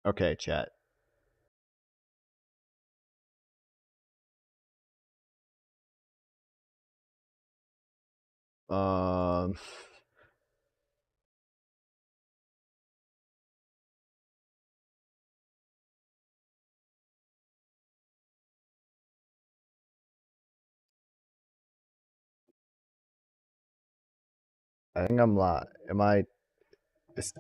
Okay, chat. Um, I think I'm live. Am I? Is,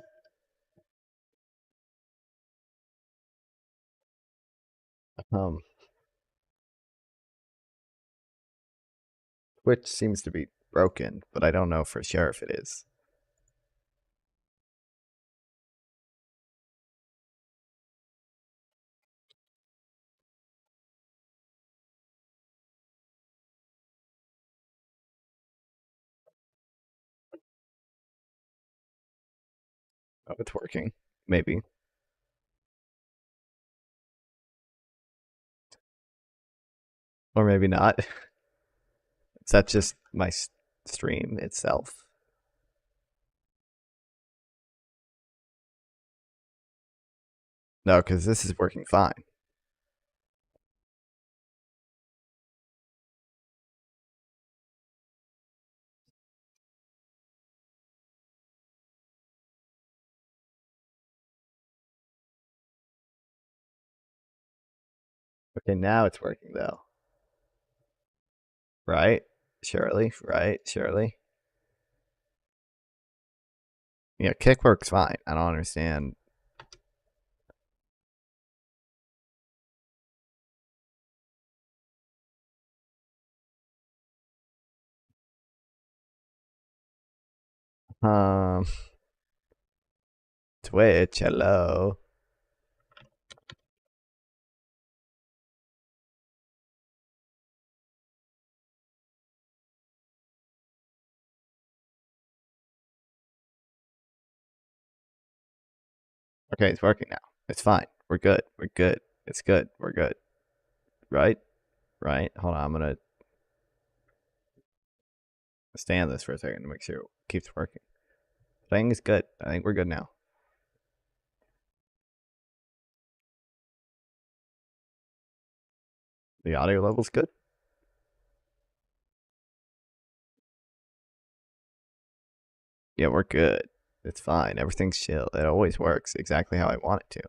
um, Twitch seems to be broken, but I don't know for sure if it is. Oh, it's working. Maybe, or maybe not. Is that just my stream itself? No, because this is working fine. Okay, now it's working though. Right? Surely, right? Surely. Yeah, kick works fine. I don't understand. Um, Twitch, hello. Okay, it's working now. It's fine. We're good. We're good. It's good. We're good. Right? Right? Hold on. I'm gonna stay on this for a second to make sure it keeps working. I think it's good. I think we're good now. The audio level's good. Yeah, we're good. It's fine. Everything's chill. It always works exactly how I want it to.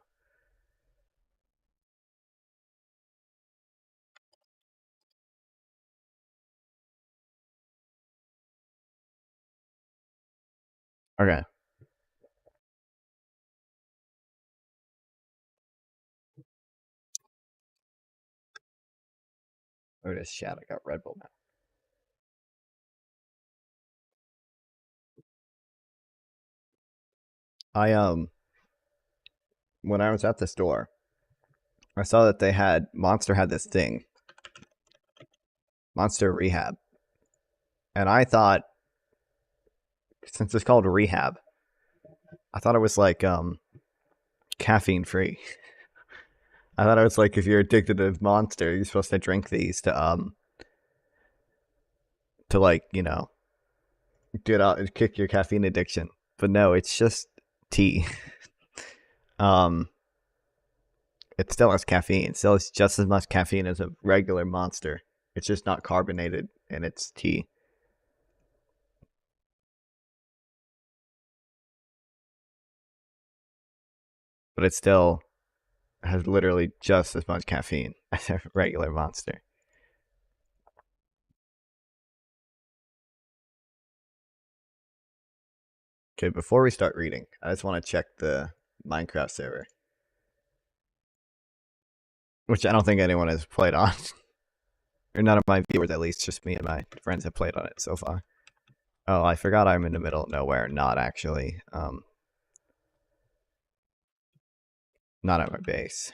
Okay. Look at this chat. I got Red Bull now. I when I was at the store, I saw that they had Monster had this thing, Monster Rehab, and I thought since it's called Rehab, I thought it was like caffeine free. I thought it was like if you're addicted to Monster, you're supposed to drink these to like get out and kick your caffeine addiction. But no, it's just tea. um, it still has caffeine. It still has just as much caffeine as a regular Monster. It's just not carbonated and it's tea. But it still has literally just as much caffeine as a regular Monster. Okay, before we start reading, I just want to check the Minecraft server, which I don't think anyone has played on. Or none of my viewers, at least, just me and my friends have played on it so far. Oh, I forgot I'm in the middle of nowhere. Not actually. Not at my base.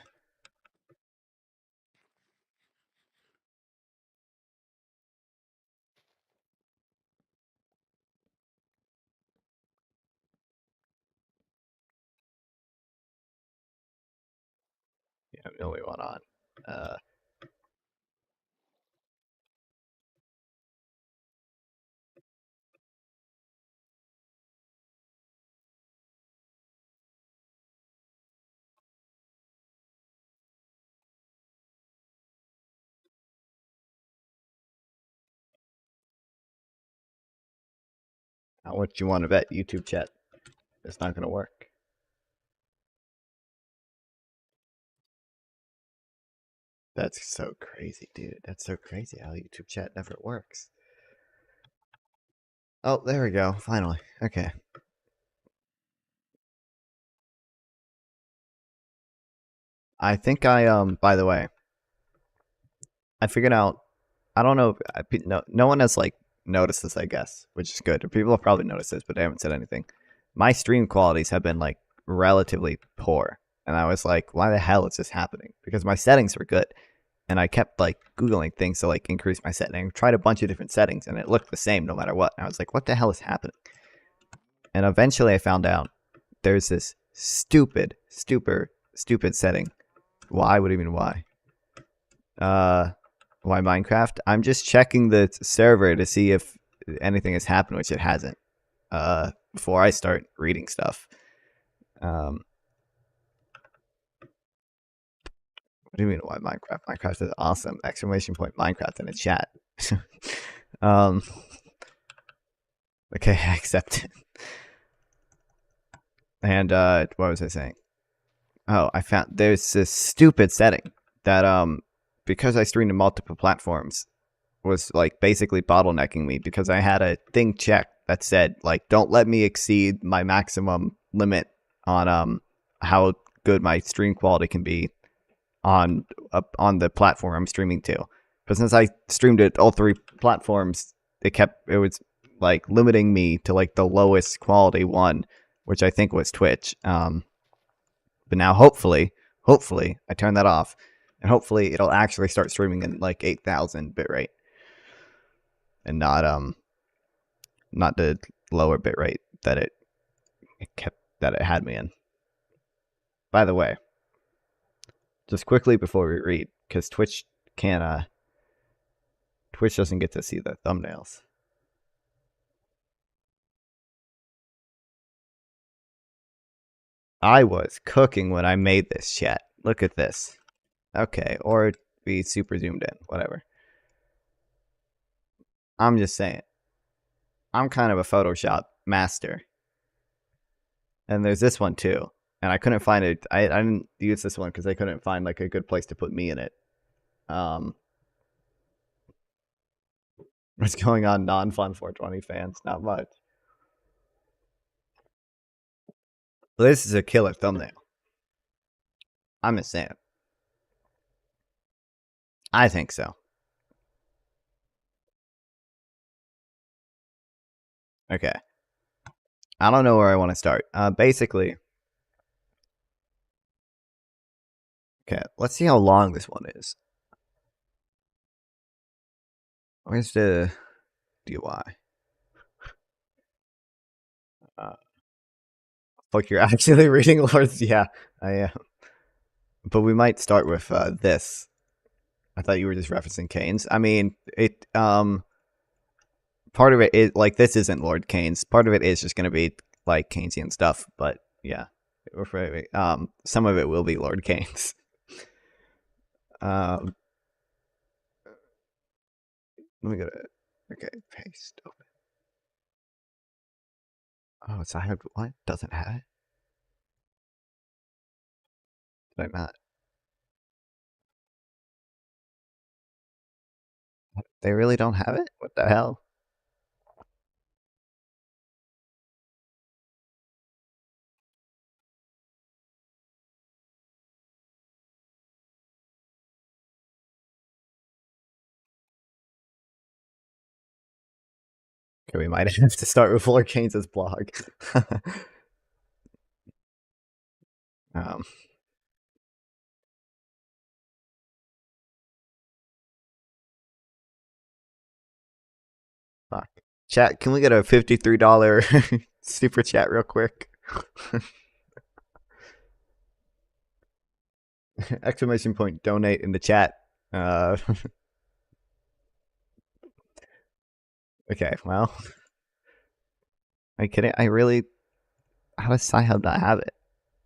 Yeah, I'm the only one on. Uh, How much you want to bet YouTube chat is not going to work? That's so crazy, dude. That's so crazy how YouTube chat never works. Oh, there we go. Finally. Okay. I think by the way, I figured out, I don't know, no one has like noticed this, I guess, which is good. People have probably noticed this, but they haven't said anything. My stream qualities have been like relatively poor. And I was like, why the hell is this happening? Because my settings were good. And I kept like Googling things to like increase my setting. I tried a bunch of different settings and it looked the same no matter what. And I was like, what the hell is happening? And eventually I found out there's this stupid setting. Why? What do you mean why? Why Minecraft? I'm just checking the server to see if anything has happened, which it hasn't. Before I start reading stuff. What do you mean why Minecraft? Minecraft is awesome! Exclamation point Minecraft in the chat. Okay, I accept it. And what was I saying? Oh, I found there's this stupid setting that because I streamed to multiple platforms was like basically bottlenecking me because I had a thing checked that said like don't let me exceed my maximum limit on how good my stream quality can be on the platform I'm streaming to. But since I streamed it all three platforms, it was like limiting me to like the lowest quality one, which I think was Twitch. But now hopefully I turn that off, and hopefully it'll actually start streaming in like 8,000 bitrate, and not the lower bitrate that it had me in. By the way, just quickly before we read, because Twitch doesn't get to see the thumbnails. I was cooking when I made this, chat. Look at this. Okay, or be super zoomed in, whatever. I'm just saying. I'm kind of a Photoshop master. And there's this one too. And I couldn't find it. I didn't use this one because I couldn't find like a good place to put me in it. What's going on, non-fun 420 fans? Not much. This is a killer thumbnail. I'm just saying. I think so. Okay. I don't know where I want to start. Basically, okay, let's see how long this one is. Where's the DUI? Fuck, you're actually reading Lords? Yeah, I am. But we might start with this. I thought you were just referencing Keynes. I mean, part of it is like this isn't Lord Keynes. Part of it is just going to be like Keynesian stuff, but yeah, some of it will be Lord Keynes. Let me go to okay, paste open. Oh, it's what? Doesn't have it? Did I not? They really don't have it? What the hell? Okay, we might have to start with Lord Keynes' blog. Fuck. Chat, can we get a $53 super chat real quick? Exclamation point donate in the chat. Okay, well. Are you kidding? I really. How does Sci-Hub not have it?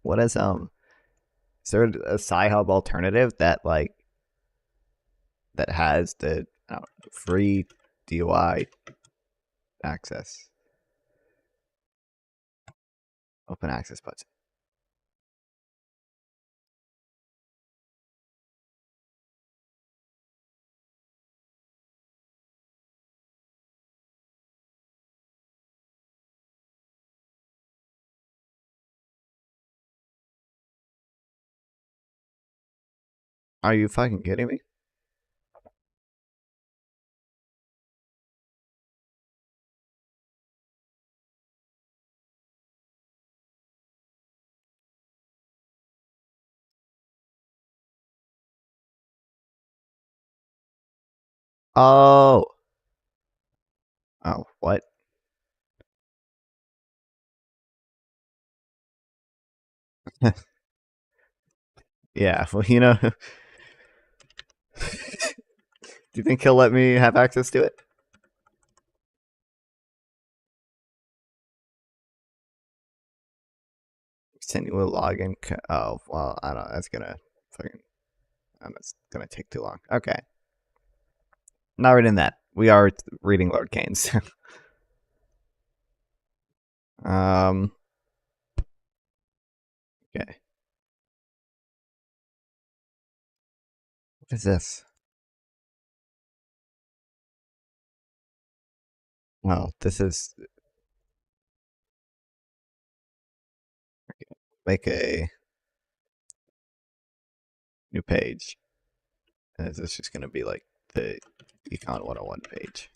What is there a Sci-Hub alternative that like that has the free DUI access? Open access button. Are you fucking kidding me? Oh. Oh, what? Yeah, well, do you think he'll let me have access to it? Send you a login. Oh, well, I don't know. That's gonna fucking. That's gonna take too long. Okay. Not reading that. We are reading Lord Kane's. um. Okay. What is this? Oh, this is make a new page. And is this just gonna be like the Econ 101 page?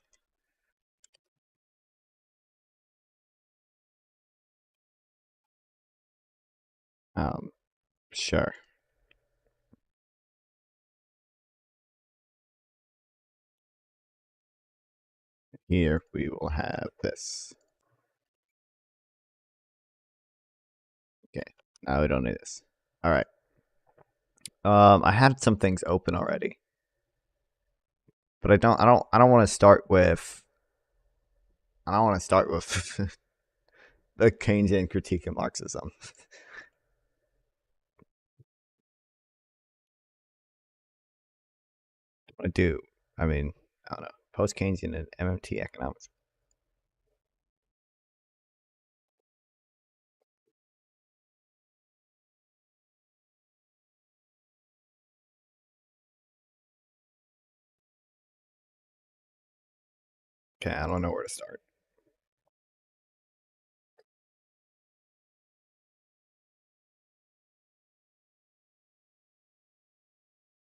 Um. Sure. Here we will have this. Okay. Now we don't need this. All right. I had some things open already, but I don't want to start with. I don't want to start with the Keynesian critique of Marxism. I do. I mean, I don't know. Post Keynesian and MMT economics. Okay, I don't know where to start.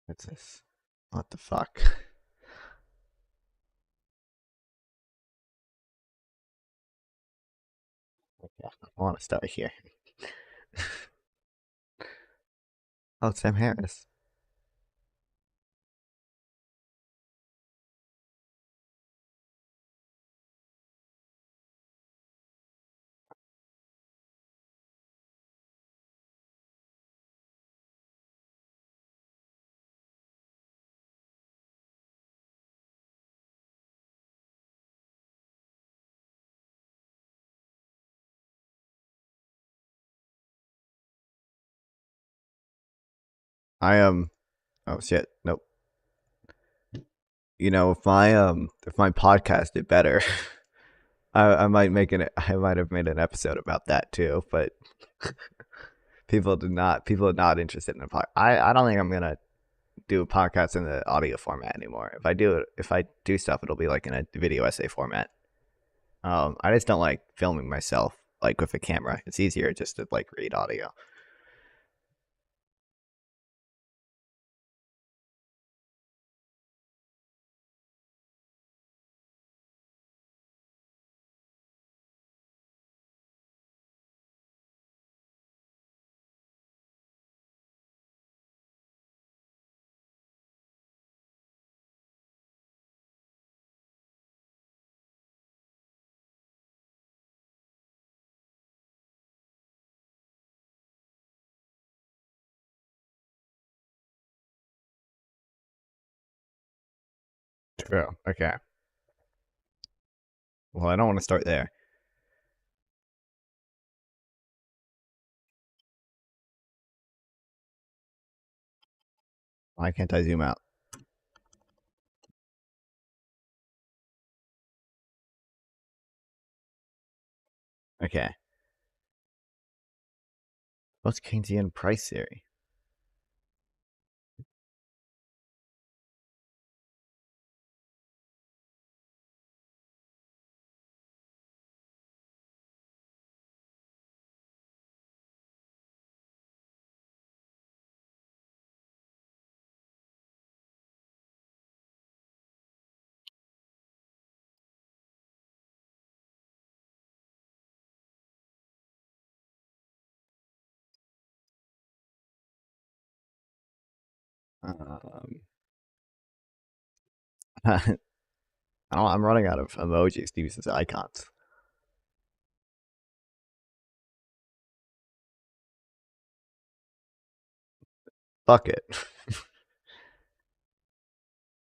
What's this? What the fuck? Okay, I want to start here. Oh, Sam Harris. I am. Oh shit. Nope. If my podcast did better, I might make an. I might have made an episode about that too. But people did not. People are not interested in a podcast. I don't think I'm gonna do podcasts in the audio format anymore. If I do stuff, it'll be like in a video essay format. I just don't like filming myself like with a camera. It's easier just to like read audio. True. Okay. Well, I don't want to start there. Why can't I zoom out? Okay. What's Keynesian price theory? Um, I'm running out of emojis to use as icons. Fuck it.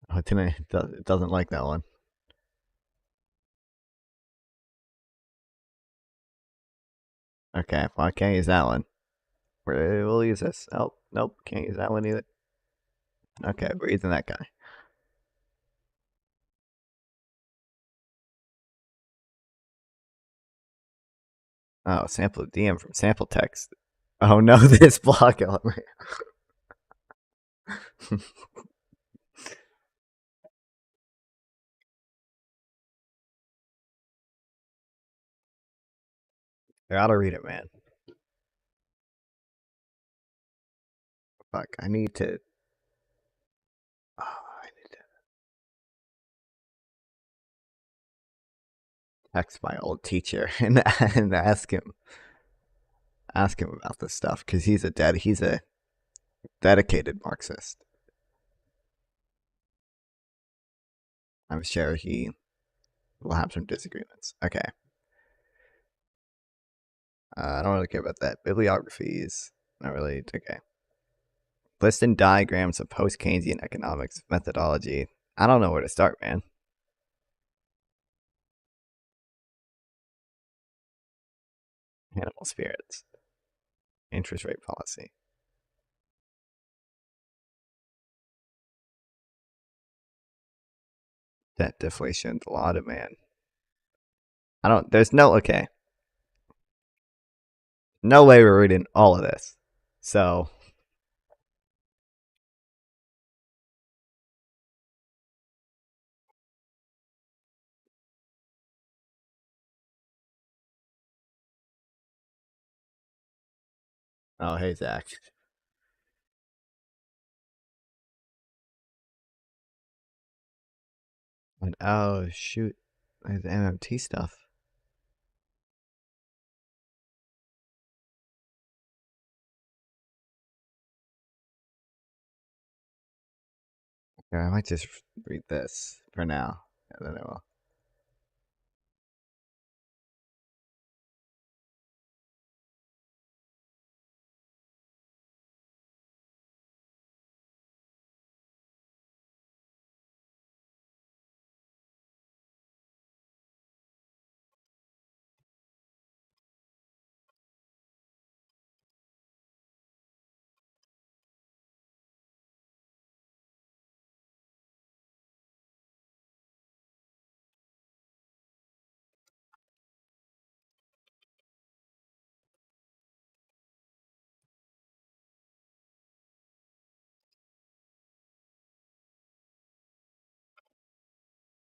Oh, it doesn't like that one. Okay, well, I can't use that one. We'll use this. Oh, nope, can't use that one either. Okay, we're using that guy. Oh, sample DM from sample text. Oh no, this block element. I gotta read it, man. Fuck, I need to. Oh, I need to text my old teacher and ask him about this stuff because he's a dedicated Marxist. I'm sure he will have some disagreements. Okay, I don't really care about that. Bibliographies, not really. Okay, list and diagrams of post Keynesian economics methodology. I don't know where to start, man. Animal spirits, interest rate policy, debt deflation, the law of demand. I don't. There's no okay. No way we're reading all of this. So, oh hey Zach. And, oh shoot, there's MMT stuff. Okay, I might just read this for now, and then I will.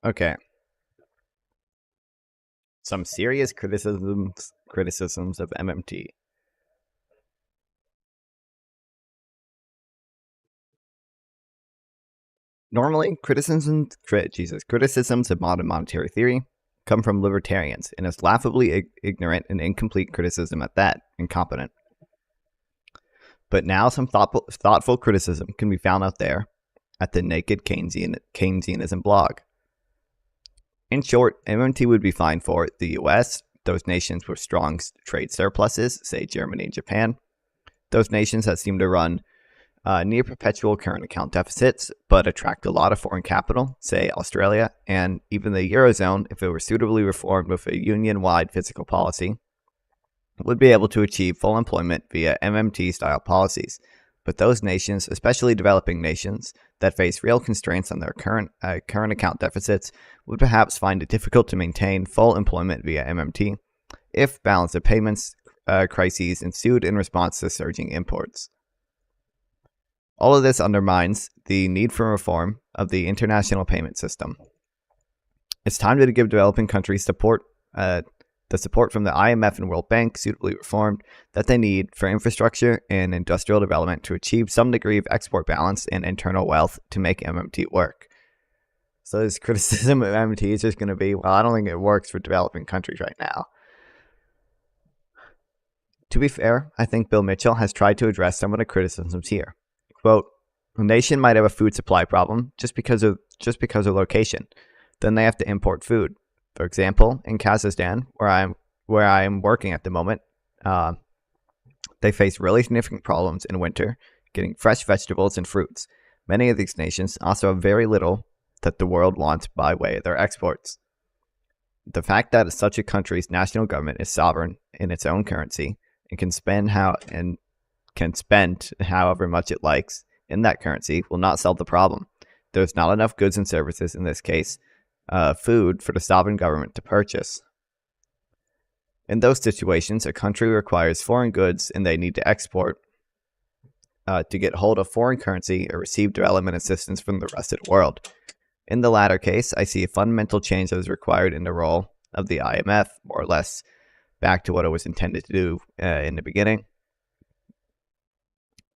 Okay, some serious criticisms of MMT. Normally, criticisms of modern monetary theory come from libertarians, and is laughably ignorant and incomplete criticism at that, incompetent. But now some thoughtful criticism can be found out there at the Naked Keynesianism blog. In short, MMT would be fine for the US, those nations with strong trade surpluses, say Germany and Japan, those nations that seem to run near perpetual current account deficits, but attract a lot of foreign capital, say Australia, and even the Eurozone, if it were suitably reformed with a union-wide fiscal policy, would be able to achieve full employment via MMT-style policies. But those nations, especially developing nations, that face real constraints on their current account deficits, would perhaps find it difficult to maintain full employment via MMT if balance of payments crises ensued in response to surging imports. All of this undermines the need for reform of the international payment system. It's time to give developing countries the support from the IMF and World Bank, suitably reformed, that they need for infrastructure and industrial development to achieve some degree of export balance and internal wealth to make MMT work. So this criticism of MMT is just going to be, well, I don't think it works for developing countries right now. To be fair, I think Bill Mitchell has tried to address some of the criticisms here. Quote, a nation might have a food supply problem just because of location. Then they have to import food. For example, in Kazakhstan, where I am working at the moment, they face really significant problems in winter getting fresh vegetables and fruits. Many of these nations also have very little that the world wants by way of their exports. The fact that such a country's national government is sovereign in its own currency and can spend however much it likes in that currency will not solve the problem. There's not enough goods and services, in this case, food, for the sovereign government to purchase. In those situations, a country requires foreign goods and they need to export to get hold of foreign currency or receive development assistance from the rest of the world. In the latter case, I see a fundamental change that is required in the role of the IMF, more or less back to what it was intended to do in the beginning,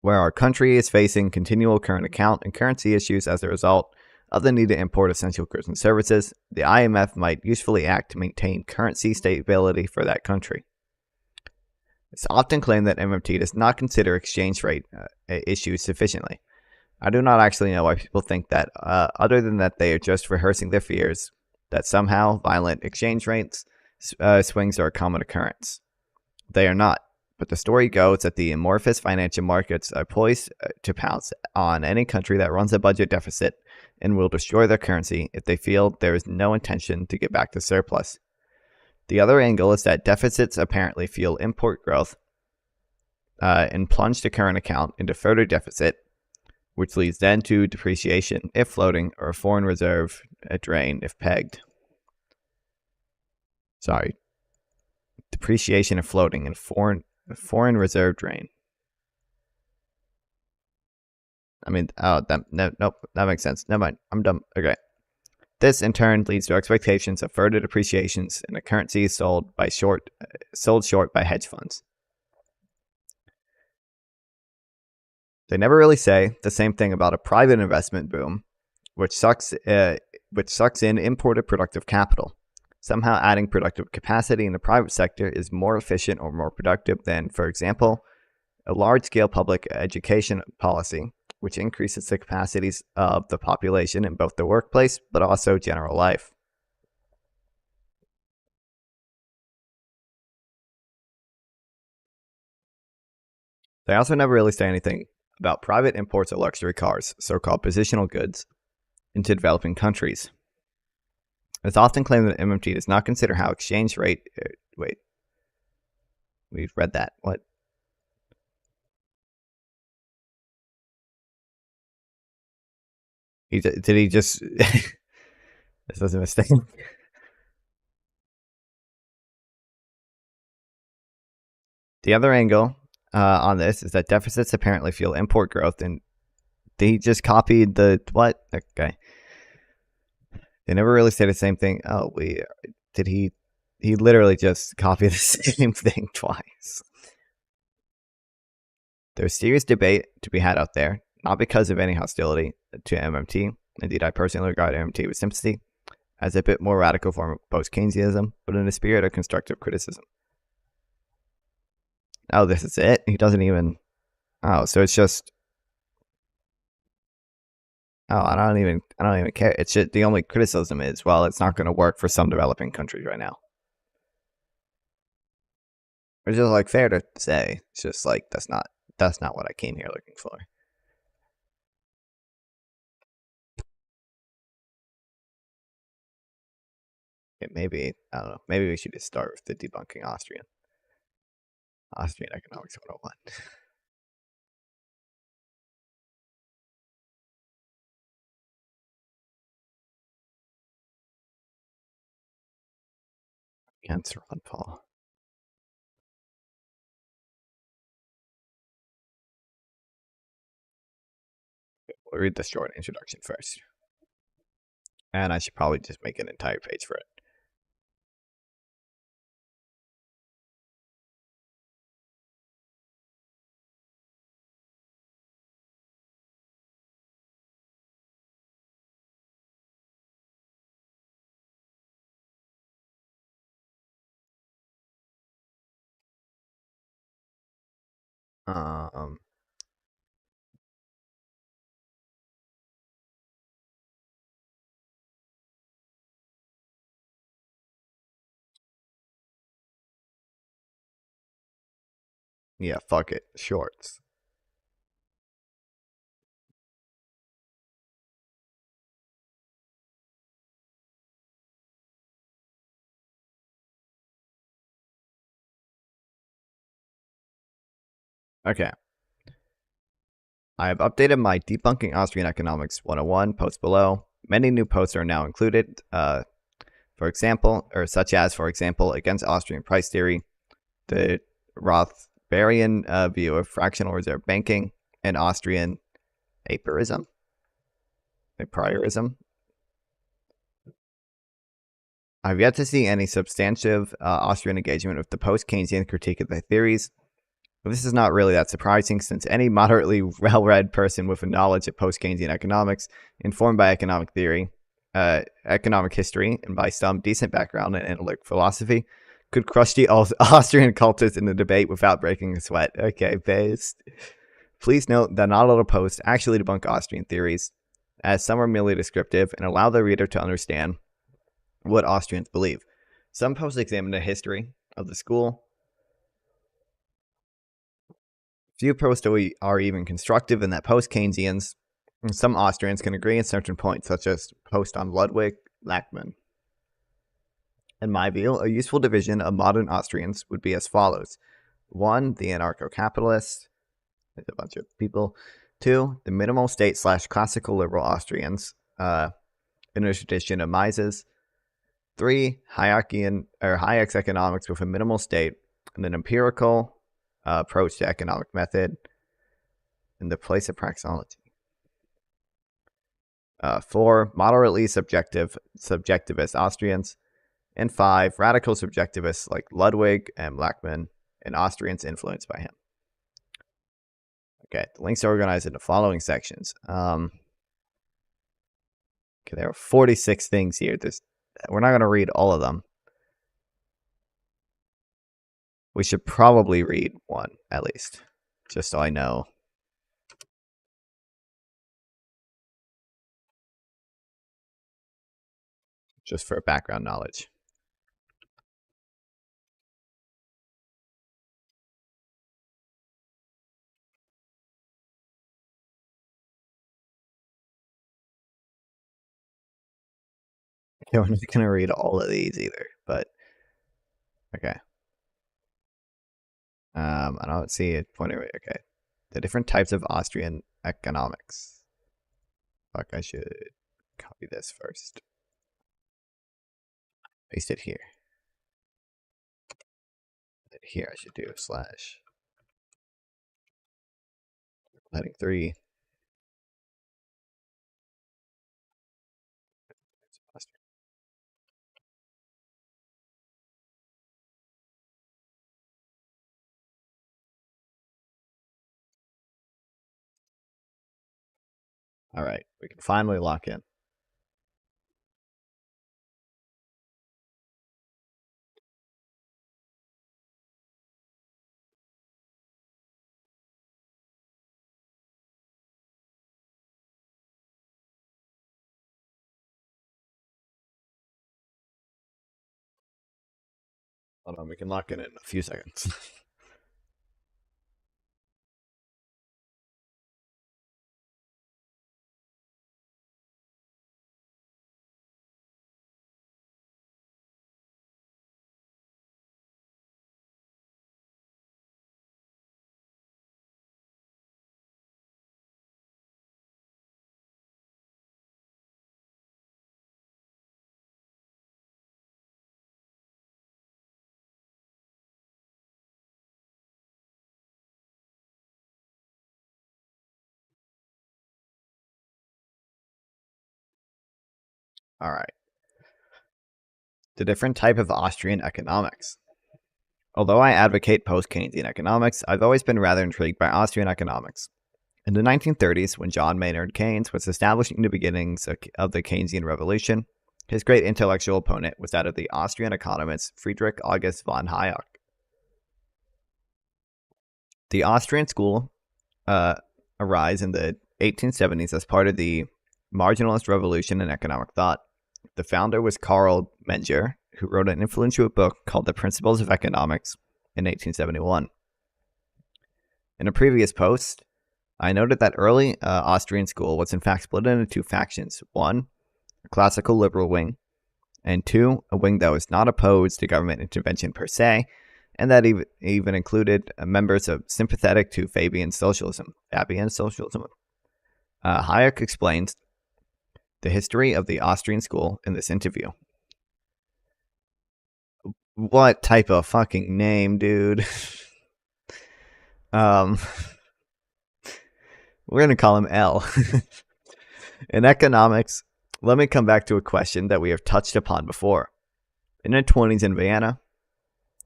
where our country is facing continual current account and currency issues as a result of the need to import essential goods and services. The IMF might usefully act to maintain currency stability for that country. It's often claimed that MMT does not consider exchange rate issues sufficiently. I do not actually know why people think that, other than that they are just rehearsing their fears that somehow violent exchange rates swings are a common occurrence. They are not. But the story goes that the amorphous financial markets are poised to pounce on any country that runs a budget deficit and will destroy their currency if they feel there is no intention to get back to surplus. The other angle is that deficits apparently fuel import growth and plunge the current account into further deficit, which leads then to depreciation if floating or a foreign reserve drain if pegged. Depreciation if floating and foreign reserve drain. I mean, nope, that makes sense. Never mind, I'm dumb. Okay. This in turn leads to expectations of further depreciations in the currency sold short by hedge funds. They never really say the same thing about a private investment boom, which sucks in imported productive capital. Somehow adding productive capacity in the private sector is more efficient or more productive than, for example, a large-scale public education policy, which increases the capacities of the population in both the workplace but also general life. They also never really say anything about private imports of luxury cars, so-called positional goods, into developing countries. It's often claimed that MMT does not consider how exchange rate... wait. We've read that. What? Did he just... This was a mistake. The other angle on this is that deficits apparently fuel import growth, and they just copied the... What? Okay. They never really say the same thing. Oh, he literally just copied the same thing twice. There's serious debate to be had out there, not because of any hostility to MMT. Indeed, I personally regard MMT with sympathy as a bit more radical form of post-Keynesianism, but in a spirit of constructive criticism. Oh, this is it? He doesn't even... Oh, so it's just... Oh, I don't even care. It's just, the only criticism is, well, it's not going to work for some developing countries right now. It's just like fair to say. It's just like that's not what I came here looking for. Maybe I don't know. Maybe we should just start with the debunking Austrian economics 101. Against Ron Paul. we'll read the short introduction first. And I should probably just make an entire page for it. Um, yeah, fuck it. Shorts. Okay. I have updated my Debunking Austrian Economics 101 post below. Many new posts are now included, for example, against Austrian price theory, the Rothbarian view of fractional reserve banking, and Austrian apriorism. I've yet to see any substantive Austrian engagement with the post-Keynesian critique of the theories. This is not really that surprising, since any moderately well-read person with a knowledge of post-Keynesian economics, informed by economic theory, economic history, and by some decent background in analytic philosophy, could crush the Austrian cultists in the debate without breaking a sweat. Okay, based. Please note that not all the posts actually debunk Austrian theories, as some are merely descriptive and allow the reader to understand what Austrians believe. Some posts examine the history of the school. Few posts are even constructive in that post-Keynesians and some Austrians can agree on certain points, such as post on Ludwig Lachmann. In my view, a useful division of modern Austrians would be as follows. 1. The anarcho-capitalists. There's a bunch of people. 2. The minimal state / classical liberal Austrians in a tradition of Mises. 3. Hayek's economics with a minimal state and an empirical approach to economic method in the place of praxeology. 4. Moderately subjectivist Austrians. And 5. Radical subjectivists like Ludwig and Lachmann and Austrians influenced by him. Okay, the links are organized into following sections. Okay, there are 46 things here. We're not going to read all of them. We should probably read one, at least, just so I know. Just for background knowledge. Okay, we're not going to read all of these either, but okay. I don't see a point of it. Okay. The different types of Austrian economics. Fuck, I should copy this first. Paste it here. And here I should do slash heading 3. All right, we can finally lock in. Hold on, we can lock in a few seconds. All right. The different type of Austrian economics. Although I advocate post-Keynesian economics, I've always been rather intrigued by Austrian economics. In the 1930s, when John Maynard Keynes was establishing the beginnings of the Keynesian revolution, his great intellectual opponent was that of the Austrian economist Friedrich August von Hayek. The Austrian school arose in the 1870s as part of the marginalist revolution in economic thought. The founder was Karl Menger, who wrote an influential book called The Principles of Economics in 1871. In a previous post, I noted that early Austrian school was in fact split into two factions. One, a classical liberal wing, and two, a wing that was not opposed to government intervention per se, and that even included members of sympathetic to Fabian socialism. Hayek explains the history of the Austrian school in this interview. What type of fucking name, dude? We're gonna call him L. In economics, let me come back to a question that we have touched upon before. In the 20s in Vienna,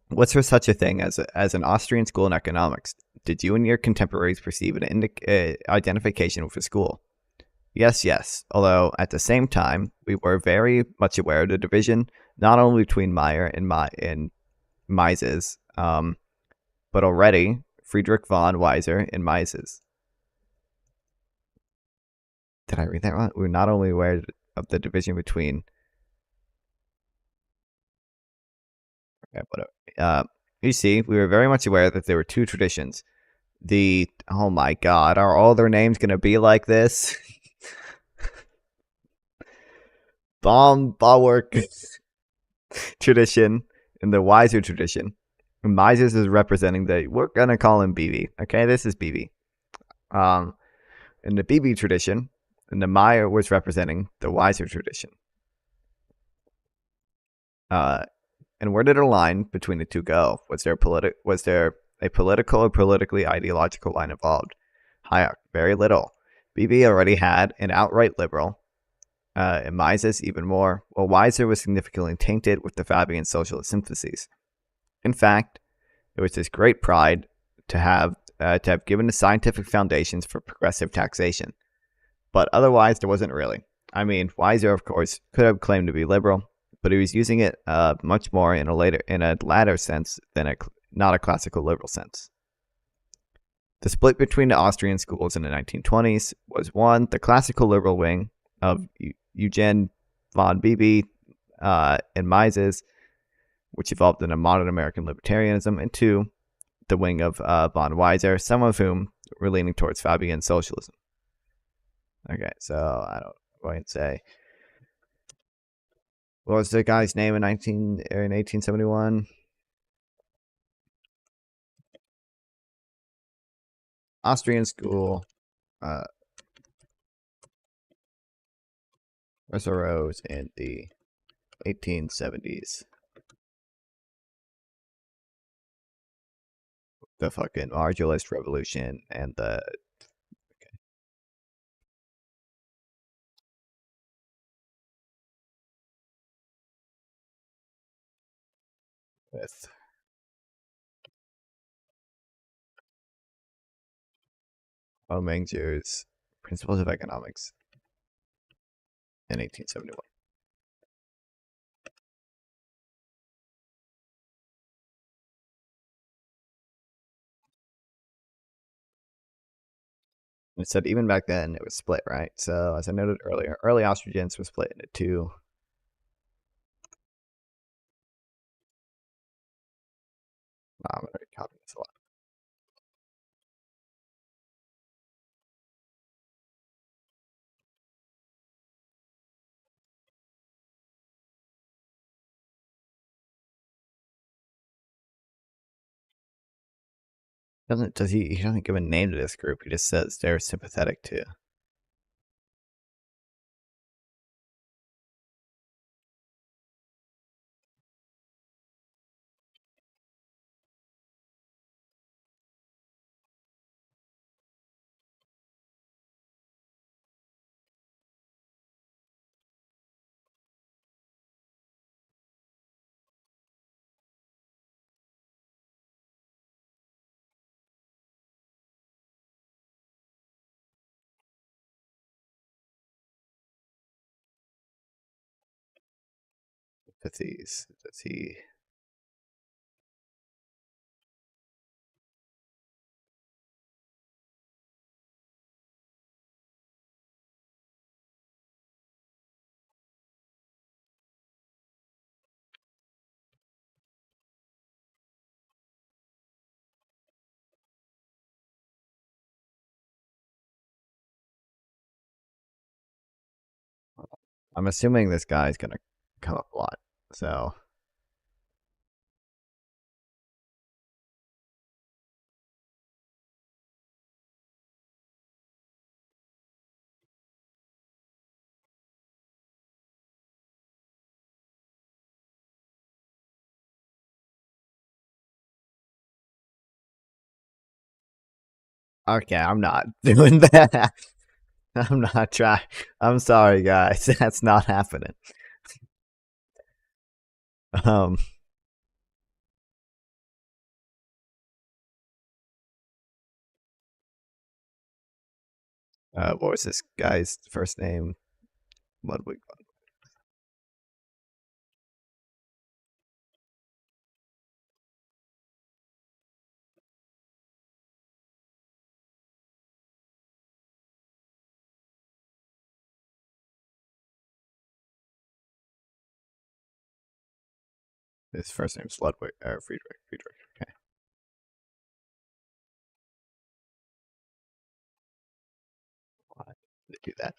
what's there such a thing as an Austrian school in economics? Did you and your contemporaries perceive an identification with a school? Yes. Although at the same time, we were very much aware of the division not only between Meyer and Mises, but already Friedrich von Weiser and Mises. Did I read that wrong? We were not only aware of the division between. Okay, whatever. You see, we were very much aware that there were two traditions. Oh my god, are all their names going to be like this? Bulwark tradition and the Weiser tradition. And Mises is representing we're going to call him BB. Okay, this is BB. In the BB tradition, and the Meyer was representing the Weiser tradition. And where did a line between the two go? Was there a political or politically ideological line involved? Hayek, very little. BB already had an outright liberal, and Mises even more, while Weiser was significantly tainted with the Fabian socialist sympathies. In fact, it was his great pride to have given the scientific foundations for progressive taxation. But otherwise, there wasn't really. I mean, Weiser, of course, could have claimed to be liberal, but he was using it much more in a latter sense than not a classical liberal sense. The split between the Austrian schools in the 1920s was one, the classical liberal wing of Eugen von Bebe and Mises, which evolved into modern American libertarianism, and two, the wing of von Weiser, some of whom were leaning towards Fabian socialism. Okay, so I don't go ahead and say. What was the guy's name in 1871? Austrian school arose in the 1870s. The fucking Marginalist Revolution and the. Okay. With Menger's Principles of Economics in 1871. It said even back then it was split, right? So as I noted earlier, early Austrians were split into two. I'm going to copy this a lot. He doesn't give a name to this group. He just says they're sympathetic to. sympathies does he? I'm assuming this guy's gonna come up a lot. So okay, I'm not doing that. I'm not trying. I'm sorry, guys. That's not happening. Um, what was this guy's first name? Ludwig. His first name's Ludwig or Friedrich. Friedrich. Okay, why did they do that?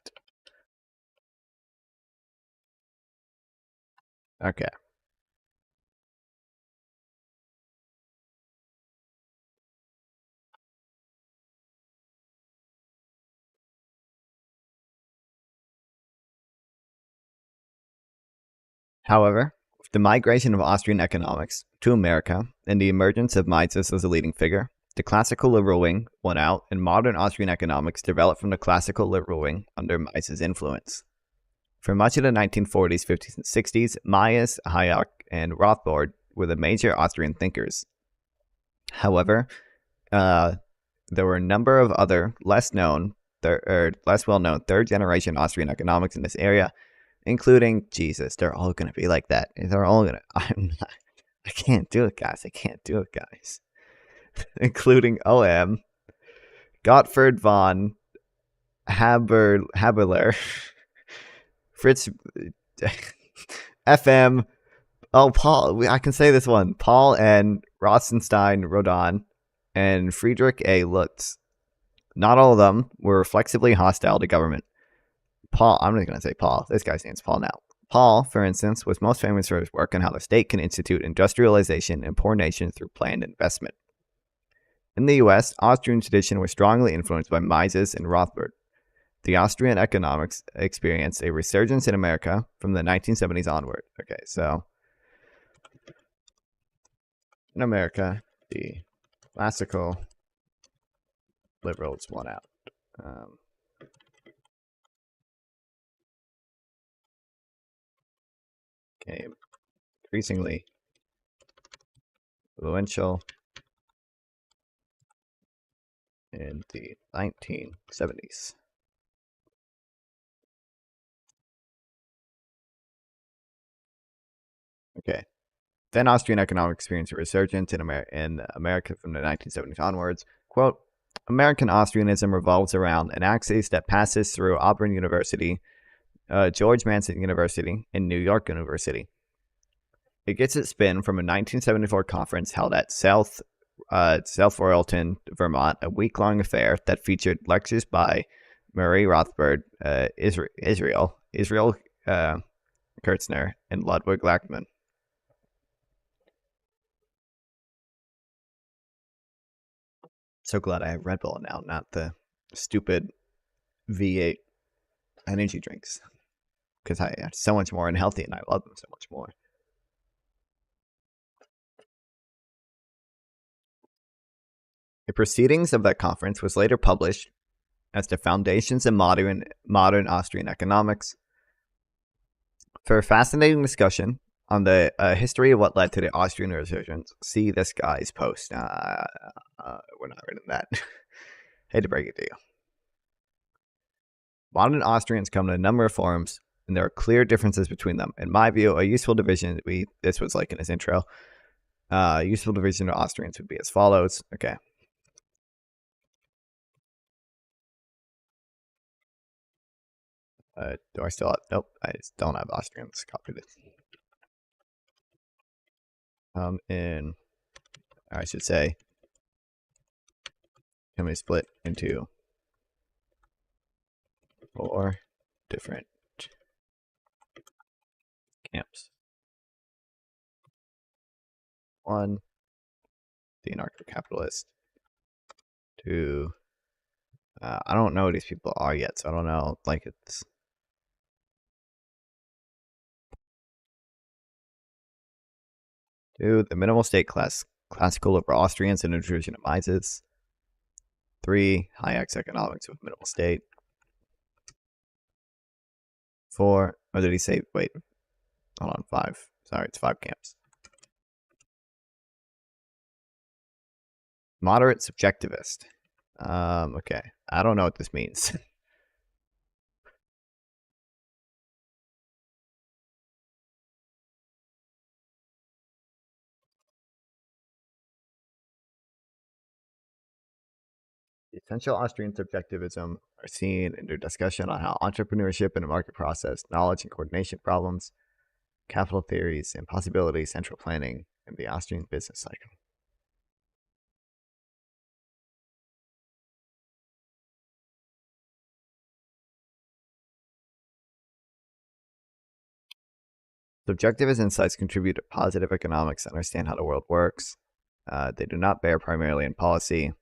Okay. However, with the migration of Austrian economics to America and the emergence of Mises as a leading figure, the classical liberal wing won out, and modern Austrian economics developed from the classical liberal wing under Mises' influence. For much of the 1940s, 50s, and 60s, Mises, Hayek, and Rothbard were the major Austrian thinkers. However, there were a number of other less well-known third-generation Austrian economics in this area, including Jesus. They're all going to be like that. They're all going to. I can't do it, guys. I can't do it, guys. Including OM, Gottfried von Haberler, Fritz, FM. Oh, Paul. I can say this one. Paul and Rosenstein Rodin and Friedrich A. Lutz. Not all of them were reflexively hostile to government. Paul, I'm not going to say Paul. This guy's name's Paul now. Paul, for instance, was most famous for his work on how the state can institute industrialization in poor nations through planned investment. In the US, Austrian tradition was strongly influenced by Mises and Rothbard. The Austrian economics experienced a resurgence in America from the 1970s onward. Okay, so in America, the classical liberals won out. Became increasingly influential in the 1970s. Okay. Then Austrian economics experienced a resurgence in America from the 1970s onwards. Quote, American Austrianism revolves around an axis that passes through Auburn University, George Mason University, and New York University. It gets its spin from a 1974 conference held at South Royalton, Vermont, a week-long affair that featured lectures by Murray Rothbard, Israel Kurtzner, and Ludwig Lachmann. So glad I have Red Bull now, not the stupid V8 energy drinks, because I are so much more unhealthy and I love them so much more. The proceedings of that conference was later published as the Foundations of Modern Austrian Economics. For a fascinating discussion on the history of what led to the Austrian resurgence, see this guy's post. We're not reading that. Hate to break it to you. Modern Austrians come in a number of forms and there are clear differences between them. In my view, a useful division, this was like in his intro, useful division of Austrians would be as follows. Okay. Do I still have, nope, I just don't have Austrians. Copy this. I should say, can we split into 4 different camps? 1, the anarcho-capitalist. 2, I don't know who these people are yet, so I don't know. Like, it's 2, the minimal state classical over Austrians and intrusion of Mises. 3, Hayek's economics with minimal state. 4, or did he say, wait, hold on, 5. Sorry, it's 5 camps. Moderate subjectivist. Okay, I don't know what this means. The essential Austrian subjectivism are seen in their discussion on how entrepreneurship and a market process, knowledge and coordination problems, capital theories, impossibility, central planning, and the Austrian business cycle. Subjectivist insights contribute to positive economics to understand how the world works. They do not bear primarily in policy.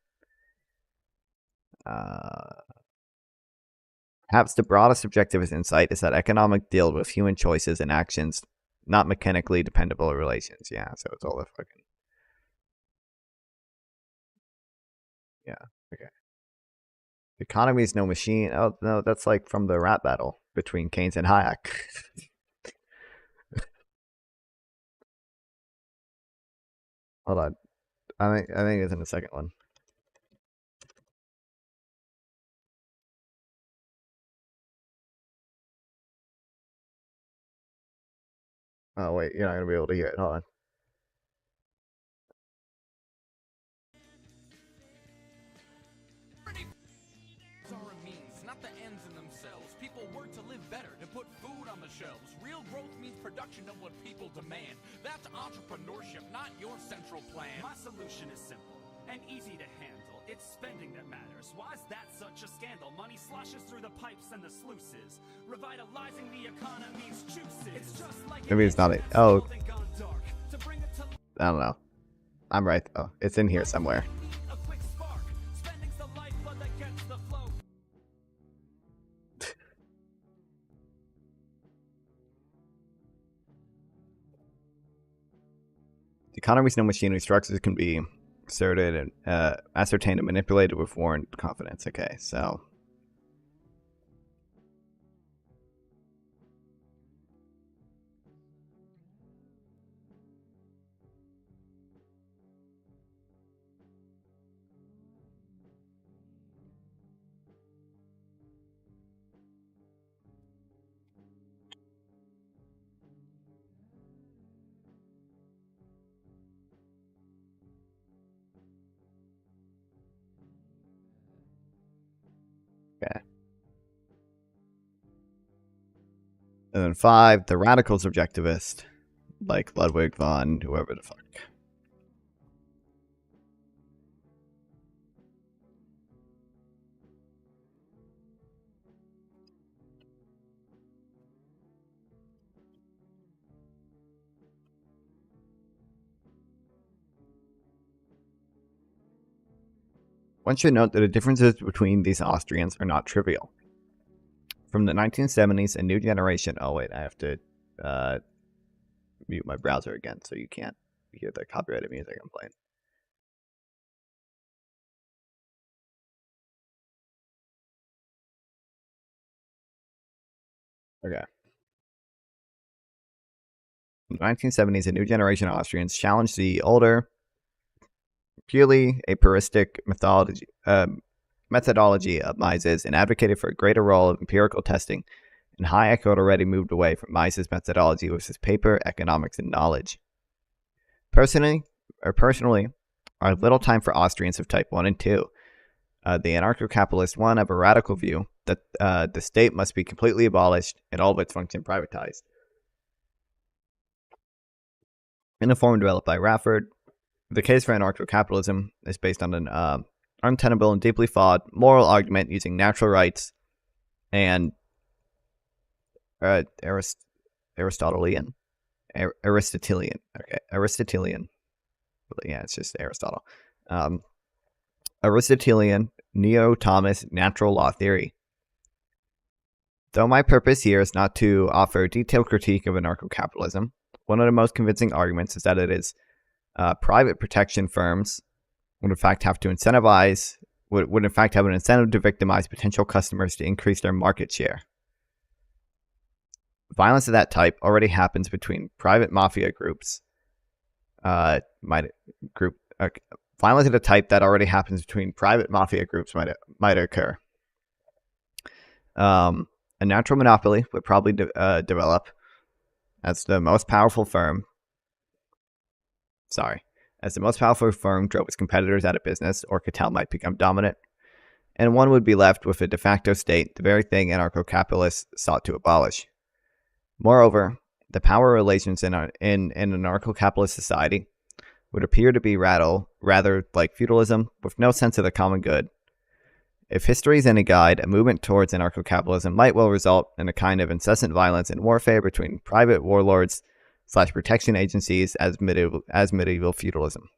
Perhaps the broadest subjectivist insight is that economic deal with human choices and actions, not mechanically dependable relations. Yeah, so it's all the fucking... Yeah, okay. The economy is no machine. Oh, no, that's like from the rap battle between Keynes and Hayek. Hold on. I think it's in the second one. Oh, wait, you're not going to be able to hear it. Hold on. Are a means, not the ends in themselves. People work to live better, to put food on the shelves. Real growth means production of what people demand. That's entrepreneurship, not your central plan. My solution is simple and easy to handle. It's spending that matters. Why's that such a scandal? Money sloshes through the pipes and the sluices, revitalizing the economy's juices. It's just like maybe it's not it. Oh, I don't know. I'm right though. It's in here somewhere. The economy's no machinery. Structures can be asserted and ascertained and manipulated with warrant confidence. Okay, so okay. And then 5, the radical subjectivist, like Ludwig von whoever the fuck. One should note that the differences between these Austrians are not trivial. From the 1970s, a new generation... Oh, wait, I have to mute my browser again so you can't hear the copyrighted music I'm playing. Okay. In the 1970s, a new generation of Austrians challenged the older, purely aphoristic methodology of Mises and advocated for a greater role of empirical testing and Hayek had already moved away from Mises' methodology with his paper Economics and Knowledge. Personally, I have little time for Austrians of type 1 and 2. The anarcho-capitalist one have a radical view that the state must be completely abolished and all of its function privatized. In a form developed by Rafford, the case for anarcho-capitalism is based on an untenable and deeply flawed moral argument using natural rights and Aristotelian. Yeah, it's just Aristotle. Aristotelian Neo-Thomas natural law theory. Though my purpose here is not to offer a detailed critique of anarcho-capitalism, one of the most convincing arguments is that it is private protection firms would in fact have an incentive to victimize potential customers to increase their market share. Violence of that type already happens between private mafia groups. Violence of the type that already happens between private mafia groups might occur. A natural monopoly would probably develop as the most powerful firm drove its competitors out of business, or cartel might become dominant, and one would be left with a de facto state, the very thing anarcho-capitalists sought to abolish. Moreover, the power relations in an anarcho-capitalist society would appear to be rather like feudalism, with no sense of the common good. If history is any guide, a movement towards anarcho-capitalism might well result in a kind of incessant violence and warfare between private warlords / protection agencies as medieval feudalism.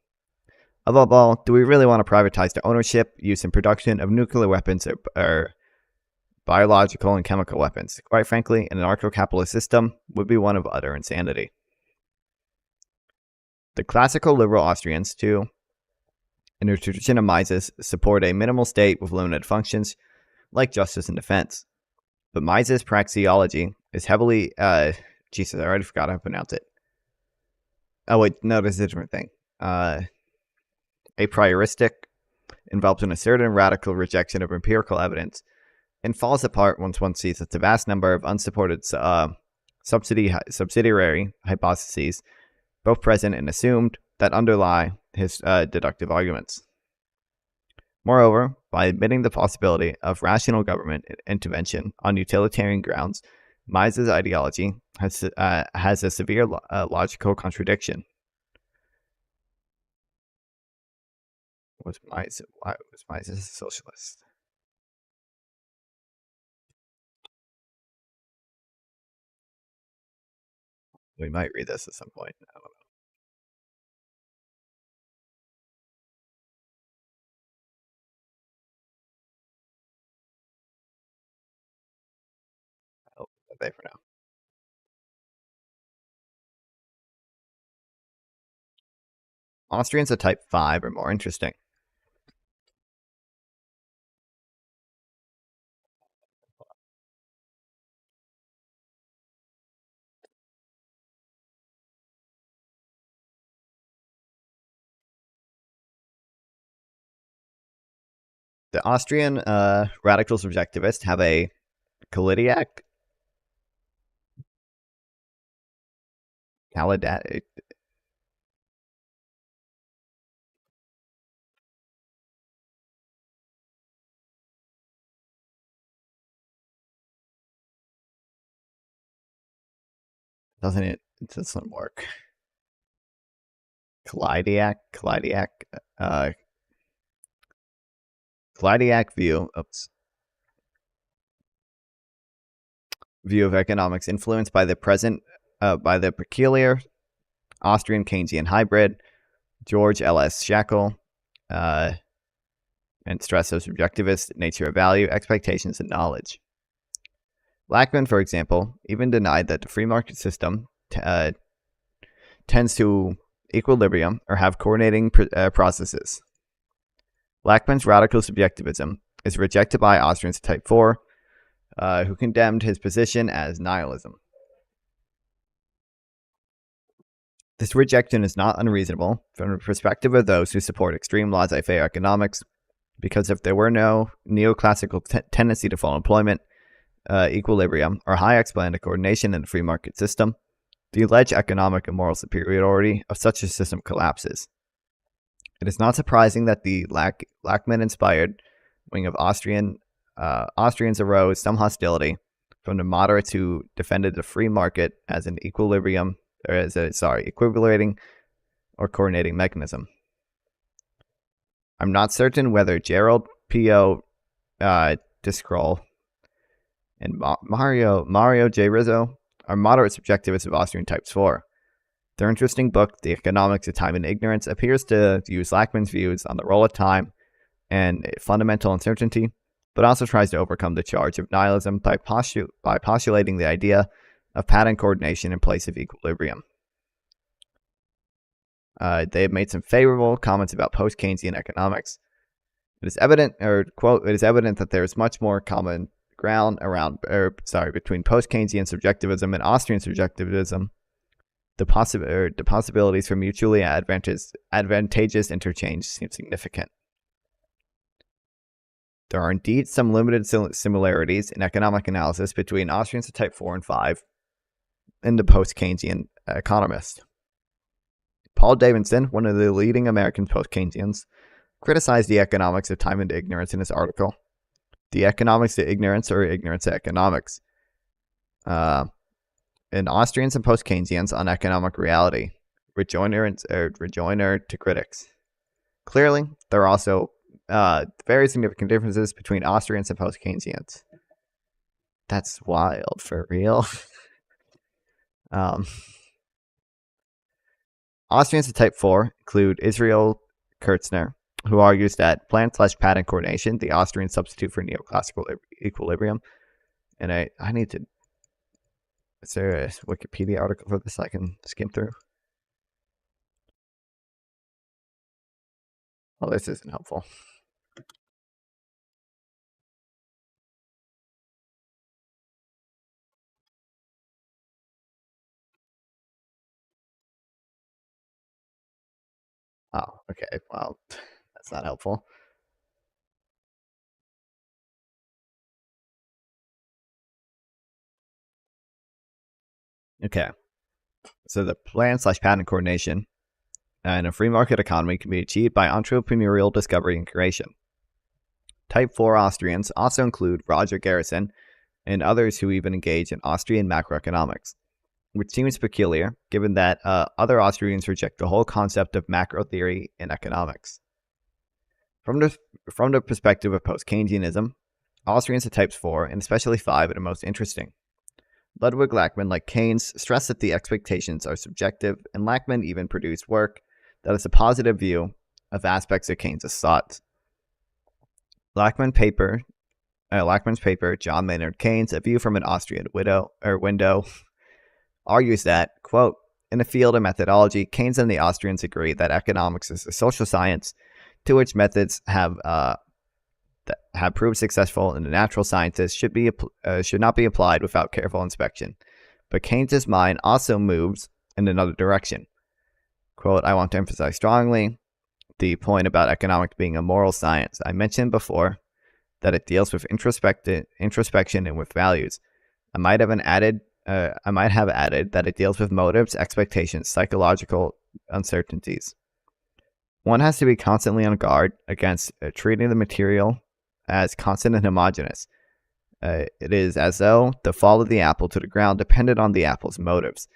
Above all, do we really want to privatize the ownership, use, and production of nuclear weapons or biological and chemical weapons? Quite frankly, an anarcho-capitalist system would be one of utter insanity. The classical liberal Austrians, too, in the tradition of Mises, support a minimal state with limited functions, like justice and defense. But Mises' praxeology is heavily... Jesus, I already forgot how to pronounce it. Oh, wait, no, this is a different thing. A prioristic, involves in a certain radical rejection of empirical evidence, and falls apart once one sees that the vast number of unsupported subsidiary hypotheses, both present and assumed, that underlie his deductive arguments. Moreover, by admitting the possibility of rational government intervention on utilitarian grounds, Mises' ideology has a severe logical contradiction. Why was Mises a socialist? We might read this at some point. I don't know. I'll leave that there for now. Austrians of type 5 are more interesting. The Austrian radical subjectivists have a Kalidiak. It doesn't work. Kalidiak view of economics influenced by the peculiar Austrian Keynesian hybrid, George L.S. Shackle, and stress of subjectivist nature of value, expectations, and knowledge. Lackman, for example, even denied that the free market system tends to equilibrium or have coordinating processes. Lackman's radical subjectivism is rejected by Austrians of type 4, who condemned his position as nihilism. This rejection is not unreasonable from the perspective of those who support extreme laissez-faire economics, because if there were no neoclassical tendency to full employment, equilibrium or high exponential coordination in a free market system, the alleged economic and moral superiority of such a system collapses. It is not surprising that the Lachmann-inspired wing of Austrians arose some hostility from the moderates who defended the free market as an equilibrating or coordinating mechanism. I'm not certain whether Gerald P.O. Discroll and Mario J. Rizzo are moderate subjectivists of Austrian Types 4. Their interesting book, The Economics of Time and Ignorance, appears to use Lachmann's views on the role of time and fundamental uncertainty, but also tries to overcome the charge of nihilism by postulating the idea of pattern coordination in place of equilibrium. They have made some favorable comments about post-Keynesian economics. It is evident, quote, it is evident that there is much more common ground between post-Keynesian subjectivism and Austrian subjectivism. The possibilities for mutually advantageous interchange seem significant. There are indeed some limited similarities in economic analysis between Austrians of Type 4 and 5 and the post-Keynesian economists. Paul Davidson, one of the leading American post-Keynesians, criticized the economics of time and ignorance in his article, The Economics of Ignorance or Ignorance of Economics, in Austrians and post-Keynesians on Economic Reality, rejoinder to critics. Clearly, there are also very significant differences between Austrians and post-Keynesians. That's wild, for real. Austrians of Type 4 include Israel Kurtzner, who argues that plan/pattern coordination, the Austrian substitute for neoclassical equilibrium, and I need to... Is there a Wikipedia article for this I can skim through? Well, this isn't helpful. Oh, okay. Well, that's not helpful. Okay. So the plan/pattern coordination in a free market economy can be achieved by entrepreneurial discovery and creation. Type 4 Austrians also include Roger Garrison and others who even engage in Austrian macroeconomics, which seems peculiar given that other Austrians reject the whole concept of macro theory in economics. From the perspective of post-Keynesianism, Austrians of Types 4 and especially 5 are the most interesting. Ludwig Lachmann, like Keynes, stressed that the expectations are subjective, and Lachmann even produced work that has a positive view of aspects of Keynes' thoughts. Lachmann's paper, John Maynard Keynes, A View from an Austrian Window, argues that, quote, in the field of methodology, Keynes and the Austrians agree that economics is a social science to which methods have proved successful in the natural sciences should not be applied without careful inspection. But Keynes' mind also moves in another direction. Quote, I want to emphasize strongly the point about economics being a moral science. I mentioned before that it deals with introspection and with values. I might have added that it deals with motives, expectations, psychological uncertainties. One has to be constantly on guard against treating the material as constant and homogeneous. It is as though the fall of the apple to the ground depended on the apple's motives,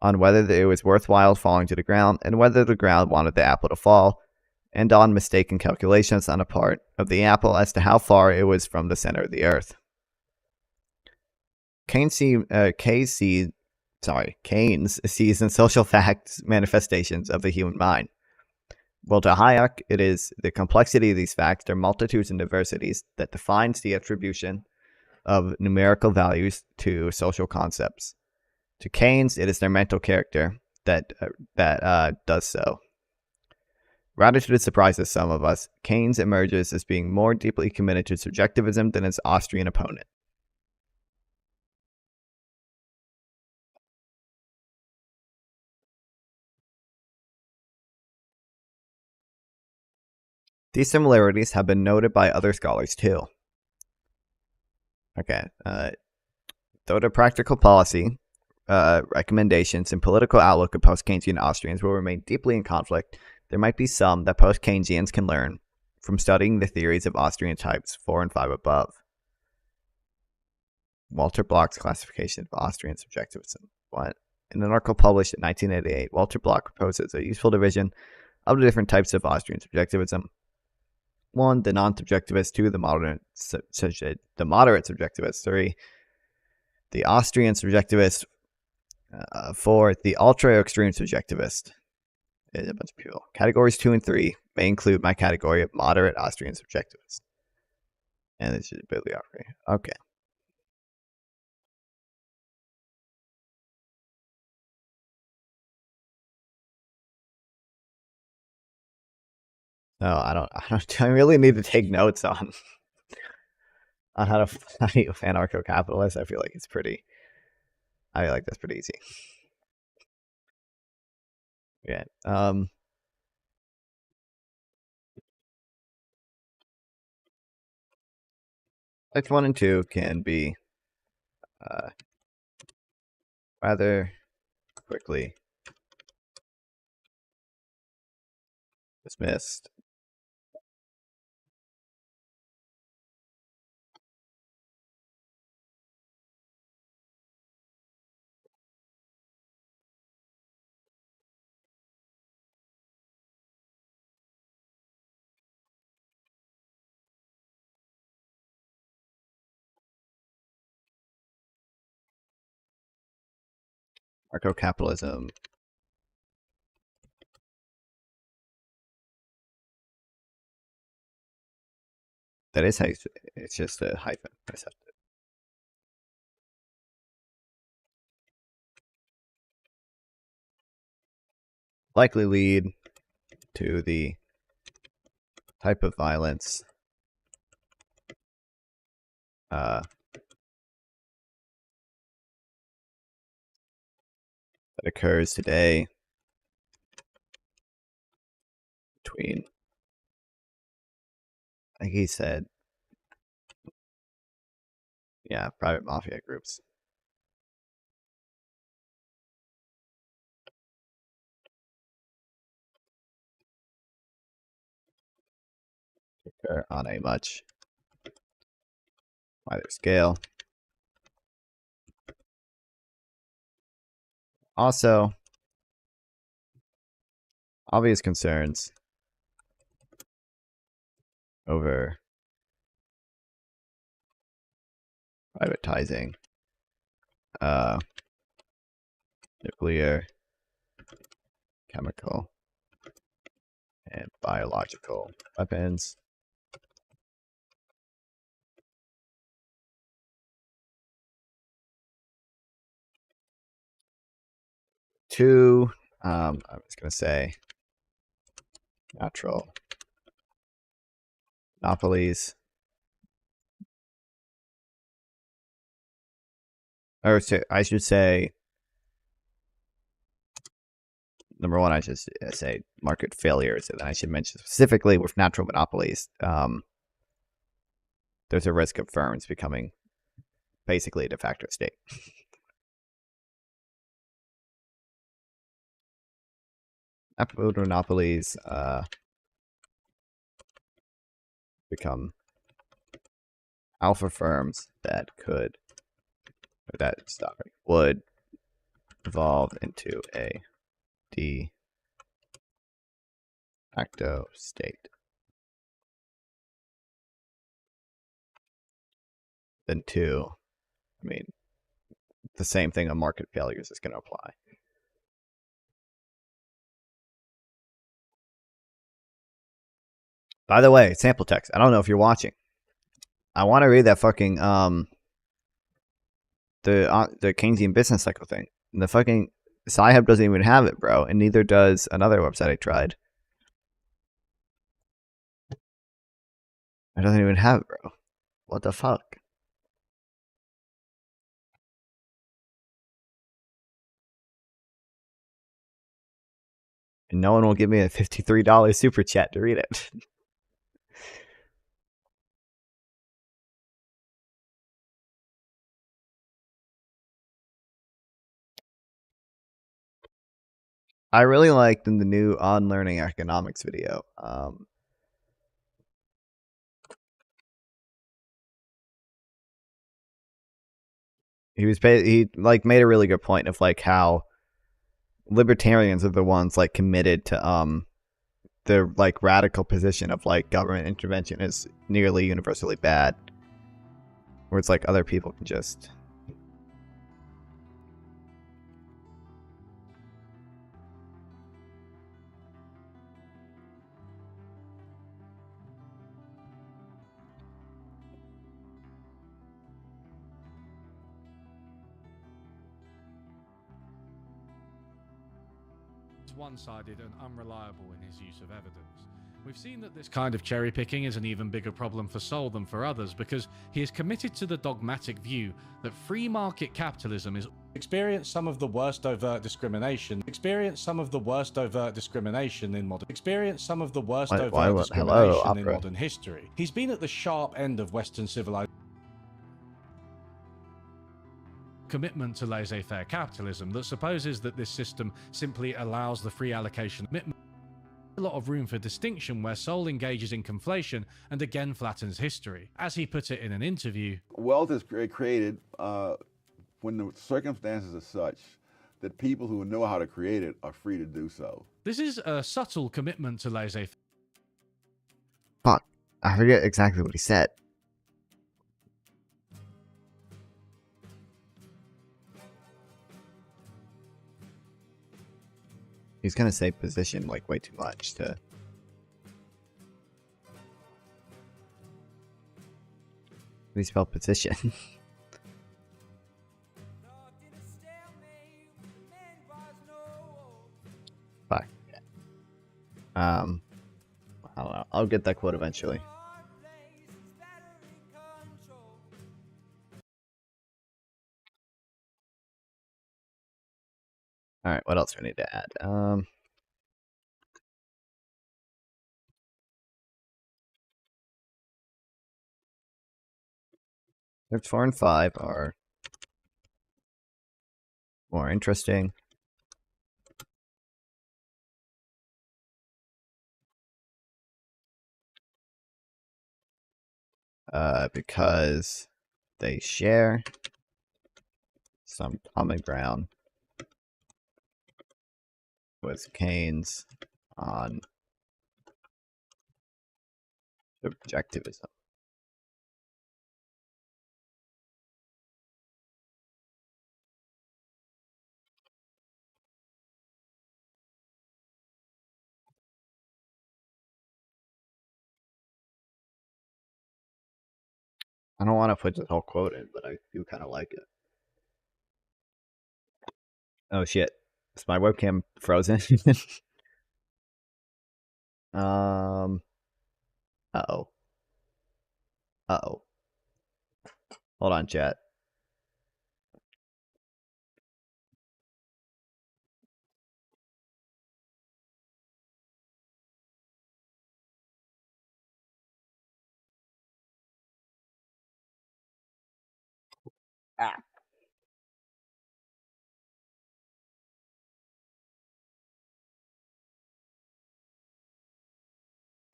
on whether it was worthwhile falling to the ground and whether the ground wanted the apple to fall, and on mistaken calculations on the part of the apple as to how far it was from the center of the earth. Keynes sees in social facts manifestations of the human mind. Well, to Hayek, it is the complexity of these facts, their multitudes and diversities, that defines the attribution of numerical values to social concepts. To Keynes, it is their mental character that does so. Rather to the surprise of some of us, Keynes emerges as being more deeply committed to subjectivism than his Austrian opponent. These similarities have been noted by other scholars too. Okay, Though the practical policy, recommendations, and political outlook of post-Keynesian Austrians will remain deeply in conflict, there might be some that post-Keynesians can learn from studying the theories of Austrian types 4 and 5 above. Walter Block's classification of Austrian subjectivism. What? In an article published in 1988, Walter Block proposes a useful division of the different types of Austrian subjectivism. 1, the non-subjectivist. 2, the moderate subjectivist. 3, the Austrian subjectivist. 4, the ultra-extreme subjectivist. There's a bunch of people. Categories 2 and 3 may include my category of moderate Austrian subjectivist. And this is a bibliography. Okay. No, I don't. I really need to take notes on how to fight with anarcho-capitalists. I feel like it's pretty. I feel like that's pretty easy. Yeah. Types 1 and 2 can be rather quickly dismissed. Anarcho-capitalism. That is how it's just a hyphen. Likely lead to the type of violence that occurs today between, I think he said, yeah, private mafia groups. On a much wider scale. Also, obvious concerns over privatizing nuclear, chemical, and biological weapons. Two, I was going to say natural monopolies. Or I should say, number one, I should say market failures. And then I should mention specifically with natural monopolies, there's a risk of firms becoming basically a de facto state. Monopolies become alpha firms that would evolve into a de facto state. Then two, I mean, the same thing on market failures is going to apply. By the way, sample text. I don't know if you're watching. I want to read that fucking the Keynesian business cycle thing. And the fucking Sci-Hub doesn't even have it, bro, and neither does another website I tried. It doesn't even have it, bro. What the fuck? And no one will give me a $53 super chat to read it. I really liked in the new On Learning Economics video. He like made a really good point of like how libertarians are the ones like committed to the like radical position of like government intervention is nearly universally bad, where it's like other people can just one-sided and unreliable in his use of evidence. We've seen that this kind of cherry picking is an even bigger problem for Sol than for others because he is committed to the dogmatic view that free market capitalism is experience some of the worst overt discrimination in modern history. He's been at the sharp end of Western civilization. Commitment to laissez-faire capitalism that supposes that this system simply allows the free allocation of commitment. A lot of room for distinction where Sol engages in conflation and again flattens history. As he put it in an interview, wealth is created when the circumstances are such that people who know how to create it are free to do so. This is a subtle commitment to laissez-faire. Fuck, I forget exactly what he said. He's gonna say position like way too much to. How do you spell position? Fuck. I don't know. I'll get that quote eventually. Alright, what else do I need to add? Steps 4 and 5 are more interesting. Because they share some common ground with Keynes on subjectivism. I don't want to put this whole quote in, but I do kind of like it. Oh shit. Is my webcam frozen? Uh-oh. Uh-oh. Hold on, chat. Ah.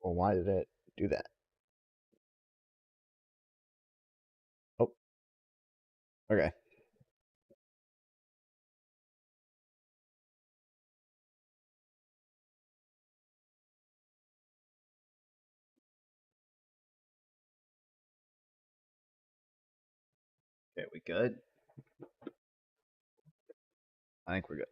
Well, why did it do that? Oh. Okay. Okay, we good? I think we're good.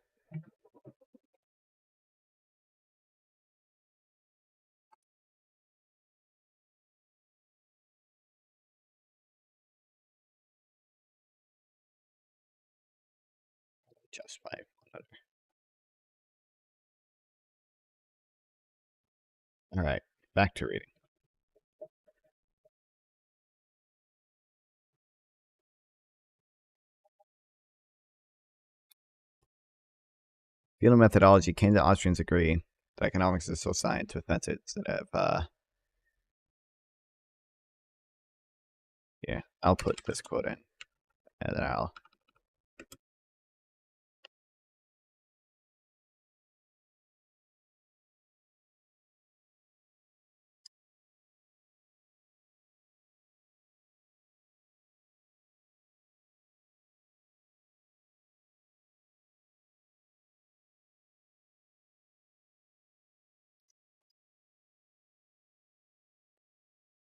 Just by another. All right, back to reading. Field of methodology, Keynes and Austrians agree that economics is a social science with methods that have yeah, I'll put this quote in, and then I'll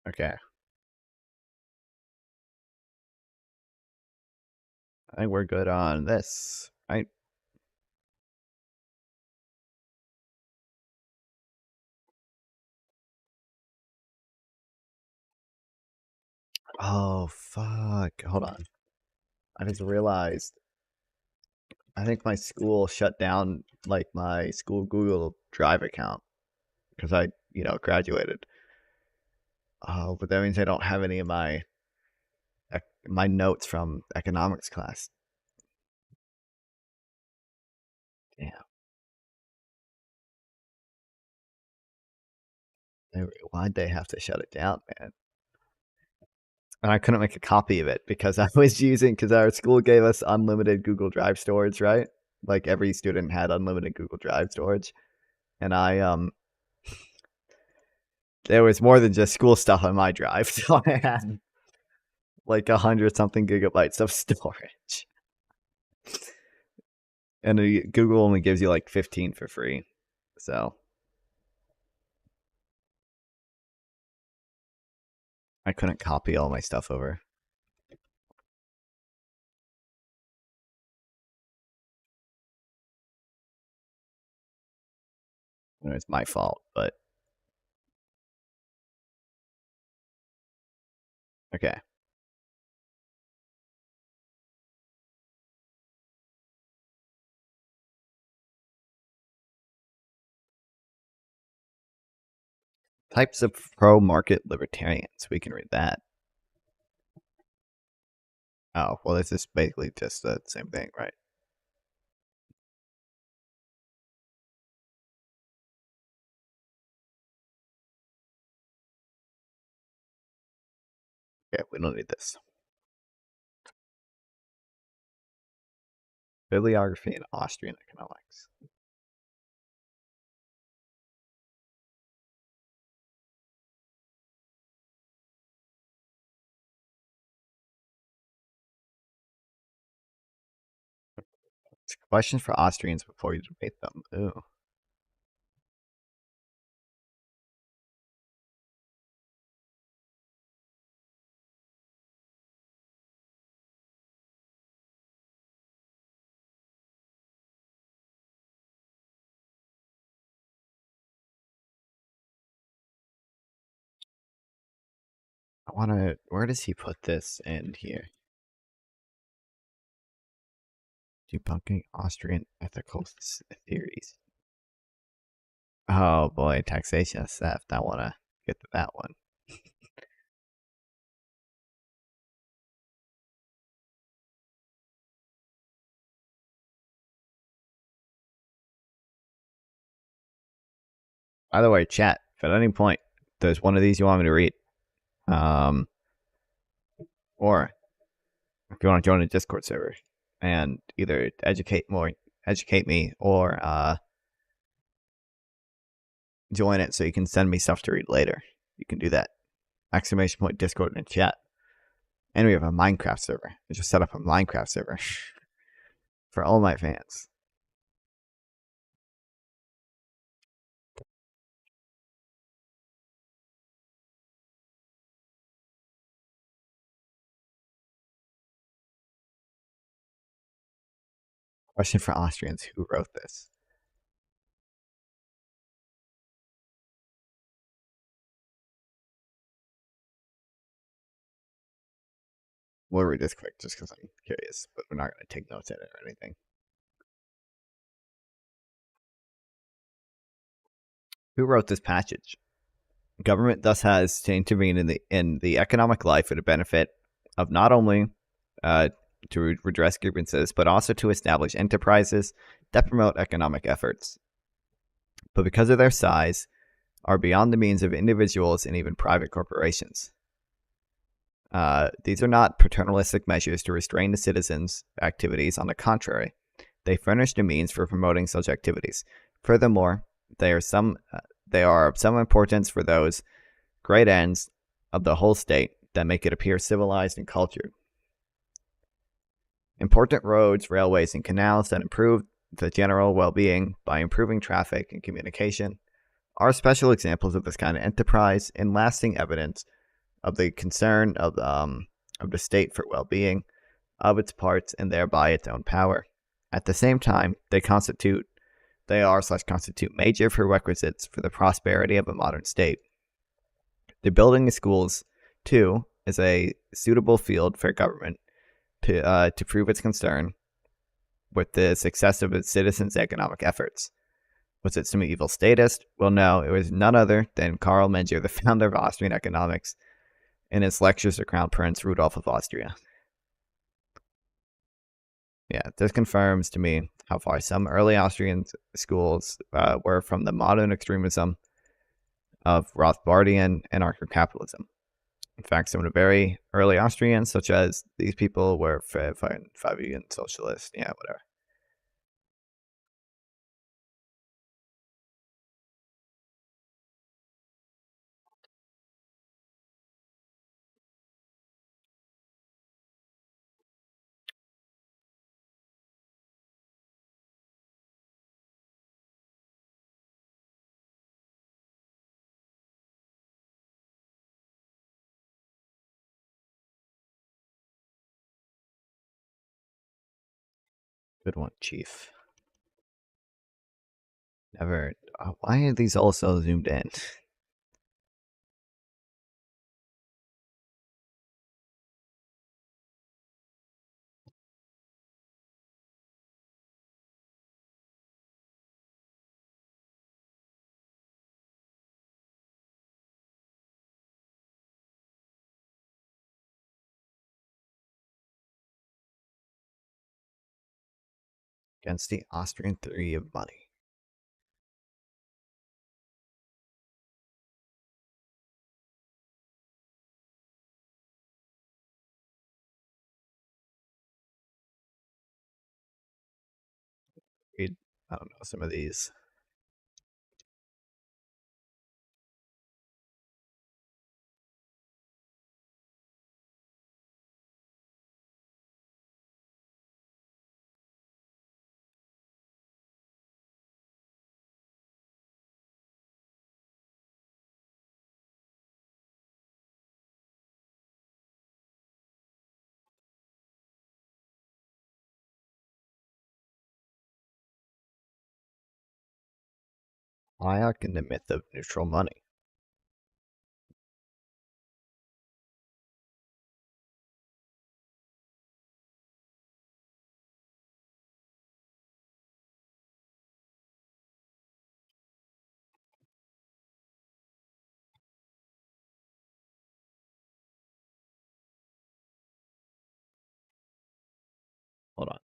Okay. I think we're good on this, right? Oh, fuck. Hold on. I just realized I think my school shut down like my school Google Drive account because I, graduated. Oh, but that means I don't have any of my notes from economics class. Damn. Why'd they have to shut it down, man? And I couldn't make a copy of it because I was because our school gave us unlimited Google Drive storage, right? Like every student had unlimited Google Drive storage. And there was more than just school stuff on my drive. So I had like 100 something gigabytes of storage. And Google only gives you like 15 for free. So I couldn't copy all my stuff over. It's my fault, but okay. Types of pro-market libertarians. We can read that. Oh, well, this is basically just the same thing, right? Okay, we don't need this. Bibliography in Austrian economics. Questions for Austrians before you debate them. Ooh. I want to. Where does he put this in here? Debunking Austrian ethical theories. Oh boy, taxation theft. I want to get to that one. By the way, chat, if at any point there's one of these you want me to read, or if you want to join a Discord server and either educate me, or join it so you can send me stuff to read later, you can do that. Exclamation point Discord in chat. And we have a Minecraft server. I just set up a Minecraft server for all my fans. Question for Austrians: who wrote this? We'll read this quick just because I'm curious, but we're not going to take notes in it or anything. Who wrote this passage? Government thus has to intervene in the economic life for the benefit of not only to redress grievances, but also to establish enterprises that promote economic efforts. But because of their size, are beyond the means of individuals and even private corporations. These are not paternalistic measures to restrain the citizens' activities. On the contrary, they furnish the means for promoting such activities. Furthermore, they are of some importance for those great ends of the whole state that make it appear civilized and cultured. Important roads, railways, and canals that improve the general well-being by improving traffic and communication are special examples of this kind of enterprise and lasting evidence of the concern of the state for well-being of its parts and thereby its own power. At the same time, they are/constitute major prerequisites for the prosperity of a modern state. The building of schools, too, is a suitable field for government to prove its concern with the success of its citizens' economic efforts. Was it some evil statist? Well, no, it was none other than Karl Menger, the founder of Austrian economics, in his lectures to Crown Prince Rudolf of Austria. Yeah, this confirms to me how far some early Austrian schools were from the modern extremism of Rothbardian anarcho-capitalism. In fact, some of the very early Austrians, such as these people, were Fabian socialists. Yeah, whatever. Good one, Chief. Never. Why are these all so zoomed in? Against the Austrian theory of money. Read, I don't know, some of these. Hayek and the myth of neutral money. Hold on.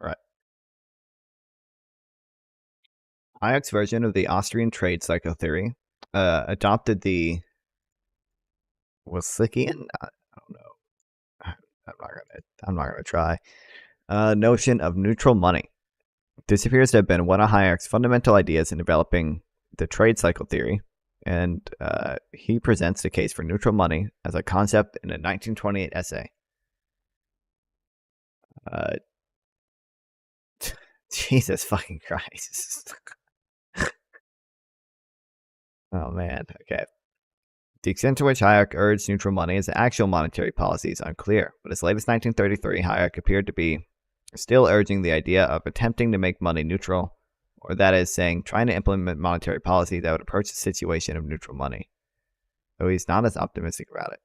Right. Hayek's version of the Austrian trade cycle theory adopted the Wilsickian. I don't know. I'm not gonna try. Notion of neutral money. This appears to have been one of Hayek's fundamental ideas in developing the trade cycle theory, and he presents the case for neutral money as a concept in a 1928 essay. Jesus fucking Christ. Oh man, okay. The extent to which Hayek urged neutral money as actual monetary policy is unclear, but as late as 1933, Hayek appeared to be still urging the idea of attempting to make money neutral, or that is, saying, trying to implement monetary policy that would approach the situation of neutral money. Though he's not as optimistic about it.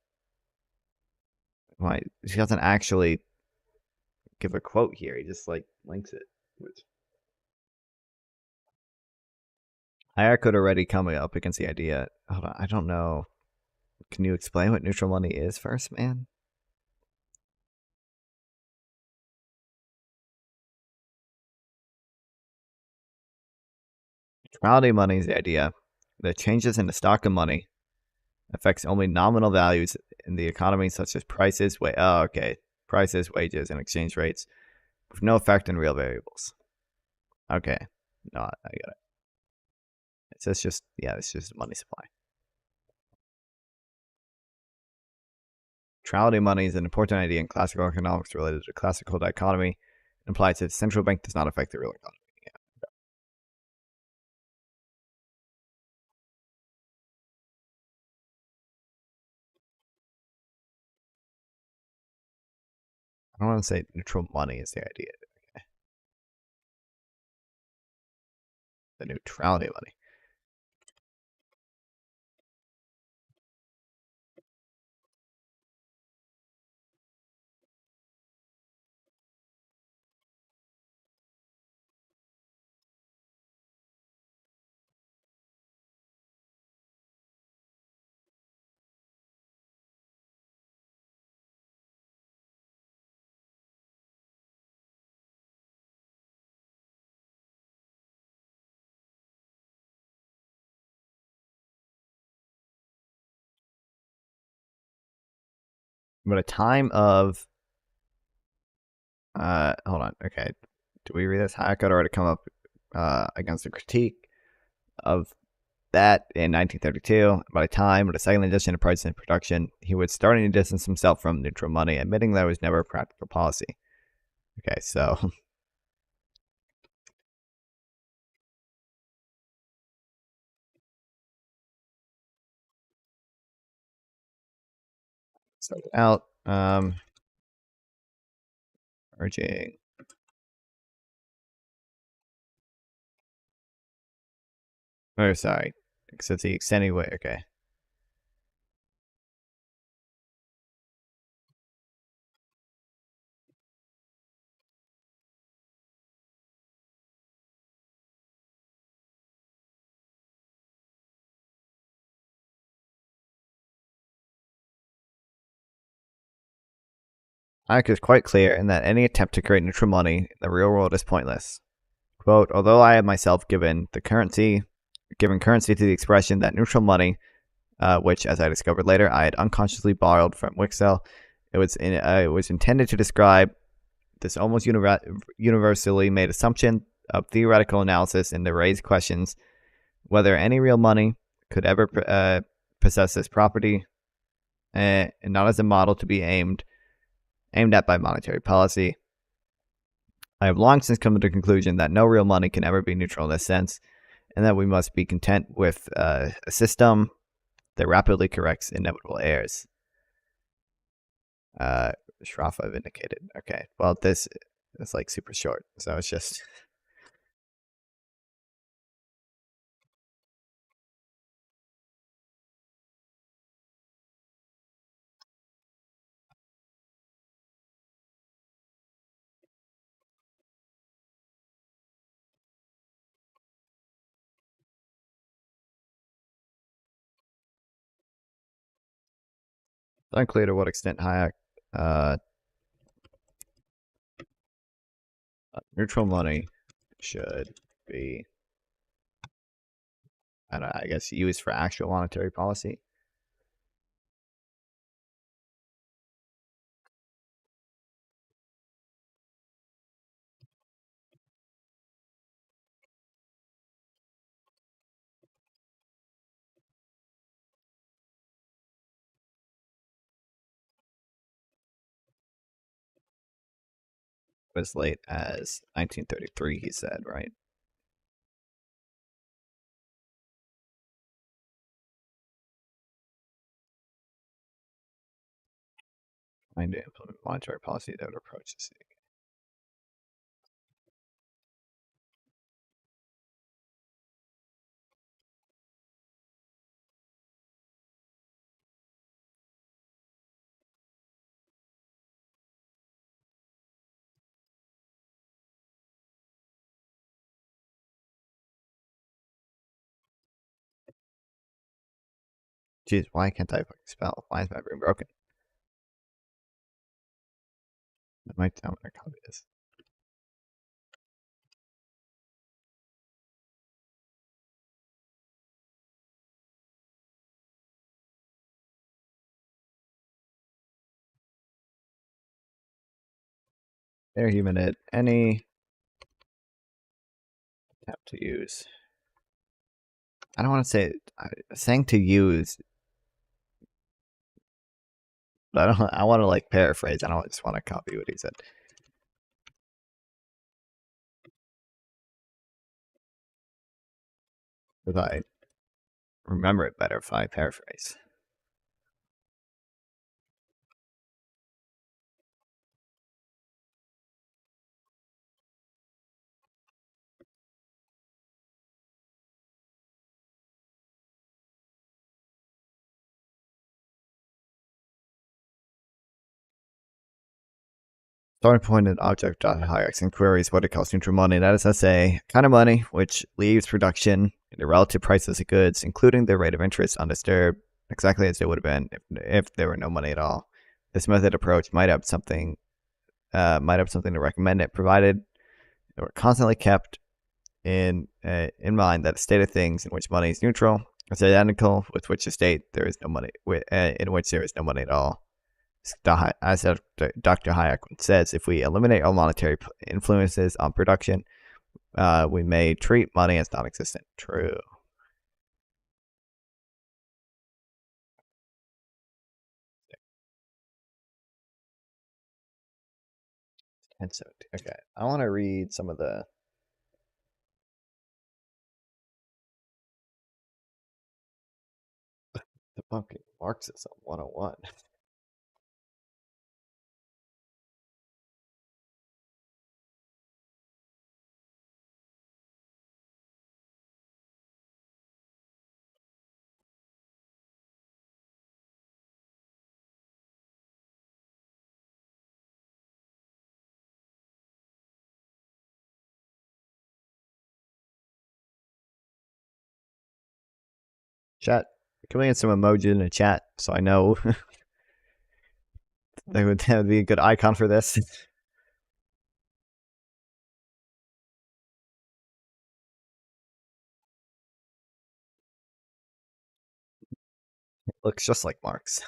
Why? He doesn't actually give a quote here, he just like links it. Which Hayek could already come up against the idea. Hold on, I don't know. Can you explain what neutral money is first, man? Neutrality money is the idea that changes in the stock of money affects only nominal values in the economy, such as prices, prices, wages, and exchange rates, with no effect on real variables. Okay, no, I get it. It's just money supply. neutrality money is an important idea in classical economics related to classical dichotomy. It implies that the central bank does not affect the real economy. I don't want to say neutral money is the idea. Okay. The neutrality money. But a time of hold on. Okay. Do we read this? Hayek had already come up against a critique of that in 1932. By the time of the second edition of Price and Production, he was starting to distance himself from neutral money, admitting that it was never a practical policy. Okay, so start it out. Urging. Oh, sorry. So it's the extended way. Okay. Hayek is quite clear in that any attempt to create neutral money in the real world is pointless. Quote, although I have myself given currency to the expression that neutral money, which, as I discovered later, I had unconsciously borrowed from Wixell, it was intended to describe this almost universally made assumption of theoretical analysis and to raise questions whether any real money could ever possess this property, and not as a model to be aimed at by monetary policy. I have long since come to the conclusion that no real money can ever be neutral in this sense, and that we must be content with a system that rapidly corrects inevitable errors. Shrafa vindicated. Okay, well, this is like super short, so it's just. It's unclear to what extent Hayek neutral money should be, I don't know, I guess used for actual monetary policy. As late as 1933, he said, right? Trying to implement monetary policy that would approach this. Jeez, why can't I fucking spell? Why is my brain broken? That might tell me what copy is. Air humidity. Any attempt to use. I don't want to say saying to use But I don't. I want to like paraphrase. I don't just want to copy what he said. If I remember it better if I paraphrase. Starting point in object.hierarchy inquiries what it calls neutral money. That is to say, kind of money which leaves production and the relative prices of goods, including their rate of interest, undisturbed, exactly as it would have been if there were no money at all. This method approach might have something to recommend it, provided it were constantly kept in mind that a state of things in which money is neutral is identical with which a state there is no money in which there is no money at all. As Dr. Hayek says, if we eliminate all monetary influences on production, we may treat money as non-existent. True. And so, okay, I want to read some of the fucking Marxism 101. Chat, can we get some emoji in the chat so I know that would be a good icon for this? It looks just like Marx.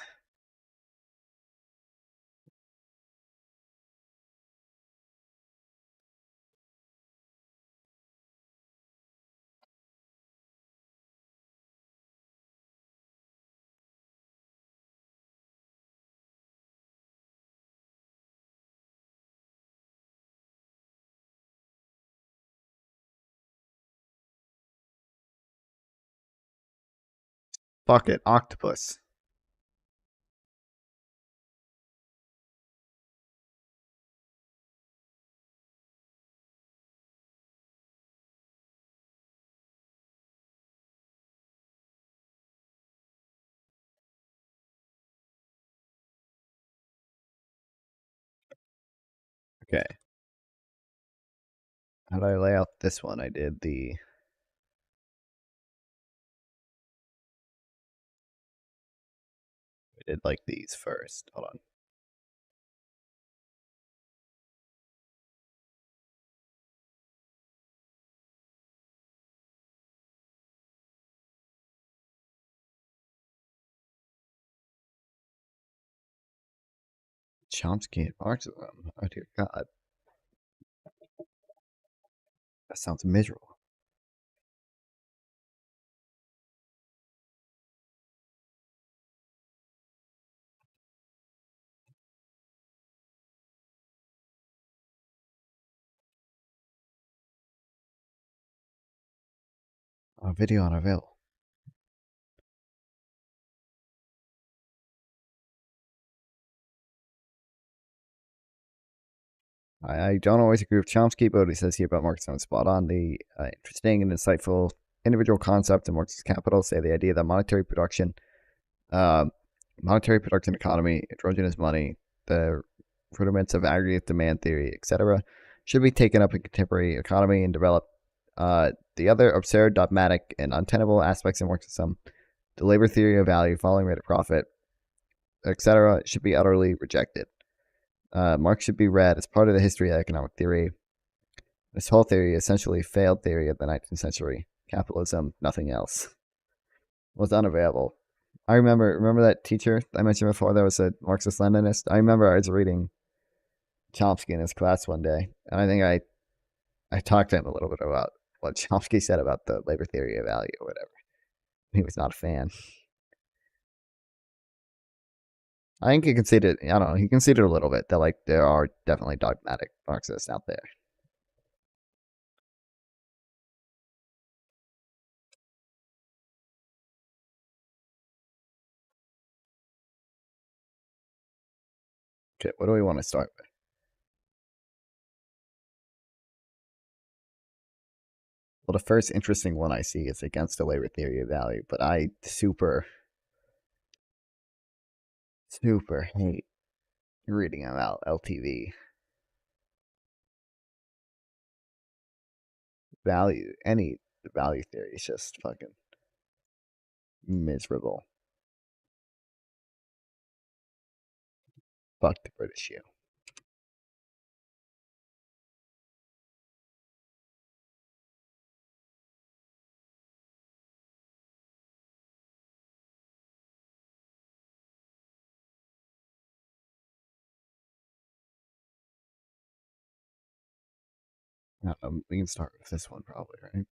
Fuck it, octopus. Okay. How do I lay out this one? I did like these first. Hold on. Chomsky and Marxism. Oh dear God, that sounds miserable. A video unavailable. I don't always agree with Chomsky, but what he says here about Marxism is spot on. The interesting and insightful individual concept in Marxist Capital say the idea that uh, monetary production economy, androgynous money, the rudiments of aggregate demand theory, etc., should be taken up in contemporary economy and developed. The other absurd, dogmatic, and untenable aspects of Marxism, the labor theory of value, falling rate of profit, etc., should be utterly rejected. Marx should be read as part of the history of economic theory. This whole theory essentially failed theory of the 19th century. Capitalism, nothing else. Was unavailable. I remember that teacher I mentioned before that was a Marxist Leninist. I remember I was reading Chomsky in his class one day, and I think I talked to him a little bit about what Chomsky said about the labor theory of value or whatever. He was not a fan. I think he conceded. I don't know. He conceded a little bit that like there are definitely dogmatic Marxists out there. Okay, what do we want to start with? Well, the first interesting one I see is against the labor theory of value, but I super hate reading about LTV value. Any value theory is just fucking miserable. Fuck the British you. We can start with this one probably, right?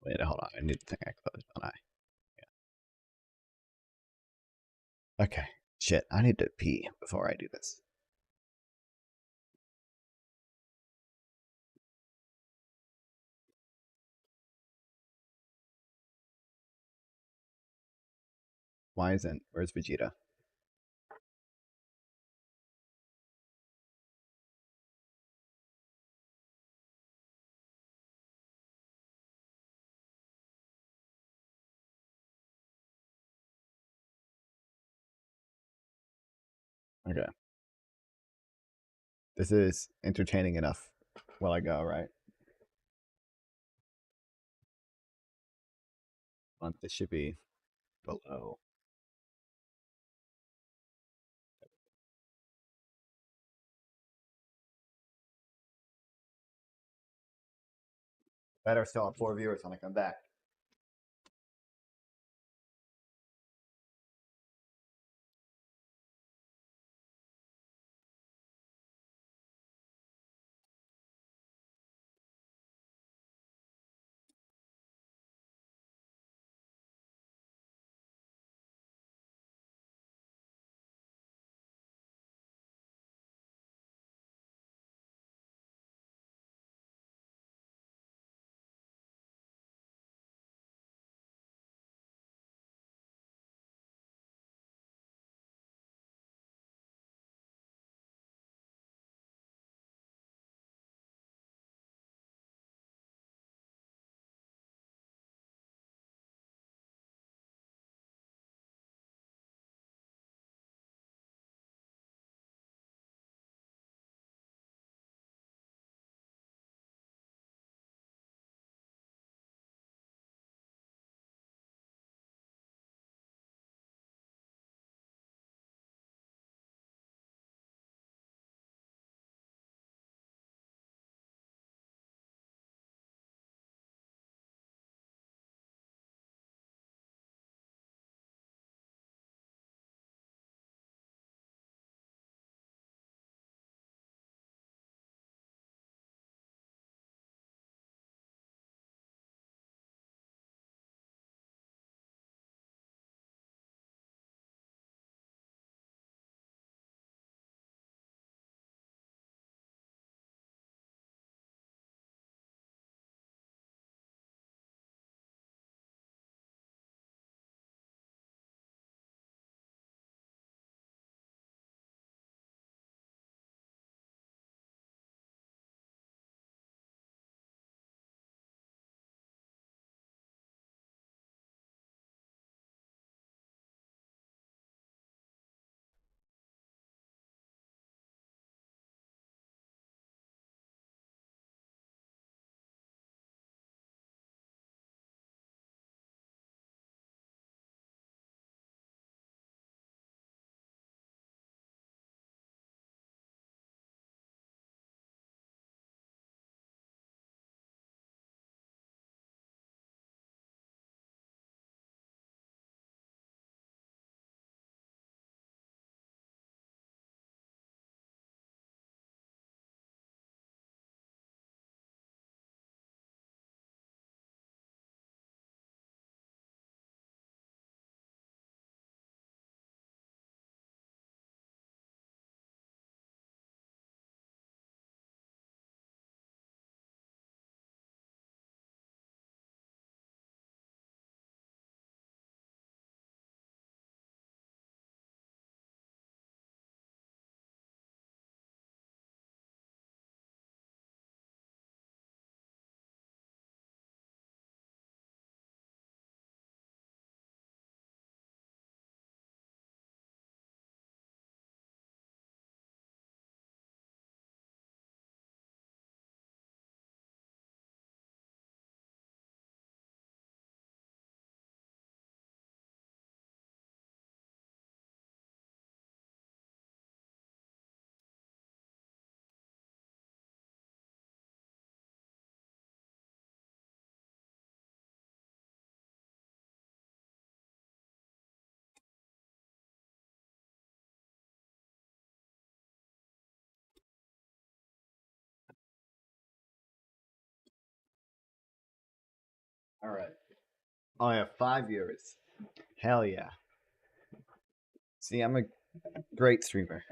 Wait, hold on. I need to think I closed one eye. Yeah. Okay. Shit, I need to pee before I do this. Why isn't? Where's Vegeta? Okay. This is entertaining enough while I go, right? This should be below. Better still have 4 viewers when I come back. All right. Oh yeah, 5 years. Hell yeah. See, I'm a great streamer.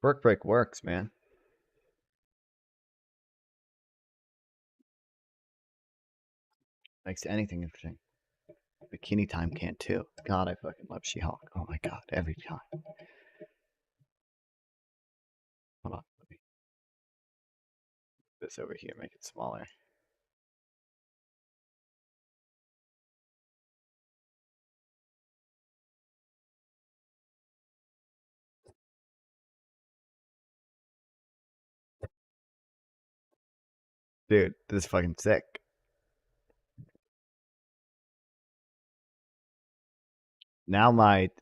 Work break works, man. Makes anything interesting. Bikini Time can too. God, I fucking love She-Hulk. Oh my god, every time. Hold on. Let me put this over here, make it smaller. Dude, this is fucking sick. Now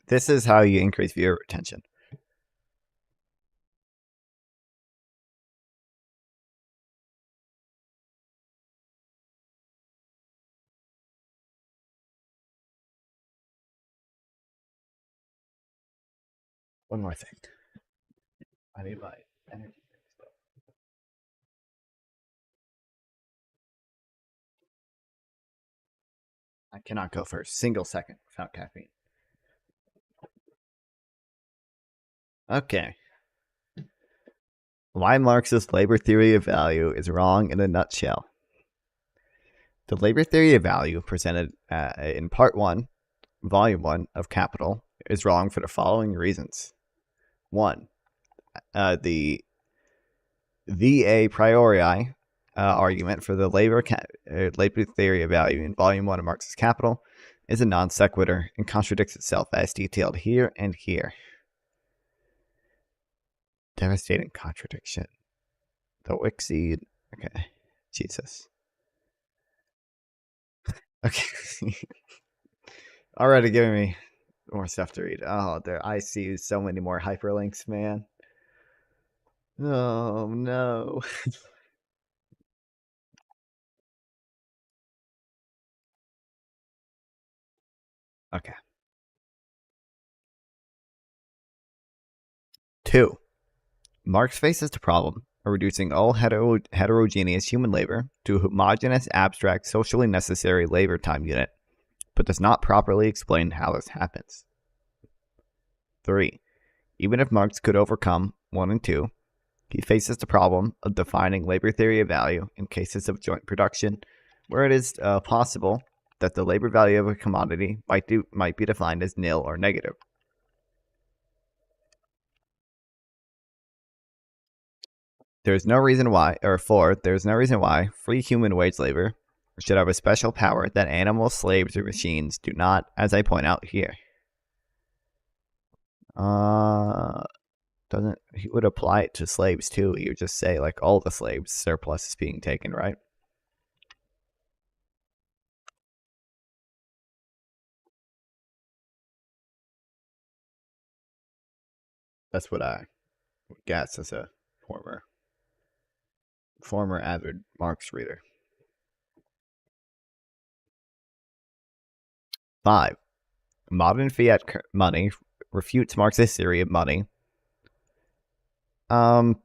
this is how you increase viewer retention. One more thing. I need my energy. I cannot go for a single second without caffeine. Okay. Why Marx's labor theory of value is wrong in a nutshell. The labor theory of value presented in part 1, volume 1 of Capital is wrong for the following reasons. 1. The a priori argument for the labor theory of value in volume 1 of Marx's Capital is a non sequitur and contradicts itself as detailed here and here. Devastating contradiction. The Wixie. Okay. Jesus. Okay. Already giving me more stuff to read. Oh, I see so many more hyperlinks, man. Oh, no. Okay. 2. Marx faces the problem of reducing all heterogeneous human labor to a homogeneous, abstract, socially necessary labor time unit, but does not properly explain how this happens. 3. Even if Marx could overcome 1 and 2, he faces the problem of defining labor theory of value in cases of joint production, where it is possible that the labor value of a commodity might be defined as nil or negative. There's no reason why free human wage labor should have a special power that animal slaves or machines do not, as I point out here. Doesn't he would apply it to slaves too? He would just say like all the slaves surplus is being taken, right? That's what I would guess as a former avid Marx reader. 5. Modern fiat money refutes Marx's theory of money. And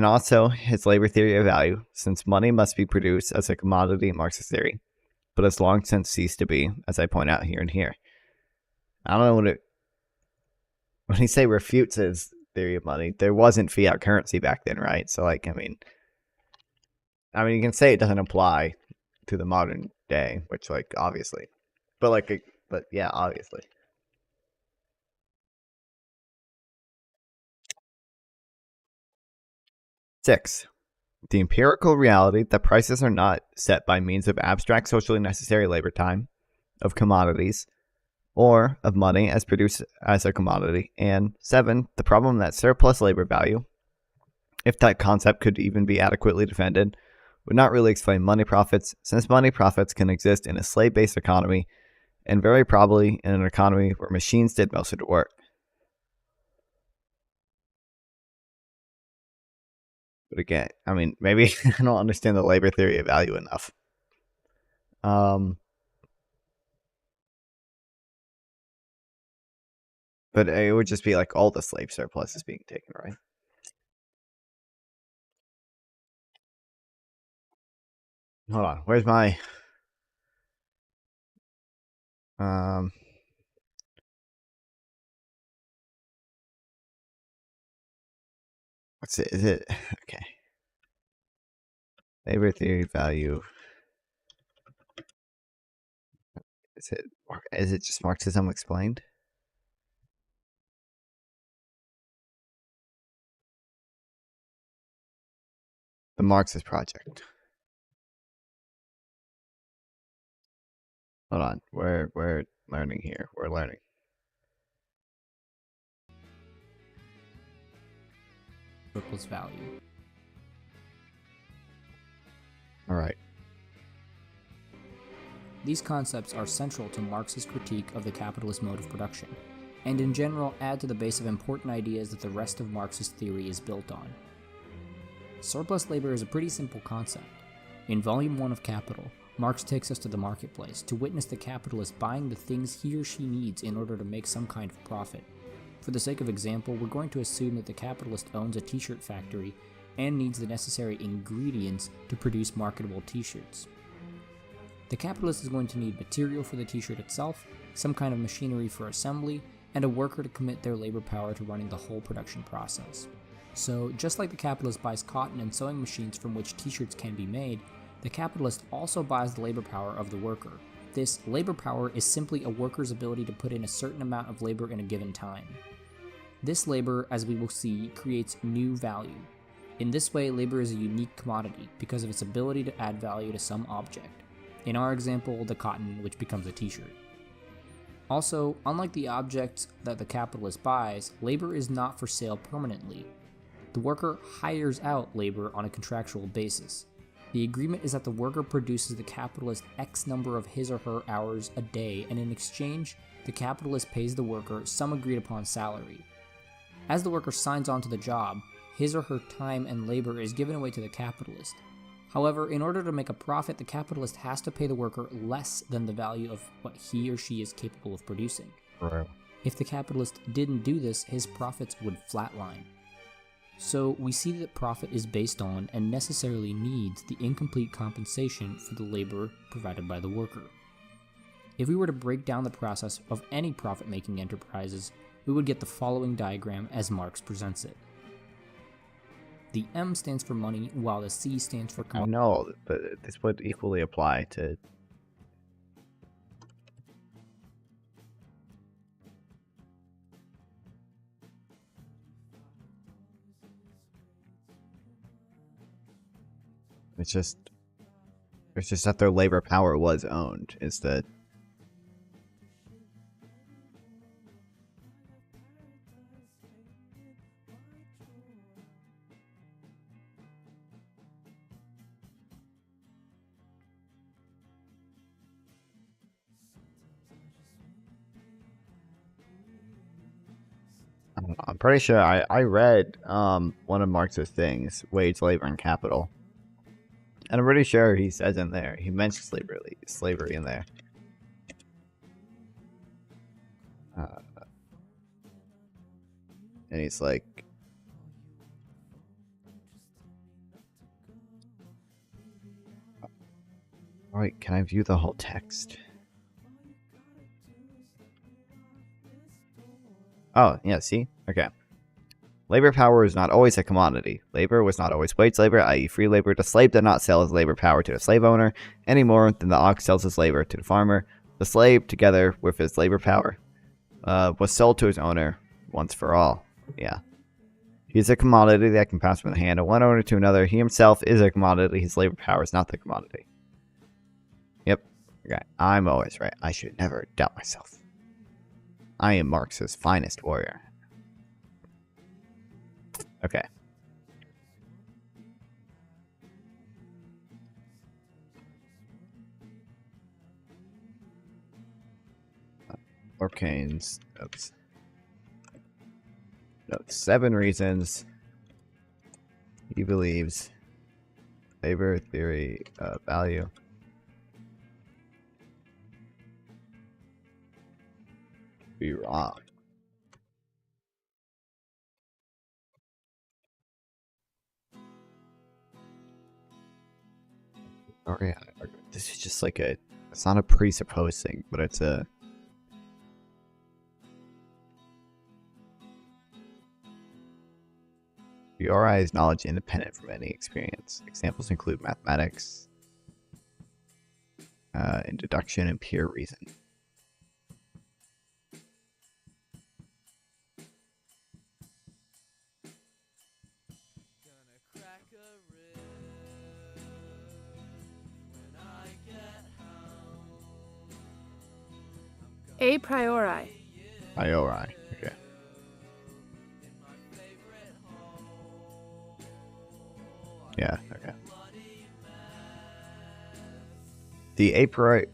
also his labor theory of value, since money must be produced as a commodity in Marx's theory, but has long since ceased to be, as I point out here and here. I don't know when he say refutes his theory of money, there wasn't fiat currency back then, right? So like, I mean, you can say it doesn't apply to the modern day, which like obviously, but yeah, obviously. 6. The empirical reality that prices are not set by means of abstract socially necessary labor time, of commodities, or of money as produced as a commodity. And 7. The problem that surplus labor value, if that concept could even be adequately defended, would not really explain money profits, since money profits can exist in a slave-based economy, and very probably in an economy where machines did most of the work. But again, I mean, maybe I don't understand the labor theory of value enough. But it would just be like all the slave surplus is being taken, right? Hold on. Where's my um? What's it? Is it okay? Labor theory value. Is it just Marxism explained? The Marxist project. Hold on. We're learning here. We're learning. Surplus value. All right. These concepts are central to Marx's critique of the capitalist mode of production, and in general add to the base of important ideas that the rest of Marxist theory is built on. Surplus labor is a pretty simple concept. In Volume 1 of Capital, Marx takes us to the marketplace to witness the capitalist buying the things he or she needs in order to make some kind of profit. For the sake of example, we're going to assume that the capitalist owns a t-shirt factory and needs the necessary ingredients to produce marketable t-shirts. The capitalist is going to need material for the t-shirt itself, some kind of machinery for assembly, and a worker to commit their labor power to running the whole production process. So, just like the capitalist buys cotton and sewing machines from which t-shirts can be made, the capitalist also buys the labor power of the worker. This labor power is simply a worker's ability to put in a certain amount of labor in a given time. This labor, as we will see, creates new value. In this way, labor is a unique commodity because of its ability to add value to some object. In our example, the cotton, which becomes a t-shirt. Also, unlike the objects that the capitalist buys, labor is not for sale permanently. The worker hires out labor on a contractual basis. The agreement is that the worker produces the capitalist X number of his or her hours a day, and in exchange, the capitalist pays the worker some agreed upon salary. As the worker signs on to the job, his or her time and labor is given away to the capitalist. However, in order to make a profit, the capitalist has to pay the worker less than the value of what he or she is capable of producing. Right. If the capitalist didn't do this, his profits would flatline. So we see that profit is based on and necessarily needs the incomplete compensation for the labor provided by the worker. If we were to break down the process of any profit-making enterprises, we would get the following diagram as Marx presents it. The M stands for money, while the C stands for I commodity. know, but this would equally apply to. It's just that their labor power was owned. Is that I don't know, I'm pretty sure I read one of Marx's things, Wage, Labor, and Capital. And I'm pretty sure he says in there, he mentions slavery in there. And he's like, alright, can I view the whole text? Oh, yeah, see? Okay. Labor power is not always a commodity. Labor was not always wage labor, i.e. free labor. The slave did not sell his labor power to the slave owner any more than the ox sells his labor to the farmer. The slave, together with his labor power, was sold to his owner once for all. Yeah. He is a commodity that can pass from the hand of one owner to another. He himself is a commodity. His labor power is not the commodity. Yep. Okay. I'm always right. I should never doubt myself. I am Marx's finest warrior. Okay. Orkane's notes. Notes 7 reasons he believes labor theory value be wrong. priori argument. This is just like a. It's not a presupposed thing, but it's a. Priori is knowledge independent from any experience. Examples include mathematics, and deduction and pure reason. A priori. Priori. Okay. Yeah, okay. The a priori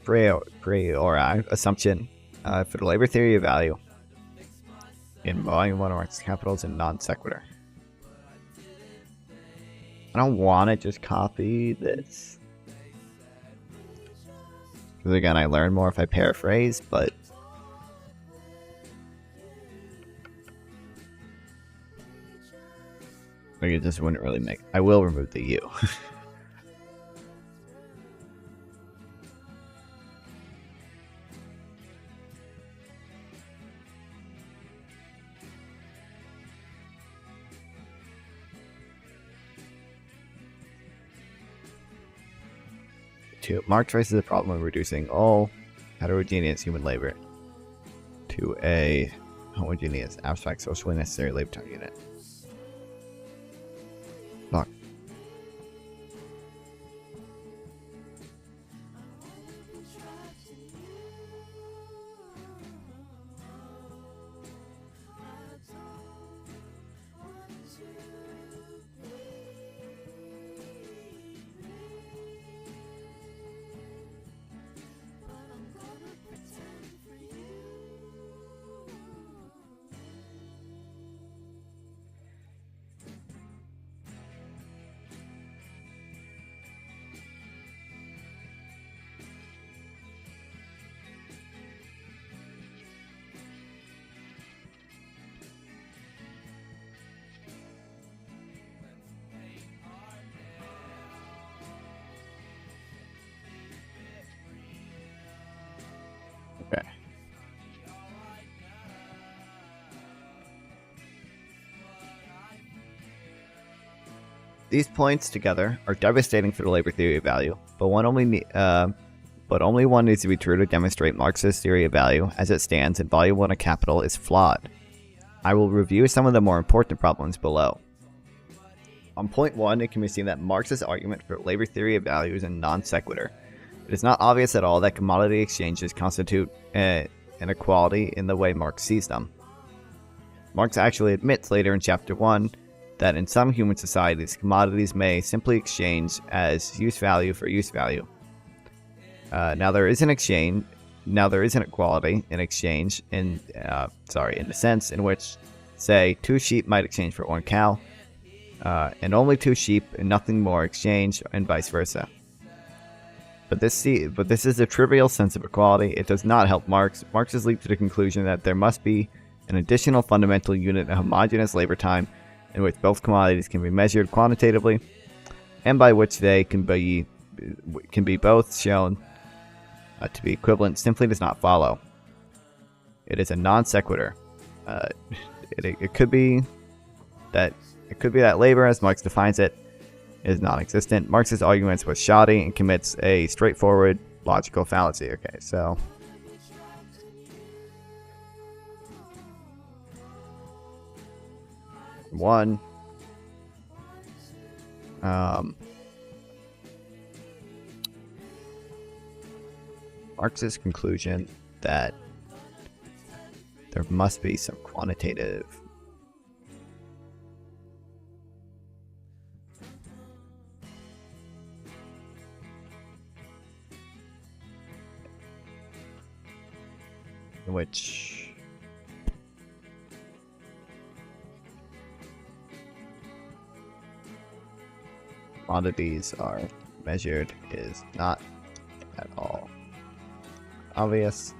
assumption for the labor theory of value in volume 1 Marx's capitals and non sequitur. I don't want to just copy this. Because again, I learn more if I paraphrase, but like it just wouldn't really make. I will remove the U. Two, Marx raises the problem of reducing all heterogeneous human labor to a homogeneous, abstract, socially necessary labor time unit. Fuck. Okay. These points together are devastating for the labor theory of value, but only one needs to be true to demonstrate Marxist theory of value as it stands in Volume 1 of Capital is flawed. I will review some of the more important problems below. On point 1, it can be seen that Marx's argument for labor theory of value is a non sequitur. It is not obvious at all that commodity exchanges constitute an equality in the way Marx sees them. Marx actually admits later in Chapter 1 that in some human societies, commodities may simply exchange as use value for use value. Now there is an equality in exchange in the sense in which, say, 2 sheep might exchange for 1 cow, and only 2 sheep and nothing more exchange, and vice versa. But this is a trivial sense of equality. It does not help Marx. Marx's leap to the conclusion that there must be an additional fundamental unit of homogeneous labor time in which both commodities can be measured quantitatively, and by which they can be both shown to be equivalent, simply does not follow. It is a non sequitur. It could be that labor, as Marx defines it, is non-existent. Marx's arguments was shoddy and commits a straightforward logical fallacy. Okay, so one, Marx's conclusion that there must be some quantitative in which quantities are measured is not at all obvious.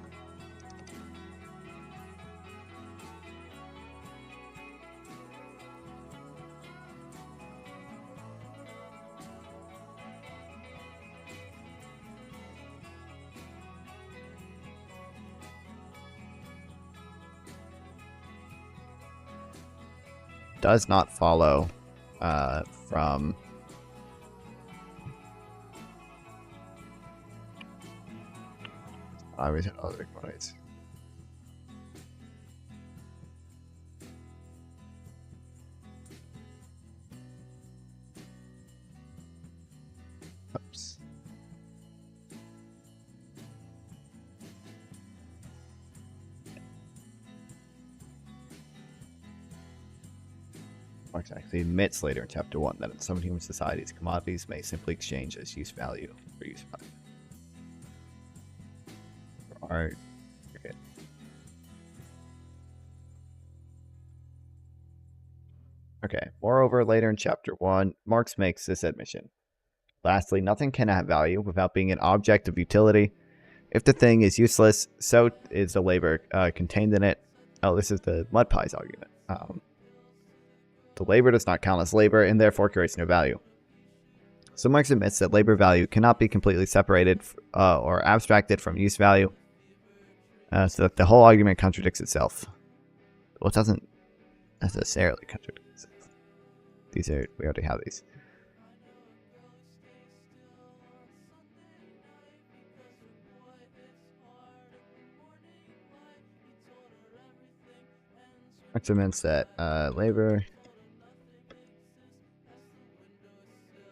does not follow from other points. Oops. Marx actually admits later in chapter 1 that in some human societies, commodities may simply exchange as use value for use value. Alright. Okay. Okay. Moreover, later in chapter 1, Marx makes this admission. Lastly, nothing can have value without being an object of utility. If the thing is useless, so is the labor contained in it. Oh, this is the mud pies argument. The labor does not count as labor and therefore creates no value. So Marx admits that labor value cannot be completely separated or abstracted from use value, so that the whole argument contradicts itself. Well, it doesn't necessarily contradict itself. We already have these. Marx admits that labor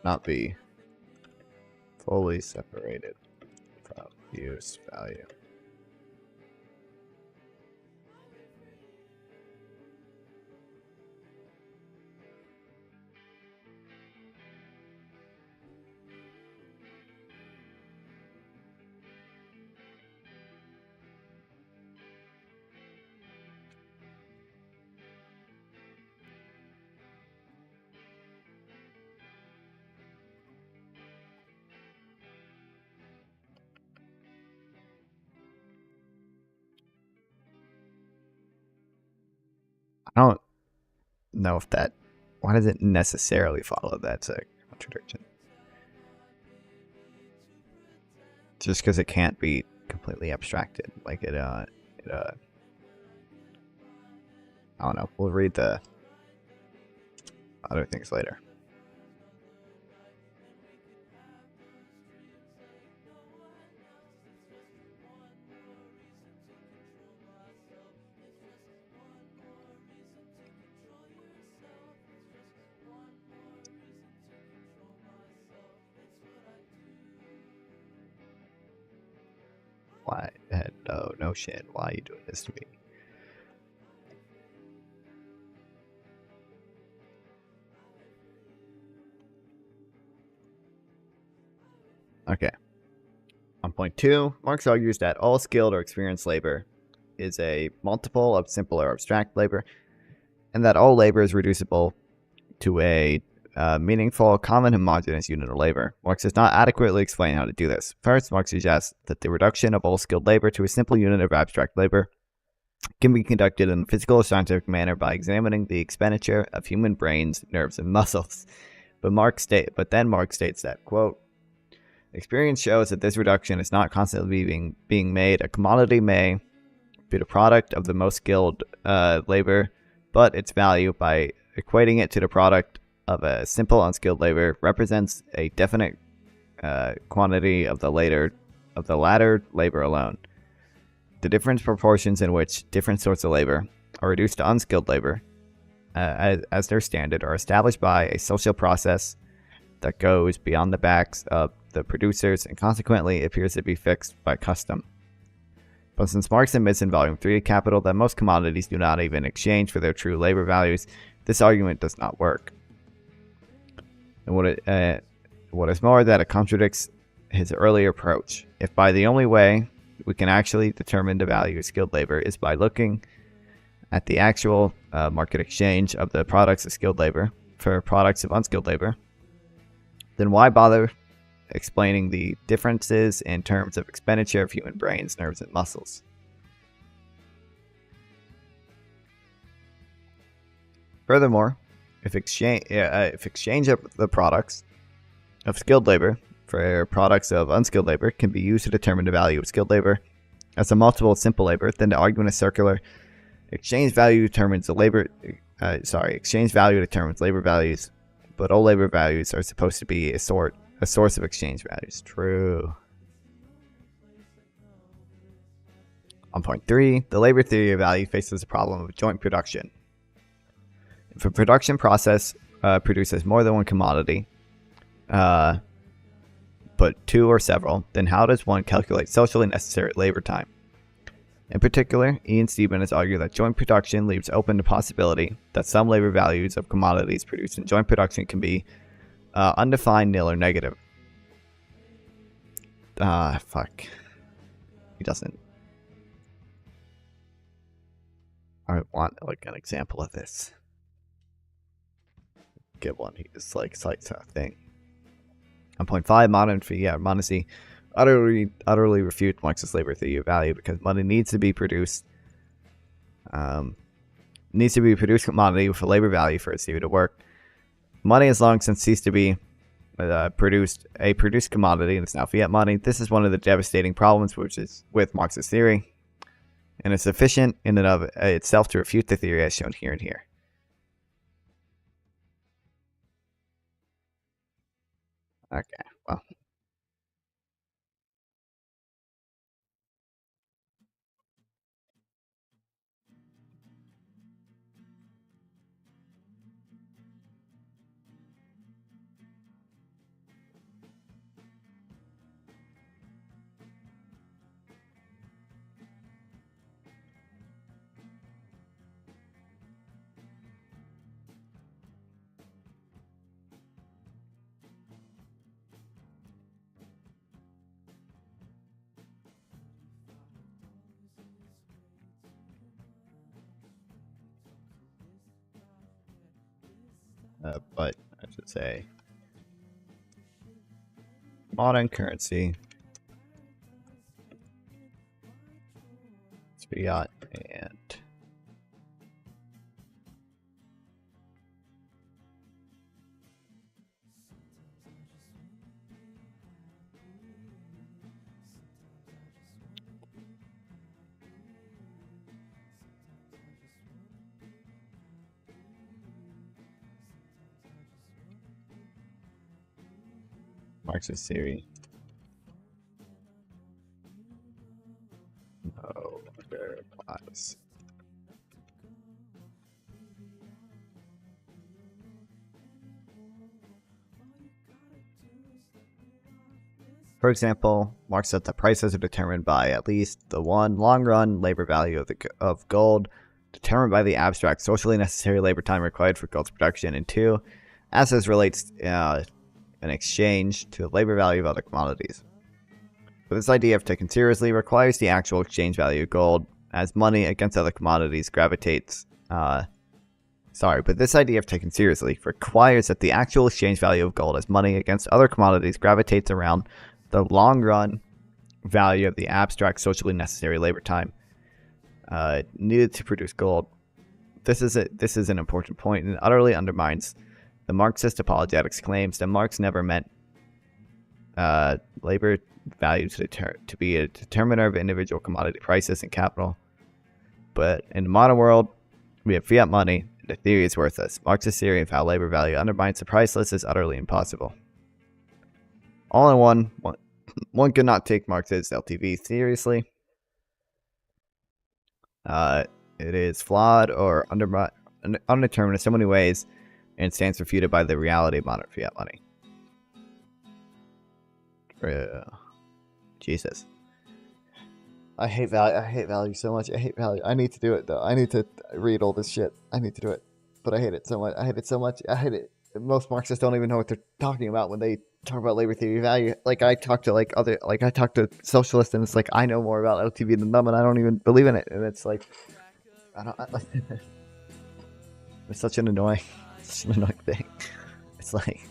not be fully separated from use value. I don't know if that. Why does it necessarily follow that's a contradiction? Just because it can't be completely abstracted, like it. I don't know. We'll read the other things later. Why? No shit. Why are you doing this to me? Okay. On point 2, Marx argues that all skilled or experienced labor is a multiple of simple or abstract labor, and that all labor is reducible to a meaningful, common, homogeneous unit of labor. Marx does not adequately explain how to do this. First, Marx suggests that the reduction of all skilled labor to a simple unit of abstract labor can be conducted in a physical or scientific manner by examining the expenditure of human brains, nerves, and muscles. But then Marx states that, quote, experience shows that this reduction is not constantly being made. A commodity may be the product of the most skilled labor, but its value, by equating it to the product of a simple unskilled labor, represents a definite quantity of the latter labor alone. The different proportions in which different sorts of labor are reduced to unskilled labor as their standard are established by a social process that goes beyond the backs of the producers and consequently appears to be fixed by custom. But since Marx admits in Volume 3 of Capital that most commodities do not even exchange for their true labor values, this argument does not work. And what is more, that it contradicts his earlier approach. If by the only way we can actually determine the value of skilled labor is by looking at the actual market exchange of the products of skilled labor for products of unskilled labor, then why bother explaining the differences in terms of expenditure of human brains, nerves, and muscles? Furthermore, if exchange of the products of skilled labor for products of unskilled labor can be used to determine the value of skilled labor as a multiple of simple labor, then the argument is circular. Exchange value determines the labor exchange value determines labor values, but all labor values are supposed to be a source of exchange values. True. On point 3, the labor theory of value faces the problem of joint production. If a production process produces more than one commodity, but two or several, then how does one calculate socially necessary labor time? In particular, Ian Steedman has argued that joint production leaves open the possibility that some labor values of commodities produced in joint production can be undefined, nil, or negative. Fuck. He doesn't. I want like an example of this. Get one. He just like cites a thing. On point 5, Monesi utterly refute Marxist labor theory of value because money needs to be produced. Commodity with a labor value for its theory to work. Money has long since ceased to be produced commodity, and it's now fiat money. This is one of the devastating problems with Marxist theory, and it's sufficient in and of itself to refute the theory as shown here and here. Okay, well. But I should say modern currency, it's fiat, and Marxist theory. No, there applies. For example, Marx said that prices are determined by at least the one long-run labor value of gold, determined by the abstract socially necessary labor time required for gold's production, and 2, as this relates an exchange to the labor value of other commodities. But this idea, if taken seriously, requires the actual exchange value of gold as money against other commodities gravitates. But this idea, if taken seriously, requires that the actual exchange value of gold as money against other commodities gravitates around the long-run value of the abstract socially necessary labor time needed to produce gold. This is an important point and utterly undermines the Marxist apologetics claims that Marx never meant labor value to be a determiner of individual commodity prices and capital. But in the modern world, we have fiat money, and the theory is worthless. Marxist theory of how labor value undermines the price list is utterly impossible. All in one could not take Marxist LTV seriously. It is flawed or undetermined in so many ways, and stands refuted by the reality of modern fiat money. Jesus. I hate value so much. I hate value. I need to do it though. I need to read all this shit. I need to do it. But I hate it so much. I hate it. Most Marxists don't even know what they're talking about when they talk about labor theory value. Like I talk to socialists, and it's like I know more about LTV than them, and I don't even believe in it. And it's like, it's such an annoying thing. It's like,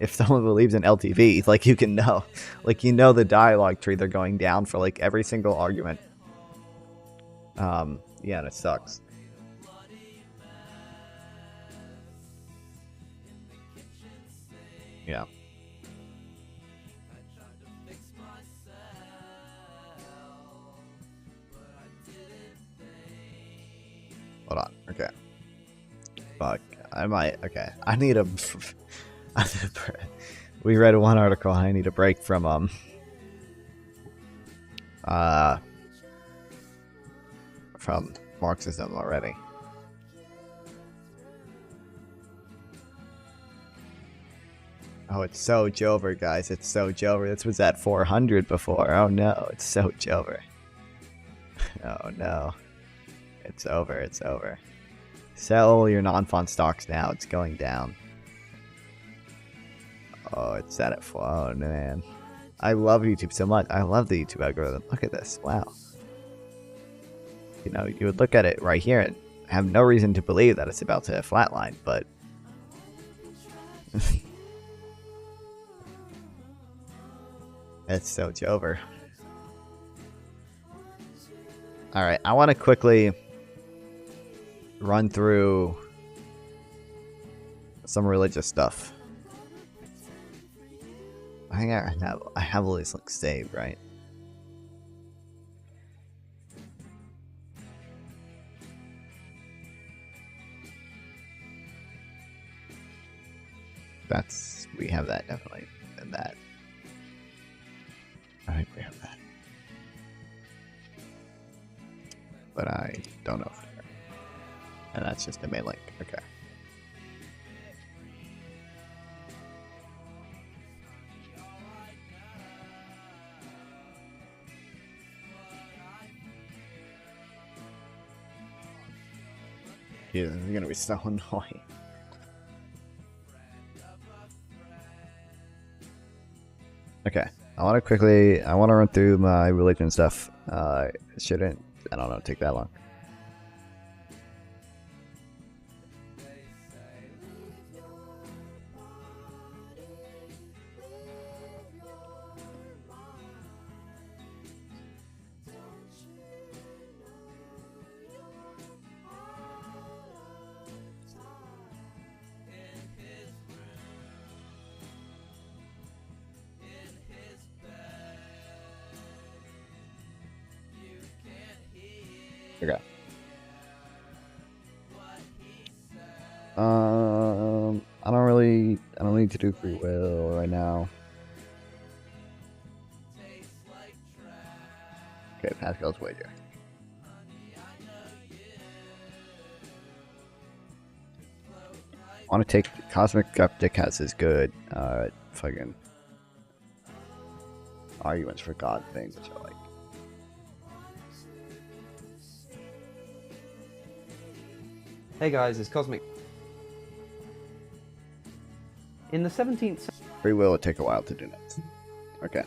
if someone believes in LTV, like you can know, like you know the dialogue tree they're going down for like every single argument. Yeah, and it sucks. Yeah. Hold on. Okay. Fuck. I might. Okay. I need a. We read one article. I need a break uh from Marxism already. Oh, it's so Jover, guys. It's so Jover. This was at 400 before. Oh no, it's so Jover. Oh no. It's over. It's over. Sell your non-font stocks now. It's going down. Oh, it's set at 4. Oh man. I love YouTube so much. I love the YouTube algorithm. Look at this. Wow. You know, you would look at it right here and have no reason to believe that it's about to flatline, but it's so Jover. Alright, I want to quickly run through some religious stuff. I think I have all these links saved, right? We have that definitely, and that. I think we have that. But I don't know. And that's just the main link. Okay. Yeah, this is gonna be so annoying. Okay, I want to run through my religion stuff. It shouldn't, I don't know, take that long. Okay. I don't need to do free will right now. Okay, Pascal's wager. I want to take Cosmic Skeptic has his good fucking arguments for God things, which I like. Hey guys, it's Cosmic. In the 17th century... Free will would take a while to do next. Okay.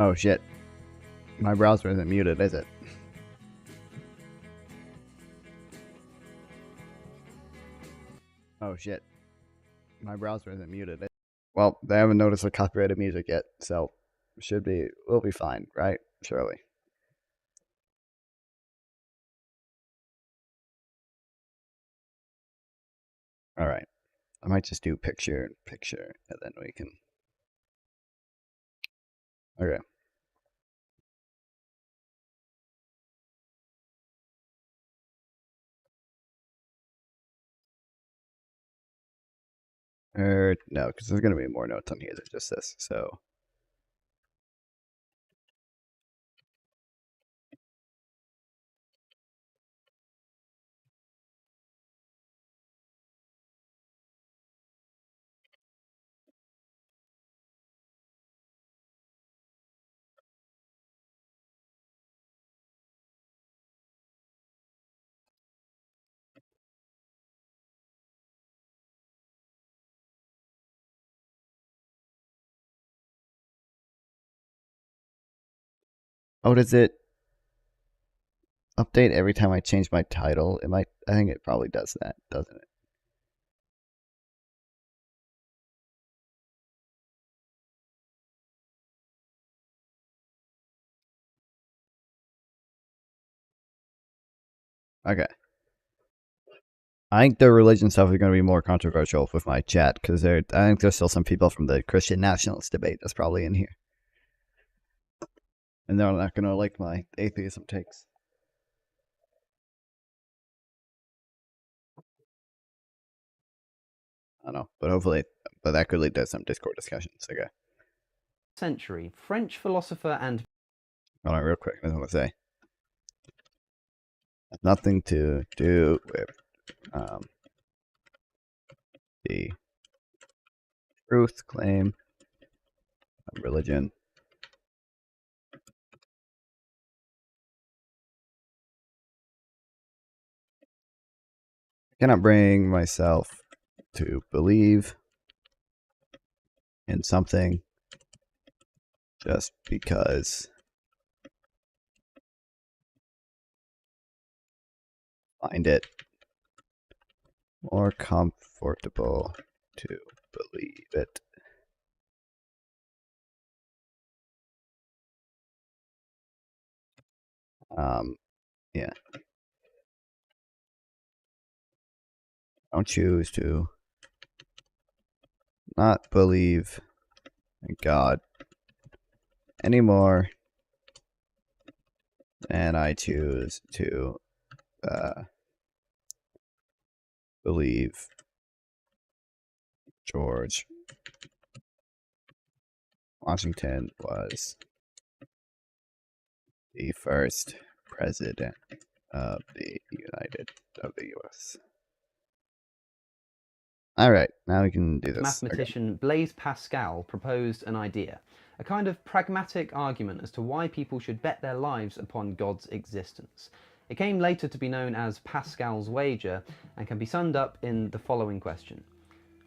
Oh shit. My browser isn't muted, is it? Oh shit. My browser isn't muted. Well, they haven't noticed the copyrighted music yet, so we'll be fine, right? Surely. Alright. I might just do picture, and then we can... Okay. No, because there's going to be more notes on here than just this, so... Oh, does it update every time I change my title? It might. I think it probably does that, doesn't it? Okay. I think the religion stuff is going to be more controversial with my chat because I think there's still some people from the Christian nationalist debate that's probably in here, and they're not going to like my atheism takes. I don't know, but hopefully, that could lead to some Discord discussions. Okay. century, French philosopher and Hold on, real quick. I just want to say, has nothing to do with the truth claim of religion. I cannot bring myself to believe in something just because I find it more comfortable to believe it. Yeah. I don't choose to not believe in God anymore than I choose to believe George Washington was the first president of the U.S. All right, now we can do this. mathematician Blaise Pascal proposed an idea, a kind of pragmatic argument as to why people should bet their lives upon God's existence. It came later to be known as Pascal's wager and can be summed up in the following question.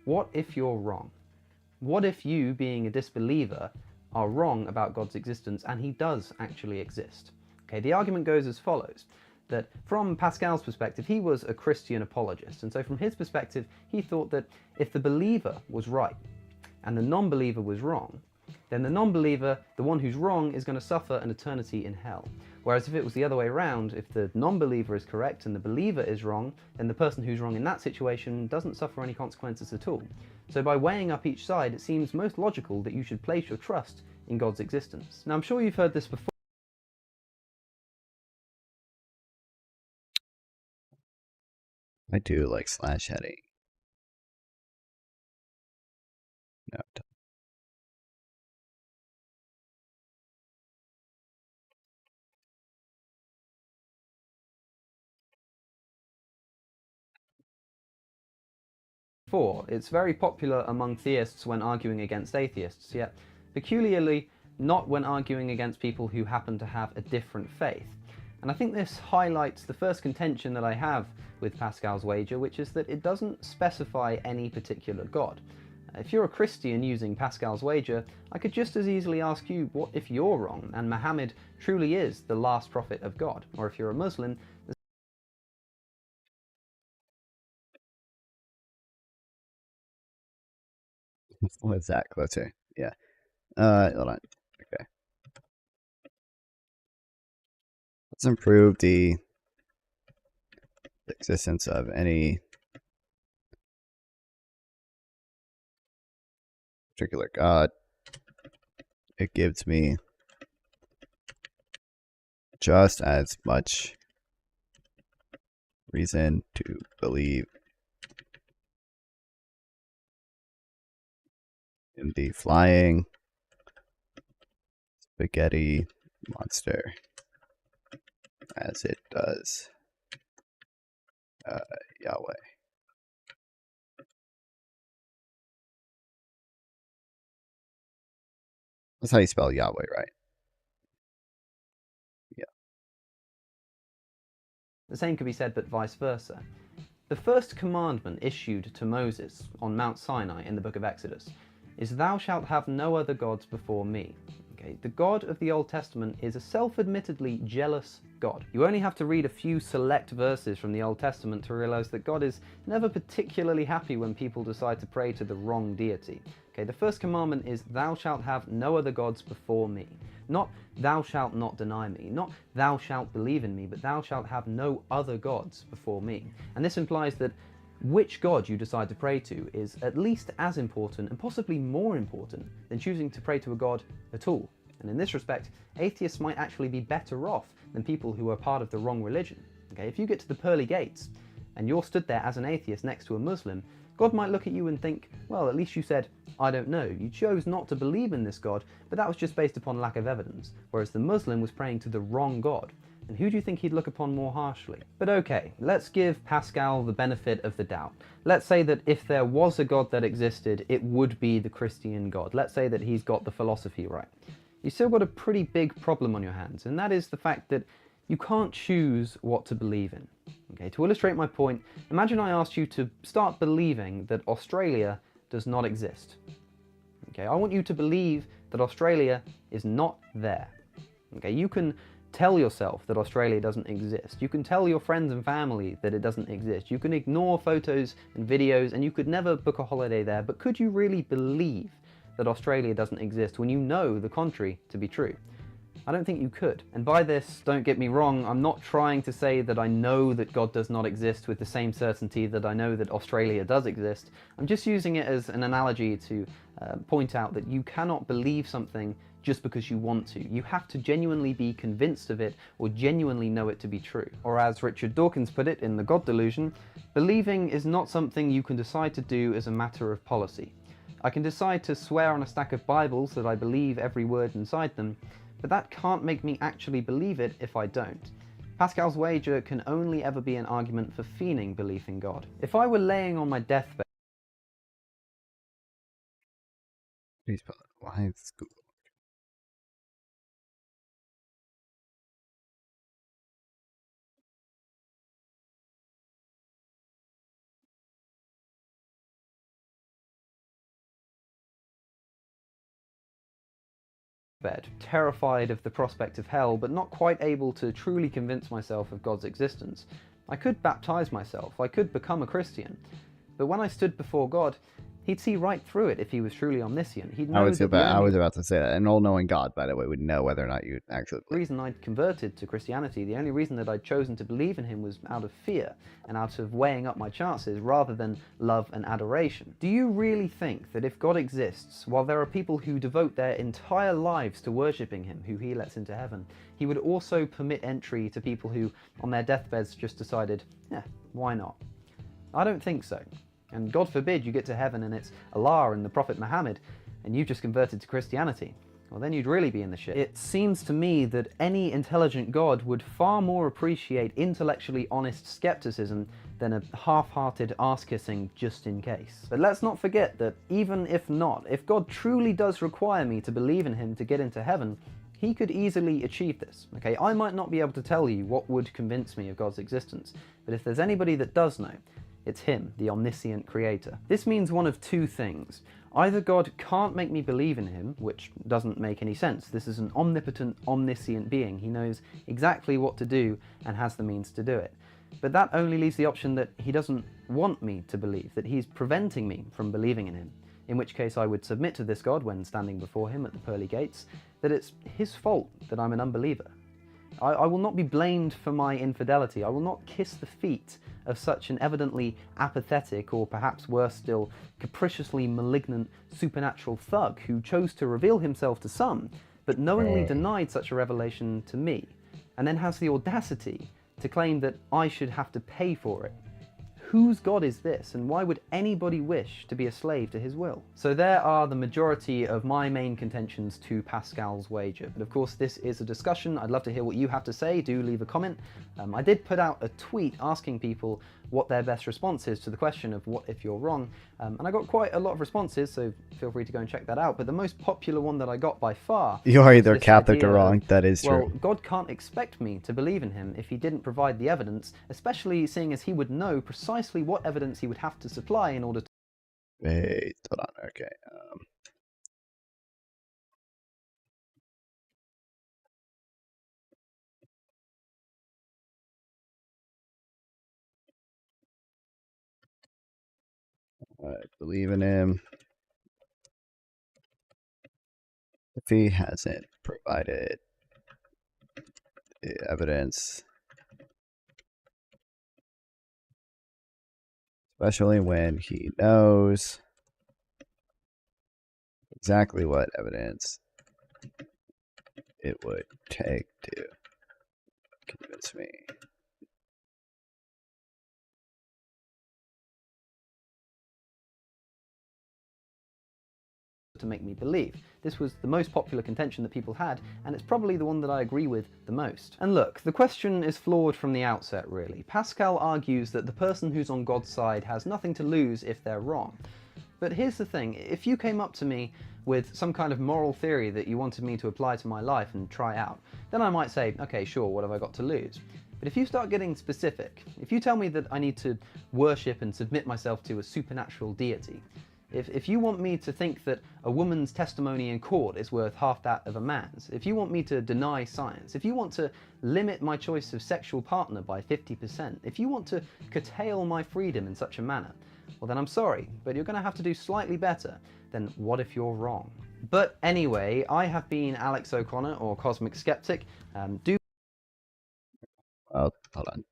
What if you're wrong? What if you, being a disbeliever, are wrong about God's existence and he does actually exist? Okay, the argument goes as follows, that from Pascal's perspective, he was a Christian apologist, and so from his perspective, he thought that if the believer was right and the non-believer was wrong, then the non-believer, the one who's wrong, is going to suffer an eternity in hell. Whereas if it was the other way around, if the non-believer is correct and the believer is wrong, then the person who's wrong in that situation doesn't suffer any consequences at all. So by weighing up each side, it seems most logical that you should place your trust in God's existence. Now I'm sure you've heard this before. I do like slash heading. No. It's very popular among theists when arguing against atheists, yet peculiarly not when arguing against people who happen to have a different faith. And I think this highlights the first contention that I have with Pascal's wager, which is that it doesn't specify any particular God. If you're a Christian using Pascal's wager, I could just as easily ask you, what if you're wrong and Muhammad truly is the last prophet of God? Or if you're a Muslim, What's that closer? Yeah. Hold on. Okay. Let's improve the existence of any particular God. It gives me just as much reason to believe in the flying spaghetti monster as it does Yahweh. That's how you spell Yahweh, right? Yeah. the same could be said but vice versa. The first commandment issued to Moses on Mount Sinai in the book of Exodus is, "Thou shalt have no other gods before me." Okay? The God of the Old Testament is a self-admittedly jealous God. You only have to read a few select verses from the Old Testament to realize that God is never particularly happy when people decide to pray to the wrong deity. Okay, the first commandment is, thou shalt have no other gods before me. Not thou shalt not deny me, not thou shalt believe in me, but thou shalt have no other gods before me. And this implies that which God you decide to pray to is at least as important and possibly more important than choosing to pray to a God at all. And in this respect, atheists might actually be better off than people who are part of the wrong religion. Okay, if you get to the pearly gates and you're stood there as an atheist next to a Muslim, God might look at you and think, well, at least you said, I don't know. You chose not to believe in this God, but that was just based upon lack of evidence, whereas the Muslim was praying to the wrong God. And who do you think he'd look upon more harshly? But okay, let's give Pascal the benefit of the doubt. Let's say that if there was a God that existed, it would be the Christian God. Let's say that he's got the philosophy right. You've still got a pretty big problem on your hands, and that is the fact that you can't choose what to believe in. Okay, to illustrate my point, imagine I asked you to start believing that Australia does not exist. Okay, I want you to believe that Australia is not there. Okay, you can tell yourself that Australia doesn't exist. You can tell your friends and family that it doesn't exist. You can ignore photos and videos, and you could never book a holiday there, but could you really believe that Australia doesn't exist when you know the contrary to be true? I don't think you could. And by this, don't get me wrong, I'm not trying to say that I know that God does not exist with the same certainty that I know that Australia does exist. I'm just using it as an analogy to point out that you cannot believe something just because you want to. You have to genuinely be convinced of it or genuinely know it to be true. Or as Richard Dawkins put it in The God Delusion, believing is not something you can decide to do as a matter of policy. I can decide to swear on a stack of Bibles that I believe every word inside them, but that can't make me actually believe it if I don't. Pascal's wager can only ever be an argument for feigning belief in God. If I were laying on my deathbed, Why is Google? terrified of the prospect of hell, but not quite able to truly convince myself of God's existence, I could baptize myself, I could become a Christian, but when I stood before God, he'd see right through it if he was truly omniscient. He'd know I was that the only about to say that. An all-knowing God, by the way, would know whether or not you actually believe. reason I'd converted to Christianity, the only reason that I'd chosen to believe in him was out of fear and out of weighing up my chances rather than love and adoration. Do you really think that if God exists, while there are people who devote their entire lives to worshipping him, who he lets into heaven, he would also permit entry to people who, on their deathbeds, just decided, yeah, why not? I don't think so. And God forbid you get to heaven and it's Allah and the Prophet Muhammad, and you've just converted to Christianity. Well, then you'd really be in the shit. It seems to me that any intelligent God would far more appreciate intellectually honest skepticism than a half-hearted ass-kissing just in case. But let's not forget that even if God truly does require me to believe in him to get into heaven, he could easily achieve this. Okay, I might not be able to tell you what would convince me of God's existence, but if there's anybody that does know, it's him, the omniscient creator. This means one of two things. Either God can't make me believe in him, which doesn't make any sense. This is an omnipotent, omniscient being. He knows exactly what to do and has the means to do it. But that only leaves the option that he doesn't want me to believe, that he's preventing me from believing in him. In which case I would submit to this God when standing before him at the pearly gates, that it's his fault that I'm an unbeliever. I will not be blamed for my infidelity. I will not kiss the feet of such an evidently apathetic, or perhaps worse still, capriciously malignant supernatural thug who chose to reveal himself to some, but knowingly denied such a revelation to me, and then has the audacity to claim that I should have to pay for it. Whose God is this, and why would anybody wish to be a slave to his will? So there are the majority of my main contentions to Pascal's wager. But of course, this is a discussion. I'd love to hear what you have to say. Do leave a comment. I did put out a tweet asking people what their best response is to the question of what if you're wrong, and I got quite a lot of responses, so feel free to go and check that out. But the most popular one that I got by far, You are either this Catholic idea or wrong. of, That is well, true. God can't expect me to believe in him if he didn't provide the evidence, especially seeing as he would know precisely what evidence he would have to supply in order to Wait, hold on. Okay. I believe in him. if he hasn't provided the evidence, especially when he knows exactly what evidence it would take to convince me. To make me believe. This was the most popular contention that people had, and it's probably the one that I agree with the most. And look, the question is flawed from the outset, really. Pascal argues that the person who's on God's side has nothing to lose if they're wrong. But here's the thing, if you came up to me with some kind of moral theory that you wanted me to apply to my life and try out, then I might say, okay, sure, what have I got to lose? But if you start getting specific, if you tell me that I need to worship and submit myself to a supernatural deity, if you want me to think that a woman's testimony in court is worth half that of a man's, if you want me to deny science, if you want to limit my choice of sexual partner by 50%, if you want to curtail my freedom in such a manner, well then I'm sorry, but you're going to have to do slightly better than what if you're wrong. But anyway, I have been Alex O'Connor, or Cosmic Skeptic. Oh, hold on.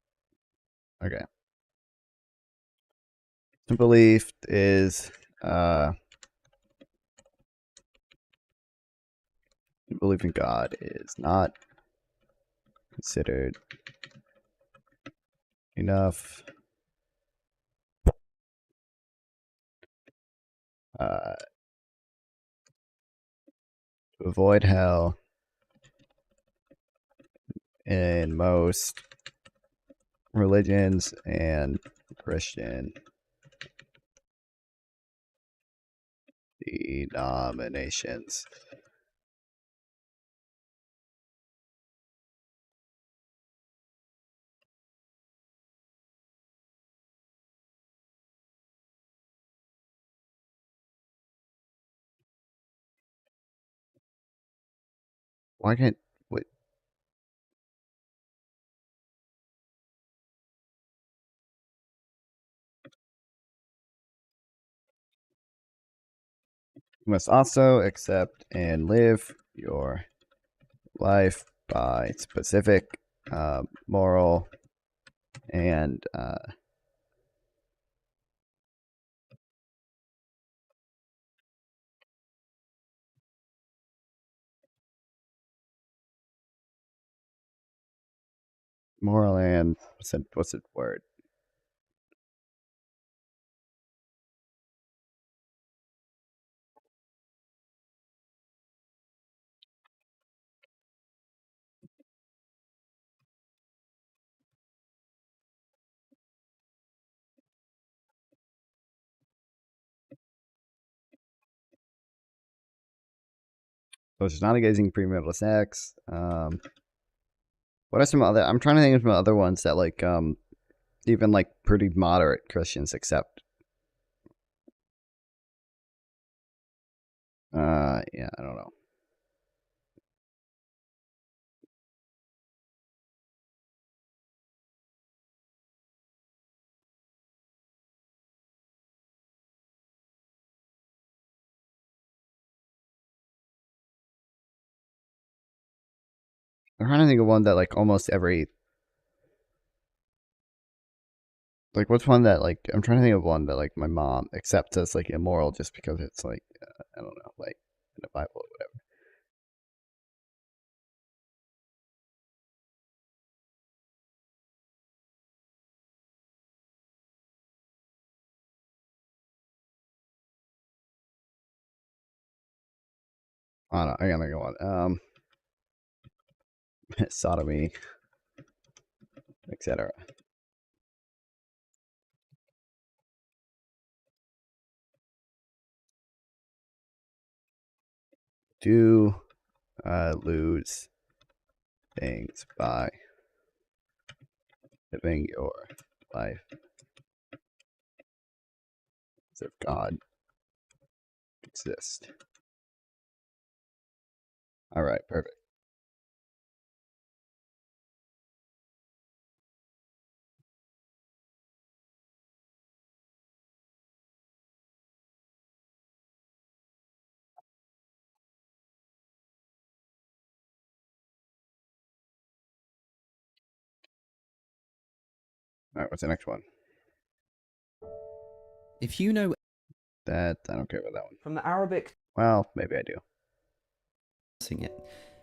Okay. Belief is belief in God is not considered enough to avoid hell in most religions and Christian denominations. Why can't wait? You must also accept and live your life by specific moral and moral and what's the word? So it's not engaging premarital sex. What are some other? I'm trying to think of some other ones that like even like pretty moderate Christians accept. Yeah, I don't know. I'm trying to think of one that like almost every like what's one that like I'm trying to think of one that like my mom accepts as like immoral just because it's like I don't know, like in the Bible or whatever. I don't know. I gotta think of one. Sodomy, etc. Do lose things by living your life as if God exists. All right, perfect. Alright, what's the next one? If you know That, I don't care about that one. from the Arabic, Well, maybe I do. it.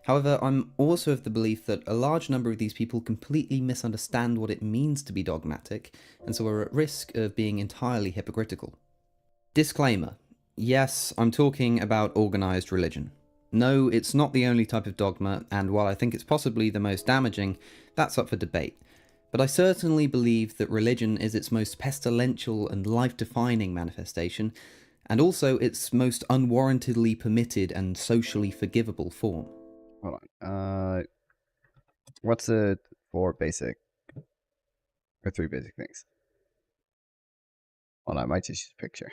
However, I'm also of the belief that a large number of these people completely misunderstand what it means to be dogmatic, and so are at risk of being entirely hypocritical. Disclaimer. Yes, I'm talking about organised religion. No, it's not the only type of dogma, and while I think it's possibly the most damaging, that's up for debate. But I certainly believe that religion is its most pestilential and life-defining manifestation, and also its most unwarrantedly permitted and socially forgivable form. Hold on. What's the three basic things? Hold on, I might just use a picture.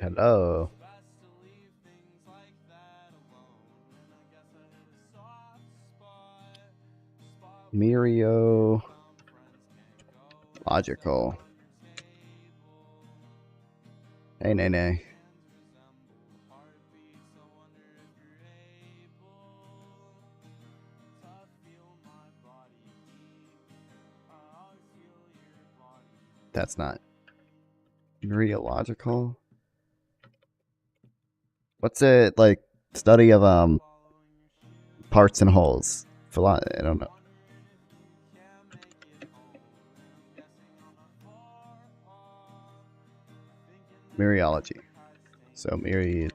Hello. Mirio. Logical. Hey, nay, nay. That's not Miriological. What's it like? Study of parts and wholes. I don't know. Miriology. So Miriological.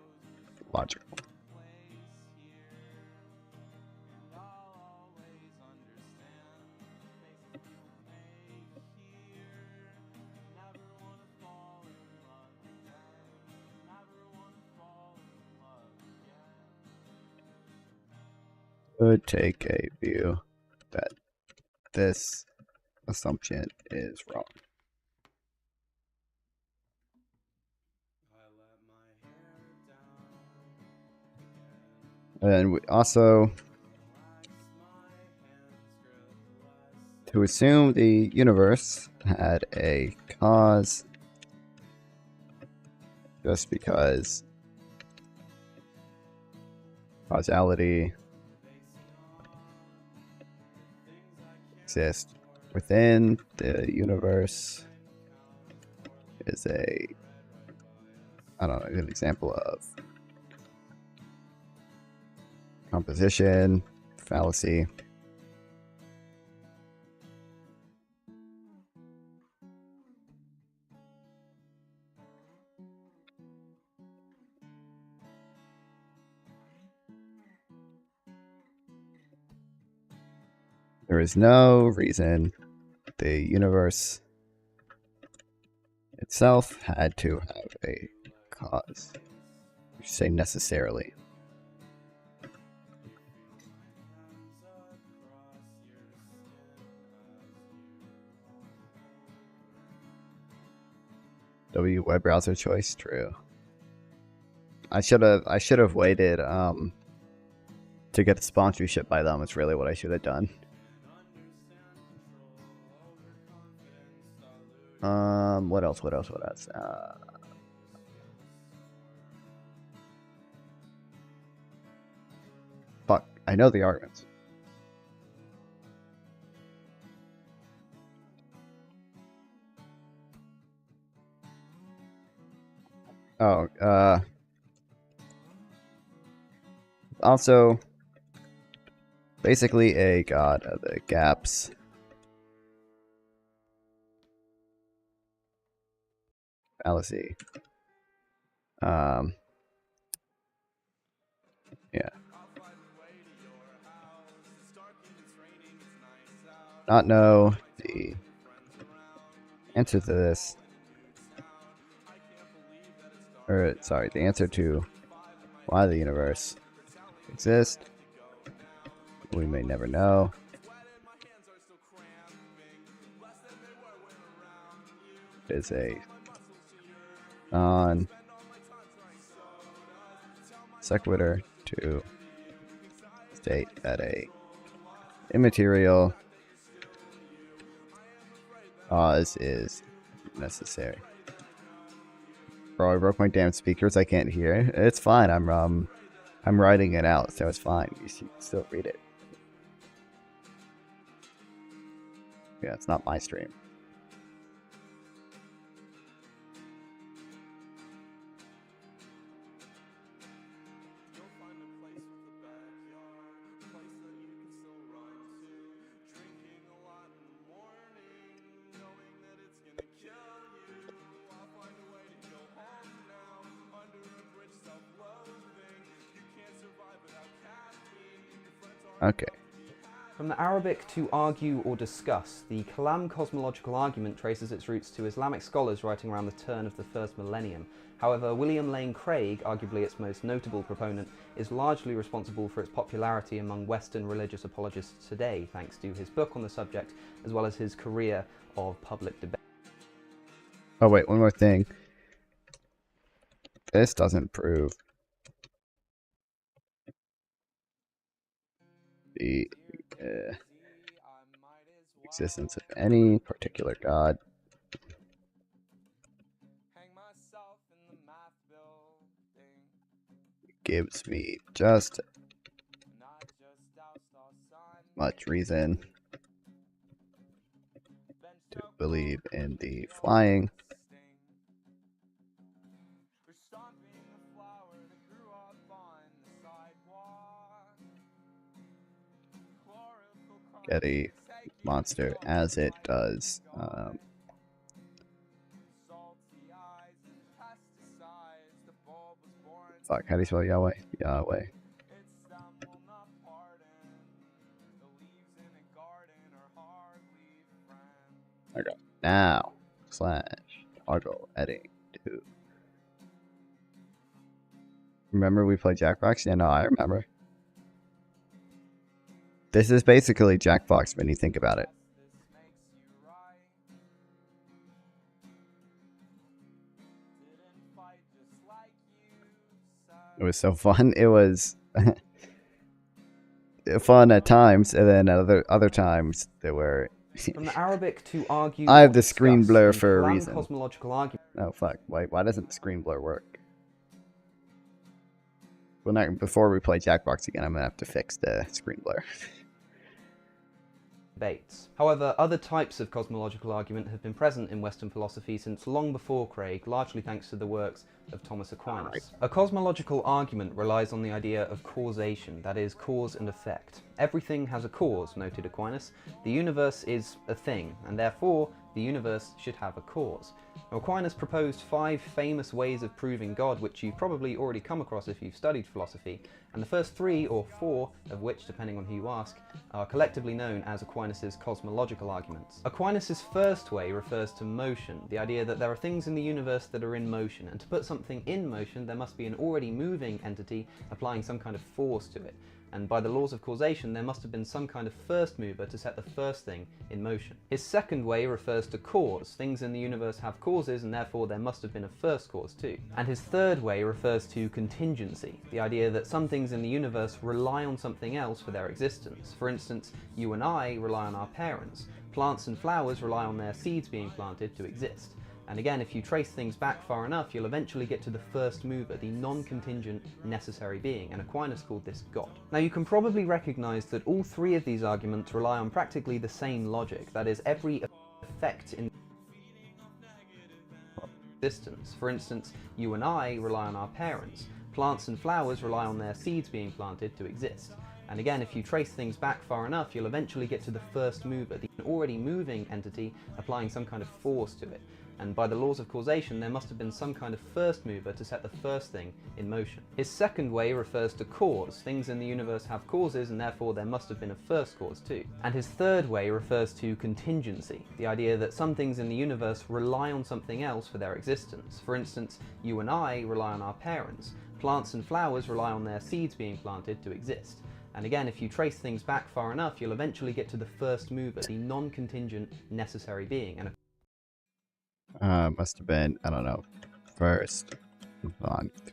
Could take a view that this assumption is wrong. And we also, to assume the universe had a cause just because causality exists within the universe is I don't know, an example of composition, fallacy. There is no reason the universe itself had to have a cause. You say necessarily. Web browser choice, true. I should have waited to get the sponsorship by them. It's really what I should have done. What else? Fuck, I know the arguments. Oh, also, basically a god of the gaps. Fallacy. Yeah. Not know the answer to this. Or, sorry, the answer to why the universe exists. We may never know. Is a non sequitur to state that a immaterial cause is necessary. Bro, I broke my damn speakers. I can't hear. It's fine. I'm writing it out, so it's fine. You can still read it. Yeah, it's not my stream. Okay. From the Arabic to argue or discuss, the Kalam cosmological argument traces its roots to Islamic scholars writing around the turn of the first millennium. However, William Lane Craig, arguably its most notable proponent, is largely responsible for its popularity among Western religious apologists today, thanks to his book on the subject, as well as his career of public debate. Oh wait, one more thing. This doesn't prove the existence of any particular god. It gives me just much reason to believe in the flying Getty monster as it does fuck, how do you spell Yahweh? Yahweh. Okay. Now / toggle editing 2. Remember we played Jackbox? Yeah, no, I remember. This is basically Jackbox when you think about it. It was so fun. It was fun at times, and then at other times there were. From the Arabic to argue. I have the screen blur for a Kalam reason. cosmological argument. Oh fuck! Why doesn't the screen blur work? Well, before we play Jackbox again, I'm gonna have to fix the screen blur. Debates. However, other types of cosmological argument have been present in Western philosophy since long before Craig, largely thanks to the works of Thomas Aquinas. A cosmological argument relies on the idea of causation, that is, cause and effect. Everything has a cause, noted Aquinas. The universe is a thing, and therefore the universe should have a cause. Now, Aquinas proposed 5 famous ways of proving God, which you've probably already come across if you've studied philosophy, and the first 3 or 4 of which, depending on who you ask, are collectively known as Aquinas' cosmological arguments. Aquinas' first way refers to motion, the idea that there are things in the universe that are in motion, and to put something in motion there must be an already moving entity applying some kind of force to it. And by the laws of causation, there must have been some kind of first mover to set the first thing in motion. His second way refers to cause. Things in the universe have causes, and therefore there must have been a first cause too. And his third way refers to contingency, the idea that some things in the universe rely on something else for their existence. For instance, you and I rely on our parents. Plants and flowers rely on their seeds being planted to exist. And again, if you trace things back far enough, you'll eventually get to the first mover, the non-contingent necessary being, and Aquinas called this God. Now you can probably recognize that all 3 of these arguments rely on practically the same logic, that is, every effect in existence. For instance, you and I rely on our parents. Plants and flowers rely on their seeds being planted to exist. And again, if you trace things back far enough, you'll eventually get to the first mover, the already moving entity applying some kind of force to it. And by the laws of causation, there must have been some kind of first mover to set the first thing in motion. His second way refers to cause. Things in the universe have causes, and therefore there must have been a first cause too. And his third way refers to contingency, the idea that some things in the universe rely on something else for their existence. For instance, you and I rely on our parents. Plants and flowers rely on their seeds being planted to exist. And again, if you trace things back far enough, you'll eventually get to the first mover, the non-contingent necessary being. And Must have been, I don't know, first month.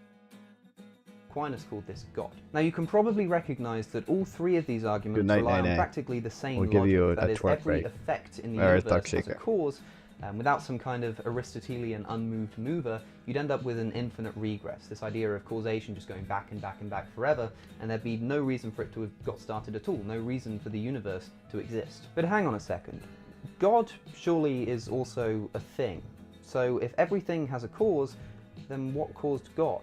Aquinas called this God. Now you can probably recognise that all three of these arguments Good night, rely on Nene. practically the same We'll logic. give you a that is, twerk every break. effect in the Or a universe thug has a shaker. cause. Without some kind of Aristotelian unmoved mover, you'd end up with an infinite regress, this idea of causation just going back and back and back forever, and there'd be no reason for it to have got started at all, no reason for the universe to exist. But hang on a second. God surely is also a thing. So if everything has a cause, then what caused God?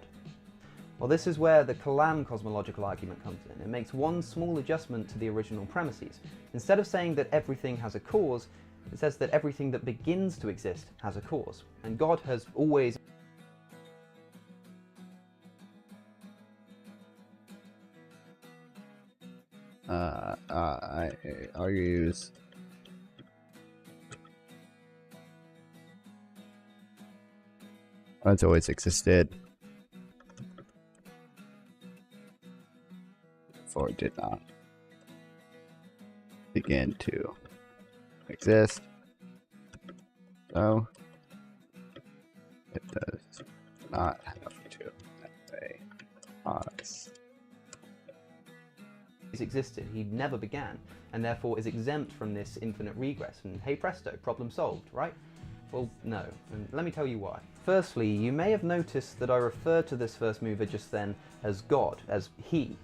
Well, this is where the Kalam cosmological argument comes in. It makes one small adjustment to the original premises. Instead of saying that everything has a cause, it says that everything that begins to exist has a cause. And God has always... I argues God's always existed. Before it did not begin to exist. So it does not have to obey us. existed, he never began, and therefore is exempt from this infinite regress, and hey presto, problem solved, right? Well, no, and let me tell you why. Firstly, you may have noticed that I referred to this first mover just then as God, as he.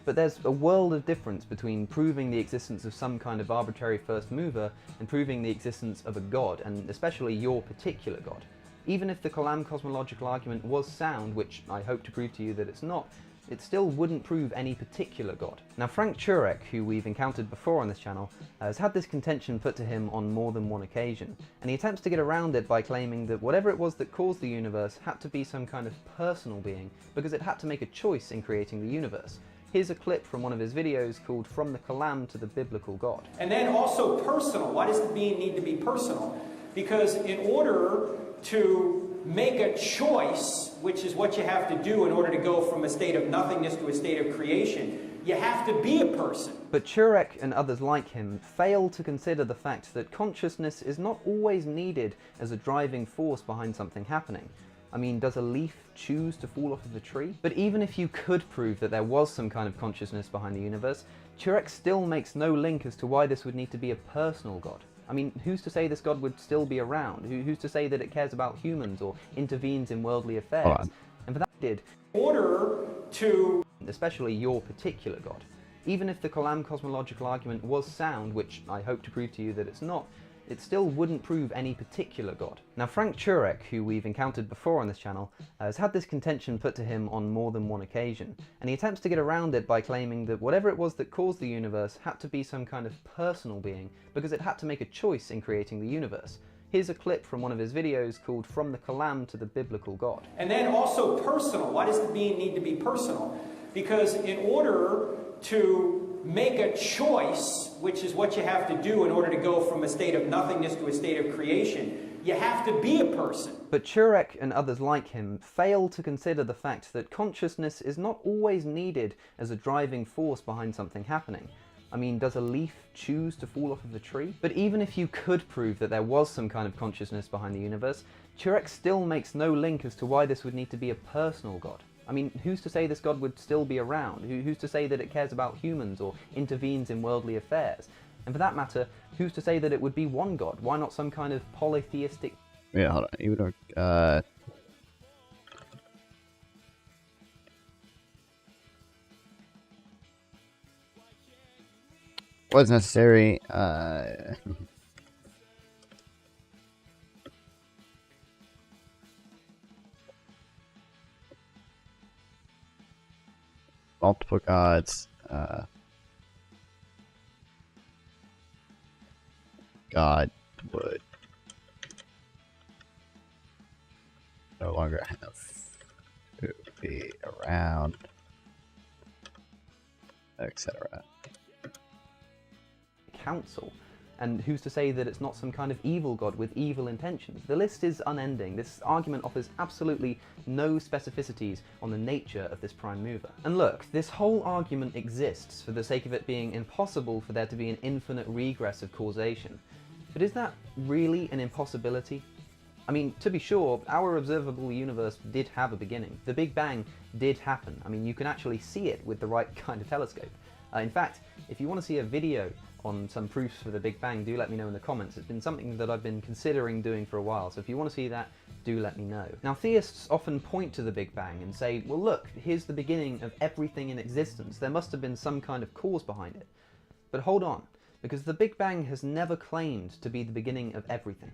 But there's a world of difference between proving the existence of some kind of arbitrary first mover and proving the existence of a god, and especially your particular god. Even if the Kalam cosmological argument was sound, which I hope to prove to you that it's not, it still wouldn't prove any particular god. Now Frank Turek, who we've encountered before on this channel, has had this contention put to him on more than one occasion, and he attempts to get around it by claiming that whatever it was that caused the universe had to be some kind of personal being, because it had to make a choice in creating the universe. Here's a clip from one of his videos called From the Kalam to the Biblical God. And then also personal. Why does the being need to be personal? Because in order to make a choice, which is what you have to do in order to go from a state of nothingness to a state of creation, you have to be a person. But Turek and others like him fail to consider the fact that consciousness is not always needed as a driving force behind something happening. I mean, does a leaf choose to fall off of a tree? But even if you could prove that there was some kind of consciousness behind the universe, Turek still makes no link as to why this would need to be a personal god. I mean, who's to say this god would still be around? Who's to say that it cares about humans or intervenes in worldly affairs? And for that it did, In order to... especially your particular god. Even if the Kalam cosmological argument was sound, which I hope to prove to you that it's not, it still wouldn't prove any particular god. Now Frank Turek, who we've encountered before on this channel, has had this contention put to him on more than one occasion, and he attempts to get around it by claiming that whatever it was that caused the universe had to be some kind of personal being, because it had to make a choice in creating the universe. Here's a clip from one of his videos called From the Kalam to the Biblical God. And then also personal. Why does the being need to be personal? Because in order to make a choice, which is what you have to do in order to go from a state of nothingness to a state of creation, you have to be a person. But Turek and others like him fail to consider the fact that consciousness is not always needed as a driving force behind something happening. I mean, does a leaf choose to fall off of a tree? But even if you could prove that there was some kind of consciousness behind the universe, Turek still makes no link as to why this would need to be a personal god. I mean, who's to say this god would still be around? Who's to say that it cares about humans or intervenes in worldly affairs? And for that matter, who's to say that it would be one god? Why not some kind of polytheistic... Yeah, hold on. Even though, was necessary. Multiple gods. God would no longer have to be around, etc. council. And who's to say that it's not some kind of evil god with evil intentions? The list is unending. This argument offers absolutely no specificities on the nature of this prime mover. And look, this whole argument exists for the sake of it being impossible for there to be an infinite regress of causation. But is that really an impossibility? I mean, to be sure, our observable universe did have a beginning. The Big Bang did happen. I mean, you can actually see it with the right kind of telescope. In fact, if you want to see a video on some proofs for the Big Bang, do let me know in the comments. It's been something that I've been considering doing for a while, so if you want to see that, do let me know. Now, theists often point to the Big Bang and say, well look, here's the beginning of everything in existence. There must have been some kind of cause behind it. But hold on, because the Big Bang has never claimed to be the beginning of everything.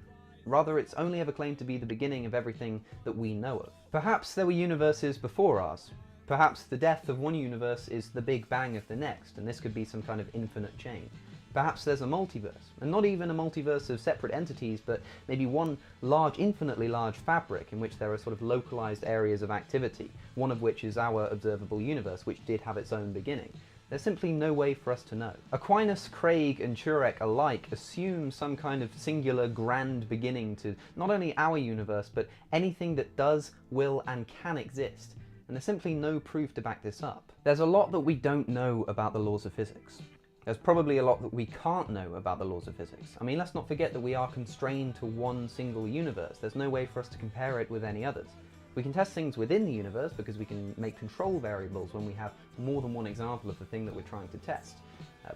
Rather, it's only ever claimed to be the beginning of everything that we know of. Perhaps there were universes before ours. Perhaps the death of one universe is the Big Bang of the next, and this could be some kind of infinite chain. Perhaps there's a multiverse, and not even a multiverse of separate entities, but maybe one large, infinitely large fabric in which there are sort of localized areas of activity, one of which is our observable universe, which did have its own beginning. There's simply no way for us to know. Aquinas, Craig, and Turek alike assume some kind of singular grand beginning to not only our universe, but anything that does, will, and can exist. And there's simply no proof to back this up. There's a lot that we don't know about the laws of physics. There's probably a lot that we can't know about the laws of physics. I mean, let's not forget that we are constrained to one single universe. There's no way for us to compare it with any others. We can test things within the universe because we can make control variables when we have more than one example of the thing that we're trying to test.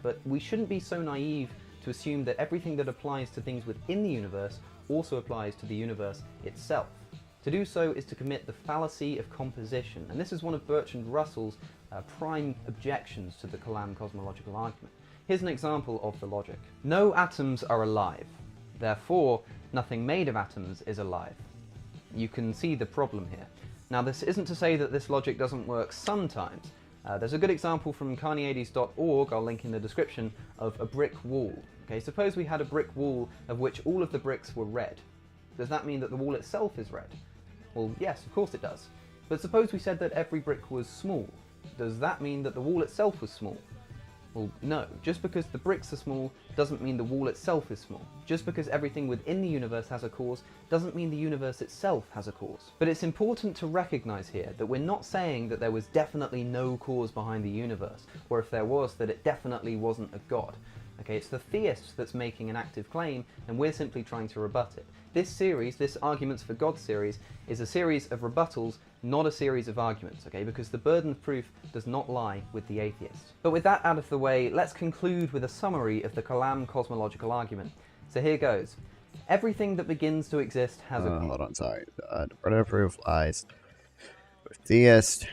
But we shouldn't be so naive to assume that everything that applies to things within the universe also applies to the universe itself. To do so is to commit the fallacy of composition, and this is one of Bertrand Russell's prime objections to the Kalam cosmological argument. Here's an example of the logic. No atoms are alive, therefore nothing made of atoms is alive. You can see the problem here. Now, this isn't to say that this logic doesn't work sometimes. There's a good example from carneades.org, I'll link in the description, of a brick wall. Okay, suppose we had a brick wall of which all of the bricks were red. Does that mean that the wall itself is red? Well, yes, of course it does. But suppose we said that every brick was small. Does that mean that the wall itself was small? Well, no. Just because the bricks are small doesn't mean the wall itself is small. Just because everything within the universe has a cause doesn't mean the universe itself has a cause. But it's important to recognize here that we're not saying that there was definitely no cause behind the universe, or if there was, that it definitely wasn't a god. Okay, it's the theist that's making an active claim, and we're simply trying to rebut it. This series, this Arguments for God series, is a series of rebuttals, not a series of arguments, okay, because the burden of proof does not lie with the atheist. But with that out of the way, let's conclude with a summary of the Kalam cosmological argument. So here goes. Everything that begins to exist has a... Hold on, sorry. The burden of proof lies with theist.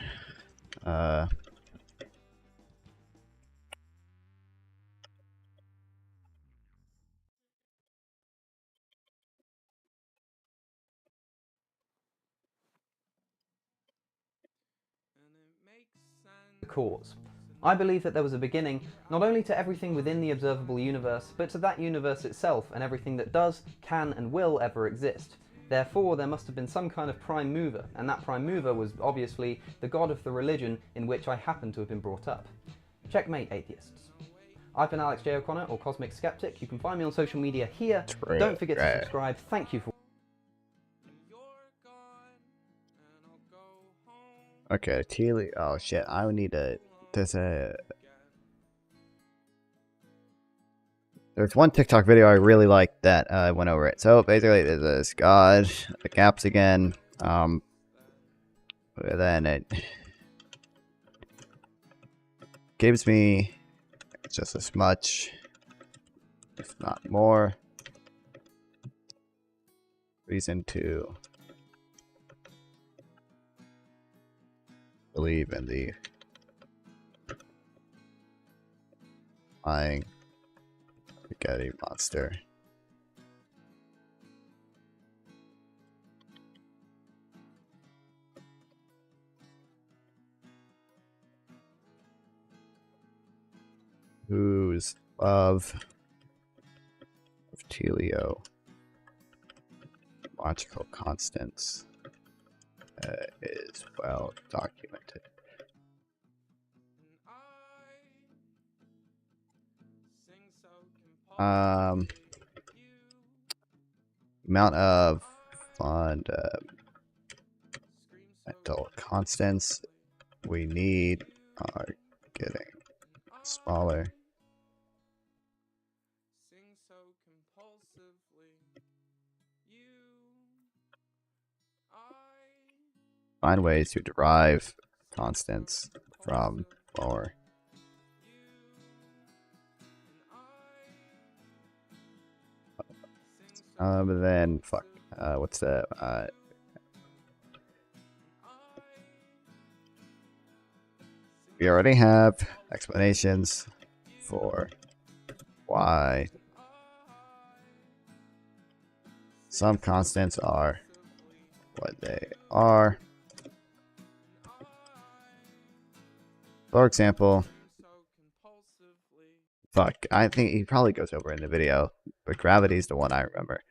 cause. I believe that there was a beginning, not only to everything within the observable universe, but to that universe itself and everything that does, can, and will ever exist. Therefore, there must have been some kind of prime mover, and that prime mover was obviously the god of the religion in which I happen to have been brought up. Checkmate, atheists. I've been Alex J. O'Connor, or Cosmic Skeptic. You can find me on social media here. Don't forget to subscribe. Thank you for... Okay, Teely. Oh shit! I would need a. There's one TikTok video I really liked that I went over it. So basically, there's this god, the gaps again. Then it gives me just as much, if not more, reason to believe in the flying spaghetti monster. Whose love of Telio logical constants is well documented. Amount of fundamental constants we need are getting smaller. Find ways to derive constants from or but then fuck. What's that? We already have explanations for why some constants are what they are. For example, fuck, I think he probably goes over in the video, but gravity is the one I remember.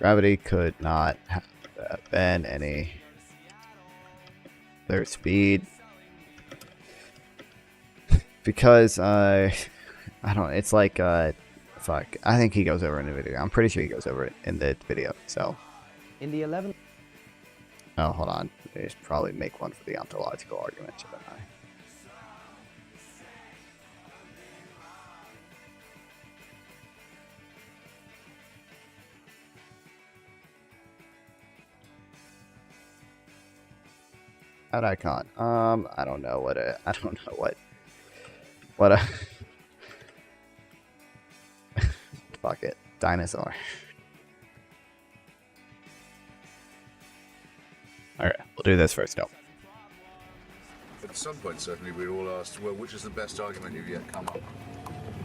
Gravity could not have been any their speed because I don't. It's like fuck. I think he goes over in the video. I'm pretty sure he goes over it in the video. So In the 11th. oh, hold on. They should probably make one for the ontological argument, shouldn't I? That icon. I don't know what I don't know what a fuck it. Dinosaur. Alright, we'll do this first, go. At some point, certainly, we all asked, well, which is the best argument you've yet come up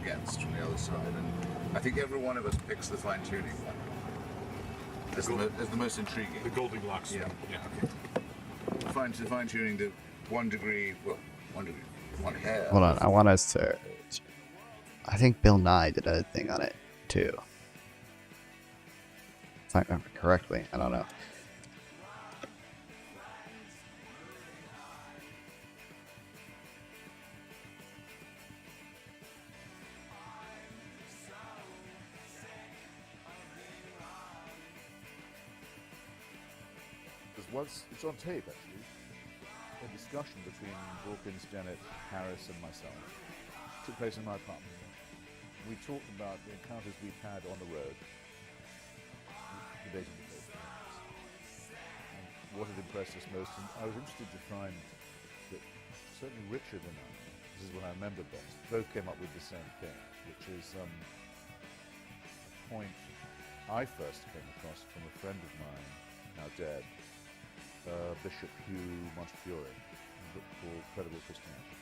against from the other side? And I think every one of us picks the fine-tuning one as the most intriguing. The Goldilocks. Yeah. Yeah. Okay. Fine-tuning to 1 degree, well, 1 degree, 1 hair. Hold on, I want us to... I think Bill Nye did a thing on it, too. If I remember correctly, I don't know. Once it's on tape, actually, a discussion between Dawkins, Dennett, Harris, and myself took place in my apartment. We talked about the encounters we've had on the road, debating the faith, and what had impressed us most. And I was interested to find that certainly Richard and I, this is what I remember best, both came up with the same thing, which is a point I first came across from a friend of mine, now dead, Bishop Hugh Montefiore, a book called Credible Christianity.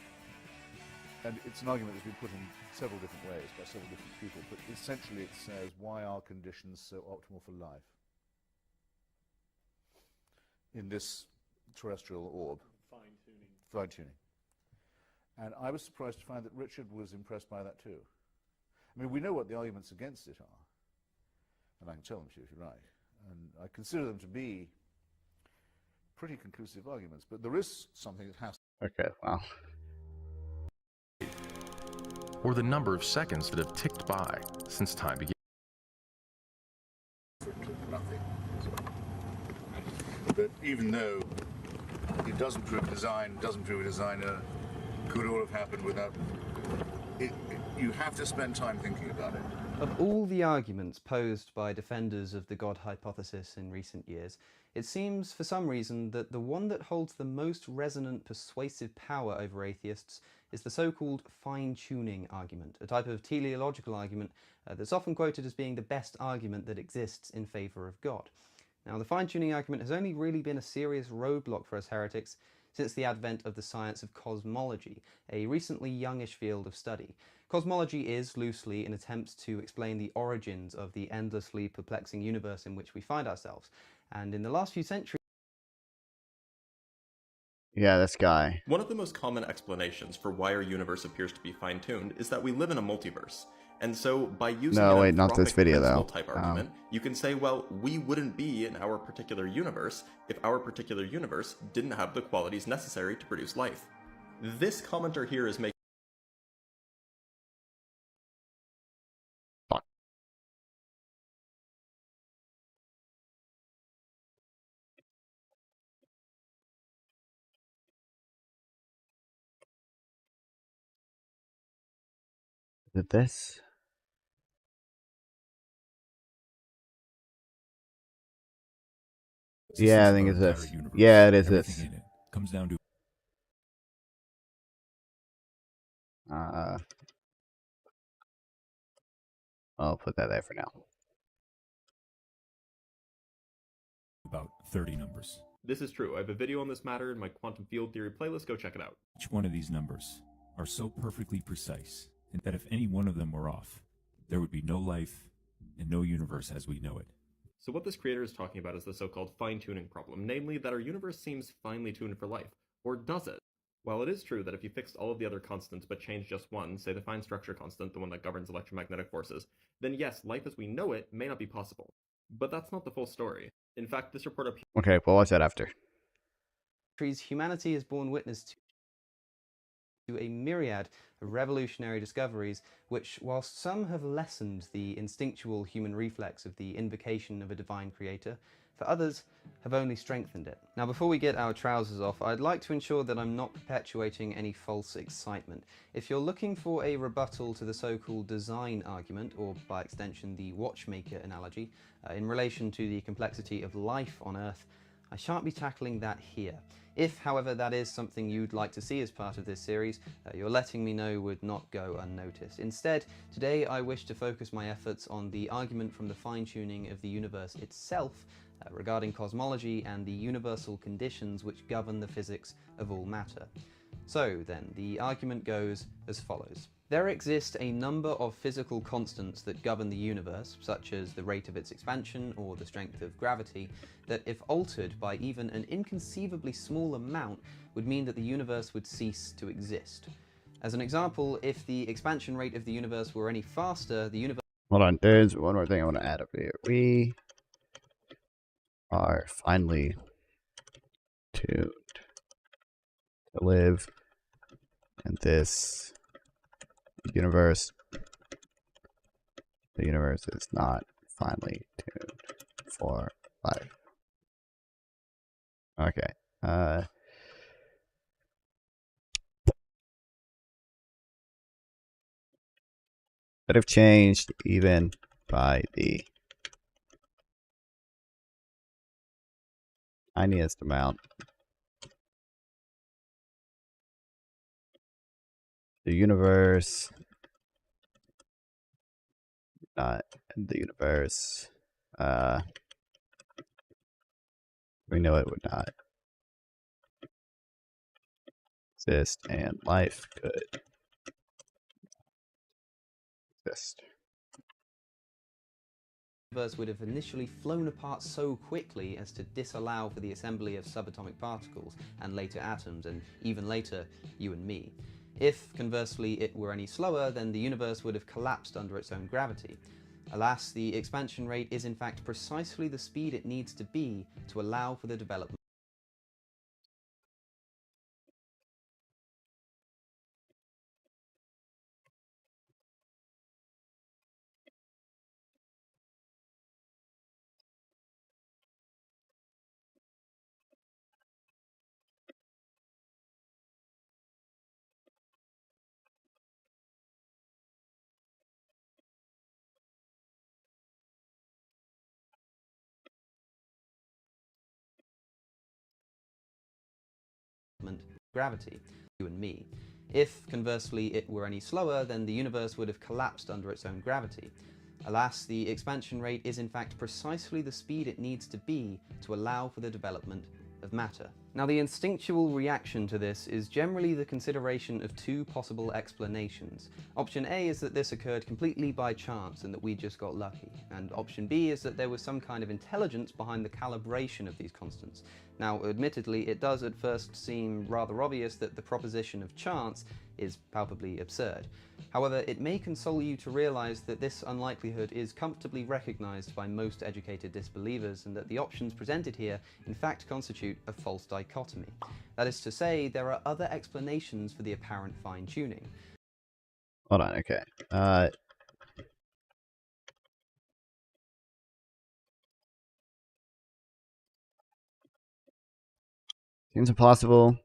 And it's an argument that's been put in several different ways by several different people, but essentially it says, why are conditions so optimal for life in this terrestrial orb? Fine-tuning. And I was surprised to find that Richard was impressed by that too. I mean, we know what the arguments against it are, and I can tell them to you if you like, and I consider them to be pretty conclusive arguments, but there is something that has to... Okay, wow. Or the number of seconds that have ticked by since time began. Nothing. But even though it doesn't prove design, doesn't prove a designer, could all have happened without it, you have to spend time thinking about it. Of all the arguments posed by defenders of the God hypothesis in recent years, it seems for some reason that the one that holds the most resonant persuasive power over atheists is the so-called fine-tuning argument, a type of teleological argument that's often quoted as being the best argument that exists in favour of God. Now, the fine-tuning argument has only really been a serious roadblock for us heretics since the advent of the science of cosmology, a recently youngish field of study. Cosmology is, loosely, an attempt to explain the origins of the endlessly perplexing universe in which we find ourselves. And in the last few centuries... Yeah, this guy. One of the most common explanations for why our universe appears to be fine-tuned is that we live in a multiverse. And so, by using an not this anthropic video, principle though. type argument, you can say, well, we wouldn't be in our particular universe if our particular universe didn't have the qualities necessary to produce life. This commenter here is making Is it this? Yeah, I think it's this. Yeah, it is this. In it comes down to I'll put that there for now. about 30 numbers. This is true. I have a video on this matter in my quantum field theory playlist. Go check it out. Each one of these numbers are so perfectly precise that if any one of them were off, there would be no life and no universe as we know it. So what this creator is talking about is the so-called fine-tuning problem, namely that our universe seems finely tuned for life. Or does it? While it is true that if you fixed all of the other constants but changed just one, say the fine structure constant, the one that governs electromagnetic forces, then yes, life as we know it may not be possible. But that's not the full story. In fact, this report up here... Okay, we'll watch that after. Humanity has borne witness to a myriad of revolutionary discoveries which, whilst some have lessened the instinctual human reflex of the invocation of a divine creator, for others have only strengthened it. Now, before we get our trousers off, I'd like to ensure that I'm not perpetuating any false excitement. If you're looking for a rebuttal to the so-called design argument, or by extension the watchmaker analogy, in relation to the complexity of life on Earth, I shan't be tackling that here. If, however, that is something you'd like to see as part of this series, your letting me know would not go unnoticed. Instead, today I wish to focus my efforts on the argument from the fine-tuning of the universe itself regarding cosmology and the universal conditions which govern the physics of all matter. So then, the argument goes as follows. There exist a number of physical constants that govern the universe, such as the rate of its expansion or the strength of gravity, that if altered by even an inconceivably small amount would mean that the universe would cease to exist. As an example, if the expansion rate of the universe were any faster, the universe... Hold on, there's one more thing I want to add up here. We are finally tuned to live in this universe. The universe is not finely tuned for life. Okay. That have changed even by the tiniest amount. The universe, not the universe, we know it would not exist, and life could exist. universe would have initially flown apart so quickly as to disallow for the assembly of subatomic particles and later atoms, and even later, you and me. If, conversely, it were any slower, then the universe would have collapsed under its own gravity. Alas, the expansion rate is in fact precisely the speed it needs to be to allow for the development gravity, you and me. If, conversely, it were any slower, then the universe would have collapsed under its own gravity. Alas, the expansion rate is in fact precisely the speed it needs to be to allow for the development of matter. Now, the instinctual reaction to this is generally the consideration of two possible explanations. Option A is that this occurred completely by chance and that we just got lucky, and option B is that there was some kind of intelligence behind the calibration of these constants. Now, admittedly, it does at first seem rather obvious that the proposition of chance is palpably absurd. However, it may console you to realize that this unlikelihood is comfortably recognized by most educated disbelievers, and that the options presented here in fact constitute a false dichotomy. That is to say, there are other explanations for the apparent fine-tuning. Hold on, okay. Seems impossible.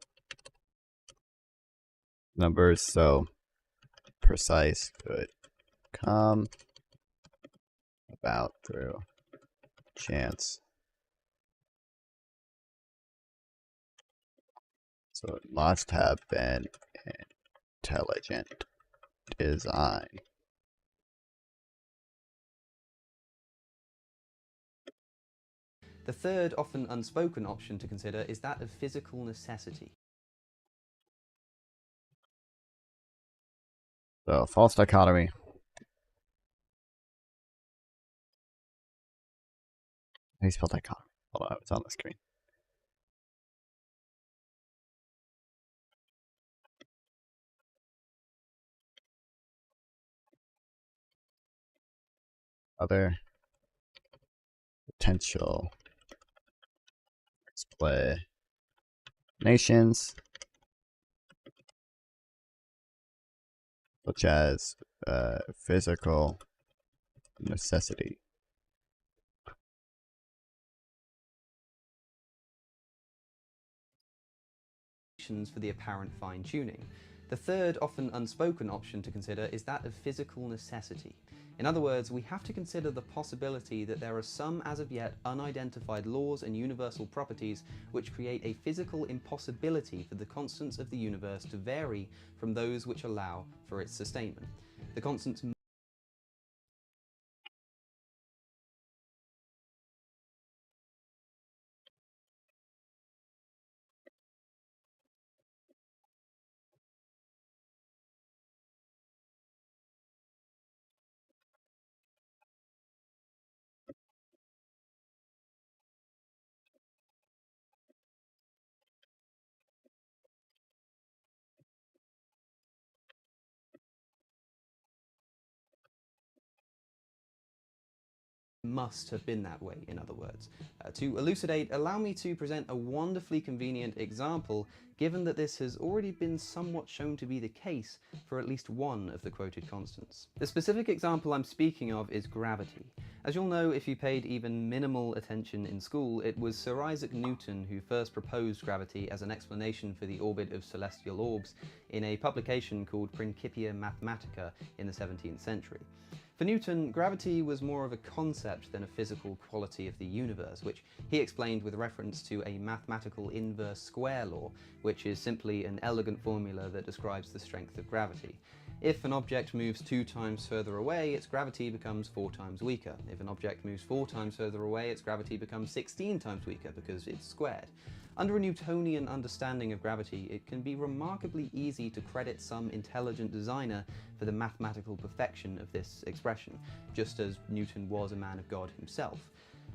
Numbers so precise could come about through chance. So it must have been intelligent design. The third, often unspoken option to consider is that of physical necessity. So false dichotomy. How do you spell dichotomy? Hold on, it's on the screen. Other potential explanations, such as physical necessity. For the apparent fine-tuning. The third, often unspoken option to consider is that of physical necessity. In other words, we have to consider the possibility that there are some as of yet unidentified laws and universal properties which create a physical impossibility for the constants of the universe to vary from those which allow for its sustainment. The constants must have been that way, in other words. To elucidate, allow me to present a wonderfully convenient example, given that this has already been somewhat shown to be the case for at least one of the quoted constants. The specific example I'm speaking of is gravity. As you'll know if you paid even minimal attention in school, it was Sir Isaac Newton who first proposed gravity as an explanation for the orbit of celestial orbs in a publication called Principia Mathematica in the 17th century. For Newton, gravity was more of a concept than a physical quality of the universe, which he explained with reference to a mathematical inverse square law, which is simply an elegant formula that describes the strength of gravity. If an object moves 2 times further away, its gravity becomes 4 times weaker. If an object moves 4 times further away, its gravity becomes 16 times weaker because it's squared. Under a Newtonian understanding of gravity, it can be remarkably easy to credit some intelligent designer for the mathematical perfection of this expression, just as Newton was a man of God himself.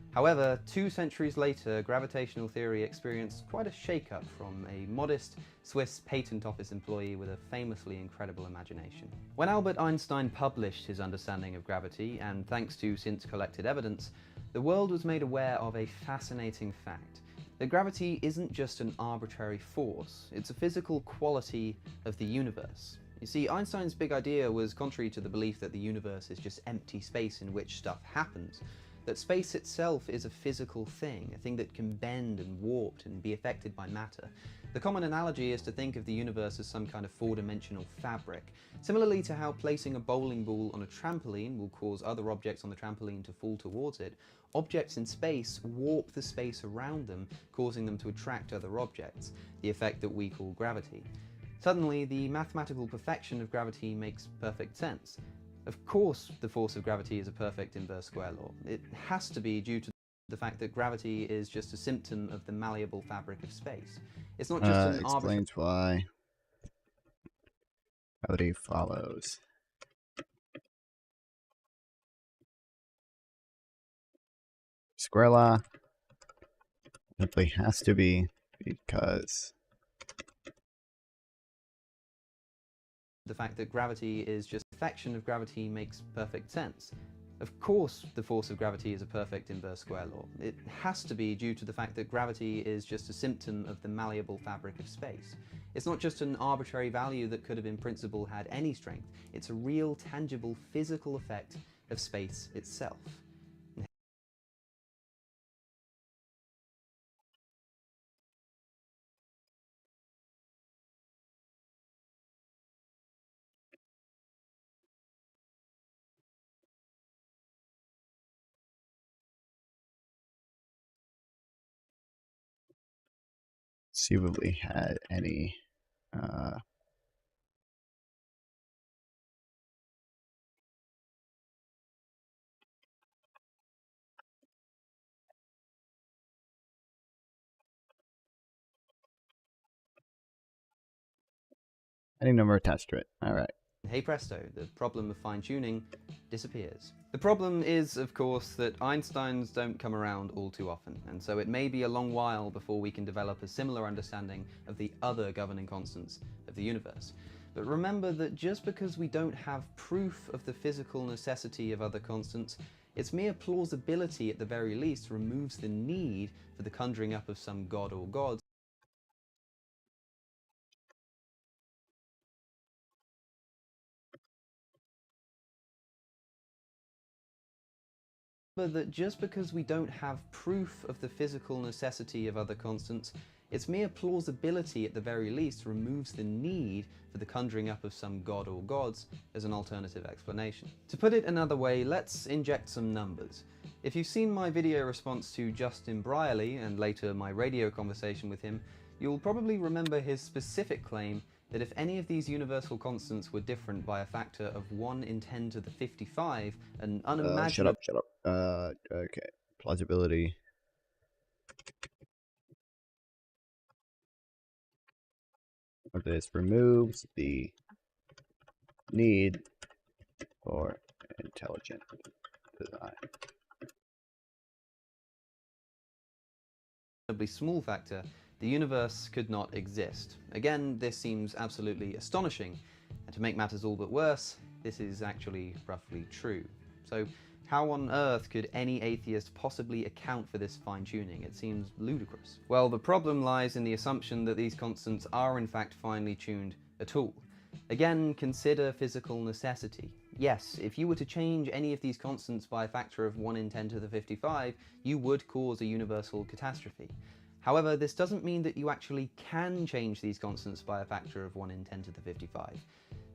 However, 2 centuries later, gravitational theory experienced quite a shake-up from a modest Swiss patent office employee with a famously incredible imagination. When Albert Einstein published his understanding of gravity, and thanks to since collected evidence, the world was made aware of a fascinating fact: that gravity isn't just an arbitrary force, it's a physical quality of the universe. You see, Einstein's big idea was contrary to the belief that the universe is just empty space in which stuff happens, that space itself is a physical thing, a thing that can bend and warp and be affected by matter. The common analogy is to think of the universe as some kind of 4-dimensional fabric, similarly to how placing a bowling ball on a trampoline will cause other objects on the trampoline to fall towards it. Objects in space warp the space around them, causing them to attract other objects, the effect that we call gravity. Suddenly, the mathematical perfection of gravity makes perfect sense. Of course, the force of gravity is a perfect inverse square law. It has to be due to the fact that gravity is just a symptom of the malleable fabric of space. It's not just an arbitrary... Explains why gravity follows. Square law simply has to be because the fact that gravity is just perfection of gravity makes perfect sense. Of course, the force of gravity is a perfect inverse square law. It has to be due to the fact that gravity is just a symptom of the malleable fabric of space. It's not just an arbitrary value that could have in principle had any strength. It's a real, tangible, physical effect of space itself. conceivably had any number attached to it. All right. Hey presto, the problem of fine-tuning disappears. The problem is, of course, that Einsteins don't come around all too often, and so it may be a long while before we can develop a similar understanding of the other governing constants of the universe. But remember that just because we don't have proof of the physical necessity of other constants, its mere plausibility at the very least removes the need for the conjuring up of some god or gods. That just because we don't have proof of the physical necessity of other constants, its mere plausibility at the very least removes the need for the conjuring up of some god or gods as an alternative explanation. To put it another way, let's inject some numbers. If you've seen my video response to Justin Brierley, and later my radio conversation with him, you'll probably remember his specific claim that if any of these universal constants were different by a factor of 1 in 10 to the 55, an unimaginable... Shut up. Okay. Plausibility. This removes the need for intelligent design. Small factor, the universe could not exist. Again, this seems absolutely astonishing, and to make matters all but worse, this is actually roughly true. So how on earth could any atheist possibly account for this fine-tuning? It seems ludicrous. Well, the problem lies in the assumption that these constants are in fact finely tuned at all. Again, consider physical necessity. Yes, if you were to change any of these constants by a factor of 1 in 10 to the 55, you would cause a universal catastrophe. However, this doesn't mean that you actually can change these constants by a factor of 1 in 10 to the 55.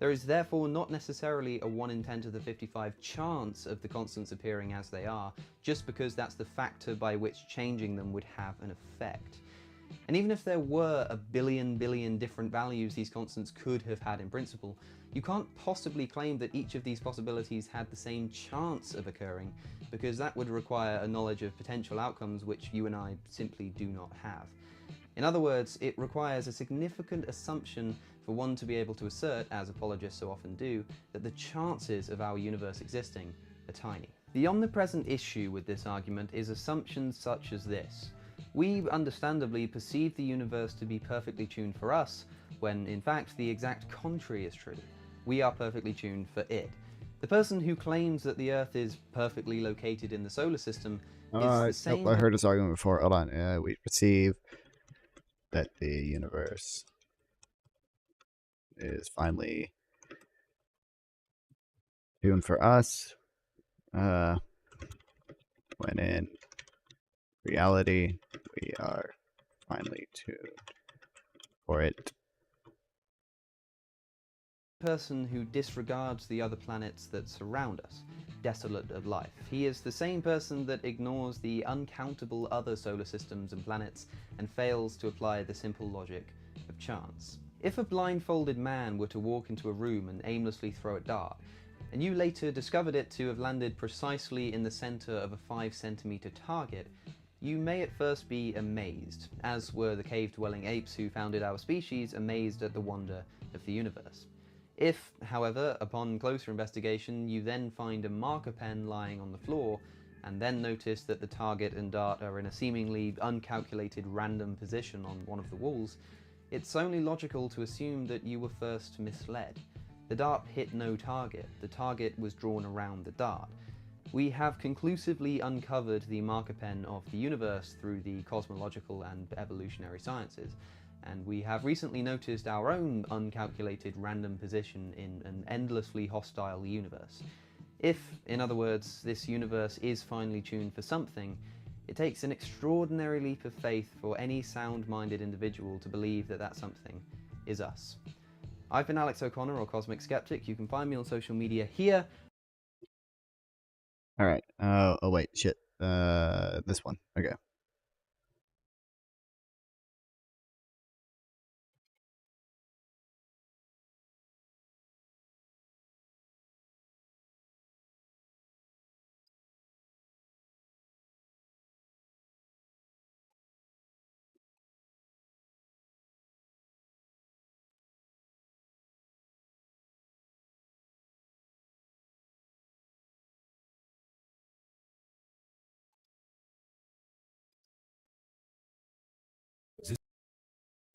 There is therefore not necessarily a 1 in 10 to the 55 chance of the constants appearing as they are, just because that's the factor by which changing them would have an effect. And even if there were a billion different values these constants could have had in principle, you can't possibly claim that each of these possibilities had the same chance of occurring, because that would require a knowledge of potential outcomes which you and I simply do not have. In other words, it requires a significant assumption for one to be able to assert, as apologists so often do, that the chances of our universe existing are tiny. The omnipresent issue with this argument is assumptions such as this. We understandably perceive the universe to be perfectly tuned for us, when in fact the exact contrary is true. We are perfectly tuned for it. The person who claims that the Earth is perfectly located in the solar system is the same... Nope, I heard this argument before. Hold on. We perceive that the universe is finally tuned for us, when in reality we are finally tuned for it. Person who disregards the other planets that surround us, desolate of life. He is the same person that ignores the uncountable other solar systems and planets and fails to apply the simple logic of chance. If a blindfolded man were to walk into a room and aimlessly throw a dart, and you later discovered it to have landed precisely in the center of a 5-centimeter target, you may at first be amazed, as were the cave-dwelling apes who founded our species amazed at the wonder of the universe. If, however, upon closer investigation, you then find a marker pen lying on the floor, and then notice that the target and dart are in a seemingly uncalculated random position on one of the walls, it's only logical to assume that you were first misled. The dart hit no target, the target was drawn around the dart. We have conclusively uncovered the marker pen of the universe through the cosmological and evolutionary sciences, and we have recently noticed our own uncalculated random position in an endlessly hostile universe. If, in other words, this universe is finely tuned for something, it takes an extraordinary leap of faith for any sound-minded individual to believe that that something is us. I've been Alex O'Connor, or Cosmic Skeptic. You can find me on social media here. Alright. Oh, wait. Shit. This one. Okay.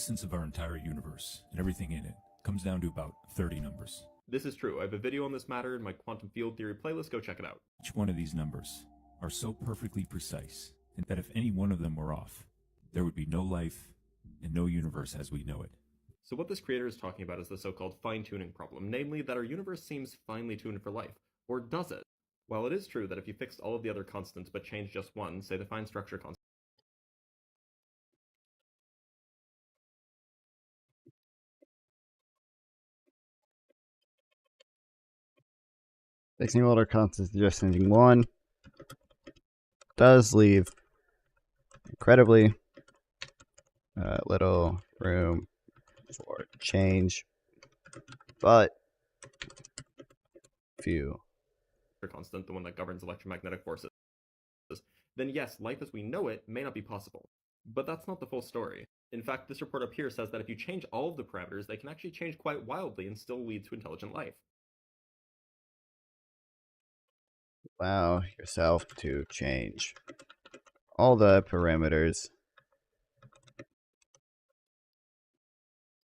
essence of our entire universe and everything in it comes down to about 30 numbers. This is true. I have a video on this matter in my quantum field theory playlist. Go check it out. Each one of these numbers are so perfectly precise that if any one of them were off, there would be no life and no universe as we know it. So what this creator is talking about is the so-called fine-tuning problem, namely that our universe seems finely tuned for life. Or does it? While it is true that if you fixed all of the other constants but changed just one, say the fine structure constant, fixing older constants, just changing one does leave incredibly little room for change, but few. constant, the one that governs electromagnetic forces, then yes, life as we know it may not be possible. But that's not the full story. In fact, this report up here says that if you change all of the parameters, they can actually change quite wildly and still lead to intelligent life. Allow yourself to change all the parameters.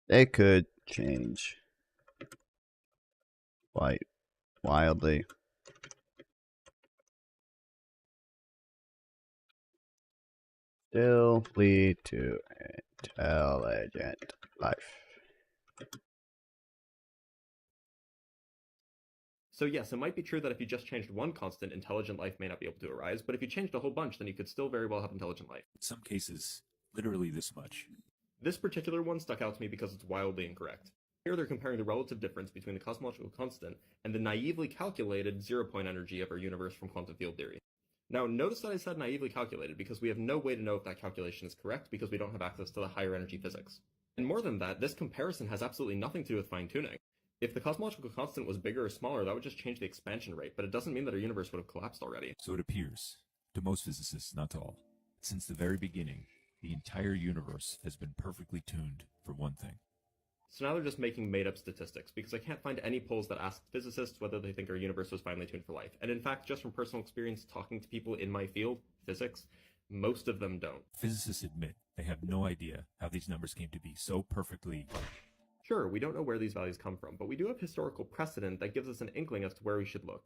They could change quite wildly. Still lead to intelligent life. So yes, it might be true that if you just changed one constant, intelligent life may not be able to arise, but if you changed a whole bunch, then you could still very well have intelligent life. In some cases, literally this much. This particular one stuck out to me because it's wildly incorrect. Here they're comparing the relative difference between the cosmological constant and the naively calculated zero-point energy of our universe from quantum field theory. Now, notice that I said naively calculated because we have no way to know if that calculation is correct because we don't have access to the higher energy physics. And more than that, this comparison has absolutely nothing to do with fine-tuning. If the cosmological constant was bigger or smaller, that would just change the expansion rate, but it doesn't mean that our universe would have collapsed already. So it appears, to most physicists, not to all, since the very beginning, the entire universe has been perfectly tuned for one thing. So now they're just making made-up statistics, because I can't find any polls that ask physicists whether they think our universe was finely tuned for life. And in fact, just from personal experience talking to people in my field, physics, most of them don't. Physicists admit they have no idea how these numbers came to be so perfectly... Sure, we don't know where these values come from, but we do have historical precedent that gives us an inkling as to where we should look.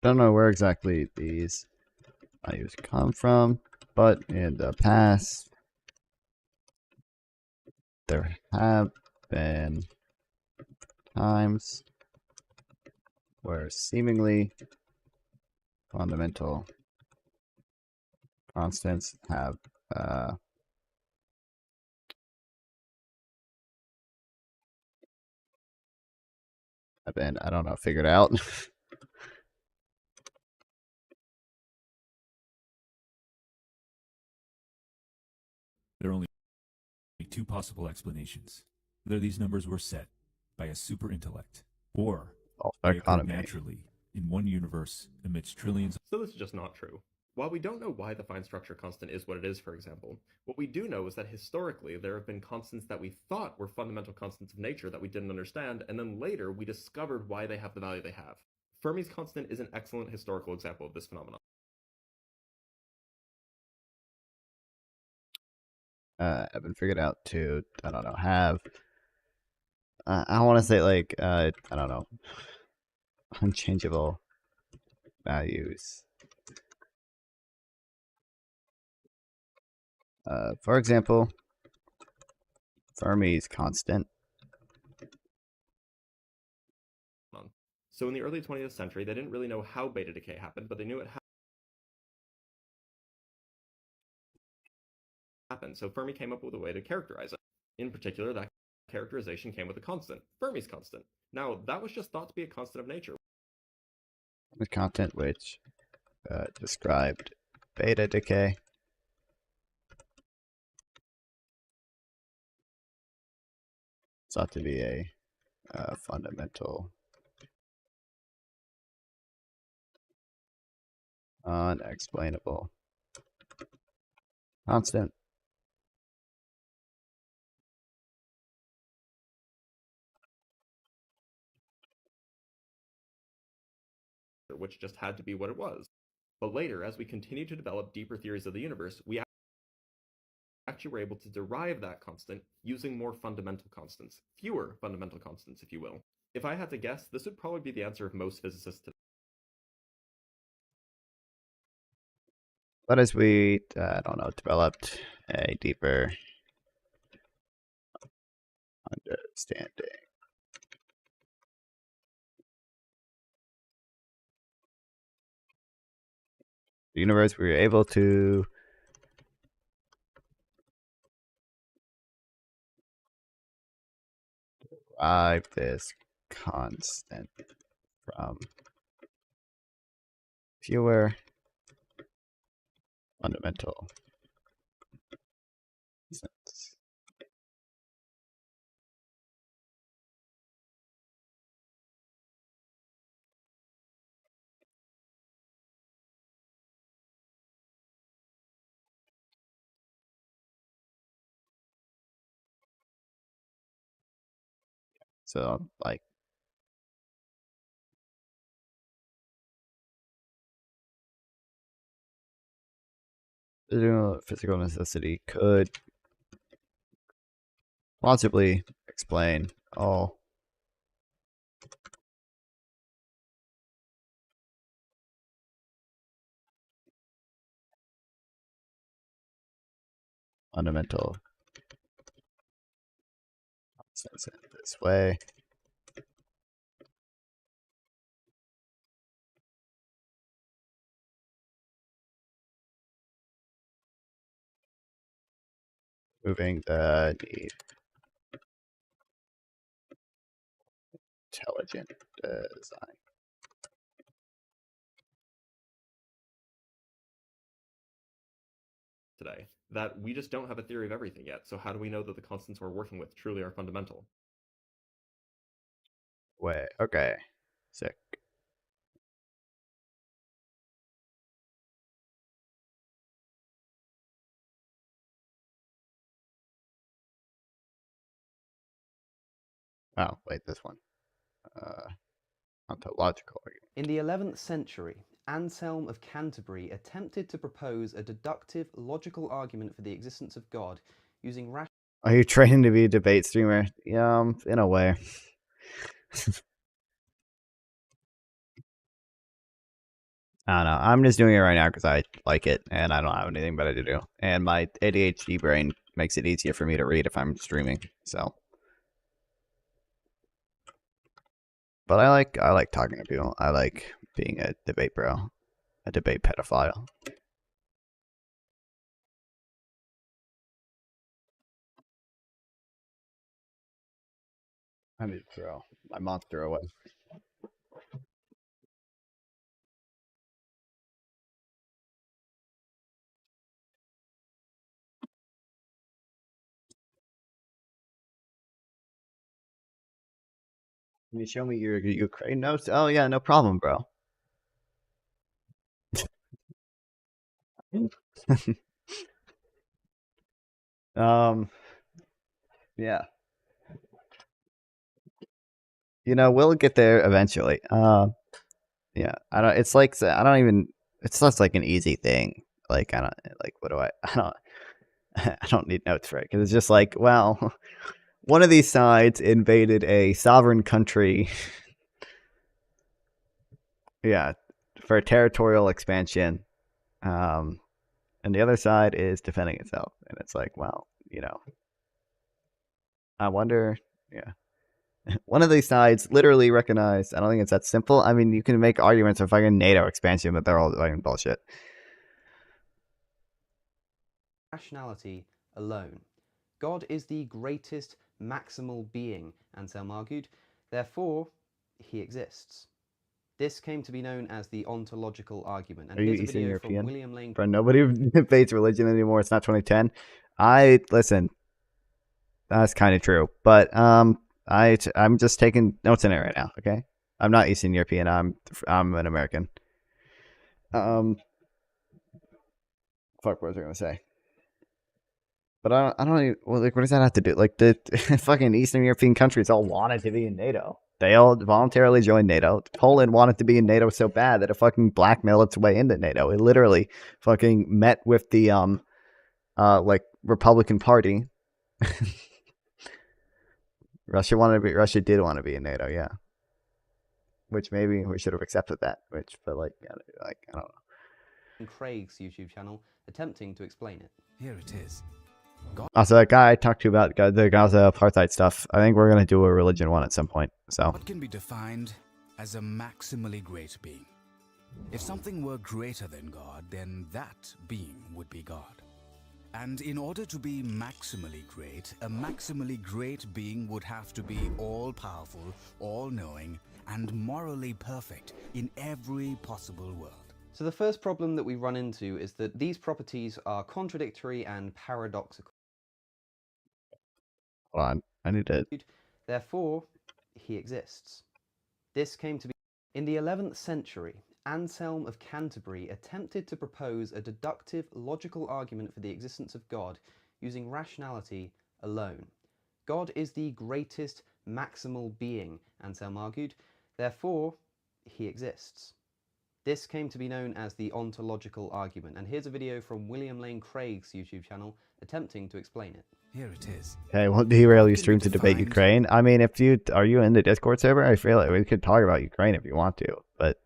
Don't know where exactly these values come from, but in the past, there have been times where seemingly fundamental constants have been, I don't know, figured out. There are only two possible explanations. Whether these numbers were set by a super intellect, or they occurred naturally in one universe amidst trillions. So this is just not true. While we don't know why the fine structure constant is what it is, for example, what we do know is that historically there have been constants that we thought were fundamental constants of nature that we didn't understand, and then later we discovered why they have the value they have. Fermi's constant is an excellent historical example of this phenomenon. Have been figured out to, I don't know, have, I want to say like, I don't know, unchangeable values. For example, Fermi's constant. So in the early 20th century, they didn't really know how beta decay happened, but they knew it happened, so Fermi came up with a way to characterize it. In particular, that characterization came with a constant, Fermi's constant. Now, that was just thought to be a constant of nature. The constant which described beta decay. It's thought to be a fundamental unexplainable constant. which just had to be what it was. But later, as we continued to develop deeper theories of the universe, we actually were able to derive that constant using more fundamental constants. Fewer fundamental constants, if you will. If I had to guess, this would probably be the answer of most physicists today. But as we, I don't know, developed a deeper understanding, the universe, we were able to derive this constant from fewer fundamental constants. So, like, physical necessity could plausibly explain all fundamental constants in this way. Moving the need intelligent design. Today, that we just don't have a theory of everything yet, so how do we know that the constants we're working with truly are fundamental? Way, okay. Sick. Oh, wait, this one. Ontological argument. In the 11th century, Anselm of Canterbury attempted to propose a deductive, logical argument for the existence of God using rational... Are you training to be a debate streamer? Yeah, in a way. I don't know. I'm just doing it right now because I like it and I don't have anything better to do. And my ADHD brain makes it easier for me to read if I'm streaming. So, but I like talking to people. I like being a debate bro, a debate pedophile. I need to throw my monster away. Can you show me your Ukraine notes? Oh yeah, no problem, bro. Yeah. You know, we'll get there eventually. Yeah. I don't. It's like I don't even. It's just like an easy thing. Like I don't like. What do I? I don't. I don't need notes for it because it's just like, well, one of these sides invaded a sovereign country. Yeah, for territorial expansion. And the other side is defending itself, and it's like, well, you know, I wonder. Yeah. One of these sides literally recognized. I don't think it's that simple. I mean, you can make arguments for fucking NATO expansion, but they're all fucking bullshit. Rationality alone. God is the greatest maximal being, Anselm argued. Therefore, he exists. This came to be known as the ontological argument. And Are you here's a Eastern video European? from William Lane. But nobody debates religion anymore. It's not 2010. Listen. That's kind of true, but I'm just taking notes in it right now. Okay, I'm not Eastern European. I'm an American. Fuck, what was I gonna say? But I don't even, well, like, what does that have to do? Like, the fucking Eastern European countries all wanted to be in NATO. They all voluntarily joined NATO. Poland wanted to be in NATO so bad that it fucking blackmailed its way into NATO. It literally fucking met with the like Republican Party. Russia did want to be in NATO, yeah. Which maybe we should have accepted that. But like I don't know. Craig's YouTube channel attempting to explain it. Here it is. Also, that guy I talked to about the Gaza apartheid stuff, I think we're going to do a religion one at some point. So What can be defined as a maximally great being? If something were greater than God, then that being would be God. And in order to be maximally great, a maximally great being would have to be all-powerful, all-knowing, and morally perfect in every possible world. So the first problem that we run into is that these properties are contradictory and paradoxical. hold on, I need to. Therefore, he exists. This came to be in the 11th century. Anselm of Canterbury attempted to propose a deductive, logical argument for the existence of God using rationality alone. God is the greatest maximal being, Anselm argued. Therefore, he exists. This came to be known as the ontological argument, and here's a video from William Lane Craig's YouTube channel attempting to explain it. Here it is. Okay, well, do you really stream to debate Ukraine? I mean, are you in the Discord server? I feel like we could talk about Ukraine if you want to, but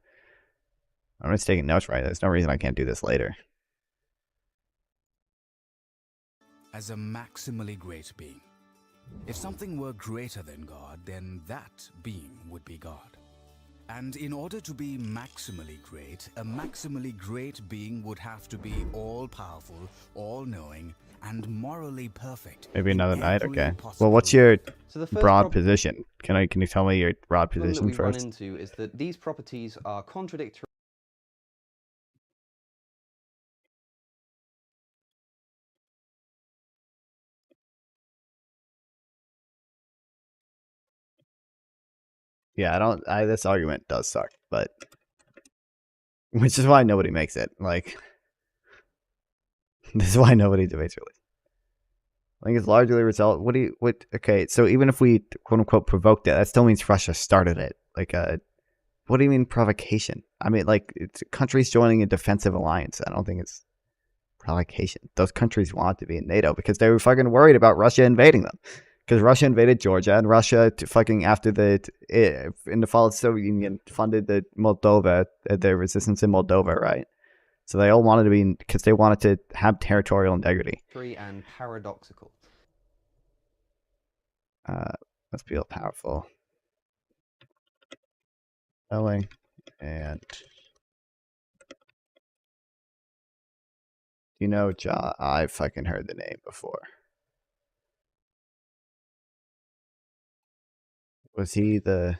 I'm just taking notes right. There's no reason I can't do this later. As a maximally great being. If something were greater than God, then that being would be God. And in order to be maximally great, a maximally great being would have to be all-powerful, all-knowing, and morally perfect. Maybe another night. Okay. Well, what's your broad position? Can you tell me your broad position first? What we run into is that these properties are contradictory. Yeah, this argument does suck, but which is why nobody makes it. Like, this is why nobody debates religion. I think it's largely a result. Okay, so even if we quote unquote provoked it, that still means Russia started it. Like, what do you mean provocation? I mean, like, it's countries joining a defensive alliance. I don't think it's provocation. Those countries want to be in NATO because they were fucking worried about Russia invading them. Because Russia invaded Georgia, and Russia, after in the fall of the Soviet Union, funded the resistance in Moldova, right? So they all wanted to be, because they wanted to have territorial integrity. And paradoxical. Let's be all powerful. Spelling and I've fucking heard the name before. Was he the...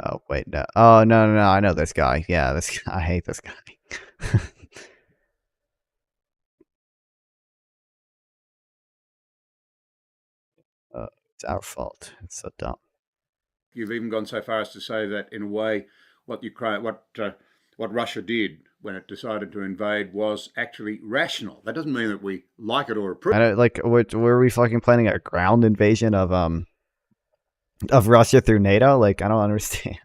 Oh, wait, no. Oh, no, I know this guy. Yeah, I hate this guy. It's our fault. It's so dumb. You've even gone so far as to say that, in a way, what Russia did when it decided to invade was actually rational. That doesn't mean that we like it or approve. I don't, were we fucking planning a ground invasion of Russia through NATO? Like, I don't understand.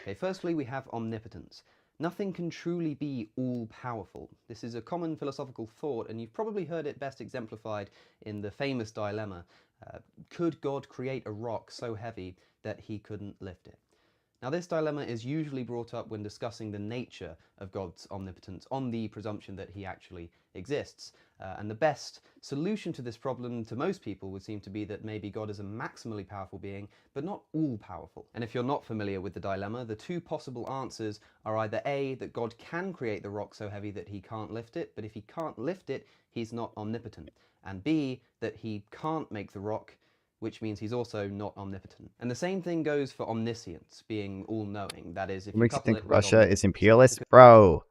Okay, firstly, we have omnipotence. Nothing can truly be all-powerful. This is a common philosophical thought, and you've probably heard it best exemplified in the famous dilemma. Could God create a rock so heavy that he couldn't lift it? Now, this dilemma is usually brought up when discussing the nature of God's omnipotence on the presumption that he actually exists. And the best solution to this problem to most people would seem to be that maybe God is a maximally powerful being, but not all-powerful. And if you're not familiar with the dilemma, the two possible answers are either A, that God can create the rock so heavy that he can't lift it, but if he can't lift it, he's not omnipotent. And B, that he can't make the rock, which means he's also not omnipotent. And the same thing goes for omniscience, being all-knowing. That is, if you makes you couple think it with Russia is imperialist? Bro,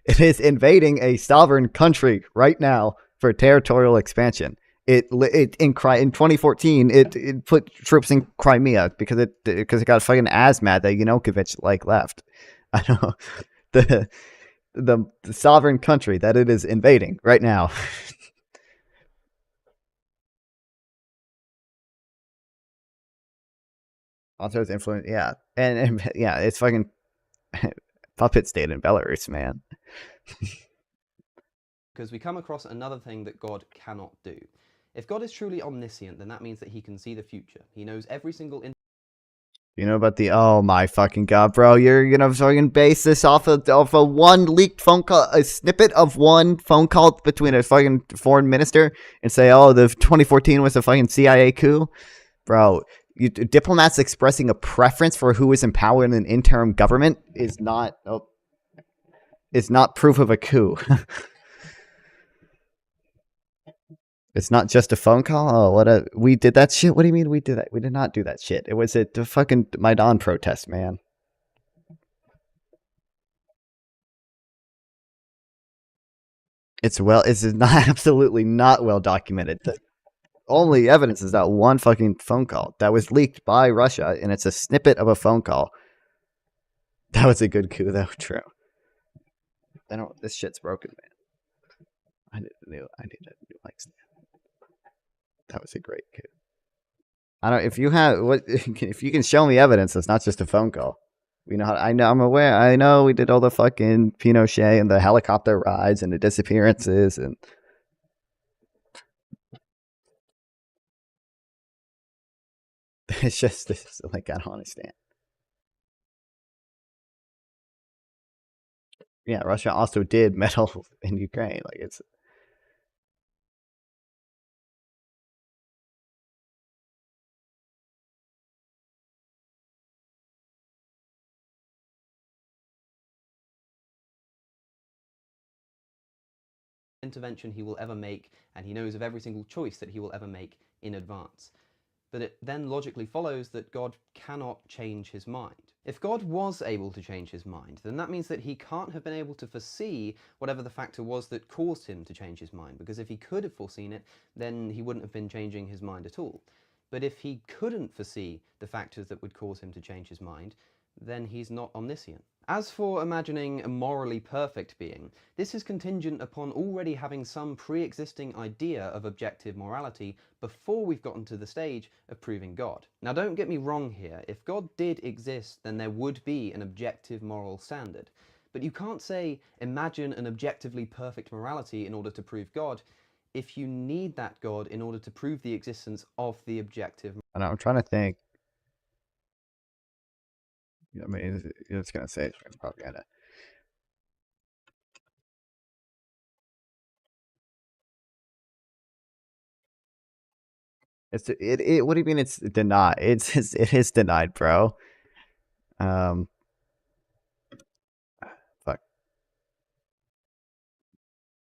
it is invading a sovereign country right now for territorial expansion. In 2014, it put troops in Crimea because it got fucking asthma that Yanukovych left. I know the sovereign country that it is invading right now. Also, it's influence. Yeah, and yeah, it's fucking puppet state in Belarus, man. Because we come across another thing that God cannot do. If God is truly omniscient, then that means that he can see the future. He knows every single You know about the, oh my fucking god, bro, you're gonna fucking base this off of a one leaked phone call, a snippet of one phone call between a fucking foreign minister, and say, oh, the 2014 was a fucking CIA coup? Bro, diplomats expressing a preference for who is in power in an interim government is not proof of a coup. It's not just a phone call. Oh, we did that shit. What do you mean we did that? We did not do that shit. It was a fucking Maidan protest, man. It's not absolutely not well documented. The only evidence is that one fucking phone call that was leaked by Russia, and it's a snippet of a phone call. That was a good coup, though. True. This shit's broken, man. I need a new mic stand. That was a great coup. I don't. If you can show me evidence, it's not just a phone call. We know how. I'm aware. I know we did all the fucking Pinochet and the helicopter rides and the disappearances and. It's just this. Like, I don't understand. Yeah, Russia also did meddle in Ukraine. Like, it's. intervention he will ever make, and he knows of every single choice that he will ever make in advance. But it then logically follows that God cannot change his mind. If God was able to change his mind, then that means that he can't have been able to foresee whatever the factor was that caused him to change his mind, because if he could have foreseen it, then he wouldn't have been changing his mind at all. But if he couldn't foresee the factors that would cause him to change his mind, then he's not omniscient. As for imagining a morally perfect being, this is contingent upon already having some pre-existing idea of objective morality before we've gotten to the stage of proving God. Now, don't get me wrong here. If God did exist, then there would be an objective moral standard. But you can't say, imagine an objectively perfect morality in order to prove God, if you need that God in order to prove the existence of the objective. And I'm trying to think. I mean, it's gonna say it's propaganda. What do you mean it's denied? It is denied, bro. Fuck.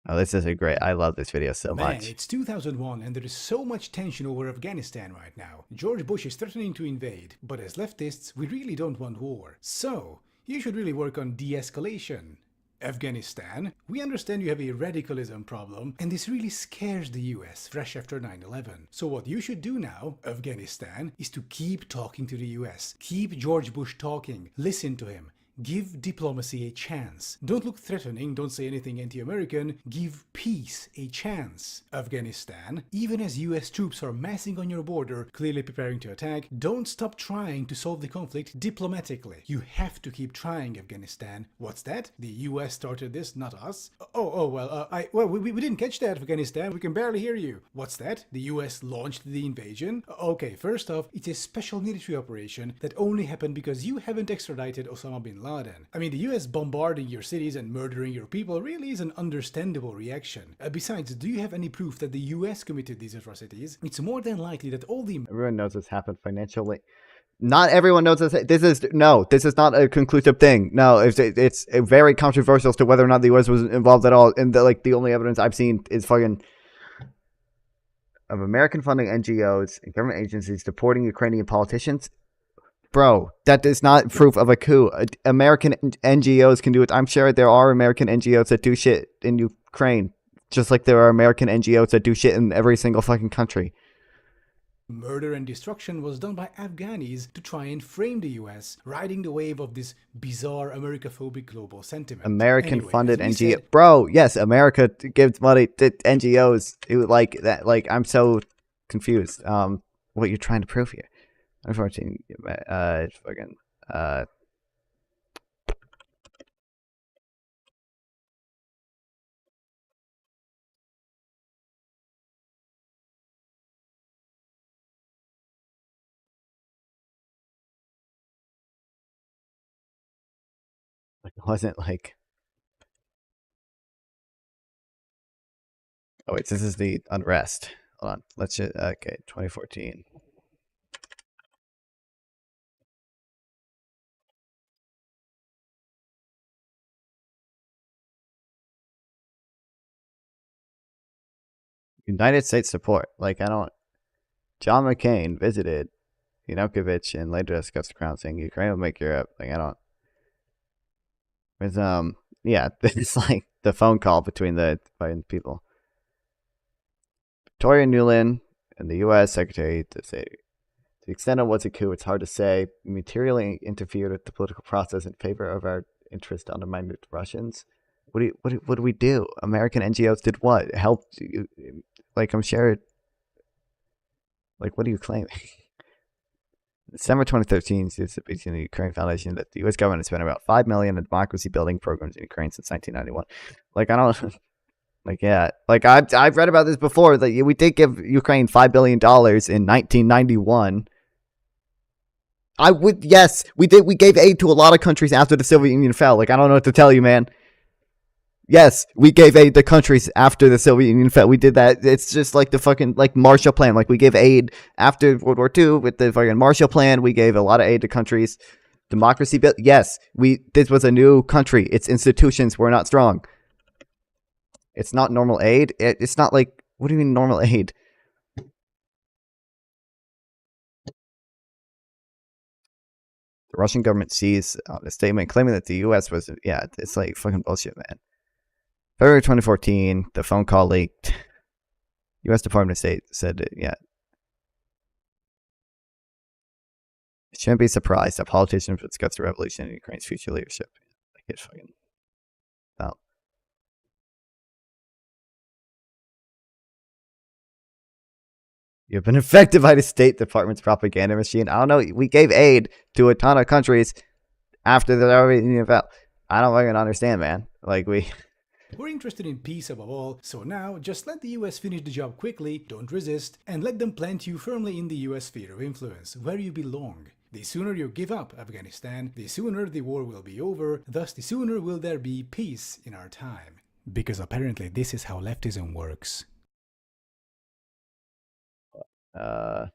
Oh, this is I love this video so much. It's 2001 and there is so much tension over Afghanistan right now. George Bush is threatening to invade, but as leftists, we really don't want war. So, you should really work on de-escalation. Afghanistan, we understand you have a radicalism problem, and this really scares the US fresh after 9/11. So what you should do now, Afghanistan, is to keep talking to the US. Keep George Bush talking. Listen to him. Give diplomacy a chance. Don't look threatening, don't say anything anti-American. Give peace a chance. Afghanistan, even as US troops are massing on your border, clearly preparing to attack, don't stop trying to solve the conflict diplomatically. You have to keep trying, Afghanistan. What's that? The US started this, not us? We didn't catch that, Afghanistan. We can barely hear you. What's that? The US launched the invasion? Okay, first off, it's a special military operation that only happened because you haven't extradited Osama bin Laden. I mean, the US bombarding your cities and murdering your people really is an understandable reaction. Besides, do you have any proof that the US committed these atrocities? It's more than likely that all the... Everyone knows this happened financially. Not everyone knows this. This is not a conclusive thing. No, it's very controversial as to whether or not the US was involved at all. And the only evidence I've seen is fucking of American funding NGOs and government agencies supporting Ukrainian politicians. Bro, that is not proof of a coup. American NGOs can do it. I'm sure there are American NGOs that do shit in Ukraine, just like there are American NGOs that do shit in every single fucking country. Murder and destruction was done by Afghanis to try and frame the US, riding the wave of this bizarre Americophobic global sentiment. American-funded NGO. Bro, yes, America gives money to NGOs. Like that. Like, I'm so confused. What you're trying to prove here. 2014. Fucking. Like, it wasn't like. Oh wait, this is the unrest. Hold on. Let's just okay. 2014. United States support. Like, I don't. John McCain visited Yanukovych and later discussed the crown, saying Ukraine will make Europe. Like, I don't. It's yeah, it's like the phone call between the people. Victoria Nuland and the U.S. Secretary to say, to the extent of what's a coup, it's hard to say. Materially interfered with the political process in favor of our interest to undermine the Russians. What do we do? American NGOs did what? Helped you? Like, I'm sure. Like, what are you claiming? December 2013, the Ukraine Foundation that the U.S. government has spent about $5 million in democracy building programs in Ukraine since 1991. Like, I don't. Like, yeah, like I've read about this before. That we did give Ukraine $5 billion in 1991. Yes, we did. We gave aid to a lot of countries after the Soviet Union fell. Like, I don't know what to tell you, man. Yes, we gave aid to countries after the Soviet Union fell. We did that. It's just like the fucking like Marshall Plan. Like, we gave aid after World War II with the fucking Marshall Plan. We gave a lot of aid to countries. Democracy built. Yes, this was a new country. Its institutions were not strong. It's not normal aid. It's not like, what do you mean normal aid? The Russian government sees a statement claiming that the U.S. was, yeah, it's like fucking bullshit, man. February 2014, the phone call leaked. U.S. Department of State said, yeah. Shouldn't be surprised that politicians would discuss the revolution in Ukraine's future leadership. Like, it's fucking, no. You've been infected by the State Department's propaganda machine. I don't know. We gave aid to a ton of countries after the Soviet Union fell. I don't fucking understand, man. Like, We're interested in peace above all, so now just let the US finish the job quickly, don't resist, and let them plant you firmly in the US sphere of influence, where you belong. The sooner you give up Afghanistan, the sooner the war will be over, thus the sooner will there be peace in our time. Because apparently this is how leftism works. Yeah.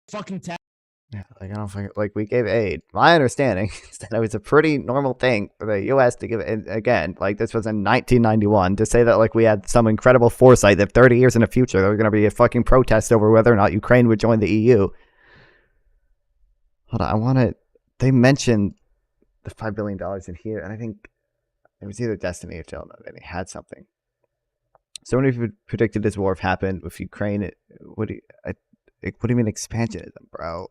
Fucking Yeah, like, I don't think, like, we gave aid. My understanding is that it was a pretty normal thing for the U.S. to give it. Again, like, this was in 1991. To say that, like, we had some incredible foresight that 30 years in the future there was going to be a fucking protest over whether or not Ukraine would join the EU. Hold on, I want to. They mentioned the $5 billion in here, and I think it was either Destiny or Jill that they had something. So many people predicted this war happened with Ukraine. What do you mean expansionism, bro?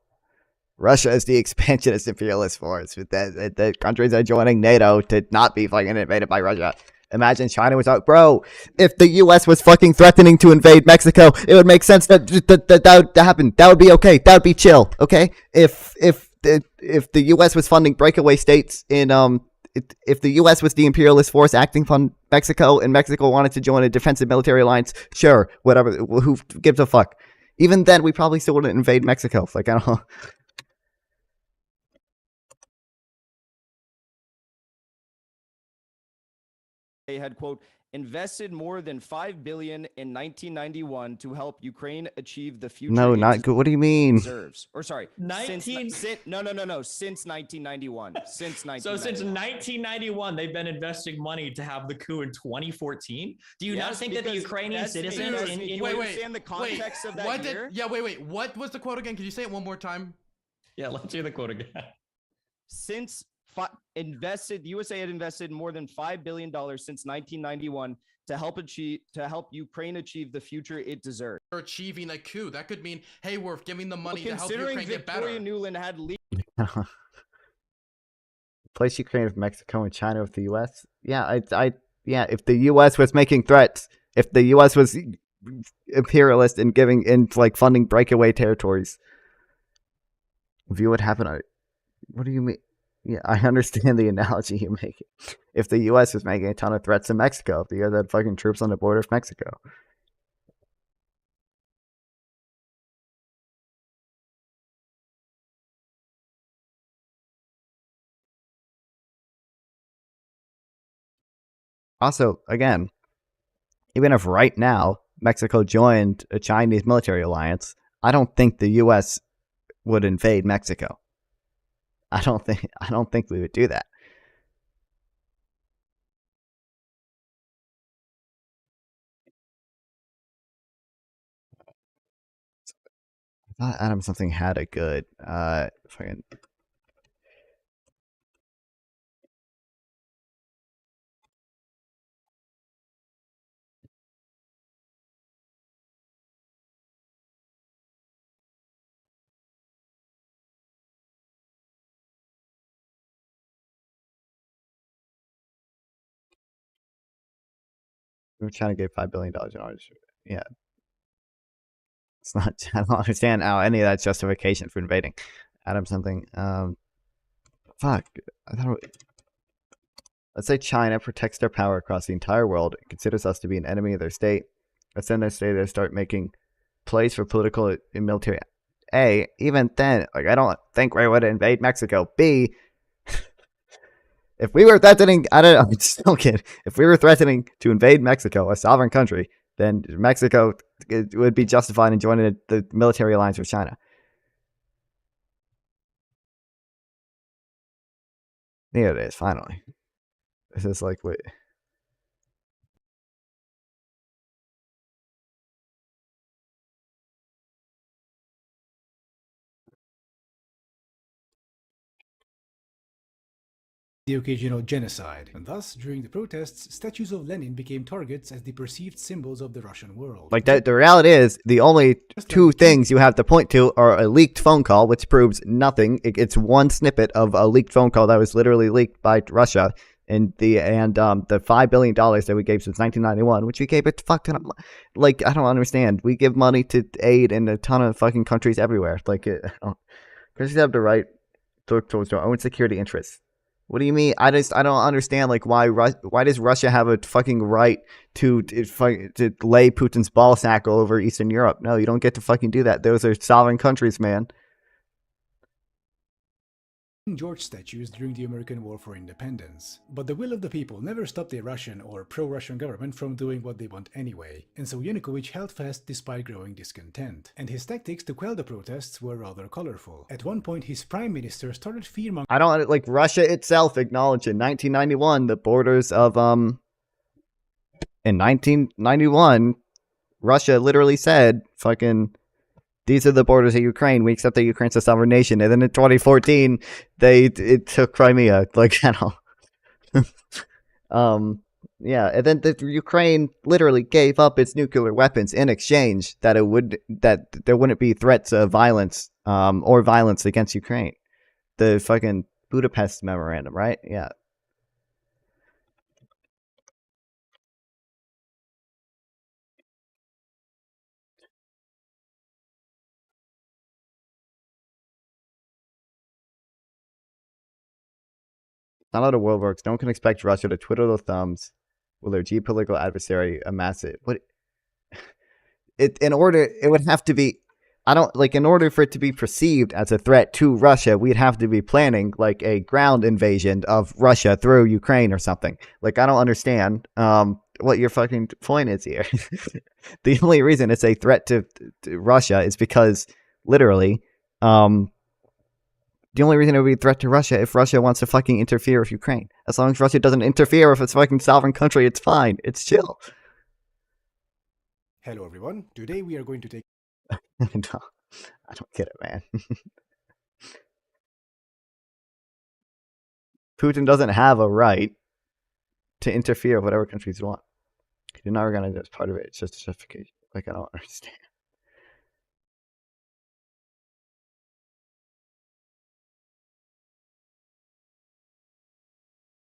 Russia is the expansionist imperialist force. With the countries are joining NATO to not be fucking invaded by Russia. Imagine China was out, bro. If the U.S. was fucking threatening to invade Mexico, it would make sense that would happen. That would be okay. That would be chill. Okay. If the U.S. was funding breakaway states in if the U.S. was the imperialist force acting on Mexico and Mexico wanted to join a defensive military alliance, sure, whatever. Who gives a fuck? Even then, we probably still wouldn't invade Mexico. Like, I don't know. They had, quote, invested more than $5 billion in 1991 to help Ukraine achieve the future. No, not good. What do you mean? Reserves. Or sorry, since 1991. Since 1991. So since 1991, they've been investing money to have the coup in 2014. Do you not think that the Ukrainian citizens understand the context of that year? Wait. What was the quote again? Can you say it one more time? Yeah, let's hear the quote again. Since USA had invested more than $5 billion since 1991 to help Ukraine achieve the future it deserves. Achieving a coup. That could mean, hey, we're giving the money to help Considering Ukraine get better. Victoria Nuland had Place Ukraine with Mexico and China with the U.S. Yeah, yeah. If the U.S. was making threats, if the U.S. was imperialist and giving in like funding breakaway territories, view what happened. What do you mean? Yeah, I understand the analogy you make. If the U.S. was making a ton of threats to Mexico, if the U.S. had fucking troops on the border of Mexico. Also, again, even if right now Mexico joined a Chinese military alliance, I don't think the U.S. would invade Mexico. I don't think we would do that. I thought Adam something had a good fucking. We were trying to get $5 billion in ours. Yeah. It's not. I don't understand how any of that's justification for invading. Adam something. Fuck. I thought. Let's say China protects their power across the entire world and considers us to be an enemy of their state. Let's then their state they start making plays for political and military. A, even then, like I don't think we would invade Mexico. B, if we were threatening, I don't know, I'm still kidding. If we were threatening to invade Mexico, a sovereign country, then Mexico would be justified in joining the military alliance with China. Here it is, finally. This is like, wait. The occasional genocide, and thus, during the protests, statues of Lenin became targets as the perceived symbols of the Russian world. Like that, the reality is, the only two things you have to point to are a leaked phone call, which proves nothing. It's one snippet of a leaked phone call that was literally leaked by Russia, and the $5 billion that we gave since 1991, which we gave a fuck ton of, like I don't understand. We give money to aid in a ton of fucking countries everywhere. Like, countries have the right towards their own security interests. What do you mean? I don't understand. Like, why does Russia have a fucking right to lay Putin's ball sack all over Eastern Europe? No, you don't get to fucking do that. Those are sovereign countries, man. George statues during the American War for Independence. But the will of the people never stopped the Russian or pro-Russian government from doing what they want anyway, and so Yanukovych held fast despite growing discontent. And his tactics to quell the protests were rather colorful. At one point, his prime minister started fear-mongering. I don't like Russia itself acknowledged in 1991 the borders of In 1991, Russia literally said, "Fucking." These are the borders of Ukraine. We accept that Ukraine's a sovereign nation. And then in 2014, it took Crimea. Like, I don't. Yeah. And then the Ukraine literally gave up its nuclear weapons in exchange that there wouldn't be threats of violence, or violence against Ukraine. The fucking Budapest Memorandum, right? Yeah. Not how the world works. No one can expect Russia to twiddle their thumbs while their geopolitical adversary amass it. It would have to be. I don't like. In order for it to be perceived as a threat to Russia, we'd have to be planning like a ground invasion of Russia through Ukraine or something. Like, I don't understand what your fucking point is here. The only reason it's a threat to Russia is because literally, the only reason it would be a threat to Russia if Russia wants to fucking interfere with Ukraine. As long as Russia doesn't interfere with its fucking sovereign country, it's fine. It's chill. Hello everyone. Today we are going to take... No, I don't get it, man. Putin doesn't have a right to interfere with whatever countries want. you're never gonna do as part of it. It's just a justification. Like I don't understand.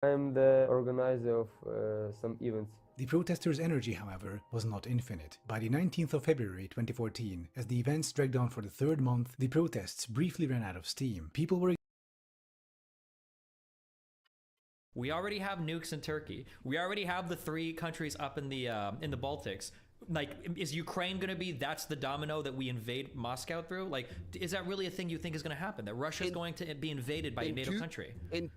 I'm the organizer of some events. The protesters' energy, however, was not infinite. By the 19th of February 2014, as the events dragged on for the third month, the protests briefly ran out of steam. People were... We already have nukes in Turkey. We already have the 3 countries up in the Baltics. Like, is Ukraine going to be, that's the domino that we invade Moscow through? Like, is that really a thing you think is going to happen? That Russia's going to be invaded by a NATO country?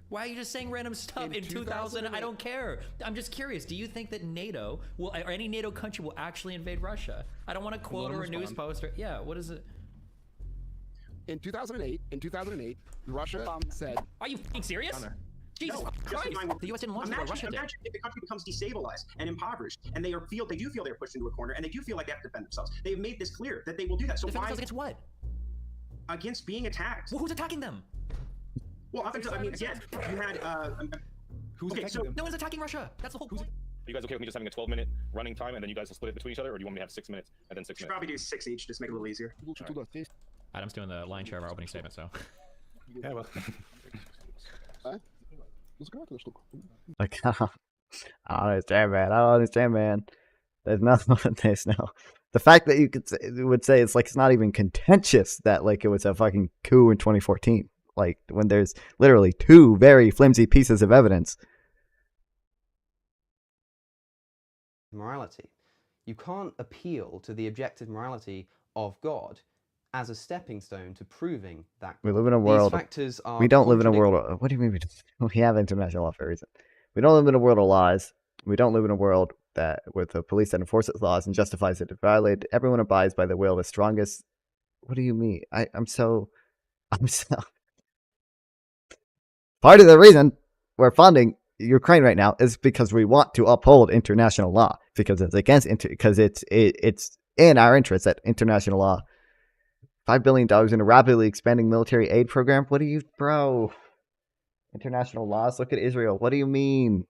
Why are you just saying random stuff? In 2000, I don't care. I'm just curious. Do you think that NATO will, or any NATO country will actually invade Russia? I don't want to quote or a news poster. Yeah, what is it? In 2008, Russia said... Are you f***ing serious? Jesus Christ! The U.S. didn't launch it, but Russia did. Imagine if the country becomes destabilized and impoverished, and they do feel they're pushed into a corner, and they do feel like they have to defend themselves. They've made this clear that they will do that. So defend themselves against what? Against being attacked. Well, who's attacking them? Well, up until, I mean, again, you had... Who's attacking them? No one's attacking Russia. That's the whole point. Are you guys okay with me just having a 12-minute running time, and then you guys will split it between each other, or do you want me to have 6 minutes and then 6 minutes? Should probably do 6 each, just make it a little easier. Right. Adam's doing the lion's share of our opening statement, so... Yeah, well... Like, I don't understand, man. I don't understand, man. There's nothing. There's no. The fact that you would say it's like it's not even contentious that like it was a fucking coup in 2014. Like when there's literally 2 very flimsy pieces of evidence. Morality. You can't appeal to the objective morality of God as a stepping stone to proving that We live in a world. These factors are We don't live in a world. What do you mean? We have international law for a reason. We don't live in a world of lies. We don't live in a world that with a police that enforces laws and justifies it to violate. Everyone abides by the will of the strongest. What do you mean? I'm so. Part of the reason we're funding Ukraine right now is because we want to uphold international law because it's against because it's in our interest that international law. $5 billion in a rapidly expanding military aid program. What do you, bro? International laws. Look at Israel. What do you mean?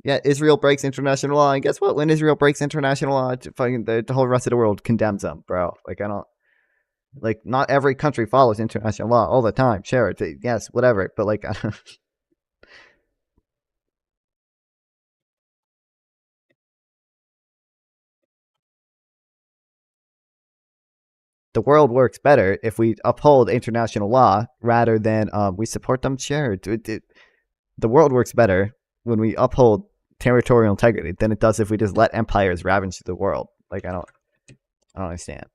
Yeah, Israel breaks international law, and guess what? When Israel breaks international law, fucking the whole rest of the world condemns them, bro. Like I don't. Like not every country follows international law all the time. Sure, yes, whatever. But like. The world works better if we uphold international law rather than we support them. Sure, the world works better when we uphold territorial integrity than it does if we just let empires ravage the world. Like I don't understand.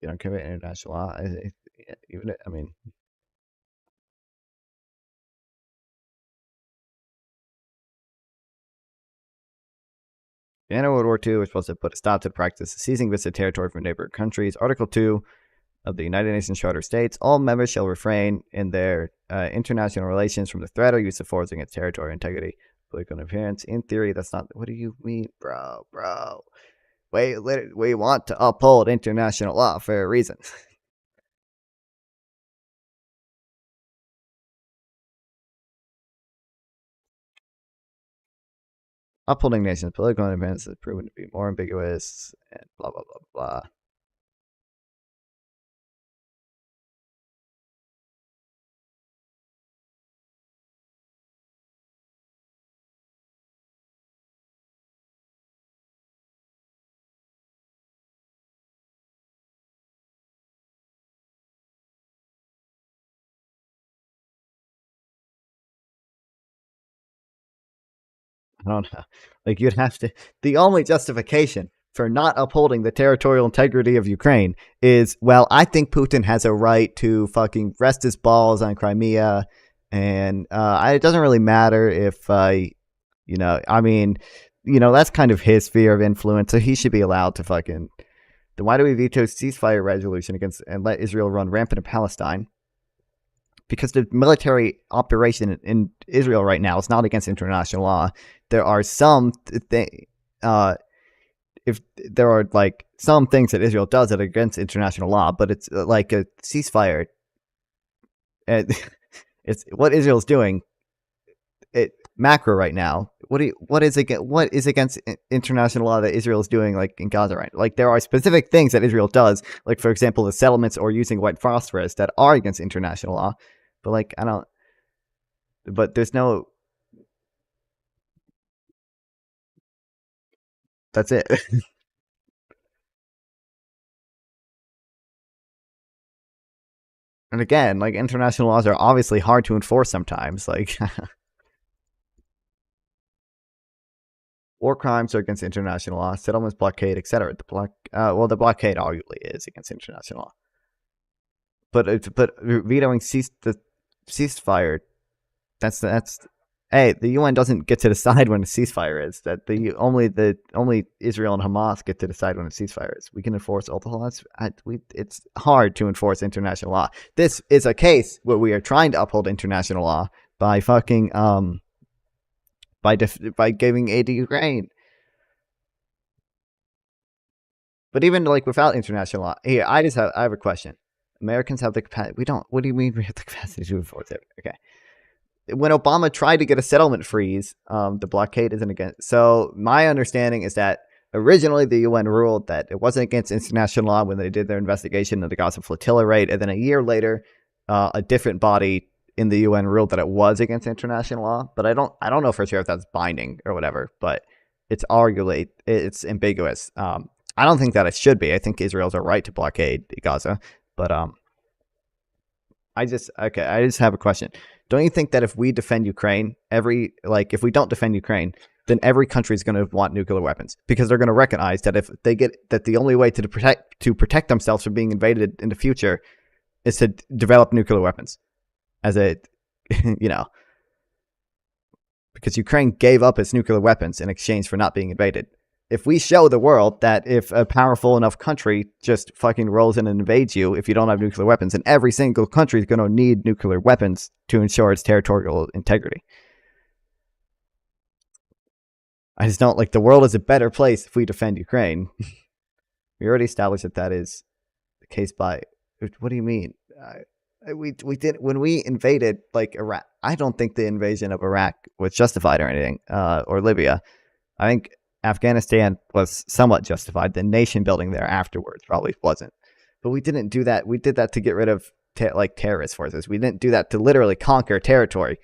You don't commit international law. Even I mean. The end of World War II was supposed to put a stop to the practice of seizing visited territory from neighboring countries. Article 2 of the United Nations Charter states, all members shall refrain in their international relations from the threat or use of force against territorial integrity, political interference. In theory, that's not... What do you mean, bro? We want to uphold international law for a reason. Upholding nations' political independence is proven to be more ambiguous and blah, blah, blah, blah. I don't know. Like, you'd have to... The only justification for not upholding the territorial integrity of Ukraine is, well, I think Putin has a right to fucking rest his balls on Crimea, and it doesn't really matter if, I mean, that's kind of his sphere of influence, so he should be allowed to fucking... Then why do we veto ceasefire resolution against and let Israel run rampant in Palestine? Because the military operation in Israel right now is not against international law. There are some if there are like some things that Israel does that are against international law, but it's like a ceasefire. It's what Israel's doing. It macro right now. What is against international law that Israel is doing like in Gaza right now? Like there are specific things that Israel does, like for example the settlements or using white phosphorus that are against international law. But like I don't. But there's no. That's it. And again, like international laws are obviously hard to enforce sometimes. Like war crimes are against international law, settlements, blockade, etc. The blockade arguably is against international law. But vetoing the ceasefire, that's hey, the UN doesn't get to decide when a ceasefire is. That only Israel and Hamas get to decide when a ceasefire is. We can enforce all the laws. It's hard to enforce international law. This is a case where we are trying to uphold international law by fucking by giving aid to Ukraine. But even like without international law, here I have a question. Americans have the capacity. We don't. What do you mean we have the capacity to enforce it? Okay. When Obama tried to get a settlement freeze, the blockade isn't against. So my understanding is that originally the UN ruled that it wasn't against international law when they did their investigation of the Gaza flotilla raid, and then a year later, a different body in the UN ruled that it was against international law. But I don't know for sure if that's binding or whatever. But it's arguably it's ambiguous. I don't think that it should be. I think Israel's a right to blockade Gaza, but I just have a question. Don't you think that if we defend Ukraine, if we don't defend Ukraine, then every country is going to want nuclear weapons because they're going to recognize that if they get that the only way to protect themselves from being invaded in the future is to develop nuclear weapons, as a because Ukraine gave up its nuclear weapons in exchange for not being invaded. If we show the world that if a powerful enough country just fucking rolls in and invades you if you don't have nuclear weapons, then every single country is going to need nuclear weapons to ensure its territorial integrity. I just don't like the world is a better place if we defend Ukraine. We already established that is the case by. What do you mean? We did when we invaded like Iraq. I don't think the invasion of Iraq was justified or anything, or Libya. I think Afghanistan was somewhat justified. The nation building there afterwards probably wasn't. But we didn't do that. We did that to get rid of terrorist forces. We didn't do that to literally conquer territory.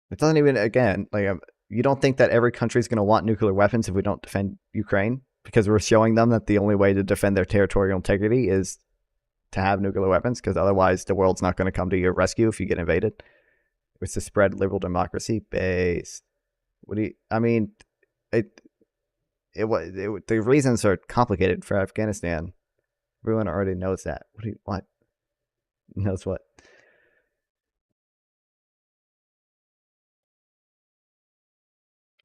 It doesn't even, again, like you don't think that every country is going to want nuclear weapons if we don't defend Ukraine? Because we're showing them that the only way to defend their territorial integrity is to have nuclear weapons, because otherwise the world's not going to come to your rescue if you get invaded. It's to spread liberal democracy based. The reasons are complicated for Afghanistan. Everyone already knows that. What? Knows what?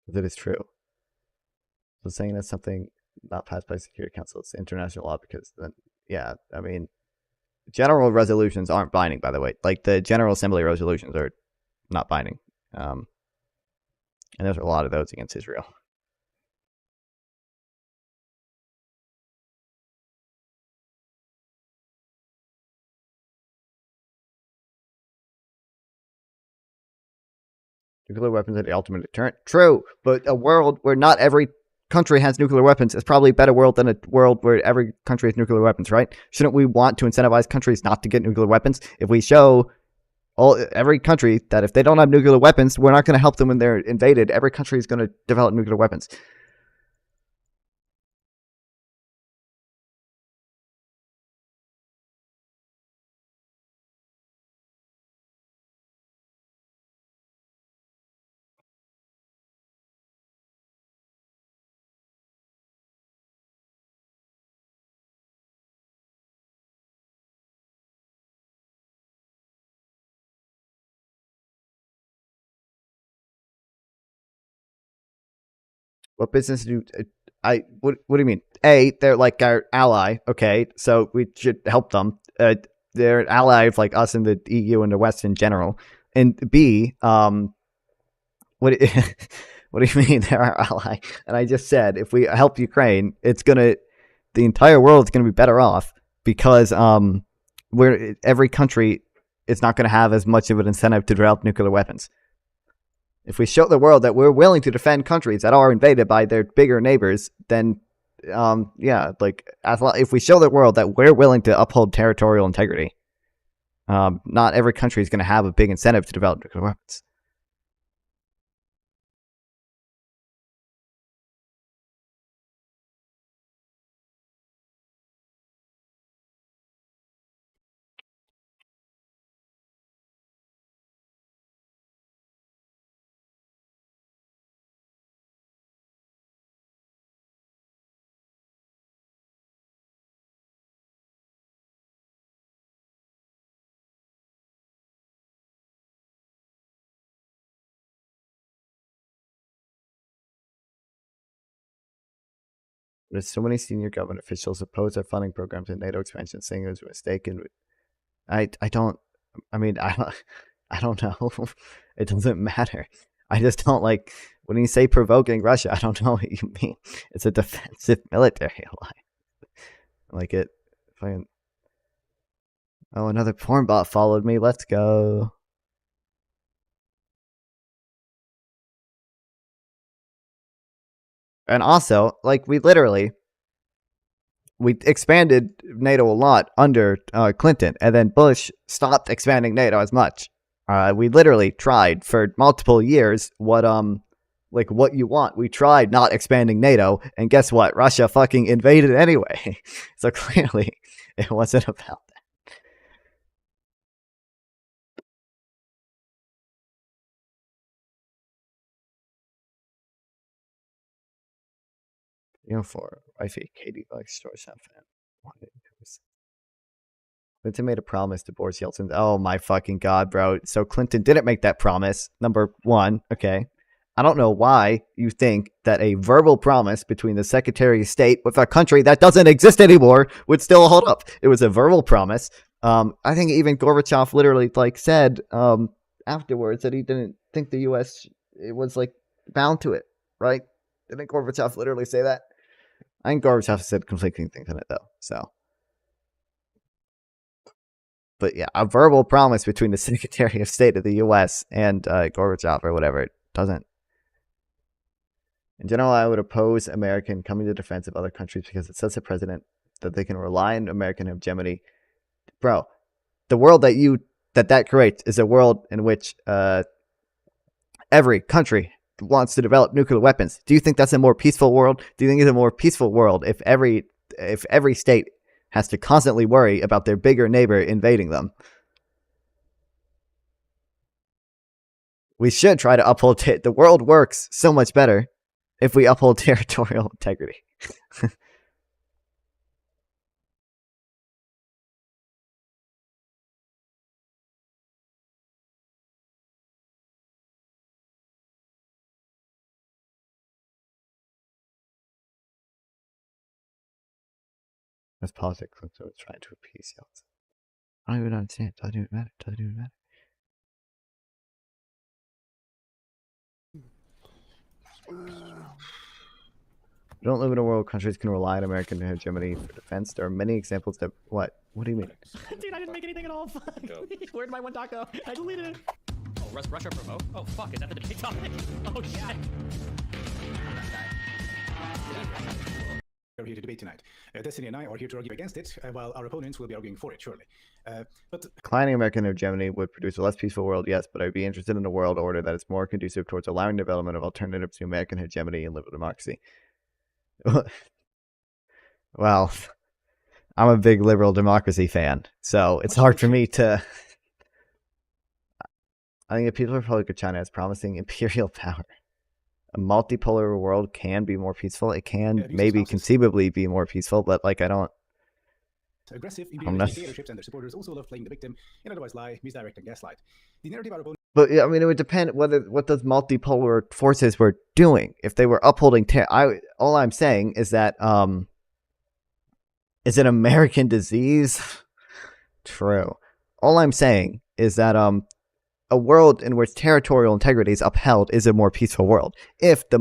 That is true. So saying that's something not passed by Security Council, it's international law because then, yeah, I mean, general resolutions aren't binding, by the way. Like the General Assembly resolutions are not binding. And there's a lot of those against Israel. Nuclear weapons are the ultimate deterrent. True, but a world where not every country has nuclear weapons is probably a better world than a world where every country has nuclear weapons, right? Shouldn't we want to incentivize countries not to get nuclear weapons? If we show every country that if they don't have nuclear weapons, we're not going to help them when they're invaded, every country is going to develop nuclear weapons. What business do what do you mean? A, they're like our ally, okay, so we should help them. They're an ally of like us in the EU and the West in general. And B, What? What do you mean they're our ally? And I just said if we help Ukraine, the entire world is gonna be better off because every country is not gonna have as much of an incentive to develop nuclear weapons. If we show the world that we're willing to defend countries that are invaded by their bigger neighbors, then if we show the world that we're willing to uphold territorial integrity, not every country is going to have a big incentive to develop nuclear weapons. There's so many senior government officials oppose our funding programs and NATO expansion, saying it was a mistake. And I don't know. It doesn't matter. I just don't like when you say provoking Russia. I don't know what you mean. It's a defensive military alliance. Like it. Oh, another porn bot followed me. Let's go. And also, like, we expanded NATO a lot under Clinton, and then Bush stopped expanding NATO as much. We literally tried for multiple years what you want. We tried not expanding NATO, and guess what? Russia fucking invaded anyway. So clearly, it wasn't about that. For wifey, Katie likes Georgetown fan. Clinton made a promise to Boris Yeltsin. Oh my fucking god, bro. So Clinton didn't make that promise. Number one, okay. I don't know why you think that a verbal promise between the Secretary of State with a country that doesn't exist anymore would still hold up. It was a verbal promise. I think even Gorbachev literally said afterwards that he didn't think the U.S. it was bound to it, right? Didn't Gorbachev literally say that? I think Gorbachev said conflicting things in it though. So, but yeah, a verbal promise between the Secretary of State of the U.S. and Gorbachev or whatever it doesn't. In general, I would oppose American coming to the defense of other countries because it sets a precedent that they can rely on American hegemony. Bro, the world that creates is a world in which every country wants to develop nuclear weapons. Do you think that's a more peaceful world? Do you think it's a more peaceful world if every state has to constantly worry about their bigger neighbor invading them? We should try to uphold it. The world works so much better if we uphold territorial integrity. That's politics. So it's trying to appease Yeltsin. I don't even understand. Doesn't even matter. Doesn't even matter. We don't live in a world where countries can rely on American hegemony for defense. There are many examples that... What? What do you mean? Dude, I didn't make anything at all. Fuck. Where'd my one taco? I deleted it. Oh, Russia provoke? Oh, fuck. Is that the debate topic? Oh, shit. We're here to debate tonight. Destiny and I are here to argue against it, while our opponents will be arguing for it, surely. But declining American hegemony would produce a less peaceful world, yes, but I'd be interested in a world order that is more conducive towards allowing development of alternatives to American hegemony and liberal democracy. Well, I'm a big liberal democracy fan, so it's hard for me to... I think the People's Republic of China is promising imperial power. A multipolar world can be more peaceful. It can maybe conceivably be more peaceful, but I don't... Aggressive imperialist dictatorships and their supporters also love playing the victim and otherwise lie, misdirect, and gaslight. The narrative our opponents... But yeah, I mean, it would depend what those multipolar forces were doing. If they were upholding all I'm saying is that is it American disease? True. All I'm saying is that a world in which territorial integrity is upheld is a more peaceful world. If the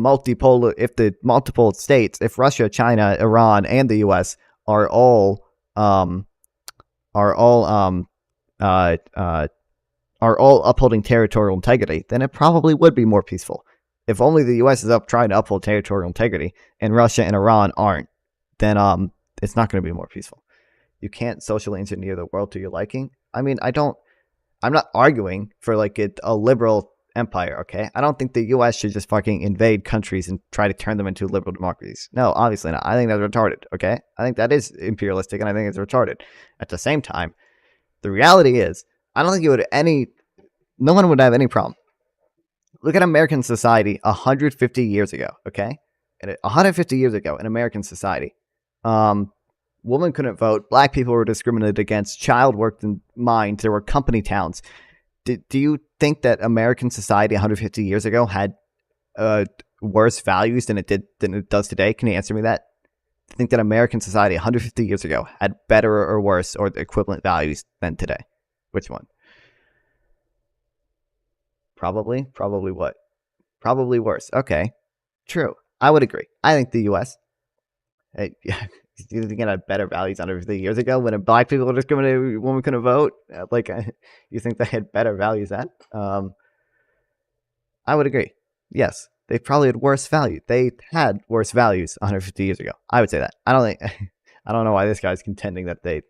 multiple states, if Russia, China, Iran, and the U.S. are all upholding territorial integrity, then it probably would be more peaceful. If only the U.S. is up trying to uphold territorial integrity and Russia and Iran aren't, then it's not going to be more peaceful. You can't socially engineer the world to your liking. I mean, I'm not arguing for like a liberal empire, okay? I don't think the U.S. should just fucking invade countries and try to turn them into liberal democracies. No, obviously not. I think that's retarded, okay? I think that is imperialistic, and I think it's retarded. At the same time, the reality is, I don't think no one would have any problem. Look at American society 150 years ago, okay? And 150 years ago in American society, women couldn't vote. Black people were discriminated against. Child worked in mines. There were company towns. Do you think that American society 150 years ago had worse values than it does today? Can you answer me that? Do you think that American society 150 years ago had better or worse or equivalent values than today? Which one? Probably what? Probably worse. Okay, true. I would agree. I think the U.S. Do you think it had better values 150 years ago when black people were discriminated when we couldn't vote? You think they had better values then? I would agree. Yes, they probably had worse value. They had worse values 150 years ago. I would say that. I don't know why this guy's contending that they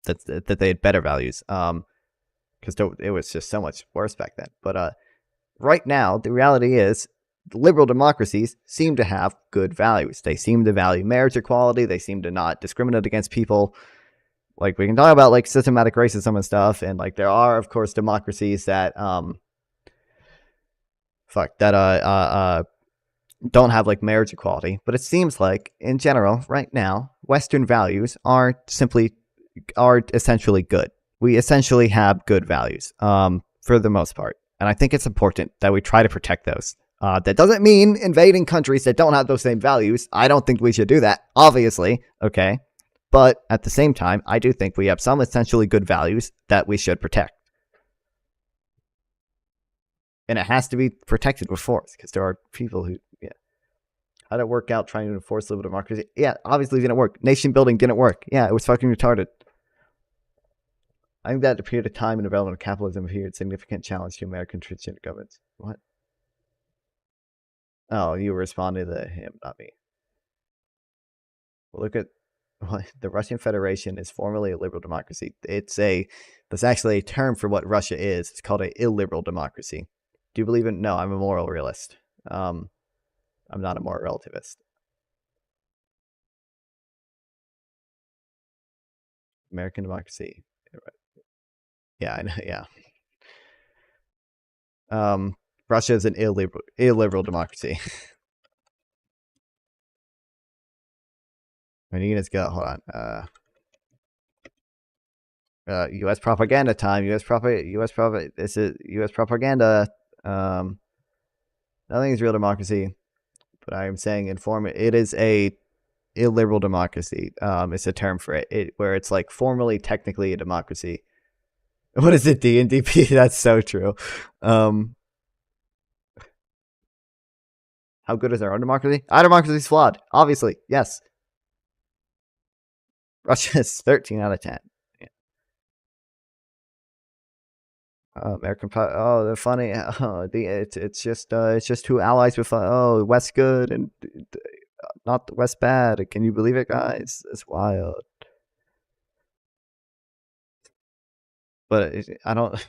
had better values. Because it was just so much worse back then. But right now, the reality is liberal democracies seem to have good values. They seem to value marriage equality. They seem to not discriminate against people. Like, we can talk about like systematic racism and stuff, and like there are, of course, democracies that don't have like marriage equality. But it seems like in general, right now, Western values are essentially good. We essentially have good values for the most part. And I think it's important that we try to protect those. That doesn't mean invading countries that don't have those same values. I don't think we should do that, obviously, okay? But at the same time, I do think we have some essentially good values that we should protect. And it has to be protected with force, because there are people who, how did it work out trying to enforce liberal democracy? Yeah, obviously it didn't work. Nation building didn't work. Yeah, it was fucking retarded. I think that the period of time in development of capitalism appeared significant challenge to American traditional governments. What? Oh, you were responding to him, not me. Well, look at the Russian Federation is formally a liberal democracy. That's actually a term for what Russia is. It's called an illiberal democracy. Do you believe in? No, I'm a moral realist. I'm not a moral relativist. American democracy. Yeah, I know. Yeah. Russia is an illiberal democracy. I need to go. Hold on. U.S. propaganda time. U.S. This is U.S. propaganda. Nothing is real democracy, but I am saying it is a illiberal democracy. It's a term for it where it's like formally, technically a democracy. What is it? DNDP? That's so true. How good is our own democracy? Our democracy is flawed. Obviously, yes. Russia is 13 out of 10. Yeah. Oh, they're funny. Oh, it's just who allies with. Oh, West good and not the West bad. Can you believe it, guys? It's wild. But I don't.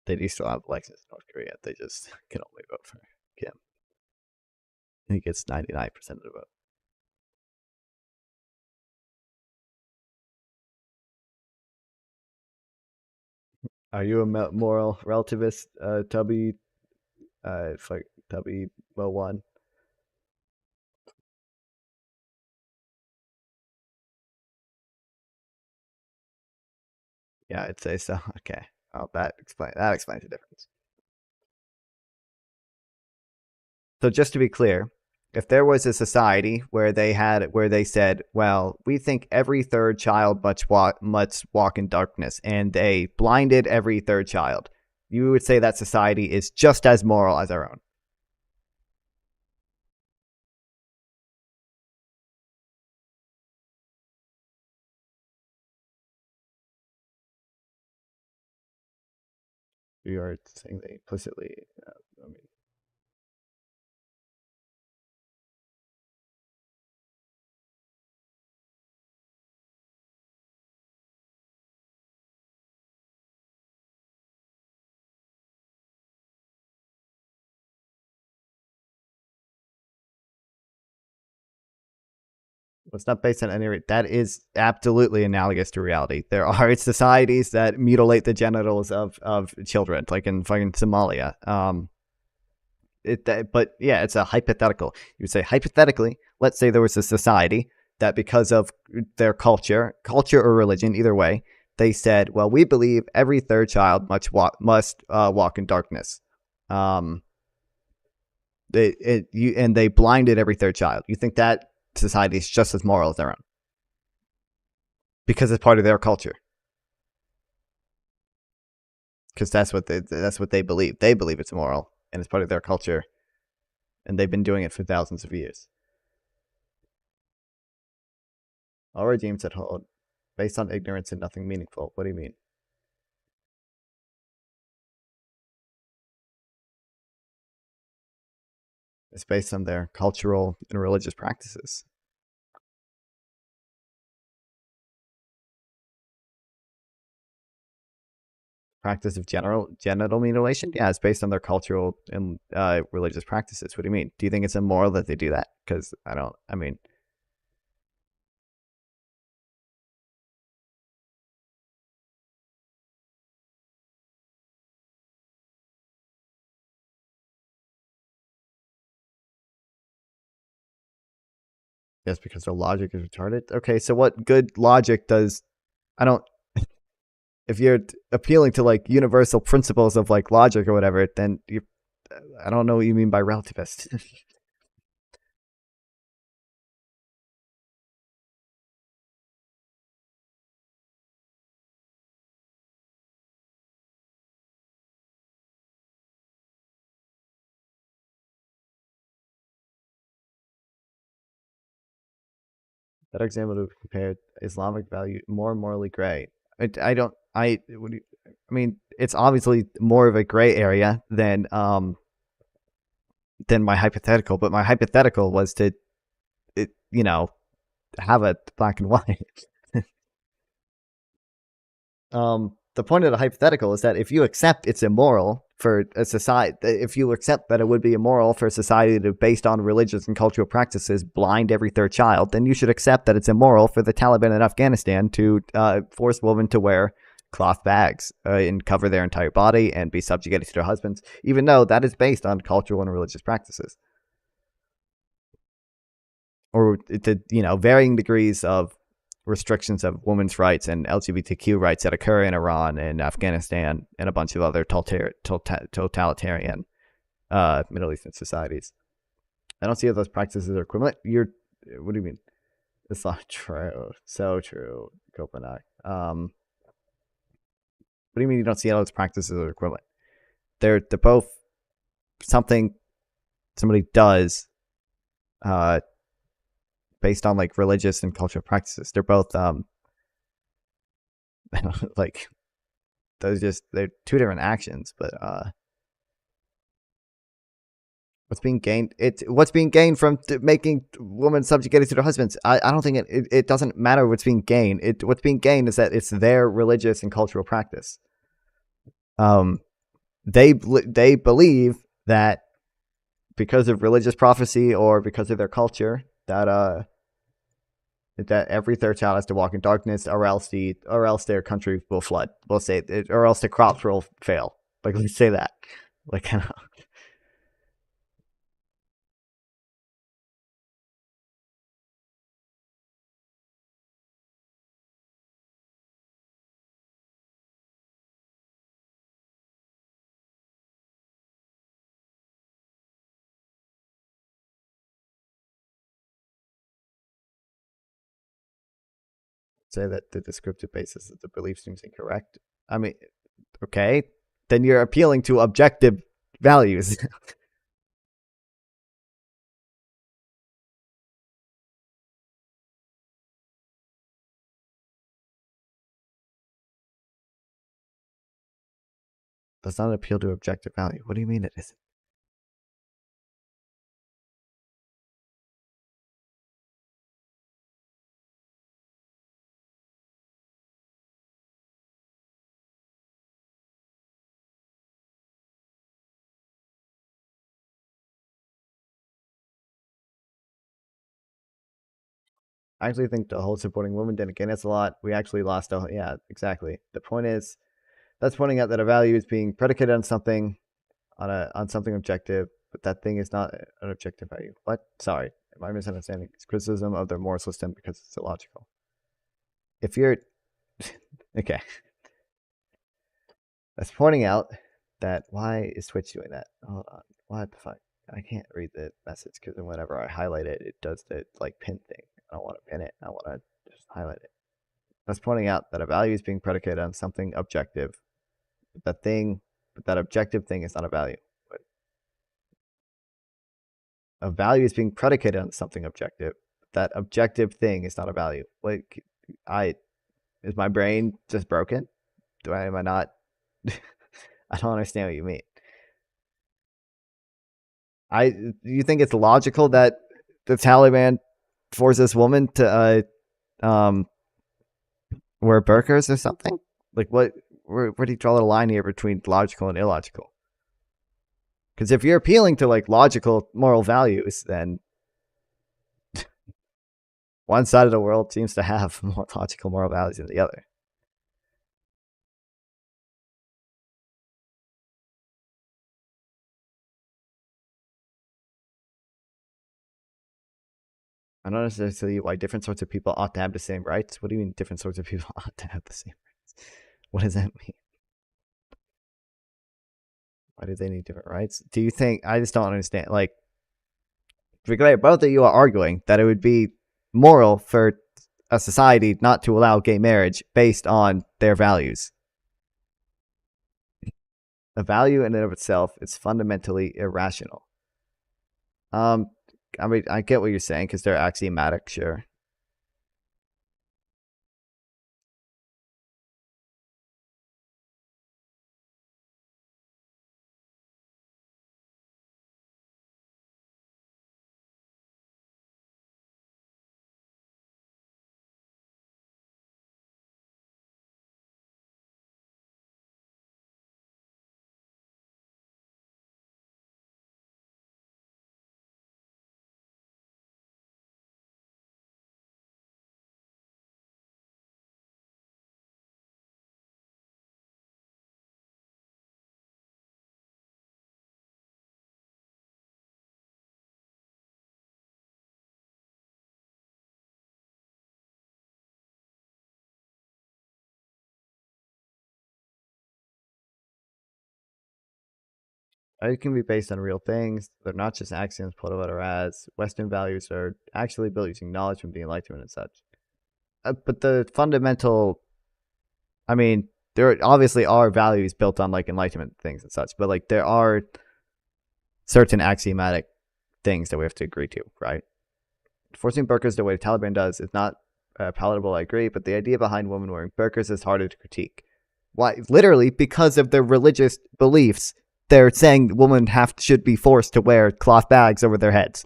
They do still have elections in North Korea. They just can only vote for Kim. He gets 99% of the vote. Are you a moral relativist, Tubby? Tubby Mo1? Yeah, I'd say so. Okay. Oh, that explains the difference. So just to be clear, if there was a society where they said, well, we think every third child must walk in darkness, and they blinded every third child, you would say that society is just as moral as our own. You are saying they implicitly. I mean, it's not based on any. That is absolutely analogous to reality. There are societies that mutilate the genitals of children, like in fucking Somalia. But yeah, it's a hypothetical. You would say hypothetically, let's say there was a society that because of their culture or religion, either way, they said, well, we believe every third child must walk in darkness. And they blinded every third child. You think that society is just as moral as their own because it's part of their culture? Because that's what they believe. They believe it's moral and it's part of their culture, and they've been doing it for thousands of years. All regimes that hold based on ignorance and nothing meaningful. What do you mean? It's based on their cultural and religious practices. Practice of genital mutilation? Yeah, it's based on their cultural and religious practices. What do you mean? Do you think it's immoral that they do that? Because I mean, yes, because their logic is retarded. Okay, so what good logic does? I don't. If you're appealing to like universal principles of like logic or whatever, then I don't know what you mean by relativist. Better example to compare Islamic value more morally gray. I don't. What do you, I mean, it's obviously more of a gray area than my hypothetical, but my hypothetical was to, have a black and white. The point of the hypothetical is that if you accept it's immoral for a society, if you accept that it would be immoral for a society to, based on religious and cultural practices, blind every third child, then you should accept that it's immoral for the Taliban in Afghanistan to force women to wear cloth bags and cover their entire body and be subjugated to their husbands, even though that is based on cultural and religious practices. Or to, varying degrees of restrictions of women's rights and LGBTQ rights that occur in Iran and Afghanistan and a bunch of other totalitarian Middle Eastern societies. I don't see how those practices are equivalent. What do you mean? It's not true. So true, Copenhagen. What do you mean you don't see how those practices are equivalent? They're both something somebody does based on like religious and cultural practices. They're both like they're two different actions, but what's being gained from making women subjugated to their husbands? I don't think it doesn't matter what's being gained. What's being gained is that it's their religious and cultural practice. They believe that because of religious prophecy or because of their culture that every third child has to walk in darkness, or else their country will flood. We'll say, or else the crops will fail. Like, let's say that. Like, say that the descriptive basis of the belief seems incorrect. I mean, okay, then you're appealing to objective values. That's not an appeal to objective value. What do you mean it isn't? I actually think the whole supporting women didn't gain us a lot. We actually lost a, yeah, exactly. The point is, that's pointing out that a value is being predicated on something, on something objective, but that thing is not an objective value. What? Sorry, am I misunderstanding? It's criticism of their moral system because it's illogical. If you're okay, that's pointing out that why is Twitch doing that? Hold on, what the fuck? I can't read the message because whenever I highlight it, it does the like pin thing. I don't want to pin it. I want to just highlight it. That's pointing out that a value is being predicated on something objective. But that objective thing is not a value. But a value is being predicated on something objective. That objective thing is not a value. Like, is my brain just broken? Am I not? I don't understand what you mean. You think it's logical that the Taliban forces women to wear burqas or something? Like, what? Where do you draw the line here between logical and illogical? Because if you're appealing to like logical moral values, then one side of the world seems to have more logical moral values than the other. I don't necessarily see why different sorts of people ought to have the same rights. What do you mean different sorts of people ought to have the same rights? What does that mean? Why do they need different rights? Do you think, I just don't understand. Like, both of you are arguing that it would be moral for a society not to allow gay marriage based on their values. A value in and of itself is fundamentally irrational. I mean, I get what you're saying because they're axiomatic, sure. It can be based on real things. They're not just axioms pulled out of as. Western values are actually built using knowledge from the Enlightenment and such. But the fundamental, I mean, there obviously are values built on like Enlightenment things and such, but like there are certain axiomatic things that we have to agree to, right? Forcing burqas the way the Taliban does is not palatable, I agree, but the idea behind women wearing burqas is harder to critique. Why? Literally, because of their religious beliefs, they're saying women should be forced to wear cloth bags over their heads.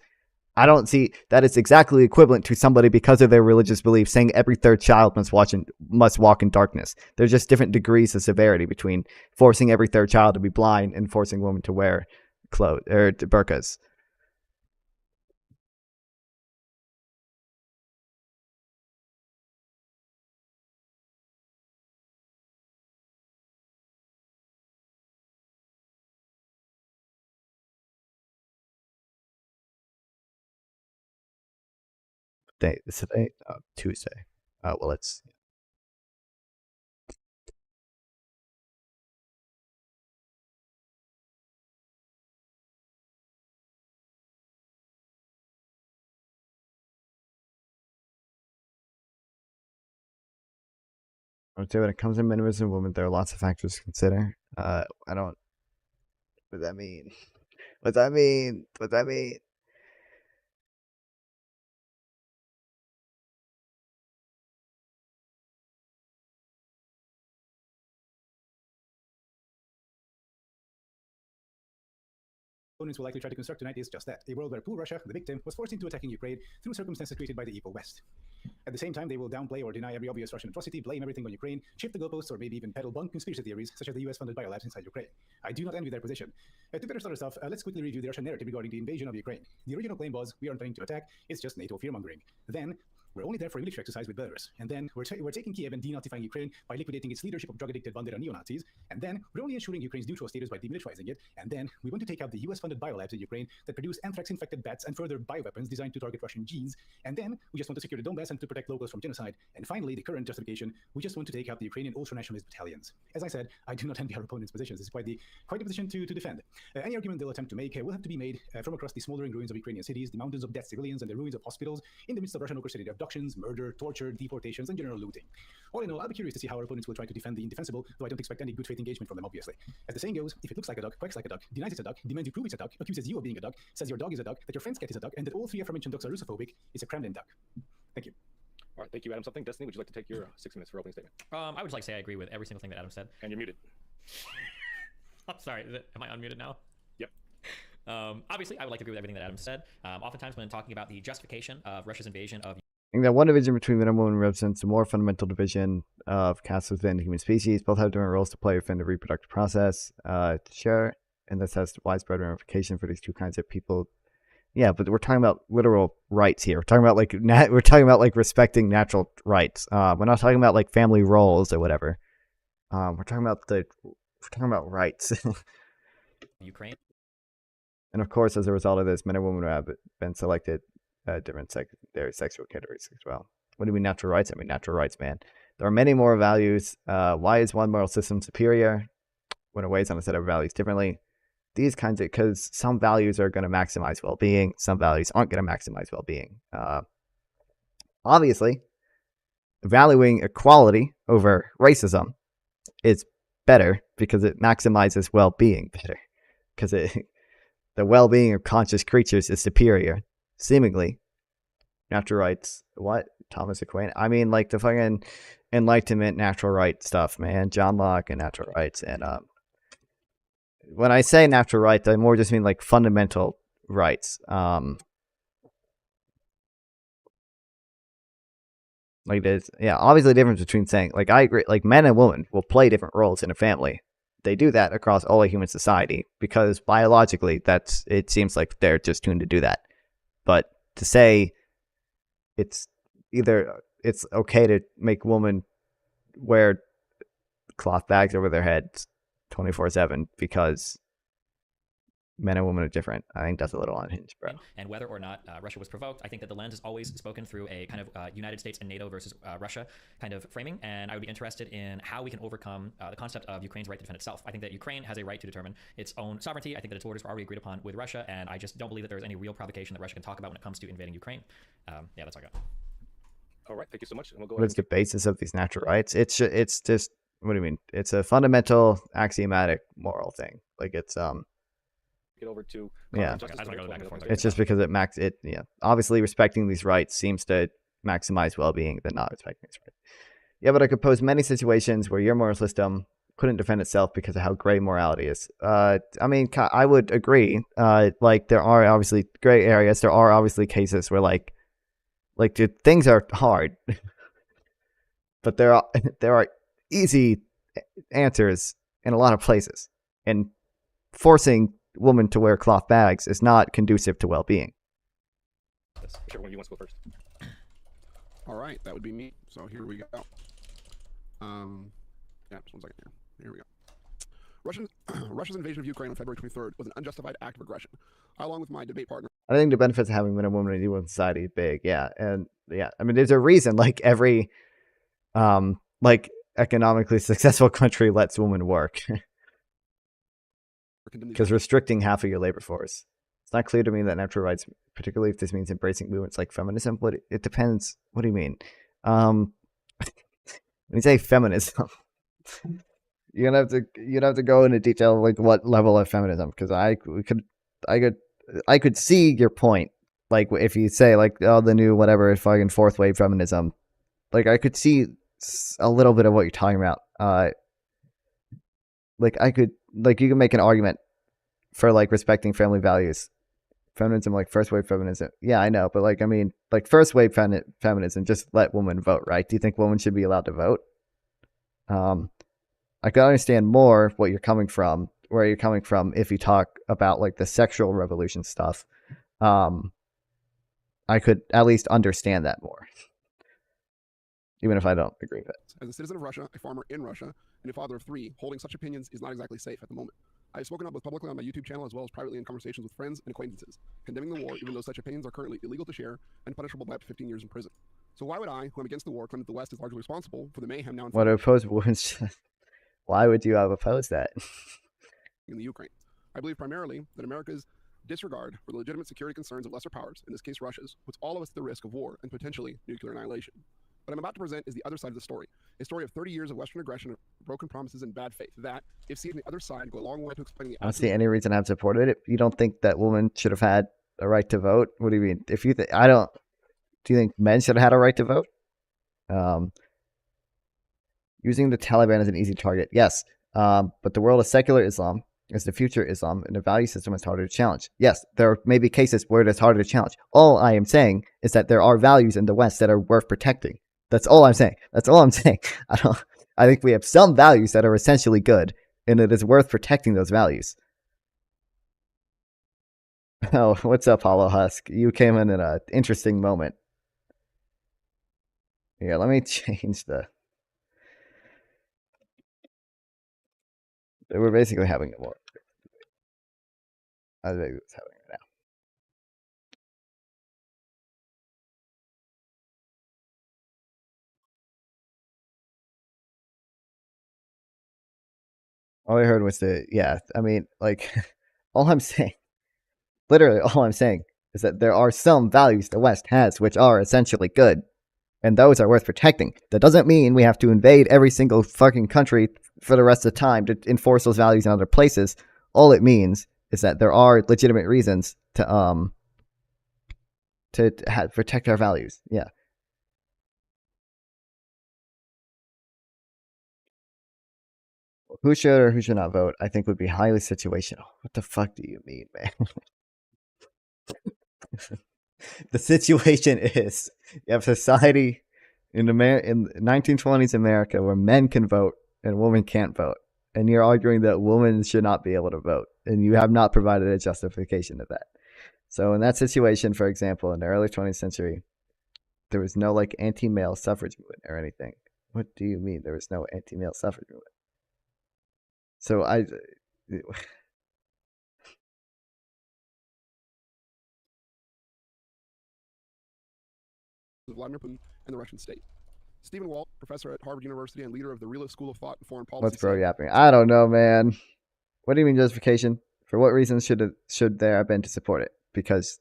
I don't see that it's exactly equivalent to somebody because of their religious beliefs saying every third child must walk in darkness. There's just different degrees of severity between forcing every third child to be blind and forcing women to wear clothes or burqas. Today, Tuesday. Well, it's I would say when it comes to minimalism women, there are lots of factors to consider. I don't. What does that mean? What does that mean? What does that mean? Opponents will likely try to construct tonight is just that, a world where poor Russia, the victim, was forced into attacking Ukraine through circumstances created by the evil West. At the same time, they will downplay or deny every obvious Russian atrocity, blame everything on Ukraine, shift the goalposts, or maybe even peddle bunk conspiracy theories, such as the US-funded biolabs inside Ukraine. I do not envy their position. To better start us off, let's quickly review the Russian narrative regarding the invasion of Ukraine. The original claim was, we aren't planning to attack, it's just NATO fear-mongering. Then, we're only there for a military exercise with Belarus. And then we're taking Kiev and denazifying Ukraine by liquidating its leadership of drug-addicted Bandera neo-Nazis. And then we're only ensuring Ukraine's neutral status by demilitarizing it. And then we want to take out the US-funded biolabs in Ukraine that produce anthrax-infected bats and further bioweapons designed to target Russian genes. And then we just want to secure the Donbass and to protect locals from genocide. And finally, the current justification, we just want to take out the Ukrainian ultra-nationalist battalions. As I said, I do not envy our opponents' positions. This is quite a position to defend. Any argument they'll attempt to make will have to be made from across the smoldering ruins of Ukrainian cities, the mountains of dead civilians, and the ruins of hospitals in the midst of Russian orchestrated abductions, murder, torture, deportations, and general looting. All in all, I'll be curious to see how our opponents will try to defend the indefensible, though I don't expect any good faith engagement from them, obviously. As the saying goes, if it looks like a duck, quacks like a duck, denies it's a duck, demands you prove it's a duck, accuses you of being a duck, says your dog is a duck, that your friend's cat is a duck, and that all three aforementioned ducks are Russophobic, it's a Kremlin duck. Thank you. All right, thank you, Adam. Something. Destiny, would you like to take your 6 minutes for opening statement? I would just like to say I agree with every single thing that Adam said. And you're muted. I'm sorry. Am I unmuted now? Yep. Obviously, I would like to agree with everything that Adam said. Oftentimes, when talking about the justification of Russia's invasion of I think that one division between men and women represents a more fundamental division of castes within the human species. Both have different roles to play within the reproductive process. Sure, and this has widespread ramification for these two kinds of people. Yeah, but we're talking about literal rights here. We're talking about like respecting natural rights. We're not talking about like family roles or whatever. We're talking about rights. Ukraine. And of course, as a result of this, men and women have been selected different secondary sexual categories as well. What do you mean natural rights? I mean natural rights, man. There are many more values. Why is one moral system superior when it weighs on a set of values differently? These kinds of, because some values are going to maximize well-being, some values aren't going to maximize well-being. Obviously, valuing equality over racism is better because it maximizes well-being better. Because the well-being of conscious creatures is superior, seemingly. Natural rights, what? Thomas Aquinas? I mean, like the fucking Enlightenment natural right stuff, man. John Locke and natural rights. And when I say natural rights, I more just mean like fundamental rights. Like there's, yeah, obviously the difference between saying, like, I agree, like men and women will play different roles in a family. They do that across all of human society because biologically it seems like they're just tuned to do that. But to say it's okay to make women wear cloth bags over their heads 24/7 because men and women are different, I think that's a little unhinged, bro. And whether or not Russia was provoked, I think that the lens is always spoken through a kind of United States and NATO versus Russia kind of framing. And I would be interested in how we can overcome the concept of Ukraine's right to defend itself. I think that Ukraine has a right to determine its own sovereignty. I think that its borders were already agreed upon with Russia, and I just don't believe that there's any real provocation that Russia can talk about when it comes to invading Ukraine. Yeah, that's all I got. All right, thank you so much. And we'll go What is the basis of these natural rights? It's just, what do you mean? It's a fundamental axiomatic moral thing. Like it's get over to yeah. It's just because obviously respecting these rights seems to maximize well-being than not respecting these rights. Yeah, but I could pose many situations where your moral system couldn't defend itself because of how gray morality is. I mean, I would agree. Like there are obviously gray areas. There are obviously cases where like dude, things are hard, but there are easy answers in a lot of places, and forcing women to wear cloth bags is not conducive to well-being. Whichever one of you wants to go first. All right, that would be me. So here we go. Yeah, just 1 second here. Here we go. Russia's invasion of Ukraine on February 23rd was an unjustified act of aggression. I, along with my debate partner. I think the benefits of having men and women in equal society is big. Yeah, and yeah, I mean, there's a reason like every, like economically successful country lets women work. Because restricting half of your labor force. It's not clear to me that natural rights, particularly if this means embracing movements like feminism, it depends. What do you mean? When you say feminism, you'd have to go into detail like what level of feminism, because I could see your point. Like if you say like, oh, the new whatever fucking fourth wave feminism, like I could see a little bit of what you're talking about. Like you can make an argument for like respecting family values, feminism, like first wave feminism. Yeah, I know, but like I mean, like first wave feminism, just let women vote, right? Do you think women should be allowed to vote? I can understand more what you're coming from, where you're coming from, if you talk about like the sexual revolution stuff. I could at least understand that more, even if I don't agree with it. As a citizen of Russia, a farmer in Russia, and a father of 3, holding such opinions is not exactly safe at the moment. I have spoken up both publicly on my YouTube channel as well as privately in conversations with friends and acquaintances, condemning the war even though such opinions are currently illegal to share and punishable by up to 15 years in prison. So why would I, who am against the war, claim that the West is largely responsible for the mayhem now What oppose women's? Why would you have opposed that? in the Ukraine? I believe primarily that America's disregard for the legitimate security concerns of lesser powers, in this case Russia's, puts all of us at the risk of war and potentially nuclear annihilation. What I'm about to present is the other side of the story, a story of 30 years of Western aggression, broken promises, and bad faith that, if seen on the other side, go a long way to explaining the I don't see any reason I've supported it. You don't think that women should have had a right to vote? What do you mean? If you think I don't, do you think men should have had a right to vote? Using the Taliban as an easy target, yes. But the world of secular Islam is the future Islam, and the value system is harder to challenge. Yes, there may be cases where it is harder to challenge. All I am saying is that there are values in the West that are worth protecting. That's all I'm saying. That's all I'm saying. I think we have some values that are essentially good, and it is worth protecting those values. Oh, what's up, Hollow Husk? You came in at an interesting moment. Yeah, let me change the... We're basically having a war. I think it's having it now. All I heard was I mean, like, all I'm saying, literally all I'm saying, is that there are some values the West has which are essentially good, and those are worth protecting. That doesn't mean we have to invade every single fucking country for the rest of the time to enforce those values in other places. All it means is that there are legitimate reasons to protect our values. Yeah. Who should or who should not vote, I think would be highly situational. What the fuck do you mean, man? The situation is you have society in 1920s America where men can vote and women can't vote. And you're arguing that women should not be able to vote. And you have not provided a justification of that. So in that situation, for example, in the early 20th century, there was no like anti-male suffrage movement or anything. What do you mean there was no anti-male suffrage movement? So Vladimir Putin and the Russian state. Stephen Walt, professor at Harvard University and leader of the Realist School of Thought and Foreign Policy. What's bro yapping? I don't know, man. What do you mean justification? For what reasons should there have been to support it? Because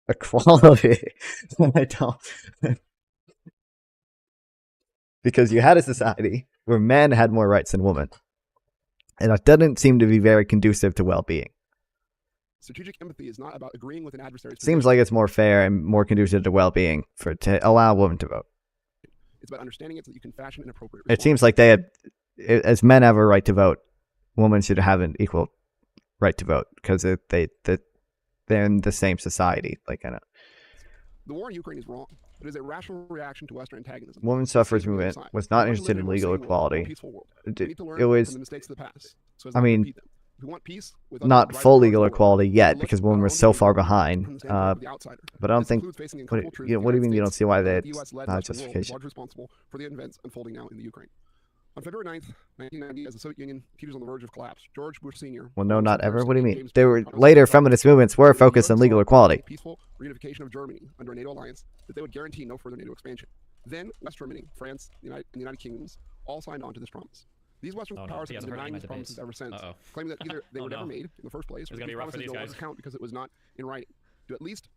equality. I don't. Because you had a society where men had more rights than women. And that doesn't seem to be very conducive to well-being. Strategic empathy is not about agreeing with an adversary's position. Seems like it's more fair and more conducive to well-being to allow women to vote. It's about understanding it so that you can fashion an appropriate response. It seems like as men have a right to vote, women should have an equal right to vote because they're in the same society. Like I know. The war in Ukraine is wrong. It is a rational reaction to Western antagonism. Women's suffrage movement was not interested in legal equality. It was, I mean, not full legal equality yet because women were so far behind. But I don't think. What do you mean you don't see why that's not justification? Responsible for the events unfolding now in the Ukraine. On February 9th, 1990, as the Soviet Union teeters on the verge of collapse, George Bush Sr. Well, no, not ever. What do you mean? There were later feminist movements were focused on legal equality. Peaceful reunification of Germany under a NATO alliance that they would guarantee no further NATO expansion. Then West Germany, France, and the United Kingdoms all signed on to this promise. These Western powers have been denying these promises ever since, claiming that either they were never made in the first place, or these promises no longer count because it was not in writing. To at least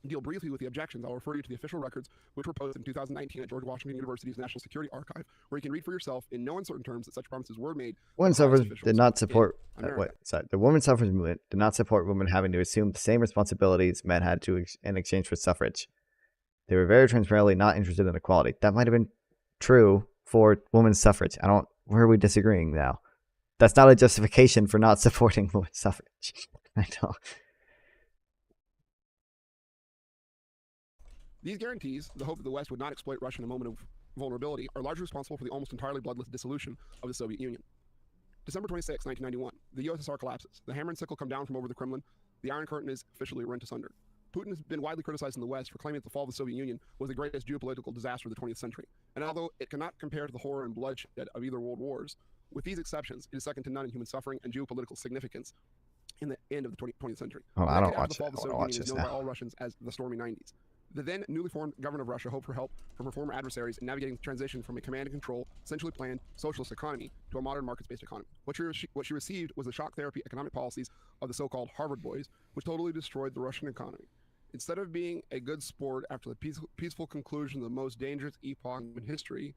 deal briefly with the objections, I'll refer you to the official records which were posted in 2019 at George Washington University's National Security Archive, where you can read for yourself in no uncertain terms that such promises were made. Women's suffrage did not support the women's suffrage movement did not support women having to assume the same responsibilities men had to in exchange for suffrage. They were very transparently not interested in equality. That might have been true for women's suffrage. Where are we disagreeing now? That's not a justification for not supporting women's suffrage. I don't. These guarantees, the hope that the West would not exploit Russia in a moment of vulnerability, are largely responsible for the almost entirely bloodless dissolution of the Soviet Union. December 26, 1991, the USSR collapses. The hammer and sickle come down from over the Kremlin. The Iron Curtain is officially rent asunder. Putin has been widely criticized in the West for claiming that the fall of the Soviet Union was the greatest geopolitical disaster of the 20th century. And although it cannot compare to the horror and bloodshed of either world wars, with these exceptions, it is second to none in human suffering and geopolitical significance in the end of the 20th century. Oh, I don't watch the fall of the Soviet Union is known by all Russians as the stormy 90s. The then newly formed government of Russia hoped for help from her former adversaries in navigating the transition from a command and control, centrally planned socialist economy to a modern markets-based economy. What she received was the shock therapy economic policies of the so-called Harvard boys, which totally destroyed the Russian economy. Instead of being a good sport after the peaceful conclusion of the most dangerous epoch in history,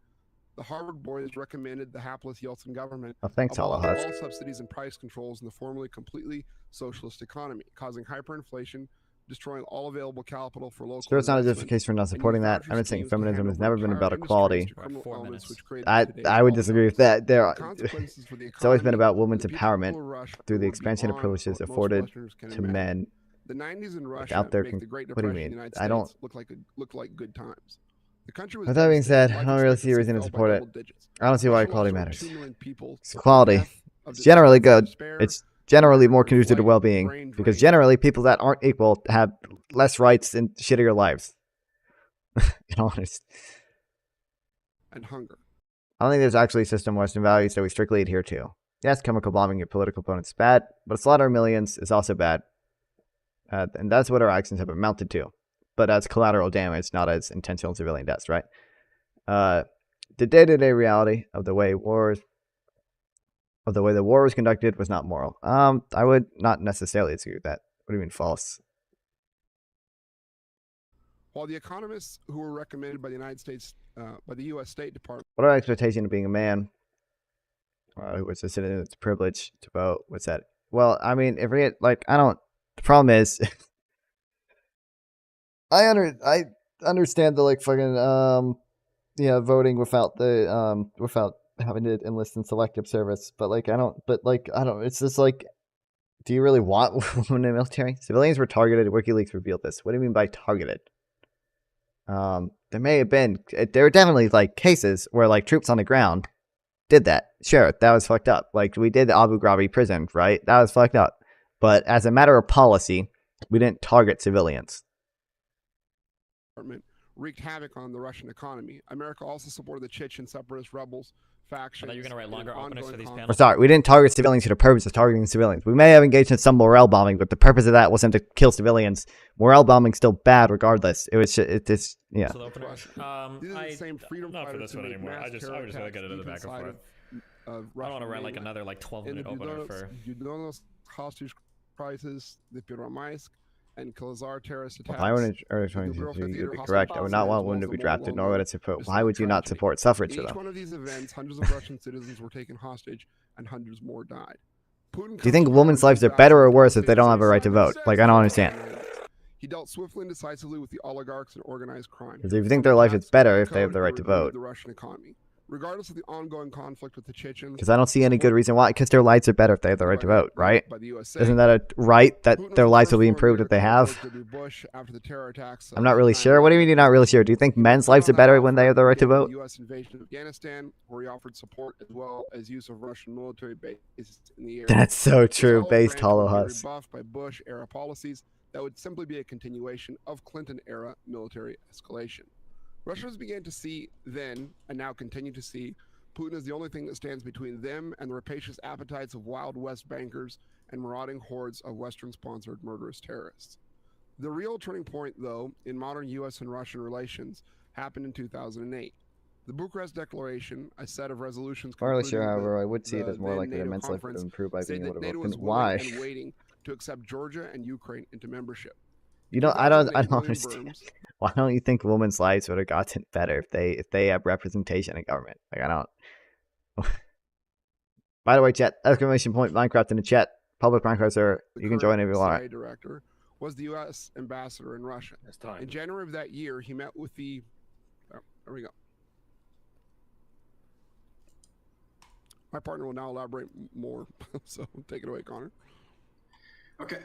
the Harvard boys recommended the hapless Yeltsin government abolish all subsidies and price controls in the formerly completely socialist economy, causing hyperinflation, destroying all available capital for local. Sure, it's not a justification for not supporting that. I'm not saying feminism has never been about equality. I would disagree with that. It's always been about women's empowerment through the expansion of privileges afforded to men. The 90s in Russia out there. make the Great What do you Depression in mean? the United I don't. States look like good times. The country was With that being said, I don't really see a reason to support it. I don't see why equality matters. It's equality. It's generally good. It's generally more conducive to well-being because generally people that aren't equal have less rights and shittier lives. Honest. And hunger. I don't think there's actually a system of Western values that we strictly adhere to. Yes, chemical bombing your political opponents is bad, but slaughtering millions is also bad. And that's what our actions have amounted to. But as collateral damage, not as intentional civilian deaths, right? The day-to-day reality of the way the war was conducted was not moral. I would not necessarily disagree with that. What do you mean false? While the economists who were recommended by the U.S. State Department. What are our expectations of being a man who was a citizen with privilege to vote? What's that? Well, I mean, if we get, the problem is, I understand the fucking voting without the without having to enlist in selective service, but I don't. It's just do you really want women in the military? Civilians were targeted. WikiLeaks revealed this. What do you mean by targeted? There may have been. There were definitely cases where troops on the ground did that. Sure, that was fucked up. We did the Abu Ghraib prison, right? That was fucked up. But as a matter of policy, we didn't target civilians. Wreaked havoc on the Russian economy. America also supported the Chechen separatist rebels factions. I thought you were going to write longer openings for these panels. We're sorry, we didn't target civilians for the purpose of targeting civilians. We may have engaged in some morale bombing, but the purpose of that wasn't to kill civilians. Morale bombing's still bad regardless. It was just yeah. These are the same freedom not for fighters this one anymore. I just want to get into the back and forth. I don't want to write another 12-minute opener for. Yudonos hostage crisis, the Piromaisk, and Khazar terrorist attacks. Why would you be correct? I would not want women to be drafted, nor would I support. Why would you not support suffrage for them? In each one of these events, hundreds of Russian citizens were taken hostage, and hundreds more died. Do you think women's lives are better or worse if they don't have a right to vote? I don't understand. He dealt swiftly and decisively with the oligarchs and organized crime. Because if you think their life is better if they have the right to vote. The Russian economy. Regardless of the ongoing conflict with the Chechens. Because I don't see any good reason why. Because their lives are better if they have the right to vote, right? Isn't that a right that their lives will be improved if they have? I'm not really sure. What do you mean you're not really sure? Do you think men's lives are better when they have the right to vote? The U.S. invasion of Afghanistan, where he offered support as well as use of Russian military bases in the area. That's so true. Based hollow huss. Rebuffed by Bush-era policies that would simply be a continuation of Clinton-era military escalation. Russians began to see then, and now continue to see, Putin as the only thing that stands between them and the rapacious appetites of Wild West bankers and marauding hordes of Western-sponsored murderous terrorists. The real turning point, though, in modern U.S. and Russian relations happened in 2008. The Bucharest Declaration, a set of resolutions... Sure, however, I would see it as more like an immense life would improve by being able to vote. Why? And waiting to accept Georgia and Ukraine into membership. You know, I don't understand. Why don't you think women's lives would have gotten better if they have representation in government? Like, I don't. By the way, chat, exclamation point Minecraft in the chat. Public Minecraft server. You can join if you want. CIA director was the U.S. ambassador in Russia. In January of that year, he met with the. Oh, there we go. My partner will now elaborate more, so take it away, Connor. Okay.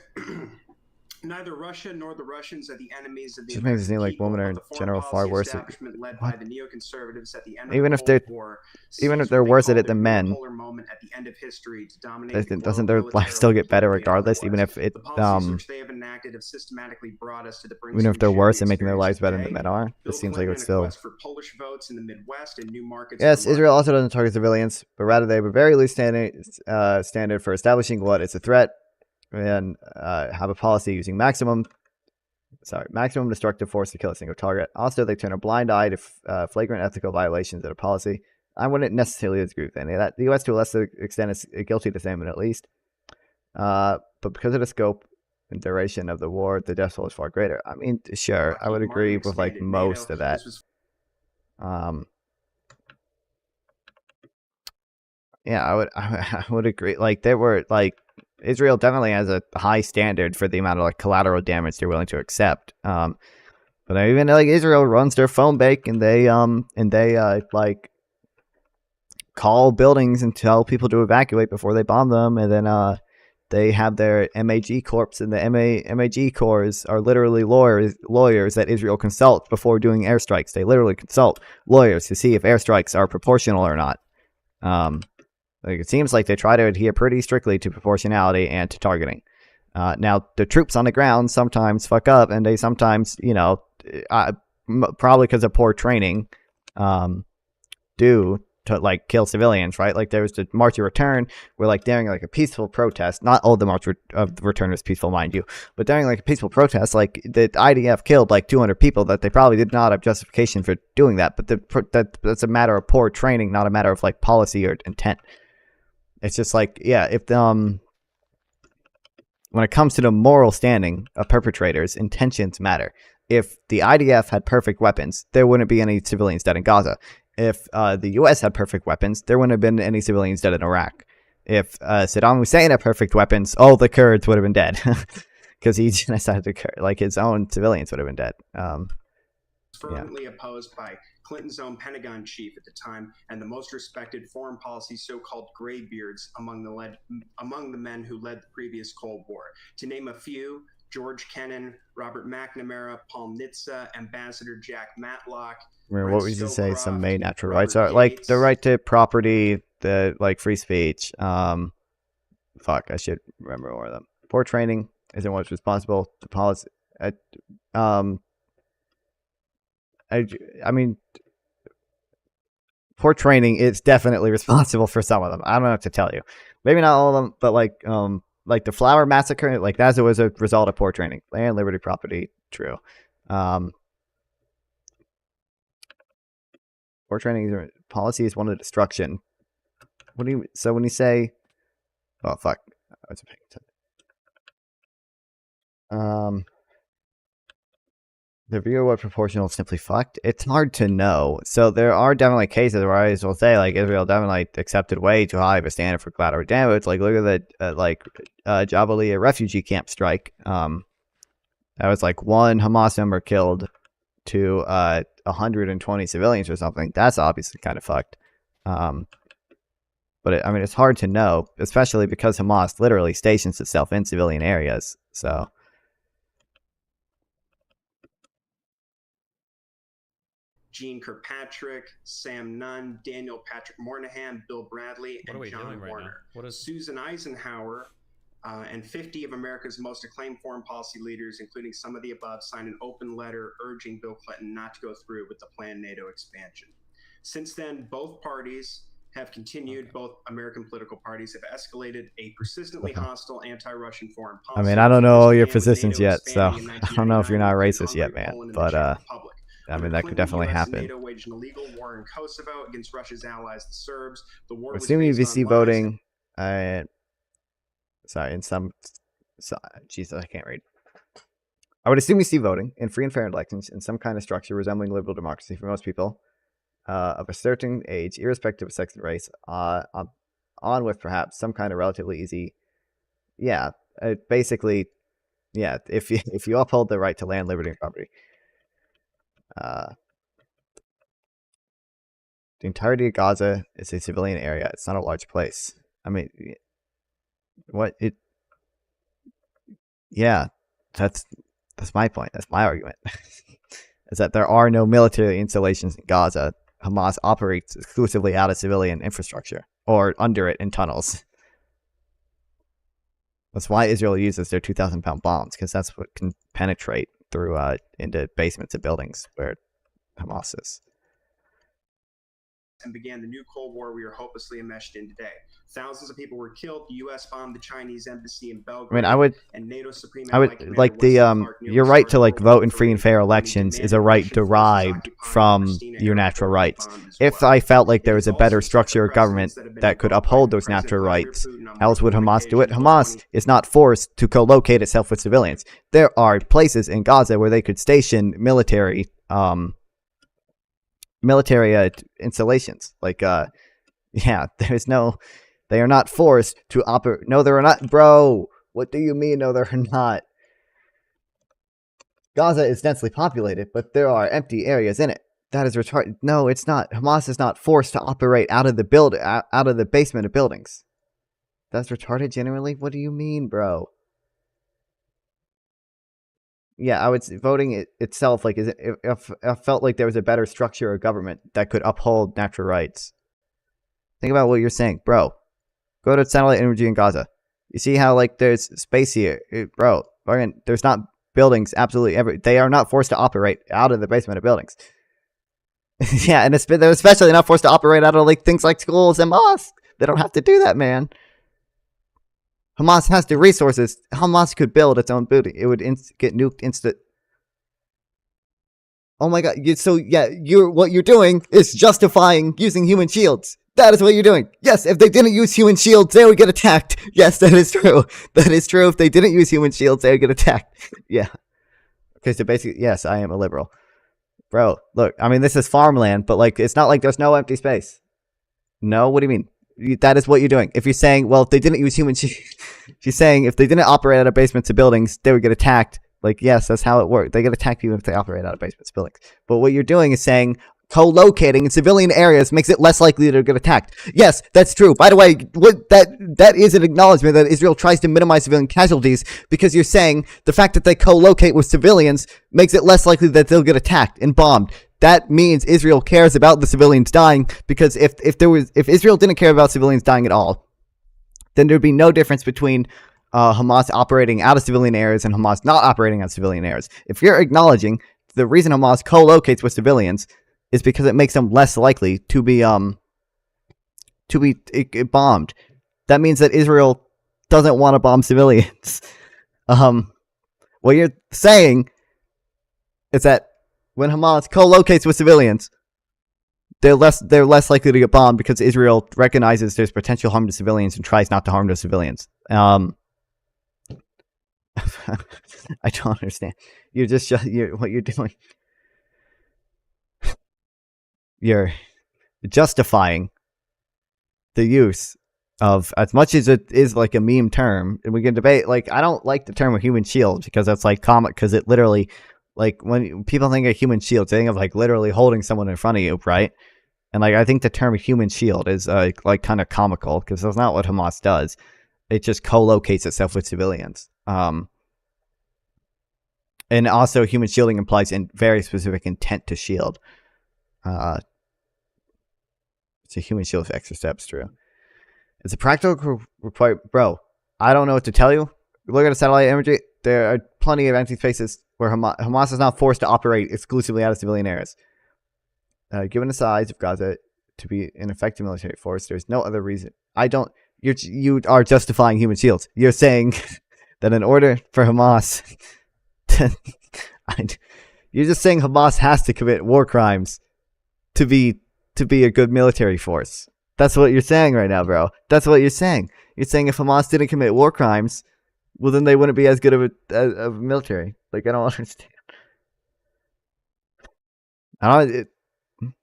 Neither Russia nor the Russians are the enemies of the Just makes it seem like people, women are in but the foreign general far policy worse. establishment led by the neoconservatives at the end of Even the if they're Cold War even if seized they're what they worse at called it than their men, unipolar moment at the end of history to dominate the doesn't globe their life still get better regardless? Even if it The policies which they have enacted have systematically brought us to the brink even of if they're which worse we at making their lives experience better than today. men are, Bill it seems like Clinton it's and a still. quest for Polish votes in the Midwest and new markets Yes, for Israel also doesn't target civilians, but rather they have a very loose standard for establishing what is a threat and have a policy using maximum destructive force to kill a single target. Also, they turn a blind eye to flagrant ethical violations of the policy. I wouldn't necessarily agree with any of that. The U.S. to a lesser extent is guilty of the same, at least. But because of the scope and duration of the war, the death toll is far greater. I mean, sure, I would agree with like most of that. Yeah, I would agree. Like there were like Israel definitely has a high standard for the amount of like collateral damage they're willing to accept. But even like Israel runs their phone bank and they like call buildings and tell people to evacuate before they bomb them, and then they have their MAG corps, and the MAG corps are literally lawyers that Israel consults before doing airstrikes. They literally consult lawyers to see if airstrikes are proportional or not. Like it seems like they try to adhere pretty strictly to proportionality and to targeting. Now, the troops on the ground sometimes fuck up, and they sometimes, probably because of poor training, do to like kill civilians, right? Like there was the March of Return, where like during like a peaceful protest, not all the March of Return was peaceful, mind you, but during like a peaceful protest, like the IDF killed like 200 people that they probably did not have justification for doing that, but that's a matter of poor training, not a matter of like policy or intent. It's just like, yeah, if when it comes to the moral standing of perpetrators, intentions matter. If the IDF had perfect weapons, there wouldn't be any civilians dead in Gaza. If the U.S. had perfect weapons, there wouldn't have been any civilians dead in Iraq. If Saddam Hussein had perfect weapons, all the Kurds would have been dead because he genocided the Kurds. Like his own civilians would have been dead. Fervently opposed by Clinton's own Pentagon chief at the time and the most respected foreign policy so-called graybeards among the men who led the previous Cold War. To name a few: George Kennan, Robert McNamara, Paul Nitze, Ambassador Jack Matlock. I mean, what would you say some main natural rights are? Like the right to property, the like free speech. Fuck, I should remember more of them. Poor training isn't what's responsible. The policy. I mean, poor training is definitely responsible for some of them. I don't know what to tell you. Maybe not all of them, but like the Flower Massacre, like that was a result of poor training. Land, liberty, property, true. Poor training policy is one of destruction. What do you? So when you say, oh fuck, I was paying attention. The view of what proportional is simply fucked. It's hard to know. So there are definitely cases where I will say like Israel definitely accepted way too high of a standard for collateral damage. Like look at the Jabalia refugee camp strike. That was like one Hamas member killed to 120 civilians or something. That's obviously kind of fucked. But I mean, it's hard to know, especially because Hamas literally stations itself in civilian areas. So. Gene Kirkpatrick, Sam Nunn, Daniel Patrick Moynihan, Bill Bradley, and John Warner. Susan Eisenhower and 50 of America's most acclaimed foreign policy leaders, including some of the above, signed an open letter urging Bill Clinton not to go through with the planned NATO expansion. Since then, both parties have continued, both American political parties have escalated a persistently hostile anti-Russian foreign policy. I mean, I don't know all your positions yet, so I don't know if you're not racist yet, man. But I mean, that could definitely happen. NATO waged an illegal war in Kosovo against Russia's allies, the Serbs. The war was assuming based VC on voting, sorry, in some, Jesus, I can't read. I would assume you see voting in free and fair elections in some kind of structure resembling liberal democracy for most people of a certain age, irrespective of sex and race, on with perhaps some kind of relatively easy, basically, if you uphold the right to land, liberty, and property. The entirety of Gaza is a civilian area. It's not a large place. I mean, yeah, that's my point. That's my argument. Is that there are no military installations in Gaza. Hamas operates exclusively out of civilian infrastructure or under it in tunnels. That's why Israel uses their 2,000-pound bombs, because that's what can penetrate through into basements of buildings where Hamas is. And began the new Cold War we are hopelessly enmeshed in today. Thousands of people were killed. The U.S. bombed the Chinese embassy in Belgrade. I mean, I would like your right to like vote in free and fair elections is a right derived from your natural rights. If I felt like there was a better structure of government that could uphold those natural rights, how else would Hamas do it? Hamas is not forced to co-locate itself with civilians. There are places in Gaza where they could station military installations. Like, there's no, they are not forced to operate. No, they're not, bro. What do you mean? No, they're not. Gaza is densely populated, but there are empty areas in it. That is retarded. No, it's not. Hamas is not forced to operate out of the basement of buildings. That's retarded, genuinely? What do you mean, bro? Yeah, I would say voting itself, like, if I felt like there was a better structure of government that could uphold natural rights. Think about what you're saying, bro. Go to satellite imagery in Gaza. You see how, like, there's space here, bro. There's not buildings absolutely they are not forced to operate out of the basement of buildings. Yeah, and they're especially not forced to operate out of, like, things like schools and mosques. They don't have to do that, man. Hamas has the resources. Hamas could build its own building. It would get nuked instant. Oh my god. What you're doing is justifying using human shields. That is what you're doing. Yes, if they didn't use human shields, they would get attacked. Yes, that is true. That is true. If they didn't use human shields, they would get attacked. Yeah. Okay, so basically, yes, I am a liberal. Bro, look, I mean, this is farmland, but, like, it's not like there's no empty space. No? What do you mean? That is what you're doing. If you're saying, well, if they didn't use human shields, if you're saying if they didn't operate out of basements of buildings, they would get attacked. Like, yes, that's how it works. They get attacked even if they operate out of basements of buildings. But what you're doing is saying co-locating in civilian areas makes it less likely to get attacked. Yes, that's true. By the way, that is an acknowledgement that Israel tries to minimize civilian casualties, because you're saying the fact that they co-locate with civilians makes it less likely that they'll get attacked and bombed. That means Israel cares about the civilians dying, because if Israel didn't care about civilians dying at all, then there'd be no difference between Hamas operating out of civilian areas and Hamas not operating out of civilian areas. If you're acknowledging the reason Hamas co-locates with civilians is because it makes them less likely to be bombed, that means that Israel doesn't want to bomb civilians. What you're saying is that when Hamas co-locates with civilians, they're less likely to get bombed because Israel recognizes there's potential harm to civilians and tries not to harm those civilians. I don't understand. What you're doing. You're justifying the use of, as much as it is like a meme term, and we can debate, like, I don't like the term of human shield because that's like comic, because it literally, like, when people think of human shield, they think of like literally holding someone in front of you, right? And like, I think the term human shield is like kind of comical, because that's not what Hamas does. It just co-locates itself with civilians. And also, human shielding implies a very specific intent to shield. It's a human shield with extra steps, true. It's a practical requirement. Bro, I don't know what to tell you. Look at the satellite imagery. There are plenty of empty spaces where Hamas is not forced to operate exclusively out of civilian areas. Given the size of Gaza to be an effective military force, there's no other reason. You are justifying human shields. You're saying that in order for Hamas you're just saying Hamas has to commit war crimes to be a good military force. That's what you're saying right now, bro. That's what you're saying. You're saying if Hamas didn't commit war crimes, Well, then they wouldn't be as good of a military. Like, I don't understand.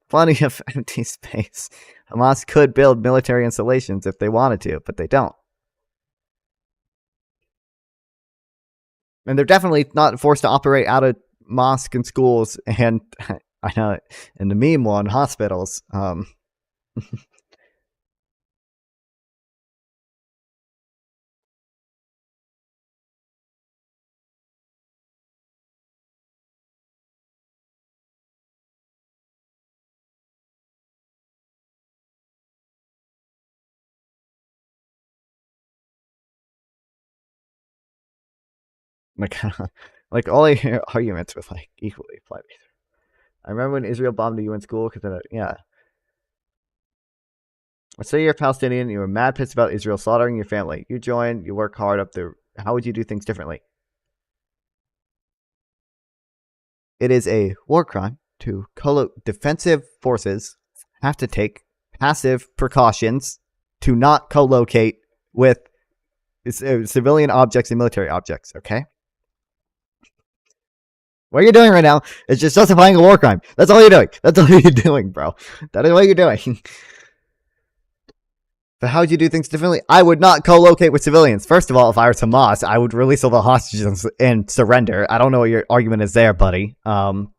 Plenty of empty space. Hamas could build military installations if they wanted to, but they don't. And they're definitely not forced to operate out of mosques and schools and, I know, in the meme one, hospitals. Like all your arguments with like equally applied. I remember when Israel bombed a UN school because yeah. Let's say you're Palestinian, you were mad pissed about Israel slaughtering your family. You join, you work hard up there. How would you do things differently? It is a war crime to defensive forces have to take passive precautions to not co-locate with civilian objects and military objects, okay? What you're doing right now is just justifying a war crime. That's all you're doing. That's all you're doing, bro. That is what you're doing. But how would you do things differently? I would not co-locate with civilians. First of all, if I were Hamas, I would release all the hostages and surrender. I don't know what your argument is there, buddy. But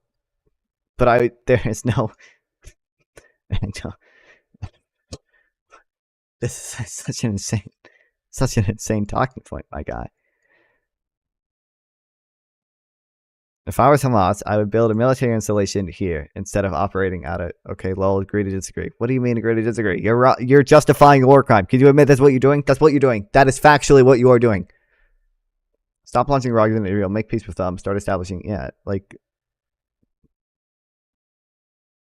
there is no. This is such an insane talking point, my guy. If I was Hamas, I would build a military installation here instead of operating out of. Okay, lol, agree to disagree. What do you mean agree to disagree? You're justifying a war crime. Can you admit that's what you're doing? That's what you're doing. That is factually what you are doing. Stop launching rockets in Israel. Make peace with them. Start establishing. Yeah, like.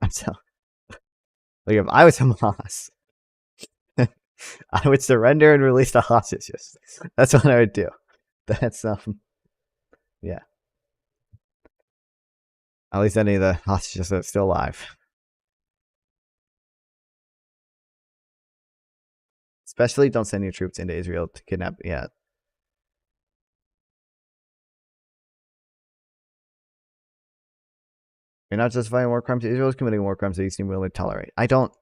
I'm so. Like if I was Hamas, I would surrender and release the hostages. That's what I would do. That's yeah. At least any of the hostages are still alive. Especially don't send your troops into Israel to kidnap. Yeah. You're not justifying war crimes. Israel is committing war crimes that you seem willing to tolerate. I don't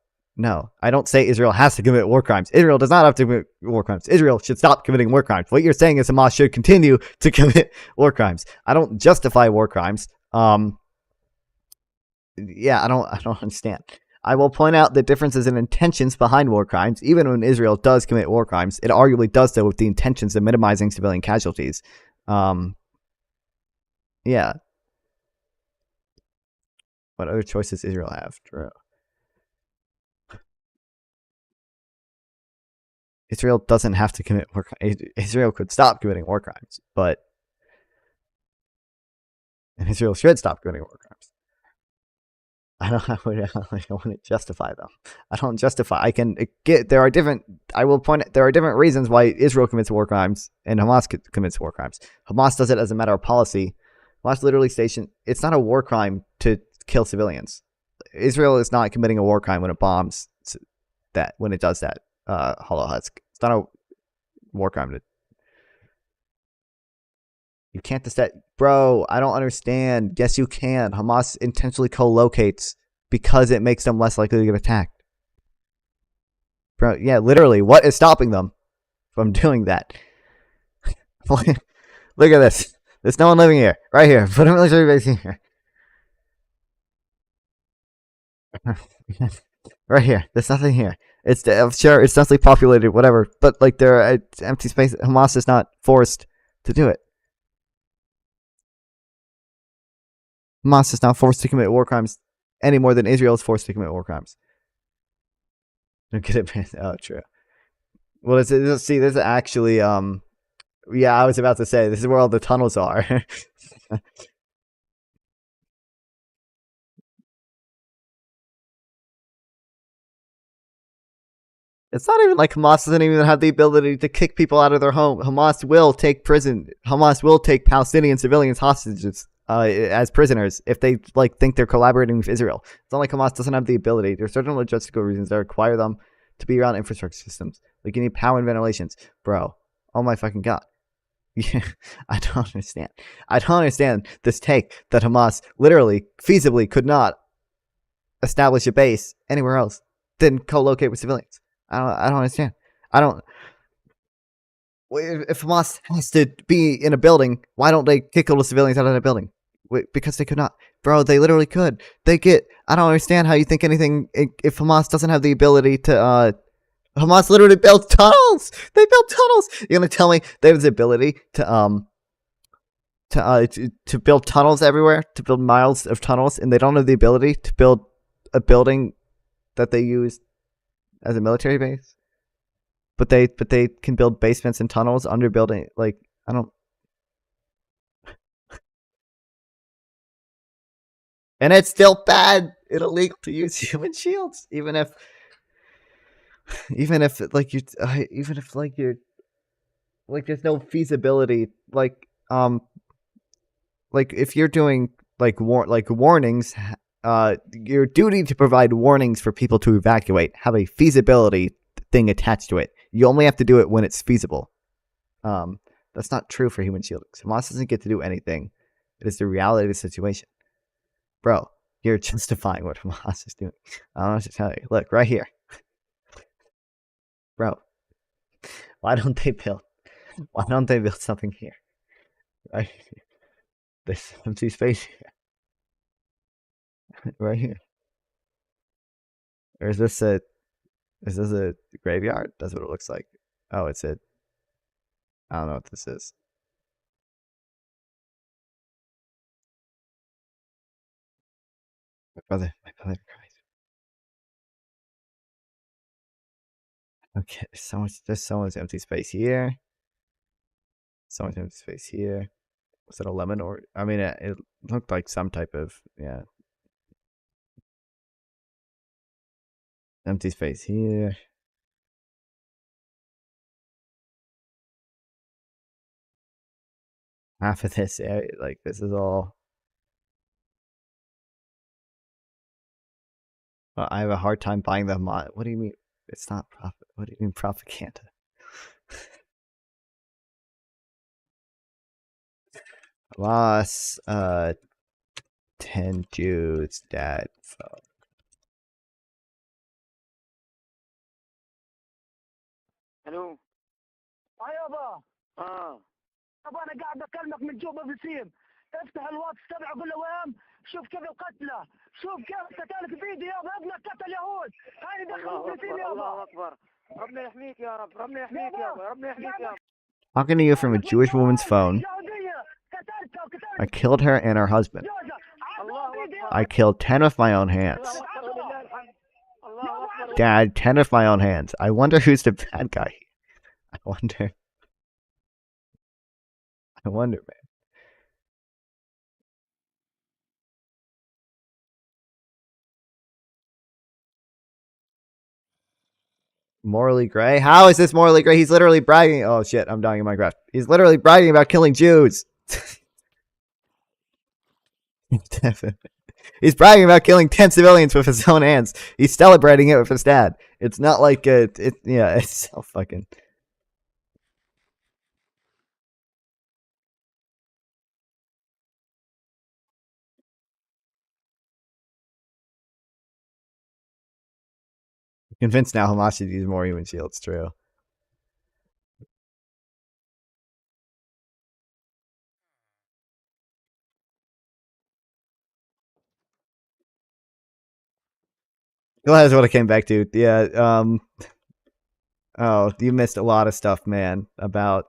say Israel has to commit war crimes. Israel does not have to commit war crimes. Israel should stop committing war crimes. What you're saying is Hamas should continue to commit war crimes. I don't justify war crimes. Yeah, I don't understand. I will point out the differences in intentions behind war crimes. Even when Israel does commit war crimes, it arguably does so with the intentions of minimizing civilian casualties. Yeah. What other choices Israel have? True. Israel doesn't have to commit war crimes. Israel could stop committing war crimes, and Israel should stop committing war crimes. I wouldn't justify them. I don't justify. I can get. There are different. I will point out there are different reasons why Israel commits war crimes and Hamas commits war crimes. Hamas does it as a matter of policy. Hamas literally stationed. It's not a war crime to kill civilians. Israel is not committing a war crime when it bombs that. When it does that, Hollow Husk. It's not a war crime to. You can't decide. Bro, I don't understand. Yes, you can. Hamas intentionally co-locates because it makes them less likely to get attacked. Bro, yeah, literally. What is stopping them from doing that? Look at this. There's no one living here. Right here. Put a military base here. Right here. There's nothing here. It's sure it's densely populated, whatever. But like there are empty space. Hamas is not forced to do it. Hamas is not forced to commit war crimes any more than Israel is forced to commit war crimes. Don't get it, man. Oh, true. Well, see, this is actually, yeah, I was about to say, this is where all the tunnels are. It's not even like Hamas doesn't even have the ability to kick people out of their home. Hamas will take Palestinian civilians hostages as prisoners if they think they're collaborating with Israel. It's not like Hamas doesn't have the ability. There are certain logistical reasons that require them to be around infrastructure systems. Like you need power and ventilations. Bro, oh my fucking god. Yeah, I don't understand. I don't understand this take that Hamas literally, feasibly could not establish a base anywhere else than co-locate with civilians. I don't understand. I don't. If Hamas has to be in a building, why don't they kick all the civilians out of that building? Because they could not. Bro, they literally could. I don't understand how you think anything, if Hamas doesn't have the ability to, Hamas literally built tunnels! They built tunnels! You're gonna tell me they have the ability to build tunnels everywhere, to build miles of tunnels, and they don't have the ability to build a building that they use as a military base? But they can build basements and tunnels under building. Like, I don't. And it's still bad and illegal to use human shields, even if like you're like there's no feasibility. Like if you're doing warnings, your duty to provide warnings for people to evacuate have a feasibility thing attached to it. You only have to do it when it's feasible. That's not true for human shielding. Hamas doesn't get to do anything. It is the reality of the situation. Bro, you're justifying what Hamas is doing. I don't know what to tell you. Look, right here. Bro, why don't they build something here? Right here. This empty space here. Right here. Or is this a graveyard? That's what it looks like. Oh, I don't know what this is. My brother cries. Okay, there's so much empty space here. So much empty space here. Was it a lemon or? I mean, it looked like some type of, yeah. Empty space here. Half of this area, like this is all. Well, I have a hard time buying the mod. What do you mean? It's not profit. What do you mean propaganda? Loss, 10 Jews, dad, phone. الو يابا يابا انا قاعد بكلمك من جوبا بسيم افتح الواتس تبعه قول له وين شوف كيف القتله شوف كيف قتلت بايدي يابا ابنك قتل يهود هاي دخلوا فلسطين يابا الله اكبر ربنا يحميك يا رب ربنا يحميك يابا ربنا يحميك يابا. Talking to you from a Jewish woman's phone. I killed her and her husband. I killed 10 with my own hands. Dad, 10 with my own hands. I wonder who's the bad guy. I wonder, man. Morally gray? How is this morally gray? He's literally bragging. Oh shit, I'm dying in Minecraft. He's literally bragging about killing Jews. He's bragging about killing 10 civilians with his own hands. He's celebrating it with his dad. It's not like it's so fucking. I'm convinced now Hamas should use more human shields. True. Well, that's what I came back to. Yeah. Oh, you missed a lot of stuff, man. About.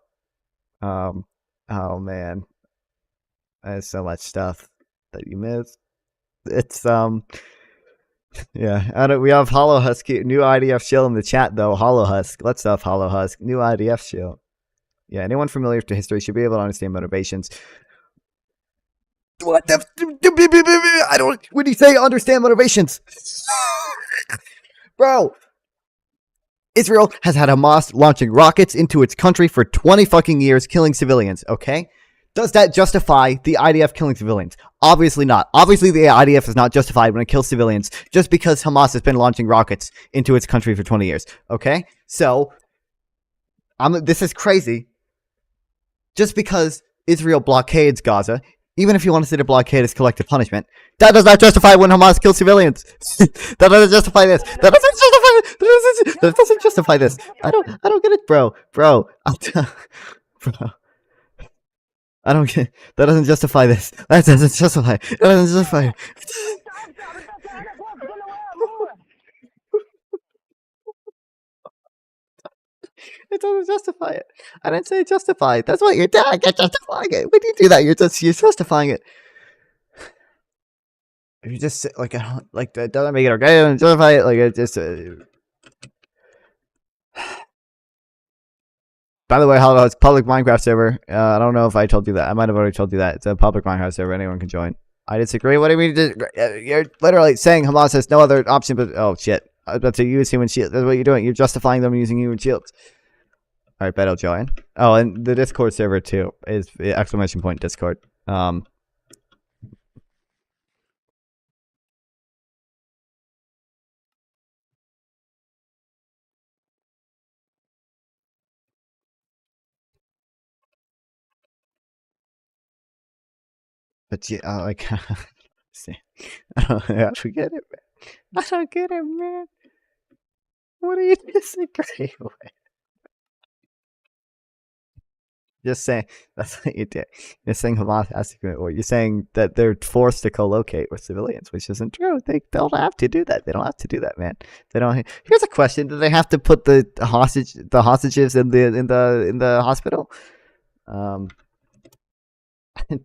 Oh man. There's so much stuff that you missed. It's yeah. We have Hollow Husk, new IDF shield in the chat though. Hollow Husk. Let's stuff Hollow Husk. New IDF shield. Yeah, anyone familiar with the history should be able to understand motivations. What the? I don't. When you say understand motivations, bro. Israel has had Hamas launching rockets into its country for 20 fucking years, killing civilians. Okay, does that justify the IDF killing civilians? Obviously not. Obviously, the IDF is not justified when it kills civilians just because Hamas has been launching rockets into its country for 20 years. Okay, so this is crazy. just because Israel blockades Gaza, even if you want to say the blockade is collective punishment, that does not justify when Hamas kills civilians. That doesn't justify this. That doesn't justify this. I don't get it, bro. Bro. I don't get. That doesn't justify this. That doesn't justify. That doesn't justify. It doesn't justify it. I didn't say justify it. That's what you're doing. You're justifying it. When you do that, you're justifying it. If you just like that doesn't make it okay and justify it. Like it just. By the way, hello, it's a public Minecraft server. I don't know if I told you that. I might have already told you that. It's a public Minecraft server. Anyone can join. I disagree. What do you mean? You're literally saying Hamas has no other option but... Oh, shit. I was about to use human shields. That's what you're doing. You're justifying them using human shields. All right, bet I'll join. Oh, and the Discord server, too, is exclamation point Discord. But yeah, like... see, I don't get it, man. I don't get it, man. What do you disagree with? Just saying that's what you did. You're saying Hamas has to commit war. You're saying that they're forced to co-locate with civilians, which isn't true. They don't have to do that. They don't have to do that, man. They don't. Here's a question: do they have to put the hostages in the hospital?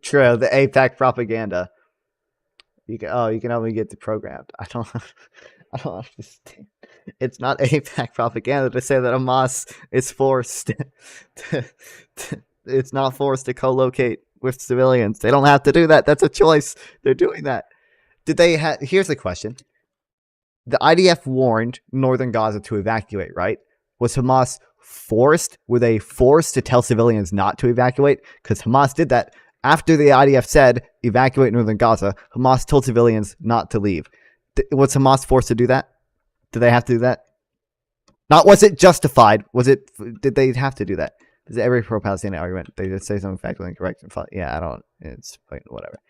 True. The APAC propaganda. You can only get deprogrammed. I don't understand. It's not APAC propaganda to say that Hamas is forced it's not forced to co-locate with civilians. They don't have to do that. That's a choice. They're doing that. Did they have... Here's the question. The IDF warned northern Gaza to evacuate, right? Was Hamas forced? Were they forced to tell civilians not to evacuate? Because Hamas did that. After the IDF said, evacuate northern Gaza, Hamas told civilians not to leave. Was Hamas forced to do that? Did they have to do that? Not was it justified? Did they have to do that? Is every pro-Palestinian argument they just say something factually incorrect and fun? Yeah, I don't. It's whatever.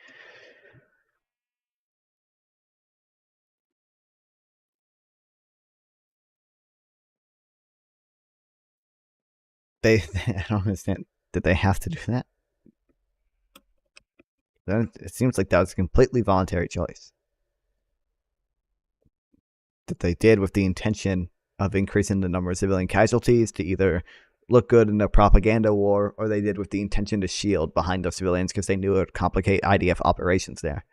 I don't understand. Did they have to do that? It seems like that was a completely voluntary choice that they did with the intention of increasing the number of civilian casualties to either look good in a propaganda war, or they did with the intention to shield behind those civilians because they knew it would complicate IDF operations there.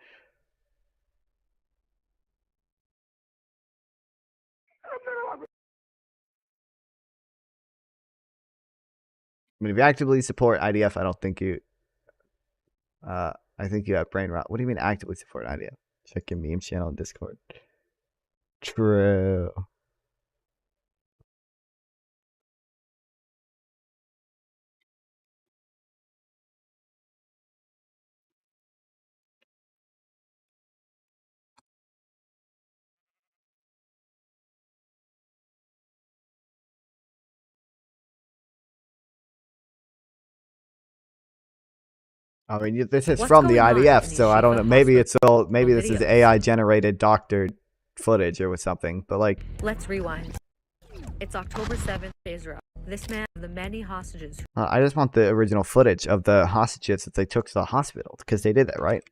I mean, if you actively support IDF, I don't think you... I think you have brain rot. What do you mean actively support IDF? Check your meme channel in Discord. True. I mean, this is from the IDF, so I don't know. Maybe it's all. Maybe this is AI generated doctored footage or something. But like, let's rewind. It's October 7th, Israel. This man, the many hostages. I just want the original footage of the hostages that they took to the hospital because they did that, right?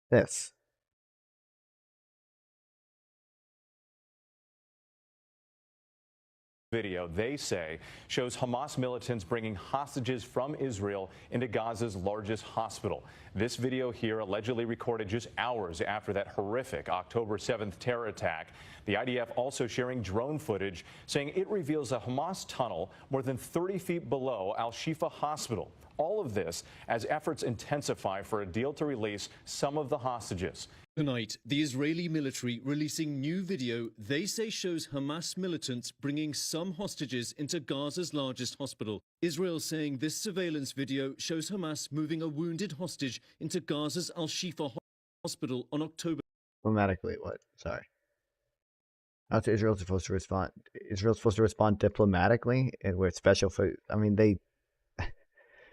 This. Video, they say, shows Hamas militants bringing hostages from Israel into Gaza's largest hospital. This video here allegedly recorded just hours after that horrific October 7th terror attack. The IDF also sharing drone footage saying it reveals a Hamas tunnel more than 30 feet below Al-Shifa Hospital. All of this as efforts intensify for a deal to release some of the hostages. Tonight, the Israeli military releasing new video they say shows Hamas militants bringing some hostages into Gaza's largest hospital. Israel saying this surveillance video shows Hamas moving a wounded hostage into Gaza's Al-Shifa hospital on October. Diplomatically, what? Sorry. How's Israel supposed to respond? Israel's supposed to respond diplomatically, and with special. I mean, they.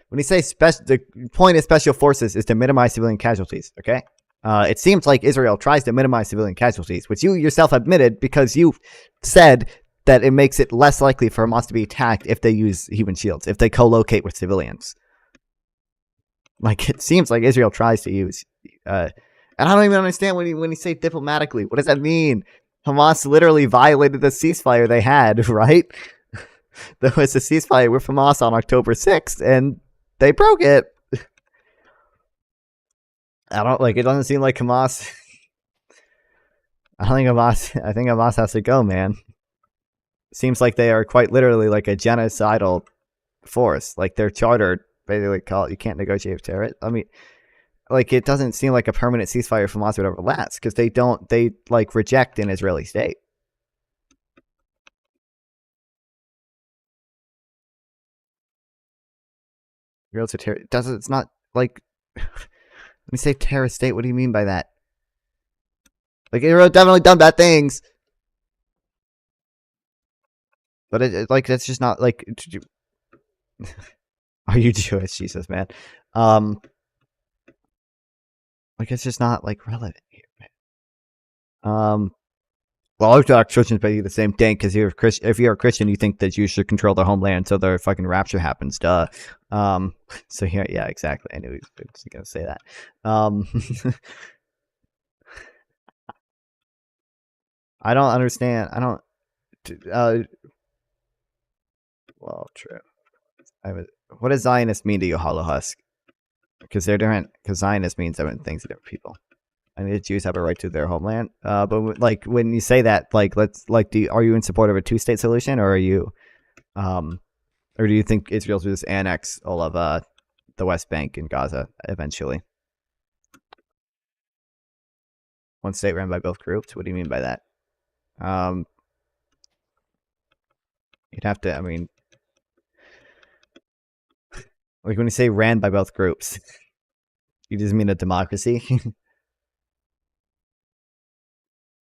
When you say special, the point of special forces is to minimize civilian casualties. Okay. It seems like Israel tries to minimize civilian casualties, which you yourself admitted because you said that it makes it less likely for Hamas to be attacked if they use human shields, if they co-locate with civilians. Like, it seems like Israel tries to use. And I don't even understand when you say diplomatically. What does that mean? Hamas literally violated the ceasefire they had, right? There was a ceasefire with Hamas on October 6th, and they broke it. It doesn't seem like Hamas. I think Hamas has to go, man. Seems like they are quite literally like a genocidal force. Like, their charter basically call it, you can't negotiate with terrorists. I mean, like, it doesn't seem like a permanent ceasefire from Hamas would ever last, because they reject an Israeli state. Israel's a terrorist. It's not like. When you say terrorist state, what do you mean by that? Like, Israel definitely done bad things. But that's just not, like... Are you Jewish? Jesus, man. It's just not, relevant here, man. Well, Orthodox Christians pay you the same thing, because if you're a Christian, you think that you should control their homeland so their fucking rapture happens, duh. So here, yeah, exactly. I knew he was going to say that. I don't understand. Well, true. What does Zionist mean to you, Hollow Husk? Because they're different. Because Zionist means different things to different people. I mean, the Jews have a right to their homeland. But when you say that, are you in support of a two-state solution, or are you, or do you think Israel's just annex all of the West Bank and Gaza eventually? One state ran by both groups. What do you mean by that? You'd have to. I mean, when you say ran by both groups, you just mean a democracy.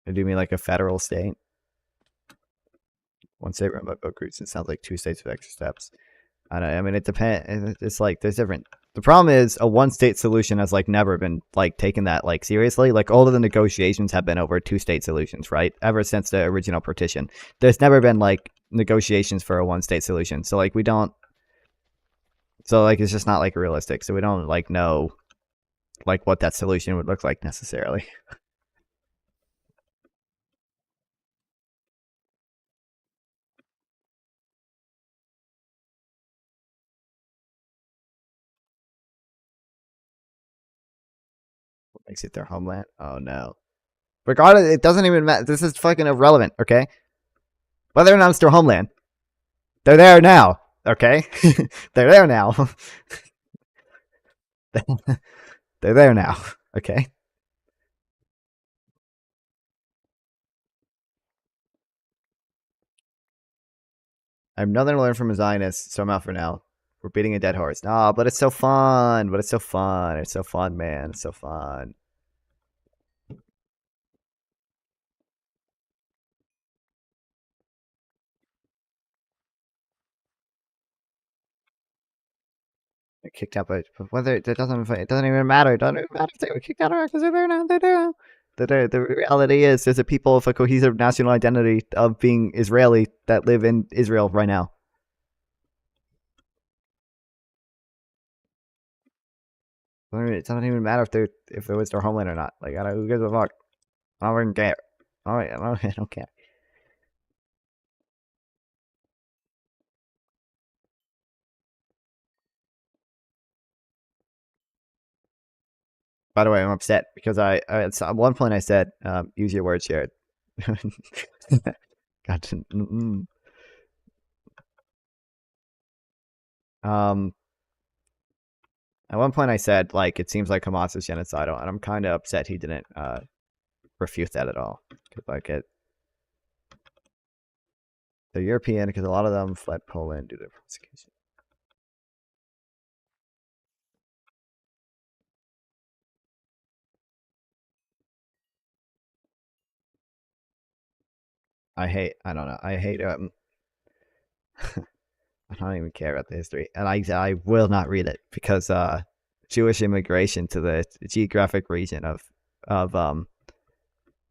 Or do you mean like a federal state? One state run by both groups. It sounds like two states with extra steps. I mean, it depends. It's there's different. The problem is a one-state solution has never been taken that seriously. All of the negotiations have been over two-state solutions, right? Ever since the original partition, there's never been negotiations for a one-state solution. So we don't. So it's just not realistic. So we don't know what that solution would look like necessarily. Makes it their homeland? Oh no. Regardless, it doesn't even matter. This is fucking irrelevant, okay? Whether or not it's their homeland. They're there now, okay? They're there now. They're there now, okay? I have nothing to learn from a Zionist, so I'm out for now. We're beating a dead horse. No, but it's so fun. But it's so fun. It's so fun, man. It's so fun. Kicked out, but whether it doesn't even matter. It doesn't even matter if they were kicked out or not, because they're there now. They're there now. The reality is, there's a people with a cohesive national identity of being Israeli that live in Israel right now. It doesn't even matter if it was their homeland or not. Who gives a fuck? I don't even care. I don't care. By the way, I'm upset because at one point I said, use your words here. Got to. At one point, I said like it seems like Hamas is genocidal, and I'm kind of upset he didn't refute that at all. Like they're European because a lot of them fled Poland due to persecution. I don't know. I hate I don't even care about the history, and I will not read it because Jewish immigration to the geographic region of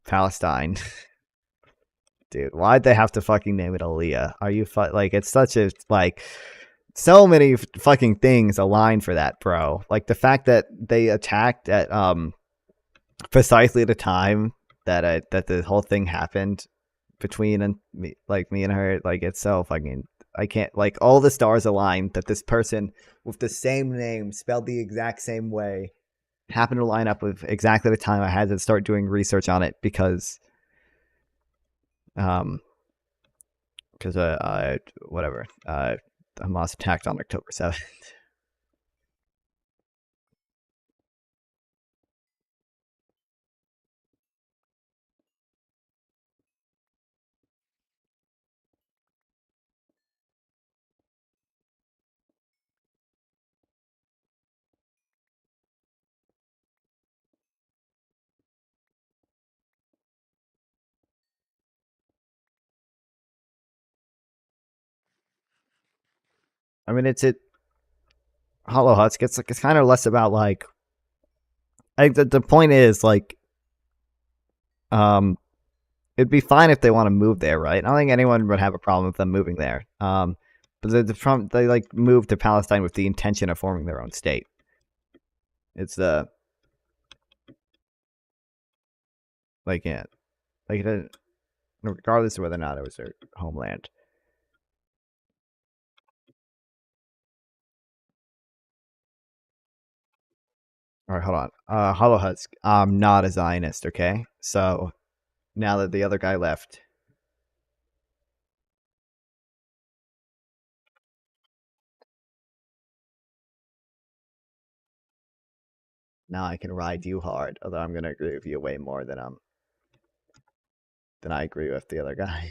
Palestine. Dude, why'd they have to fucking name it Aliyah? Are you like it's such a like so many fucking things align for that, bro. Like the fact that they attacked at precisely the time that that the whole thing happened between and me, like me and her, like it's so fucking I can't like all the stars align that this person with the same name spelled the exact same way happened to line up with exactly the time I had to start doing research on it because whatever Hamas attacked on October 7th. I mean, it's Hollow Huts gets like it's kind of less about like I think the point is like it'd be fine if they want to move there, right? I don't think anyone would have a problem with them moving there. But they like moved to Palestine with the intention of forming their own state. It's like yeah, like regardless of whether or not it was their homeland. All right, hold on. Hollow Huts. I'm not a Zionist, okay? So now that the other guy left, now I can ride you hard. Although I'm gonna agree with you way more than I agree with the other guy.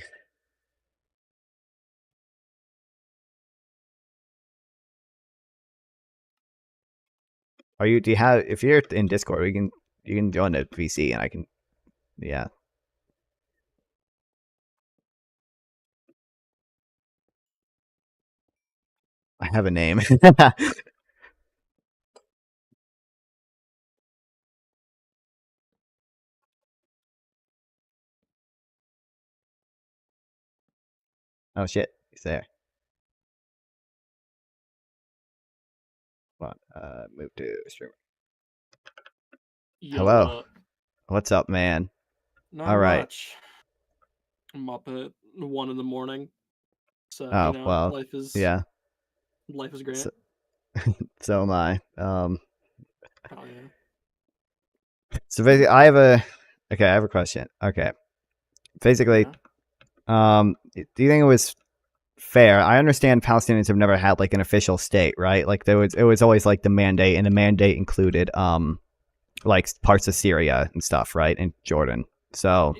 Are you? Do you have? If you're in Discord, you can join the VC, and I can. Yeah. I have a name. Oh shit, he's there. Come on, move to streamer. Yo, Hello. what up? What's up, man? Not All right. much. I'm up at 1 in the morning. So, Oh well, life is great. So am I. Oh yeah. So basically, I have a question. Okay, basically, do you think it was fair? I understand Palestinians have never had like an official state, right? Like it was always like the mandate, and the mandate included like parts of Syria and stuff, right, and Jordan. So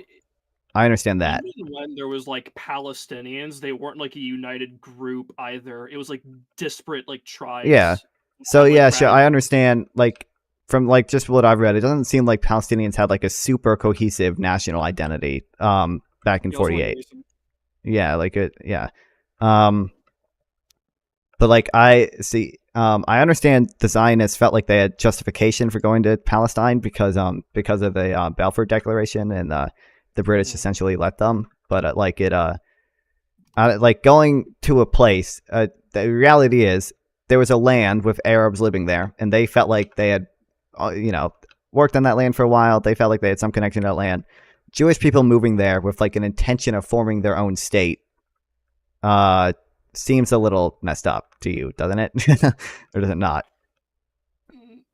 I understand that. Even when there was like Palestinians, they weren't like a united group either. It was like disparate like tribes. Yeah. So like, yeah, sure. I understand. Like from like just what I've read, it doesn't seem like Palestinians had like a super cohesive national identity. Back in '48. Yeah, like it. Yeah. But like I see. I understand the Zionists felt like they had justification for going to Palestine because of the Balfour Declaration and the British essentially let them. But like going to a place. The reality is there was a land with Arabs living there, and they felt like they had, worked on that land for a while. They felt like they had some connection to that land. Jewish people moving there with like an intention of forming their own state, seems a little messed up to you, doesn't it? Or does it not?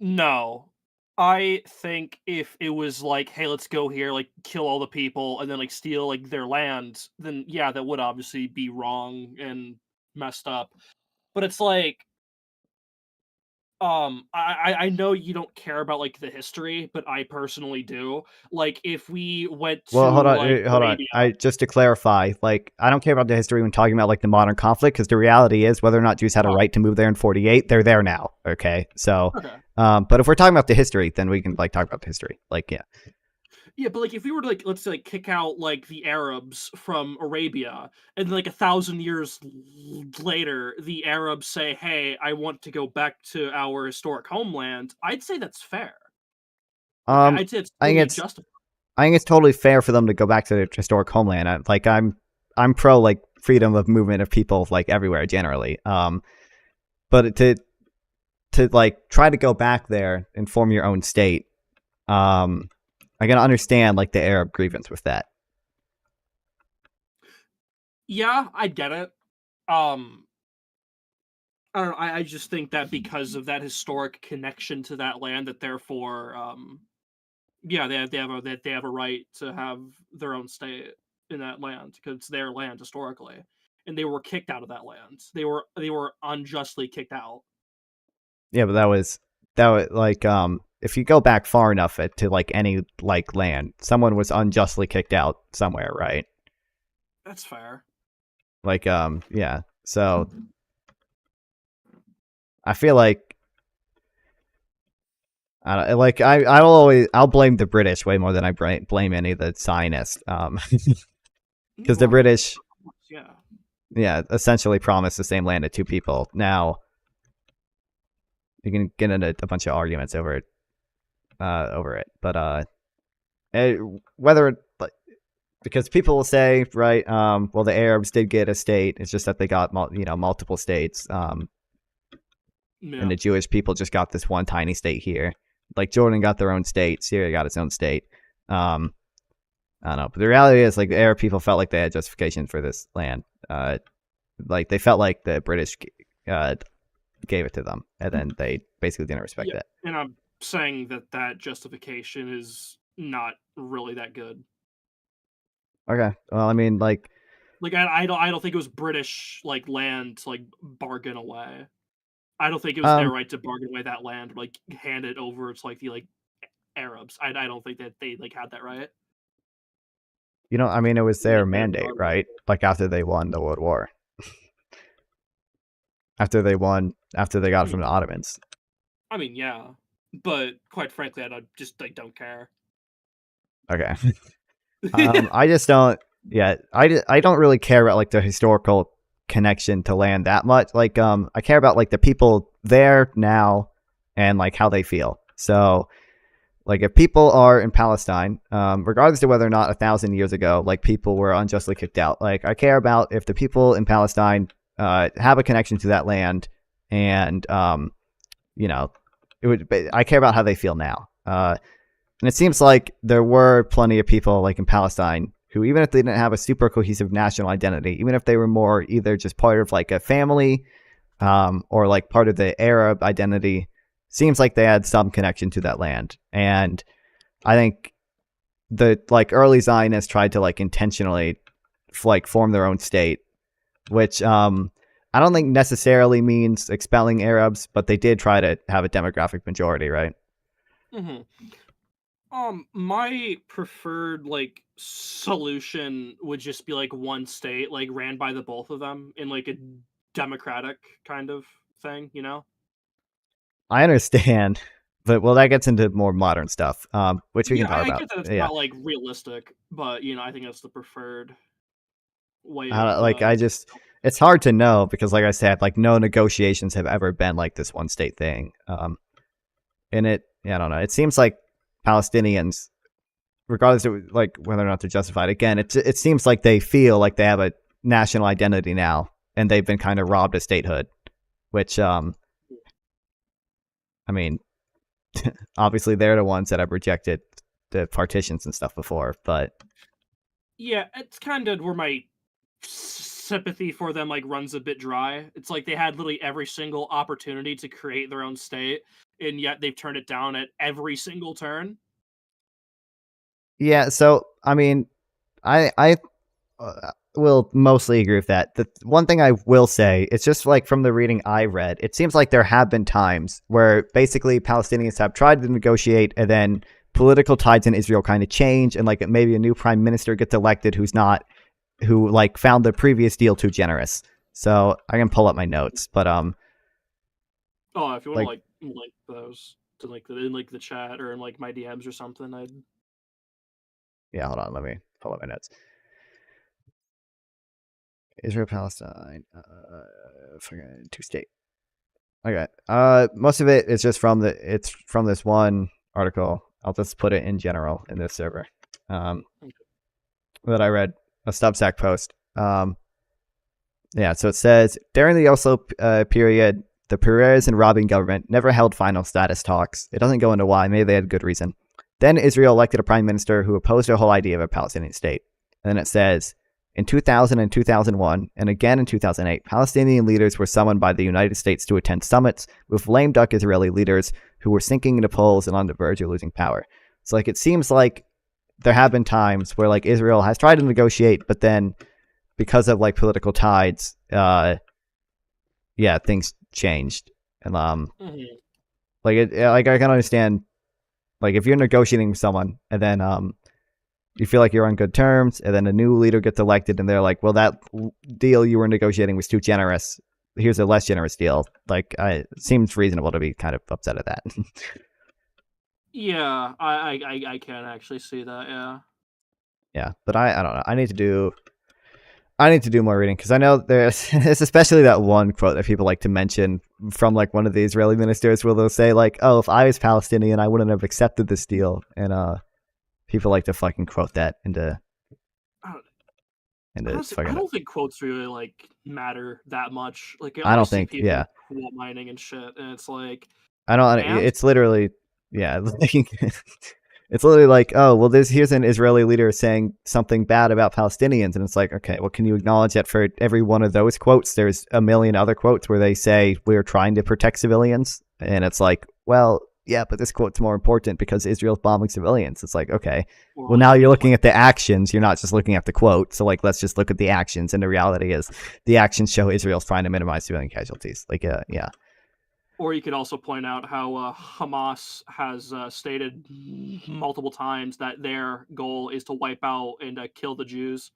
No. I think if it was like, hey, let's go here, like kill all the people and then like steal like their land, then yeah, that would obviously be wrong and messed up. But it's like I know you don't care about like the history, but I personally do. Like, if we went to Well, hold on, like hold on. Arabia, Just to clarify, like, I don't care about the history when talking about like the modern conflict, because the reality is whether or not Jews had a right to move there in 48, they're there now. Okay, so, Okay. but if we're talking about the history, then we can like talk about the history. Like, yeah. Yeah, but like if we were to like let's say like kick out like the Arabs from Arabia, and like 1,000 years later, the Arabs say, "Hey, I want to go back to our historic homeland," I'd say that's fair. Like, I'd say it's I think totally it's, justified. I think it's totally fair for them to go back to their historic homeland. I'm pro like freedom of movement of people like everywhere generally. But to like try to go back there and form your own state, I can understand like the Arab grievance with that. Yeah, I get it. I don't know. I just think that because of that historic connection to that land, that therefore, yeah, they have a right to have their own state in that land because it's their land historically, and they were kicked out of that land. They were unjustly kicked out. Yeah, but that was like if you go back far enough to like any like land, someone was unjustly kicked out somewhere, right? That's fair. Like yeah. So I feel like I'll blame the British way more than I blame any of the Zionists, because the British, yeah, essentially promised the same land to two people. Now you can get into a bunch of arguments over it, but whether because people will say, right, well, the Arabs did get a state. It's just that they got multiple states, and the Jewish people just got this one tiny state here. Like Jordan got their own state, Syria got its own state. I don't know, but the reality is, like, the Arab people felt like they had justification for this land. Like they felt like the British gave it to them, and then they basically didn't respect it. And I'm saying that justification is not really that good. Okay, well, I mean, like I don't think it was British like land to like bargain away. I don't think it was their right to bargain away that land, like hand it over to like the like Arabs. I don't think that they like had that right. I mean, it was their mandate, right? Like after they won the World War, after they got it from the Ottomans. I mean, yeah, but quite frankly, I just like don't care. Okay. I just don't. Yeah, I don't really care about like the historical connection to land that much. Like, I care about like the people there now and like how they feel. So, like, if people are in Palestine, regardless of whether or not 1,000 years ago, like people were unjustly kicked out, like I care about if the people in Palestine have a connection to that land, and I care about how they feel now. And it seems like there were plenty of people like in Palestine who, even if they didn't have a super cohesive national identity, even if they were more either just part of like a family or like part of the Arab identity, seems like they had some connection to that land. And I think the like early Zionists tried to like intentionally like form their own state, which I don't think necessarily means expelling Arabs, but they did try to have a demographic majority, right? Mm-hmm. My preferred like solution would just be like one state, like ran by the both of them in like a democratic kind of thing, you know? I understand, but well, that gets into more modern stuff, which we can talk I about. get that it's Yeah, not like realistic, but I think that's the preferred way like it's hard to know because, like I said, like no negotiations have ever been like this one state thing. And I don't know. It seems like Palestinians, regardless of like whether or not they're justified, again, it seems like they feel like they have a national identity now, and they've been kind of robbed of statehood, which I mean, obviously they're the ones that have rejected the partitions and stuff before, but yeah, it's kind of where my sympathy for them like runs a bit dry. It's like they had literally every single opportunity to create their own state, and yet they've turned it down at every single turn. yeah. So I mean, I will mostly agree with that. The one thing I will say, it's just like from the reading I read, it seems like there have been times where basically Palestinians have tried to negotiate and then political tides in Israel kind of change, and like maybe a new prime minister gets elected who like found the previous deal too generous. So I can pull up my notes, but Oh, if you want like, to like link those to like in like the chat or in like my DMs or something, I'd. Yeah, hold on, let me pull up my notes. Israel Palestine, two state. Okay. Most of it is just from this one article. I'll just put it in general in this server. That I read, a Substack post. Yeah, so it says during the Oslo period, the Perez and Rabin government never held final status talks. It doesn't go into why. Maybe they had good reason. Then Israel elected a prime minister who opposed the whole idea of a Palestinian state. And then it says, in 2000 and 2001, and again in 2008, Palestinian leaders were summoned by the United States to attend summits with lame duck Israeli leaders who were sinking into polls and on the verge of losing power. So like it seems like there have been times where like Israel has tried to negotiate, but then because of like political tides, yeah, things changed. And like I can understand, like if you're negotiating with someone and then you feel like you're on good terms, and then a new leader gets elected, and they're like, "Well, that deal you were negotiating was too generous. Here's a less generous deal." Like, it seems reasonable to be kind of upset at that. Yeah, I can actually see that. Yeah. Yeah, but I don't know. I need to do more reading because I know there's especially that one quote that people like to mention from like one of the Israeli ministers where they'll say like, "Oh, if I was Palestinian, I wouldn't have accepted this deal," and people like to fucking quote that into Honestly, I don't think quotes really like matter that much. Like I don't see think, people yeah. quote mining and shit, and it's like I don't. and? It's literally, yeah. It's literally like, oh, well, here's an Israeli leader saying something bad about Palestinians, and it's like, okay, well, can you acknowledge that for every one of those quotes, there's a million other quotes where they say we're trying to protect civilians, and it's like, well, yeah, but this quote's more important because Israel's bombing civilians. It's like, okay, well, now you're looking at the actions. You're not just looking at the quote. So, like, let's just look at the actions. And the reality is the actions show Israel's trying to minimize civilian casualties. Like, yeah. Or you could also point out how Hamas has stated multiple times that their goal is to wipe out and kill the Jews.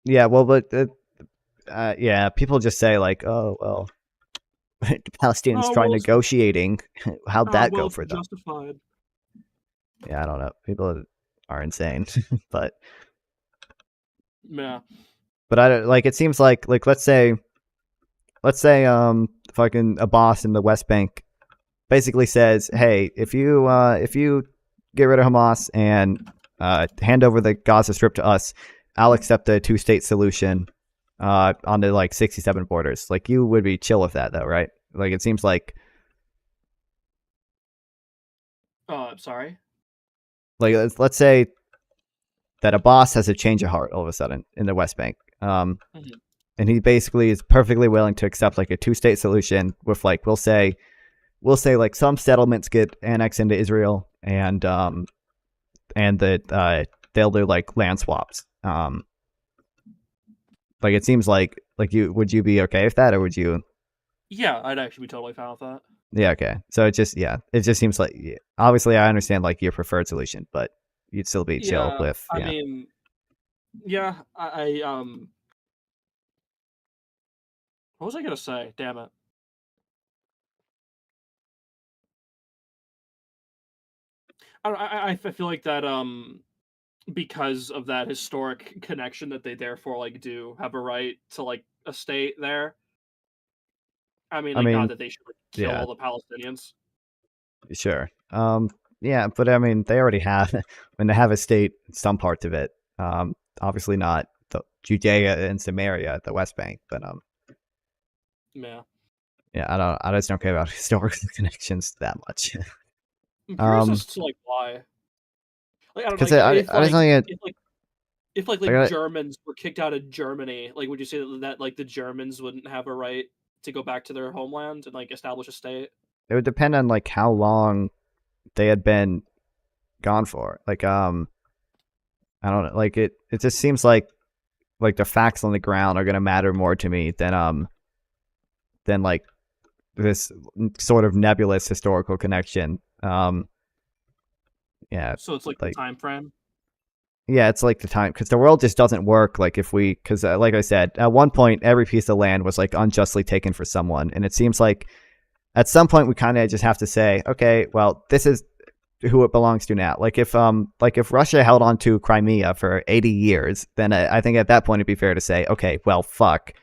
Yeah, well, but, yeah, people just say, like, oh, well, the Palestinians try negotiating. How'd that go for them? Justified. Yeah, I don't know. People are insane, but yeah. But I like. It seems like let's say, fucking Abbas in the West Bank basically says, hey, if you get rid of Hamas and hand over the Gaza Strip to us, I'll accept a two-state solution on the like 67 borders. Like you would be chill with that, though, right? Like it seems like. Sorry. Like let's say that Abbas has a change of heart all of a sudden in the West Bank, and he basically is perfectly willing to accept like a two-state solution with like we'll say like some settlements get annexed into Israel and that they'll do like land swaps. Like it seems like would you be okay with that, or would you? Yeah, I'd actually be totally fine with that. Yeah, okay. So it just seems like obviously I understand like your preferred solution, but you'd still be chill with. I mean, yeah, I what was I gonna say? Damn it. I feel like that because of that historic connection that they therefore like do have a right to like a state there. I mean, not that they should like, kill all the Palestinians. Sure. Yeah, but I mean, they already have when they have a state, some parts of it. Obviously not Judea and Samaria, the West Bank, but Yeah. Yeah, I just don't care about historical connections that much. I'm curious as to like why. Like I don't know. If the Germans were kicked out of Germany, like would you say that like the Germans wouldn't have a right to go back to their homeland and like establish a state? It would depend on like how long they had been gone for. Like I don't know. Like it just seems like like the facts on the ground are gonna matter more to me than like this sort of nebulous historical connection. Yeah. So it's like the time frame. Yeah, it's like the time, because the world just doesn't work. Like if we, because like I said, at one point every piece of land was like unjustly taken for someone, and it seems like at some point we kind of just have to say, okay, well, this is who it belongs to now. Like if Russia held on to Crimea for 80 years, then I think at that point it'd be fair to say, okay, well, fuck,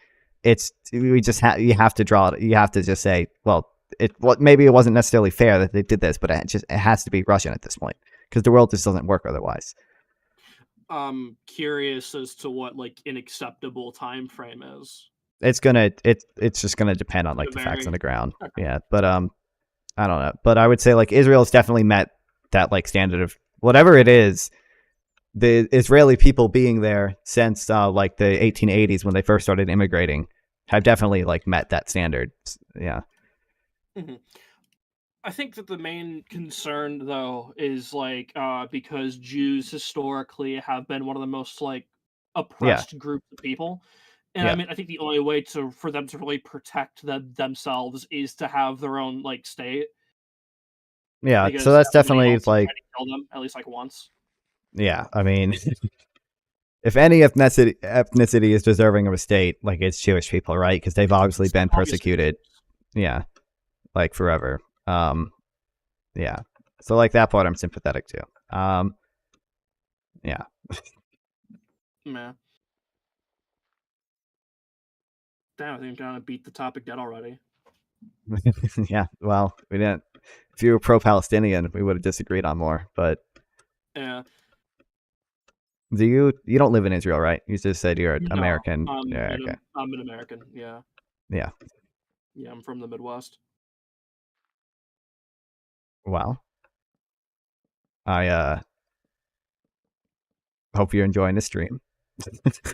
you have to draw it. You have to just say, well, maybe it wasn't necessarily fair that they did this, but it has to be Russian at this point, because the world just doesn't work otherwise. Curious as to what like an acceptable time frame is. It's just gonna depend on like the facts on the ground. Okay. Yeah, but I don't know. But I would say like Israel's definitely met that like standard of whatever it is. The Israeli people being there since like the 1880s when they first started immigrating have definitely like met that standard. Yeah. Mm-hmm. I think that the main concern, though, is like because Jews historically have been one of the most like oppressed groups of people, and I mean, I think the only way for them to really protect themselves is to have their own like state. Yeah, Because so that's definitely else like, tried to kill them at least like once. yeah, I mean, if any ethnicity is deserving of a state, like it's Jewish people, right? Because they've obviously been persecuted. Yeah, like forever. Yeah. So like that part I'm sympathetic to. Yeah. Yeah. Damn, I think I'm trying to beat the topic dead already. Yeah. Well, we didn't. If you were pro-Palestinian, we would have disagreed on more. But yeah. You don't live in Israel, right? You just said you're an American. Yeah. Okay. I'm an American. Yeah. Yeah. Yeah, I'm from the Midwest. Wow. I hope you're enjoying the stream.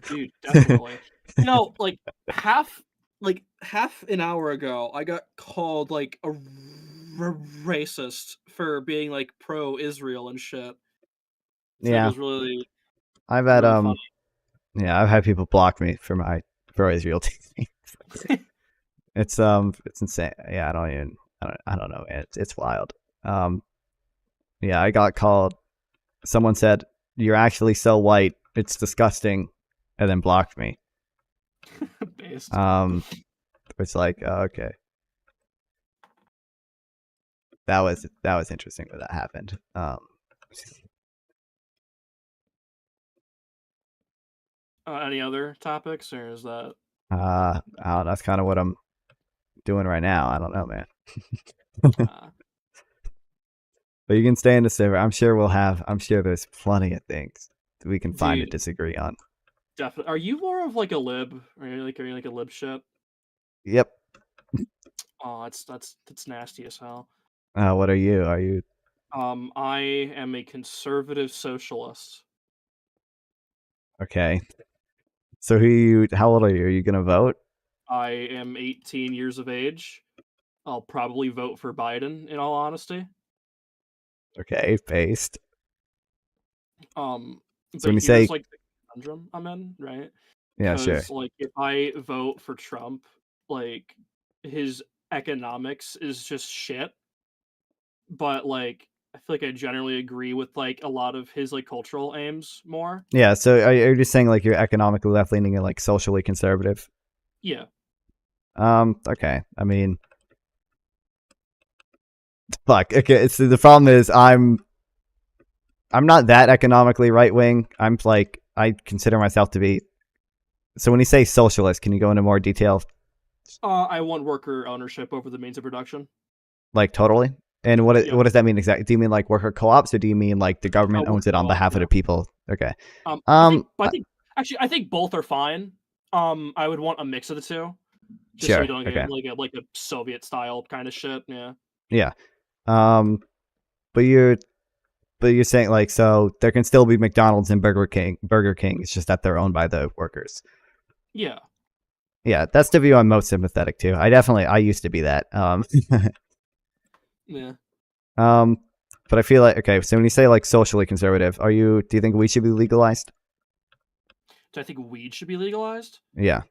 Dude, definitely. You know, like half an hour ago, I got called like a racist for being like pro-Israel and shit. So Yeah. it was really. I've had really funny. Yeah, I've had people block me for my pro-Israel team. It's insane. Yeah, I don't know. It's wild. Yeah, I got called. Someone said, "You're actually so white. It's disgusting," and then blocked me. Based. It's like, oh, okay. That was interesting when that happened. Any other topics, or is that? That's kind of what I'm doing right now. I don't know, man. But you can stay in the server. I'm sure there's plenty of things that we can find to disagree on. Definitely. Are you more of like a lib? Are you like a lib shit? Yep. Oh, that's nasty as hell. What are you? Are you? I am a conservative socialist. Okay. So how old are you? Are you gonna vote? I am 18 years of age. I'll probably vote for Biden, in all honesty. Okay, based. So when you say, like the conundrum I'm in, right? Yeah, sure. Like if I vote for Trump, like his economics is just shit. But like I feel like I generally agree with like a lot of his like cultural aims more. Yeah, so are you just saying like you're economically left leaning and like socially conservative? Yeah. Okay. I mean, fuck. Okay. So the problem is I'm not that economically right wing. I'm like, I consider myself to be. So when you say socialist, can you go into more detail? I want worker ownership over the means of production. Like totally. And what does that mean exactly? Do you mean like worker co-ops, or do you mean like the government owns it on behalf of the people? Okay. I think both are fine. I would want a mix of the two. Just sure. So you don't get Okay. like a Soviet style kind of shit. Yeah. Yeah. But you're saying like, so there can still be McDonald's and Burger King. It's just that they're owned by the workers. Yeah. Yeah, that's the view I'm most sympathetic to. I used to be that. Yeah. But I feel like, okay, so when you say like socially conservative, do you think we should be legalized? do I think weed should be legalized? Yeah.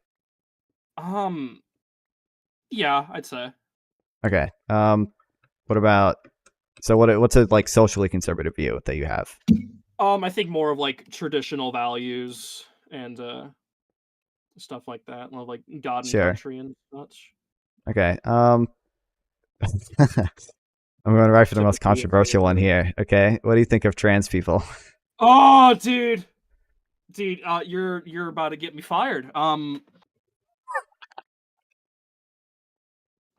Yeah, I'd say. Okay. What about? So what's a like socially conservative view that you have? I think more of like traditional values and stuff like that, like God and Sure. country and such. Okay. I'm going right for the most Typically, controversial one here. Okay. What do you think of trans people? Oh, dude, you're about to get me fired.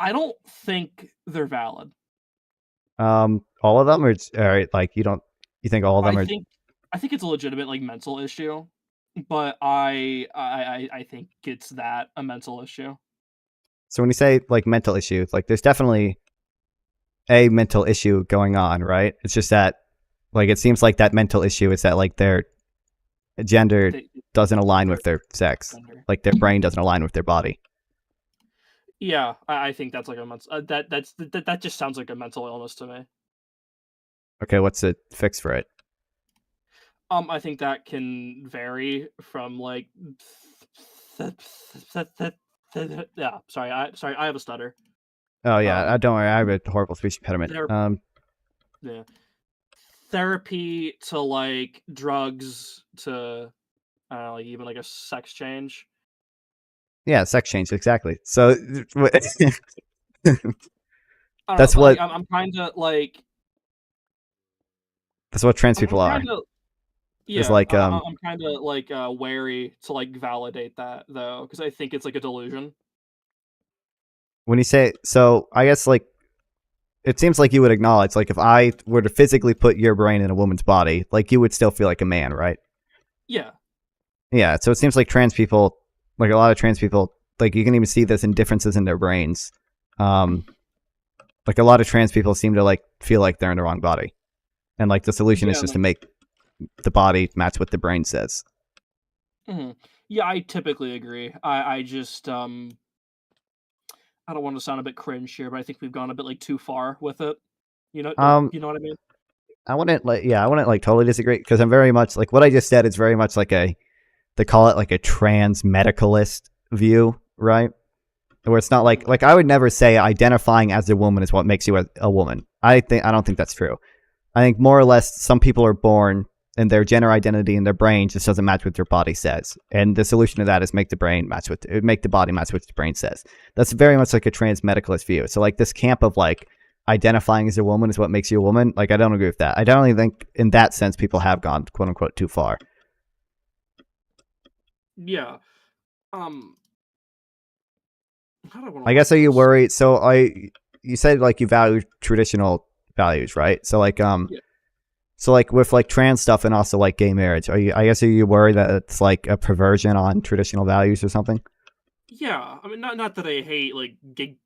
I don't think they're valid. All of them, or like you think all of them are? I think it's a legitimate like mental issue, but I think it's a mental issue. So when you say like mental issues, like there's definitely a mental issue going on, right? It's just that like it seems like that mental issue is that like their gender doesn't align with their sex, like their brain doesn't align with their body. Yeah, I think that's like a mental that just sounds like a mental illness to me. Okay, what's the fix for it? I think that can vary from like yeah, sorry, I have a stutter. Oh yeah, don't worry, I have a horrible speech impediment. Yeah. Therapy to like drugs to like even like a sex change. Yeah, sex change, exactly. So that's what I'm kind of like. That's what trans people are. Yeah, is like I'm kind of like wary to like validate that though, because I think it's like a delusion. When you say so, I guess like it seems like you would acknowledge like if I were to physically put your brain in a woman's body, like you would still feel like a man, right? Yeah. Yeah. So it seems like trans people, like a lot of trans people, like you can even see this in differences in their brains. Like a lot of trans people seem to like feel like they're in the wrong body, and like the solution is just to make the body match what the brain says. Mm-hmm. Yeah, I typically agree. I just I don't want to sound a bit cringe here, but I think we've gone a bit like too far with it. You know what I mean? I wouldn't like totally disagree because I'm very much like what I just said is very much like they call it like a trans medicalist view, right? Where it's not like I would never say identifying as a woman is what makes you a woman. I don't think that's true. I think more or less some people are born and their gender identity in their brain just doesn't match what their body says, and the solution to that is make the body match what the brain says. That's very much like a trans medicalist view. So like this camp of like identifying as a woman is what makes you a woman. Like I don't agree with that. I don't even think in that sense people have gone quote unquote too far. Yeah. I guess are you worried? So you said like you value traditional values, right? So like yeah. So like with like trans stuff and also like gay marriage, are you worried that it's like a perversion on traditional values or something? Yeah, I mean not that I hate like gay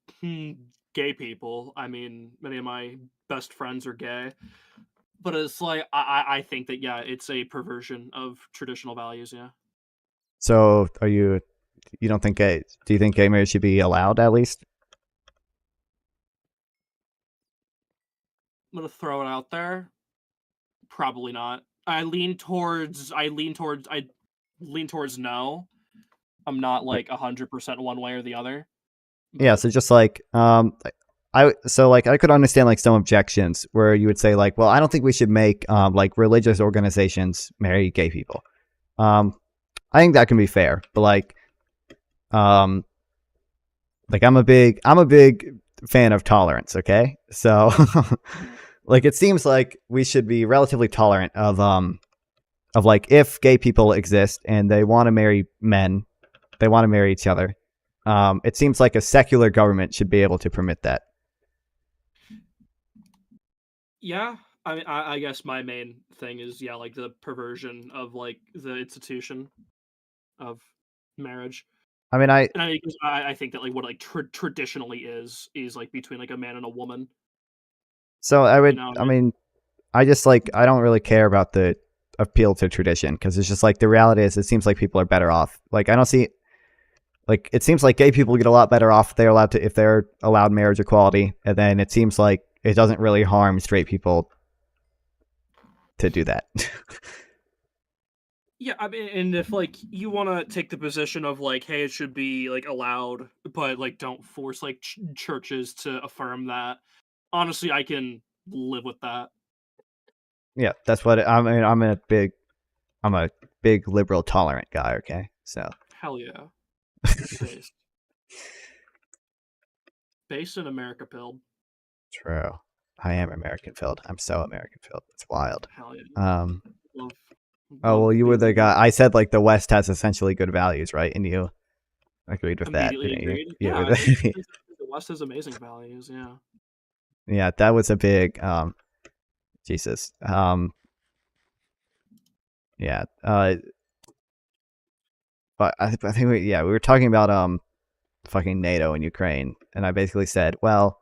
people. I mean many of my best friends are gay, but it's like I think that yeah, it's a perversion of traditional values. Yeah. So you don't think do you think gay marriage should be allowed at least? I'm gonna throw it out there. Probably not. I lean towards no. I'm not like 100% one way or the other. Yeah, so just like I could understand like some objections where you would say like, well, I don't think we should make like religious organizations marry gay people. I think that can be fair, but like I'm a big fan of tolerance, okay? So like it seems like we should be relatively tolerant of like if gay people exist and they want to marry men, they want to marry each other. It seems like a secular government should be able to permit that. Yeah, I mean, I guess my main thing is like the perversion of like the institution of marriage. I mean, I think that like what like traditionally is like between like a man and a woman. So I would, I mean, I just like I don't really care about the appeal to tradition because it's just like the reality is it seems like people are better off. Like I don't see. Like it seems like gay people get a lot better off if they're allowed marriage equality, and then it seems like it doesn't really harm straight people to do that. Yeah, I mean, and if like you want to take the position of like, hey, it should be like allowed, but like don't force like churches to affirm that. Honestly, I can live with that. Yeah, that's what I mean. I'm a big liberal, tolerant guy. Okay, so Hell yeah, based, based in America, pilled. true. I am American filled. I'm so American filled. It's wild. Hell yeah. Love, Oh well, you were being the liberal. guy. I said like the West has essentially good values, right? And you agreed with that, Immediately didn't you? agreed. Yeah, Yeah, I think the West has amazing values. Yeah. yeah. That was a big Jesus. Yeah. But I think we were talking about fucking NATO and Ukraine, and I basically said, well,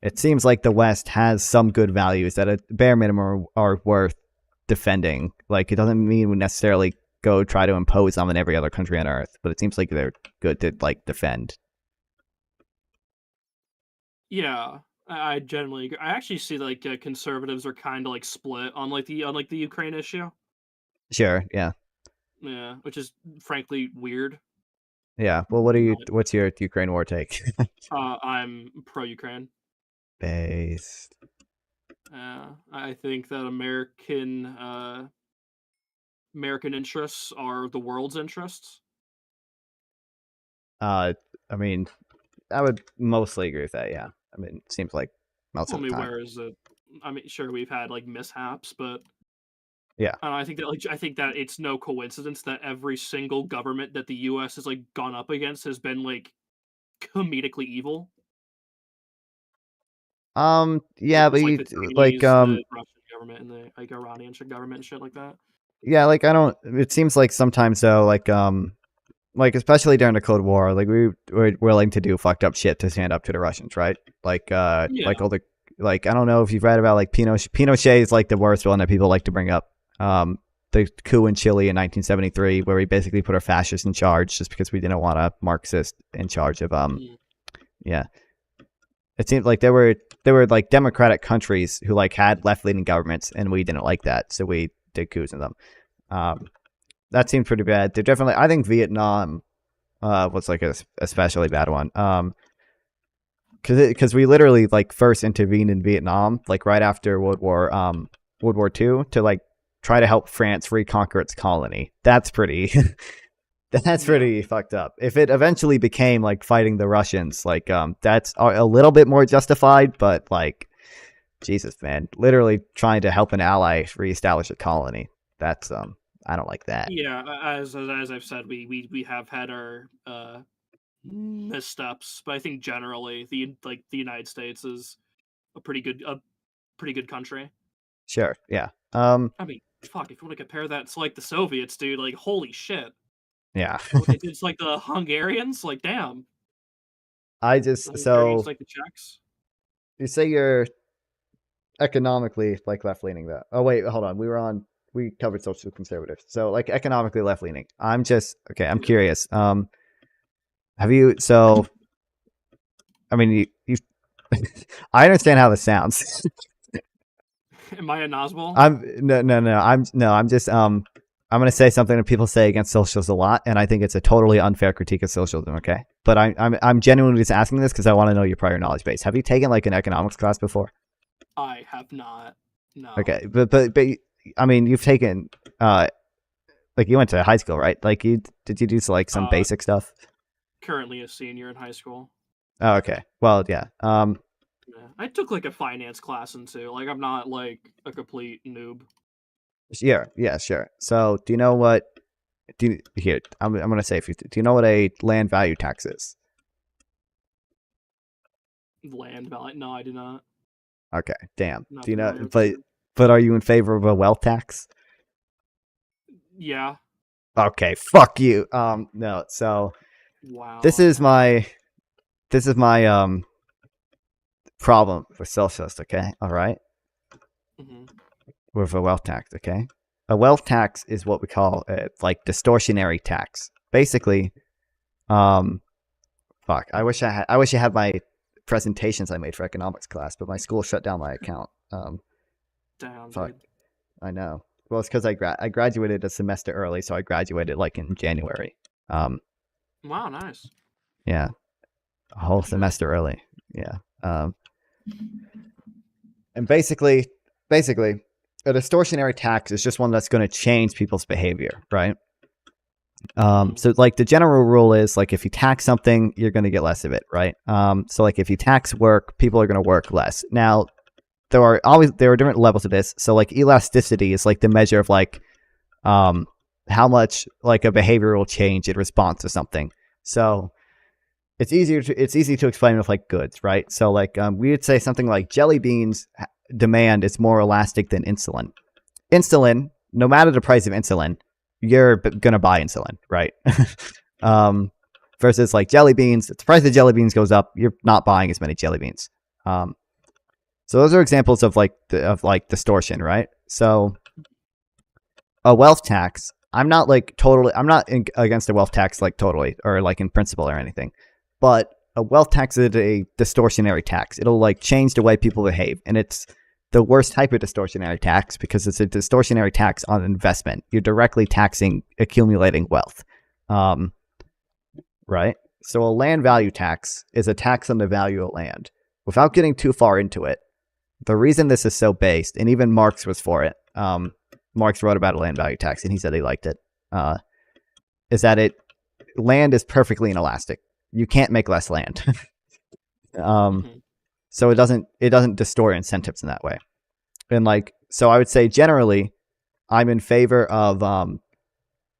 it seems like the West has some good values that at bare minimum are worth defending. Like it doesn't mean we necessarily go try to impose them on every other country on Earth, but it seems like they're good to like defend. Yeah, I generally agree. I actually see like conservatives are kind of like split on like the Ukraine issue. Sure. Yeah. Yeah, which is frankly weird. Yeah. Well, what's your Ukraine war take? I'm pro Ukraine. Based. I think that American interests are the world's interests. I mean, I would mostly agree with that. Yeah. I mean, it seems like most Tell of the me time. where is it? I mean, sure, we've had like mishaps, but yeah, I think that it's no coincidence that every single government that the U.S. has like gone up against has been like comedically evil. Yeah, but like you the Chinese, like the Russian government, and the like Iranian government and shit like that. Yeah, like I don't. It seems like sometimes though, like especially during the Cold War, like we were willing to do fucked up shit to stand up to the Russians, right? Like like all the like I don't know if you've read about like Pinochet is like the worst one that people like to bring up. The coup in Chile in 1973, where we basically put a fascist in charge just because we didn't want a Marxist in charge of yeah. It seemed like there were like democratic countries who like had left leaning governments, and we didn't like that, so we did coups in them. That seemed pretty bad. They're definitely. I think Vietnam was like a especially bad one. Because we literally like first intervened in Vietnam like right after World War II to like try to help France reconquer its colony. That's pretty. That's pretty fucked up. If it eventually became like fighting the Russians, like that's a little bit more justified, but like Jesus, man, literally trying to help an ally reestablish a colony. That's I don't like that. Yeah, as I've said, we have had our missteps, but I think generally the United States is a pretty good country. Sure, yeah. I mean, fuck, if you want to compare that to like the Soviets, dude, like holy shit. Yeah. It's like the Hungarians, like damn. I just like the Czechs. You say you're economically like left leaning though. Oh wait, hold on. We covered social conservatives. So like economically left leaning. I'm curious. Have you I mean you I understand how this sounds. Am I a Nazbol? I'm just I'm gonna say something that people say against socialism a lot, and I think it's a totally unfair critique of socialism. Okay, but I'm genuinely just asking this because I want to know your prior knowledge base. Have you taken like an economics class before? I have not. No. Okay, but I mean, you've taken like you went to high school, right? Like did you do like some basic stuff? Currently a senior in high school. Oh, okay. well, yeah. Yeah. I took like a finance class into like I'm not like a complete noob. Yeah, sure. So do you know what? I'm gonna say do you know what a land value tax is? Land value? No, I do not. Okay, damn. Not Do you know? familiar with But are you in favor of a wealth tax? Yeah. Okay, fuck you. No. So Wow. this is my problem with socialist. Okay, all right. With a wealth tax. Okay, a wealth tax is what we call like distortionary tax. Basically, fuck. I wish I had my presentations I made for economics class, but my school shut down my account. Damn, fuck. dude. I know. Well, it's because I graduated a semester early, so I graduated like in January. Wow, nice. Yeah, a whole semester early. Yeah. And basically, a distortionary tax is just one that's going to change people's behavior, right? So like the general rule is like if you tax something, you're going to get less of it, right? So like if you tax work, people are going to work less. Now, there are different levels of this. So like elasticity is like the measure of like how much like a behavior will change in response to something. So it's easy to explain with like goods, right? So like we would say something like jelly beans demand is more elastic than insulin. Insulin, no matter the price of insulin, you're gonna buy insulin, right? Versus like jelly beans, if the price of jelly beans goes up, you're not buying as many jelly beans. So those are examples of like distortion, right? So a wealth tax, I'm not against a wealth tax like totally or like in principle or anything, but a wealth tax is a distortionary tax. It'll like change the way people behave, and it's the worst type of distortionary tax because it's a distortionary tax on investment. You're directly taxing accumulating wealth, right? So a land value tax is a tax on the value of land. Without getting too far into it, the reason this is so based, and even Marx was for it, Marx wrote about a land value tax, and he said he liked it, is that land is perfectly inelastic. You can't make less land. So it doesn't distort incentives in that way. And like, so I would say generally, I'm in favor of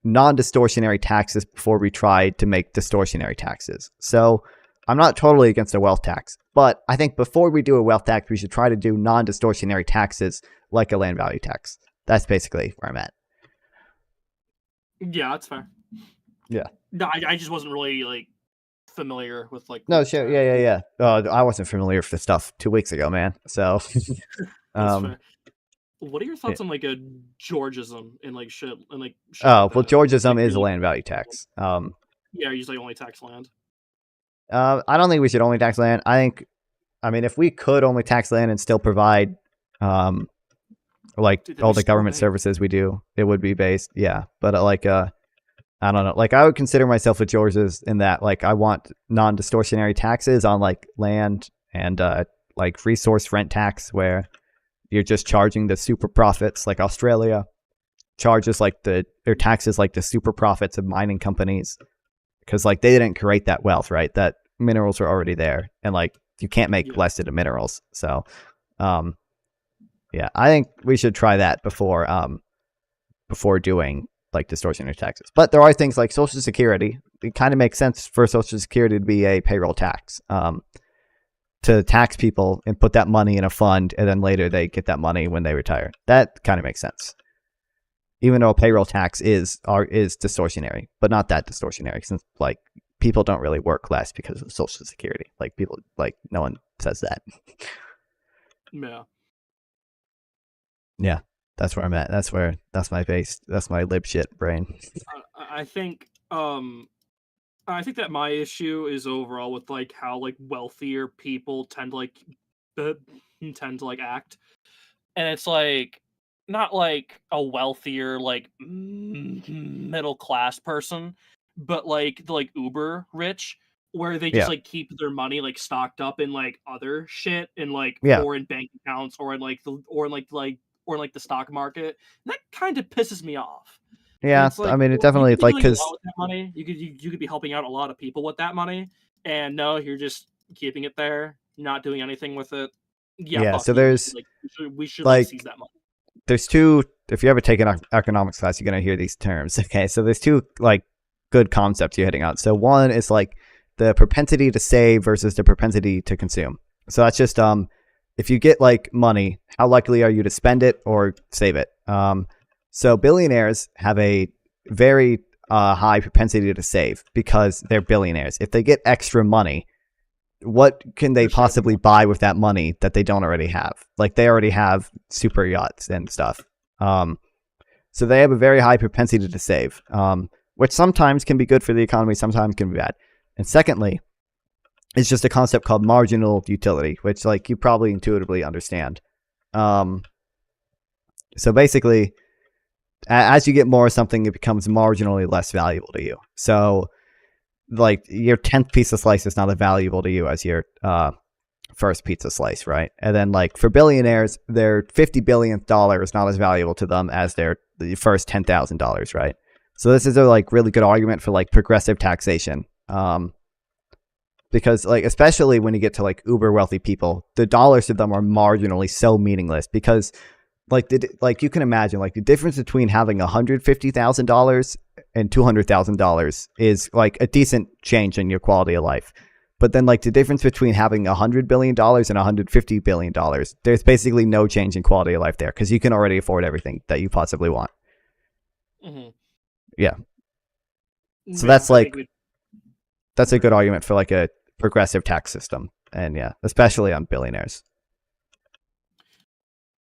non-distortionary taxes before we try to make distortionary taxes. So I'm not totally against a wealth tax, but I think before we do a wealth tax, we should try to do non-distortionary taxes like a land value tax. That's basically where I'm at. Yeah, that's fair. Yeah. No, I just wasn't really like familiar with like. No, sure. Yeah. I wasn't familiar with this stuff 2 weeks ago, man. So. That's fair. What are your thoughts on like a Georgism and like shit and like? Shit Oh, like well, that? Georgism Like, is a land value tax. Yeah, usually only tax land. I don't think we should only tax land. I mean, if we could only tax land and still provide, like all the government services we do, it would be based. Yeah, but I don't know. Like I would consider myself a Georges in that, like I want non-distortionary taxes on like land and like resource rent tax where you're just charging the super profits, like Australia charges like or taxes like the super profits of mining companies because like they didn't create that wealth, right? That minerals are already there, and like you can't make less of the minerals. So, yeah, I think we should try that before doing like distortionary taxes. But there are things like Social Security. It kind of makes sense for Social Security to be a payroll tax. To tax people and put that money in a fund, and then later they get that money when they retire. That kind of makes sense. Even though a payroll tax is distortionary, but not that distortionary, since like people don't really work less because of Social Security. Like people, like no one says that. Yeah. Yeah, that's where I'm at. That's my lib shit brain. I think that my issue is overall with like how like wealthier people tend to like act, and it's like not like a wealthier like middle class person, but like the like uber rich where they just like keep their money like stocked up in like other shit in like foreign bank accounts or in like the stock market. And that kind of pisses me off. Yeah, It's like, I mean, it well, definitely you could like be doing a because lot with that money. You could be helping out a lot of people with that money, and no, you're just keeping it there, not doing anything with it. Yeah, so you. there's Like we should like seize that money. There's two. If you ever take an economics class, you're gonna hear these terms. Okay, so there's two like good concepts you're hitting on. So one is like the propensity to save versus the propensity to consume. So that's just if you get like money, how likely are you to spend it or save it? So billionaires have a very high propensity to save because they're billionaires. If they get extra money, what can they possibly buy with that money that they don't already have? Like they already have super yachts and stuff. So they have a very high propensity to save, which sometimes can be good for the economy, sometimes can be bad. And secondly, it's just a concept called marginal utility, which like you probably intuitively understand. So basically, as you get more of something, it becomes marginally less valuable to you. So, like, your 10th pizza slice is not as valuable to you as your first pizza slice, right? And then, like, for billionaires, their $50 billionth dollar is not as valuable to them as their first $10,000, right? So this is a like really good argument for like progressive taxation. Because like, especially when you get to like uber wealthy people, the dollars to them are marginally so meaningless because like you can imagine like the difference between having $150,000 and $200,000 is like a decent change in your quality of life. But then like the difference between having $100 billion and $150 billion, there's basically no change in quality of life there because you can already afford everything that you possibly want. Mm-hmm. Yeah. So Yeah, that's like, that's a good argument for like a progressive tax system. And yeah, especially on billionaires.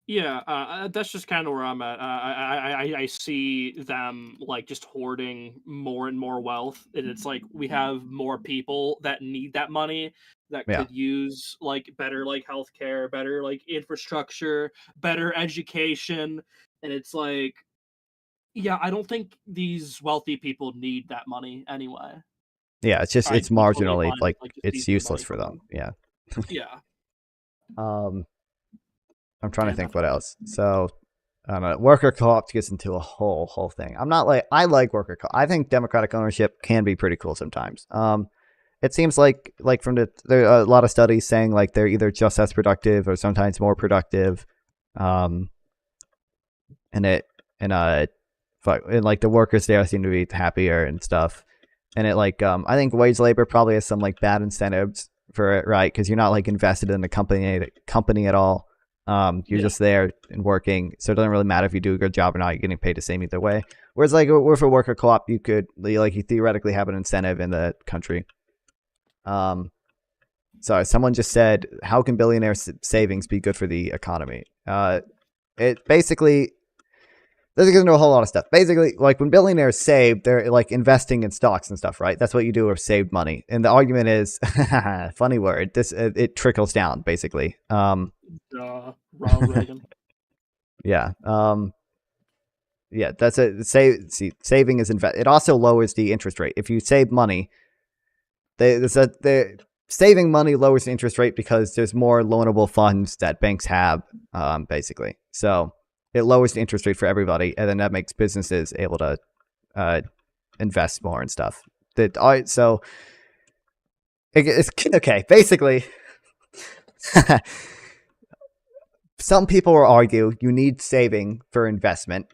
Yeah, that's just kind of where I'm at. I see them like just hoarding more and more wealth, and it's like we have more people that need that money that Yeah. could use like better like healthcare, better like infrastructure, better education, and it's like, yeah, I don't think these wealthy people need that money anyway. Yeah, it's just I'd it's be totally marginally fine with, like like, just it's seizing the useless money for from them. Yeah. Yeah. I'm trying Yeah, to think what definitely. else. So I don't know. Worker co-op gets into a whole thing. I'm not like I like worker co-op. I think democratic ownership can be pretty cool sometimes. It seems like from there are a lot of studies saying like they're either just as productive or sometimes more productive. And it and and like the workers there seem to be happier and stuff. And it like I think wage labor probably has some like bad incentives for it, right? Because you're not like invested in the company at all. You're just there and working, so it doesn't really matter if you do a good job or not. You're getting paid the same either way. Whereas like with a worker co-op, you could like you theoretically have an incentive in the country. Sorry, someone just said, how can billionaire savings be good for the economy? It basically doesn't get into a whole lot of stuff. Basically, like when billionaires save, they're like investing in stocks and stuff, right? That's what you do with saved money. And the argument is, funny word, this it trickles down basically. Ronald Reagan. Yeah. Yeah, that's it. Saving is it also lowers the interest rate. If you save money, the saving money lowers the interest rate because there's more loanable funds that banks have, basically. So it lowers the interest rate for everybody, and then that makes businesses able to invest more and stuff. So it's okay. Basically, some people will argue you need saving for investment,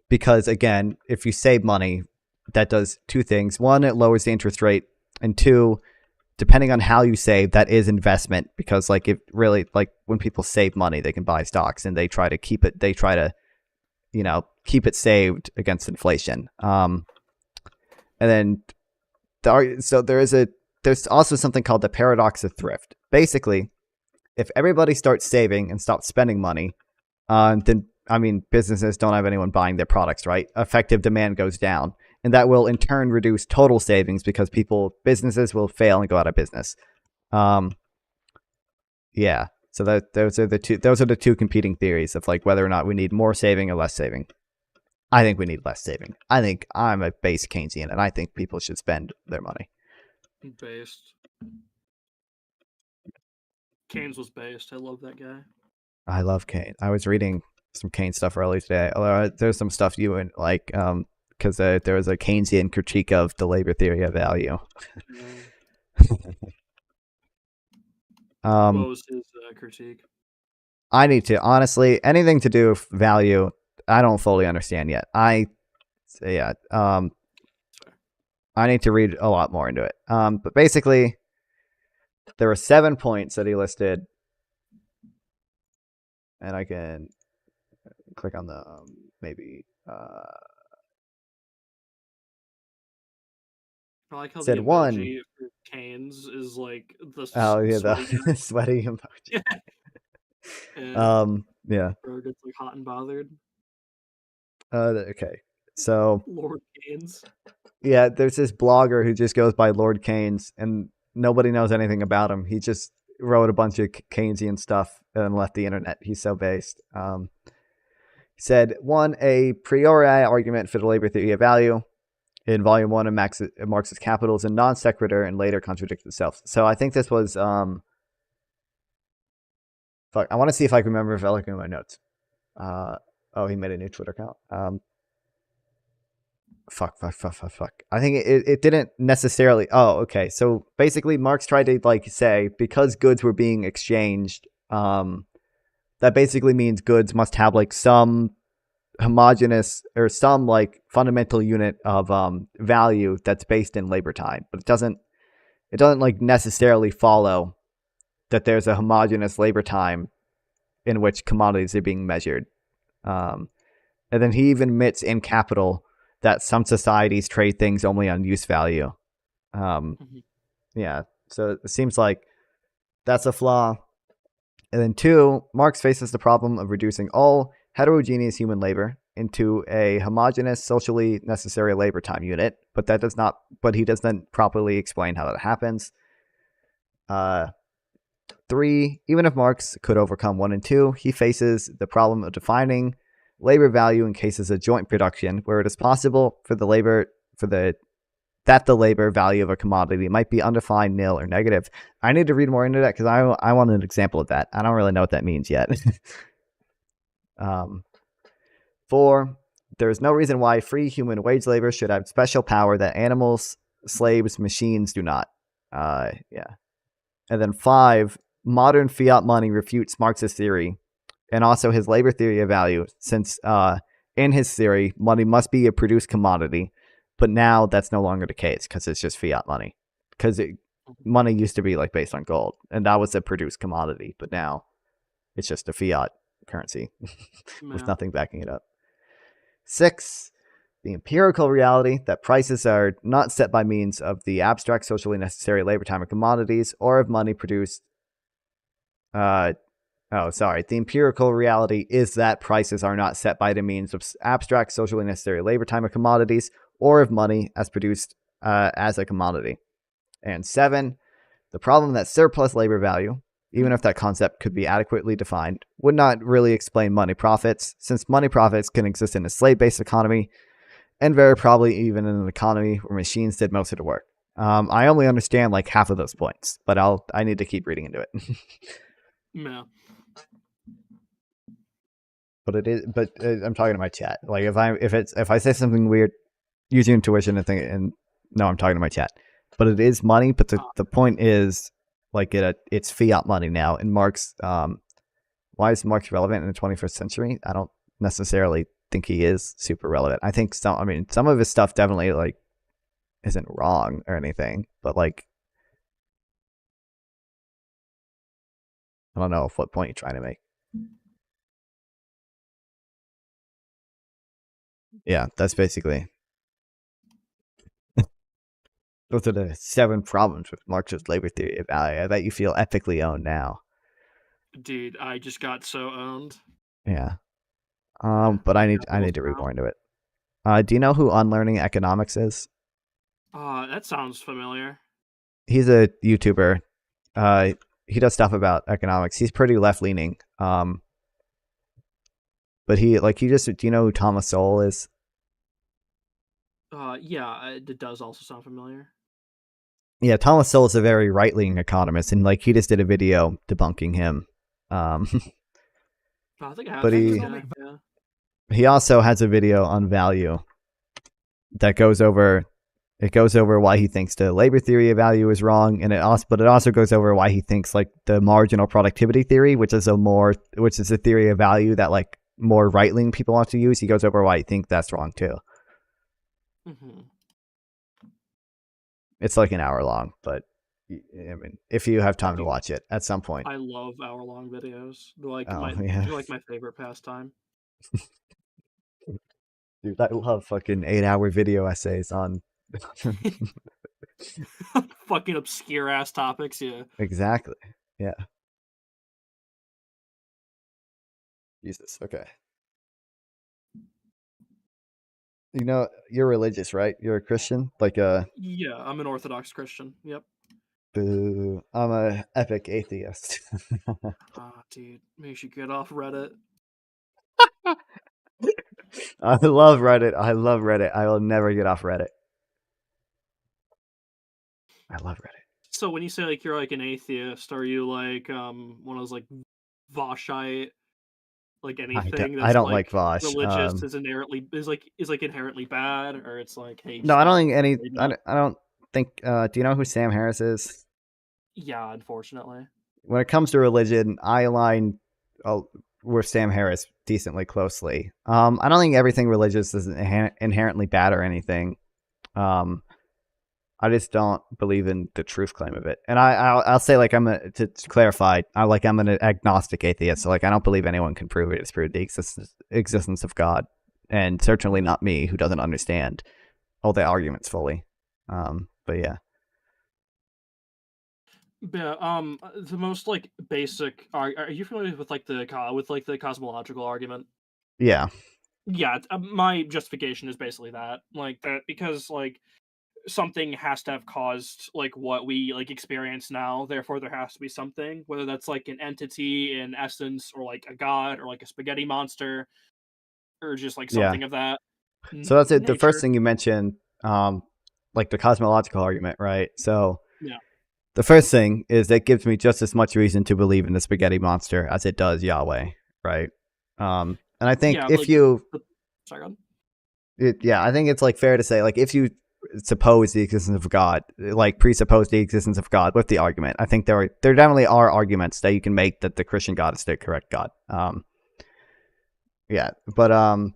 because again, if you save money, that does two things. One, it lowers the interest rate, and two, depending on how you save, that is investment, because like it really, like when people save money, they can buy stocks and they try to keep it, keep it saved against inflation. And then there's also something called the paradox of thrift. Basically, if everybody starts saving and stops spending money, then businesses don't have anyone buying their products, right? Effective demand goes down, and that will in turn reduce total savings because businesses will fail and go out of business. Yeah. So those are the two competing theories of like whether or not we need more saving or less saving. I think we need less saving. I think I'm a base Keynesian, and I think people should spend their money. Based. Keynes was based. I love that guy. I love Keynes. I was reading some Keynes stuff earlier today. Although there's some stuff you would like, because there was a Keynesian critique of the labor theory of value. What was his critique? I need to honestly anything to do with value. I don't fully understand yet. I need to read a lot more into it. But basically, there were 7 points that he listed, and I can click on the maybe. I like how said the one. emoji for Keynes is like the The sweaty, sweaty emoji. and yeah. Bro gets like hot and bothered. Okay. So Lord Keynes. Yeah, there's this blogger who just goes by Lord Keynes, and nobody knows anything about him. He just wrote a bunch of Keynesian stuff and left the internet. He's so based. said, one, a priori argument for the labor theory of value in volume 1 of Marx's Capital is a non sequitur and later contradicted itself. So I think this was fuck. I want to see if I can remember if I look in my notes. Oh, he made a new Twitter account. Fuck. I think it didn't necessarily. Oh, okay. So basically, Marx tried to like say because goods were being exchanged, that basically means goods must have like some homogeneous or some like fundamental unit of value that's based in labor time, but it doesn't like necessarily follow that there's a homogeneous labor time in which commodities are being measured. And then he even admits in Capital that some societies trade things only on use value. Yeah, so it seems like that's a flaw. And then 2, Marx faces the problem of reducing all heterogeneous human labor into a homogeneous, socially necessary labor time unit, but he doesn't properly explain how that happens. 3, even if Marx could overcome 1 and 2, he faces the problem of defining labor value in cases of joint production, where it is possible for the labor value of a commodity might be undefined, nil, or negative. I need to read more into that because I want an example of that. I don't really know what that means yet. 4, there is no reason why free human wage labor should have special power that animals, slaves, machines do not. Yeah. And then 5, modern fiat money refutes Marx's theory and also his labor theory of value, since in his theory, money must be a produced commodity, but now that's no longer the case because it's just fiat money. Because money used to be like based on gold, and that was a produced commodity, but now it's just a fiat currency with nothing backing it up. 6, the empirical reality that prices are not set by means of the abstract socially necessary labor time of commodities or of money produced. The empirical reality is that prices are not set by the means of abstract socially necessary labor time of commodities or of money as produced as a commodity. And 7, the problem that surplus labor value, even if that concept could be adequately defined, would not really explain money profits, since money profits can exist in a slave-based economy and very probably even in an economy where machines did most of the work. I only understand like half of those points, but I need to keep reading into it. Yeah. But I'm talking to my chat. Like if I say something weird, use your intuition and no, I'm talking to my chat. But it is money. But the point is, like it's fiat money now. And Marx, why is Marx relevant in the 21st century? I don't necessarily think he is super relevant. I think some of his stuff definitely like isn't wrong or anything. But like, I don't know what point you're trying to make. Yeah, that's basically. Those are the 7 problems with Marxist labor theory of value. I bet you feel ethically owned now. Dude, I just got so owned. Yeah. But I need to read more into it. Do you know who Unlearning Economics is? That sounds familiar. He's a YouTuber. He does stuff about economics. He's pretty left leaning. But do you know who Thomas Sowell is? Yeah, it does also sound familiar. Yeah, Thomas Sowell is a very right-leaning economist, and like he just did a video debunking him. I think I have. But he also has a video on value that goes over why he thinks the labor theory of value is wrong, and it also goes over why he thinks like the marginal productivity theory, which is a theory of value that like more right-leaning people want to use. He goes over why he thinks that's wrong too. Mm-hmm. It's like an hour long, but I mean, if you have time to watch it at some point. I love hour-long videos. They're like my favorite pastime. Dude, I love fucking 8-hour video essays on fucking obscure ass topics. Yeah. Exactly. Yeah. Jesus. Okay. You know, you're religious, right? You're a Christian? Yeah, I'm an Orthodox Christian. Yep. Boo. I'm a epic atheist. Dude, maybe you should get off Reddit. I love Reddit. I love Reddit. I will never get off Reddit. I love Reddit. So when you say like you're like an atheist, are you like one of those like Voshite, like anything I that's don't like like Vosh. religious is inherently is like inherently bad, or it's like hey No, I don't stop think any. believing I it? don't, I don't think. Do you know who Sam Harris is? Yeah, unfortunately. When it comes to religion, I align with Sam Harris decently closely. I don't think everything religious is inherently bad or anything. I just don't believe in the truth claim of it. And I'll say like to clarify, I'm an agnostic atheist. So like I don't believe anyone can prove or disprove the existence of God, and certainly not me, who doesn't understand all the arguments fully. But yeah. Yeah, the most like basic are you familiar with like the cosmological argument? Yeah. Yeah, my justification is basically that, like that because like something has to have caused like what we like experience now. Therefore, there has to be something, whether that's like an entity in essence, or like a god, or like a spaghetti monster, or just like Yeah. something of that So that's it. The first nature. thing you mentioned, like the cosmological argument, right? So Yeah. the first thing is that gives me just as much reason to believe in the spaghetti monster as it does Yahweh, right? And I think Yeah, if like you, sorry, go on. I think it's like fair to say, like if you suppose the existence of God, like presuppose the existence of God with the argument, I think there definitely are arguments that you can make that the Christian God is the correct God. Yeah, but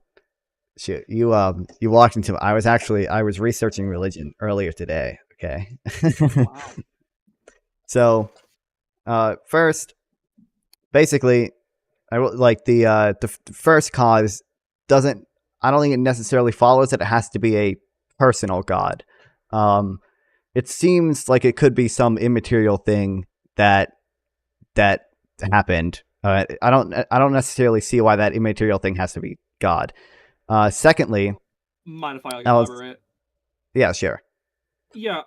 shit, you walked into. I was researching religion earlier today. Okay. Wow. So, first, basically, I like the first cause doesn't. I don't think it necessarily follows that it has to be a personal God. It seems like it could be some immaterial thing that happened. I don't necessarily see why that immaterial thing has to be God. Secondly, Mind if I I was, elaborate? yeah, sure. Yeah,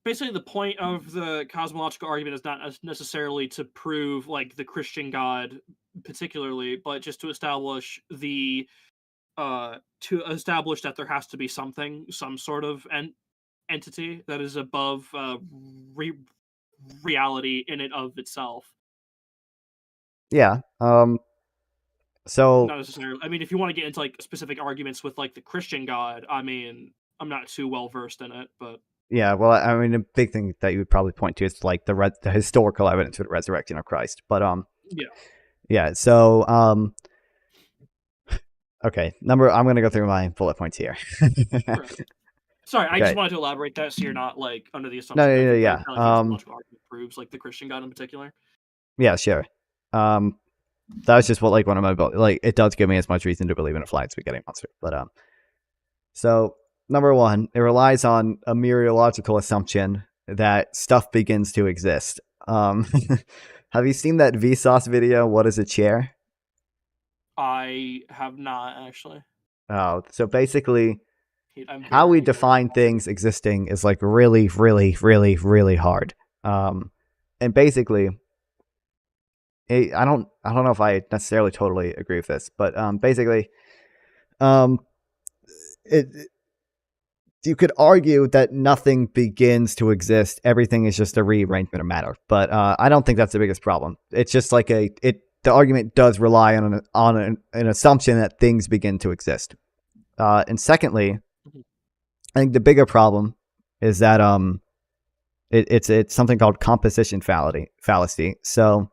basically the point of the cosmological argument is not necessarily to prove like the Christian God particularly, but just to establish that there has to be some sort of entity that is above reality in and of itself. Yeah. So Not necessarily. I mean, if you want to get into like specific arguments with like the Christian God, I mean, I'm not too well versed in it, but yeah, well, I mean, a big thing that you would probably point to is like the historical evidence for the resurrection of Christ. But yeah. yeah. So okay, I'm gonna go through my bullet points here. Right. Sorry, I Okay. just wanted to elaborate that so you're not like under the No, assumption that I think yeah. the cosmological argument proves like the Christian God in particular. Yeah, sure. That was just what like one of my like it does give me as much reason to believe in a flying spaghetti monster. But so number one, it relies on a meteorological assumption that stuff begins to exist. Have you seen that Vsauce video? What is a chair? I have not actually. Oh, so basically, I'm how we very define things existing is like really, really, really, really hard. And basically, I don't know if I necessarily totally agree with this, but basically, it you could argue that nothing begins to exist. Everything is just a rearrangement of matter. But I don't think that's the biggest problem. It's just like the argument does rely on an assumption that things begin to exist. And secondly, I think the bigger problem is that it's something called composition fallacy. So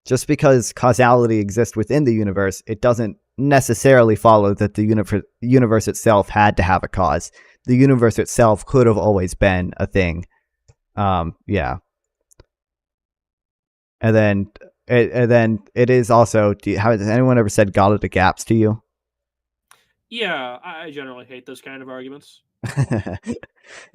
just because causality exists within the universe, it doesn't necessarily follow that the universe itself had to have a cause. The universe itself could have always been a thing. Yeah. And then it is also. Has anyone ever said God of the gaps to you? Yeah, I generally hate those kind of arguments.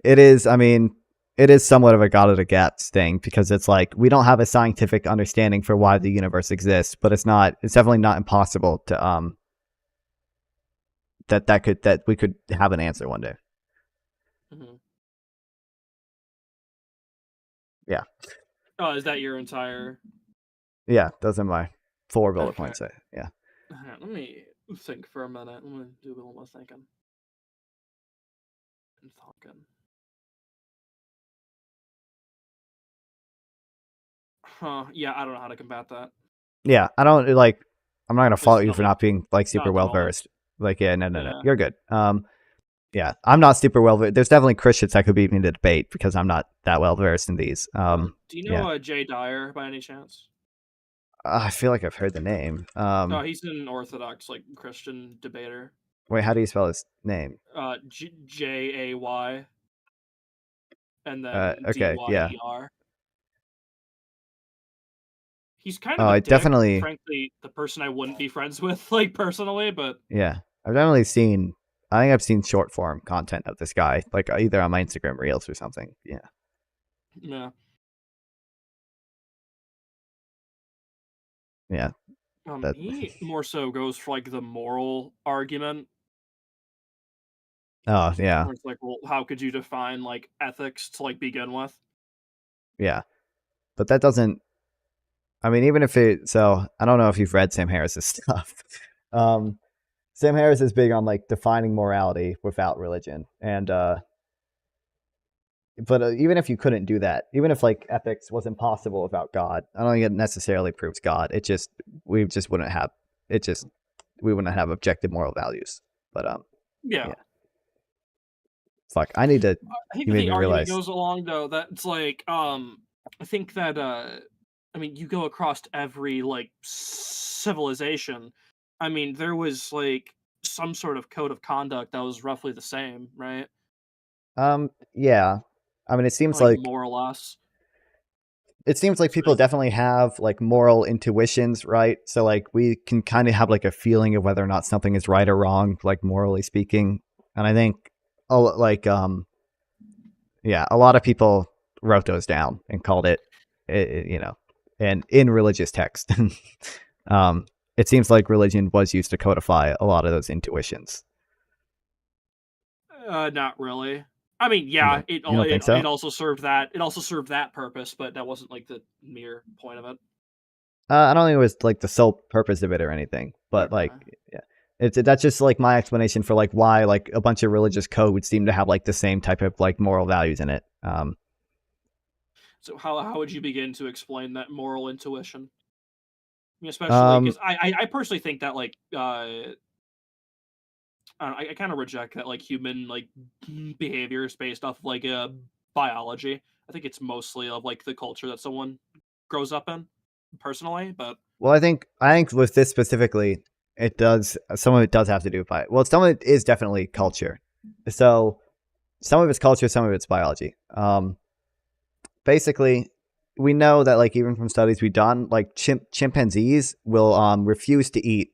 It is. I mean, it is somewhat of a God of the gaps thing because it's like we don't have a scientific understanding for why the universe exists, but it's definitely not impossible to that we could have an answer one day. Mm-hmm. Yeah. Oh, is that your entire? Yeah, those are my 4 bullet points. Yeah. Let me think for a minute. I'm gonna do a little more thinking. Huh? Yeah, I don't know how to combat that. Yeah, I don't like. I'm not gonna fault you not for like- not being like super not well the moment. versed. Like, yeah, no, Yeah. you're good. Yeah, I'm not super well versed. There's definitely Christians that could beat me in the debate because I'm not that well versed in these. Do you know Yeah, Jay Dyer by any chance? I feel like I've heard the name. No, he's an Orthodox like Christian debater. Wait, how do you spell his name? Jay, and then Okay, yeah. Dyer. He's kind of Oh, a I dick. definitely. Frankly, the person I wouldn't be friends with, like personally, but Yeah, I've definitely seen. I think I've seen short form content of this guy, like either on my Instagram Reels or something. Yeah. yeah. Yeah. He more so goes for like the moral argument. Oh yeah. Where it's like, well, how could you define like ethics to like begin with? Yeah, but that doesn't. I mean, even if it. So I don't know if you've read Sam Harris's stuff. Sam Harris is big on like defining morality without religion, and but even if you couldn't do that, even if like ethics was impossible without God, I don't think it necessarily proves God. It just we wouldn't have we wouldn't have objective moral values. But yeah. Fuck, I need to. I think you made the me argument realize. goes along though that it's like I think that I mean you go across every like civilization. I mean there was like some sort of code of conduct that was roughly the same, right? Yeah. I mean, it seems like more or less. It seems like people definitely have like moral intuitions, right? So like we can kind of have like a feeling of whether or not something is right or wrong, like morally speaking. And I think, yeah, a lot of people wrote those down and called it, and in religious text. It seems like religion was used to codify a lot of those intuitions. Not really. I mean, yeah, You don't think so? it also served that purpose, but that wasn't like the mere point of it. I don't think it was like the sole purpose of it or anything, but like, yeah, that's just like my explanation for like why like a bunch of religious codes seem to have like the same type of like moral values in it. So how would you begin to explain that moral intuition? I mean, especially because I personally think that like I kind of reject that like human like behavior is based off of, like biology. I think it's mostly of like the culture that someone grows up in, personally. But well, I think with this specifically, it does some of it does have to do with well, some of it is definitely culture. So some of it's culture, some of it's biology. Basically, we know that like even from studies we've done, like chimpanzees will refuse to eat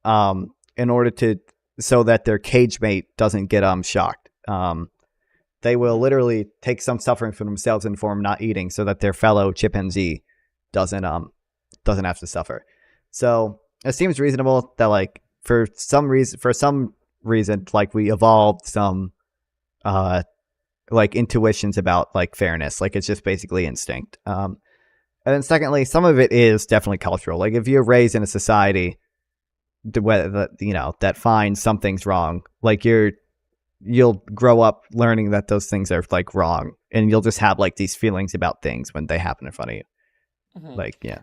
in order to so that their cage mate doesn't get shocked. They will literally take some suffering for themselves in the form of not eating so that their fellow chimpanzee doesn't have to suffer. So it seems reasonable that like for some reason like we evolved some like intuitions about like fairness. Like it's just basically instinct. And then secondly, some of it is definitely cultural. Like if you're raised in a society that finds something's wrong, like you'll grow up learning that those things are like wrong, and you'll just have like these feelings about things when they happen in front of you. Like, yeah.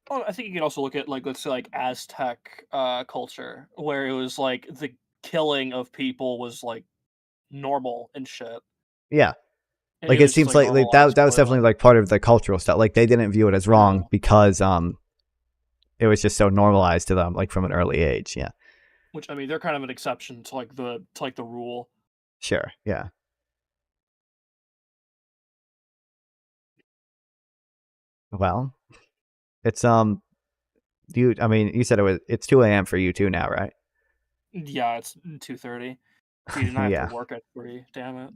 Well, I think you can also look at like let's say like Aztec culture, where it was like the killing of people was like normal and shit. Yeah. And Like it seems like that was definitely like part of the cultural stuff. Like they didn't view it as wrong because it was just so normalized to them like from an early age. Yeah. Which I mean, they're kind of an exception to like the rule. Sure. Yeah. Well, it's you. I mean, you said it's 2 a.m. for you too now, right? Yeah, it's 2:30. Dude, and I have Yeah. to work at 3. Damn it.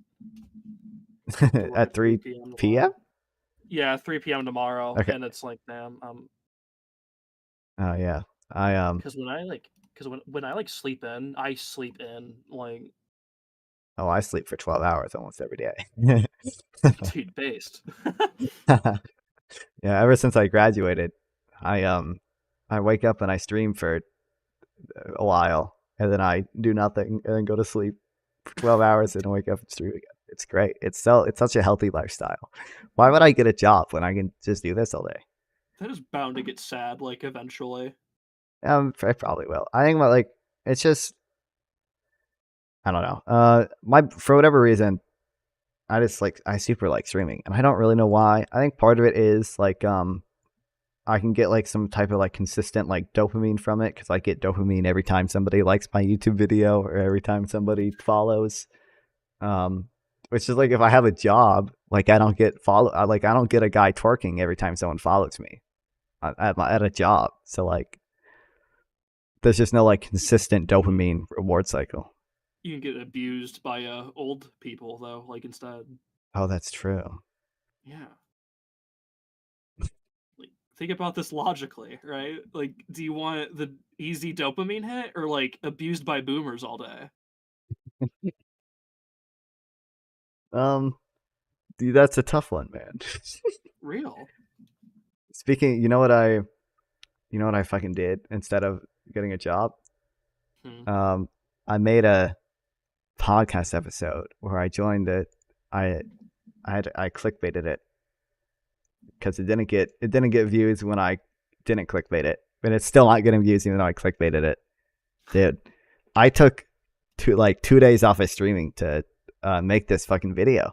At 3 p.m. Yeah, 3 p.m. tomorrow, Okay. and it's like, damn. Oh yeah, Because when I like sleep in, I sleep in like. Oh, I sleep for 12 hours almost every day. Dude, based. Yeah, ever since I graduated, I wake up and I stream for a while, and then I do nothing and then go to sleep for 12 hours and wake up and stream again. It's great. It's such a healthy lifestyle. Why would I get a job when I can just do this all day? That is bound to get sad, like, eventually. I probably will. I think like it's just I don't know. For whatever reason, I super like streaming, and I don't really know why. I think part of it is like I can get like some type of like consistent like dopamine from it because I get dopamine every time somebody likes my YouTube video or every time somebody follows. Which is like if I have a job, like I don't get I don't get a guy twerking every time someone follows me at a job. So like there's just no like consistent dopamine reward cycle. You can get abused by old people though, like instead. Oh, that's true. Yeah. Like, think about this logically, right? Like, do you want the easy dopamine hit or like abused by boomers all day? Dude, that's a tough one, man. Real. Speaking, you know what I fucking did instead of getting a job? I made a podcast episode where I joined it. I clickbaited it because it didn't get views when I didn't clickbait it, but it's still not getting views even though I clickbaited it. Dude, I took 2 days off of streaming to make this fucking video,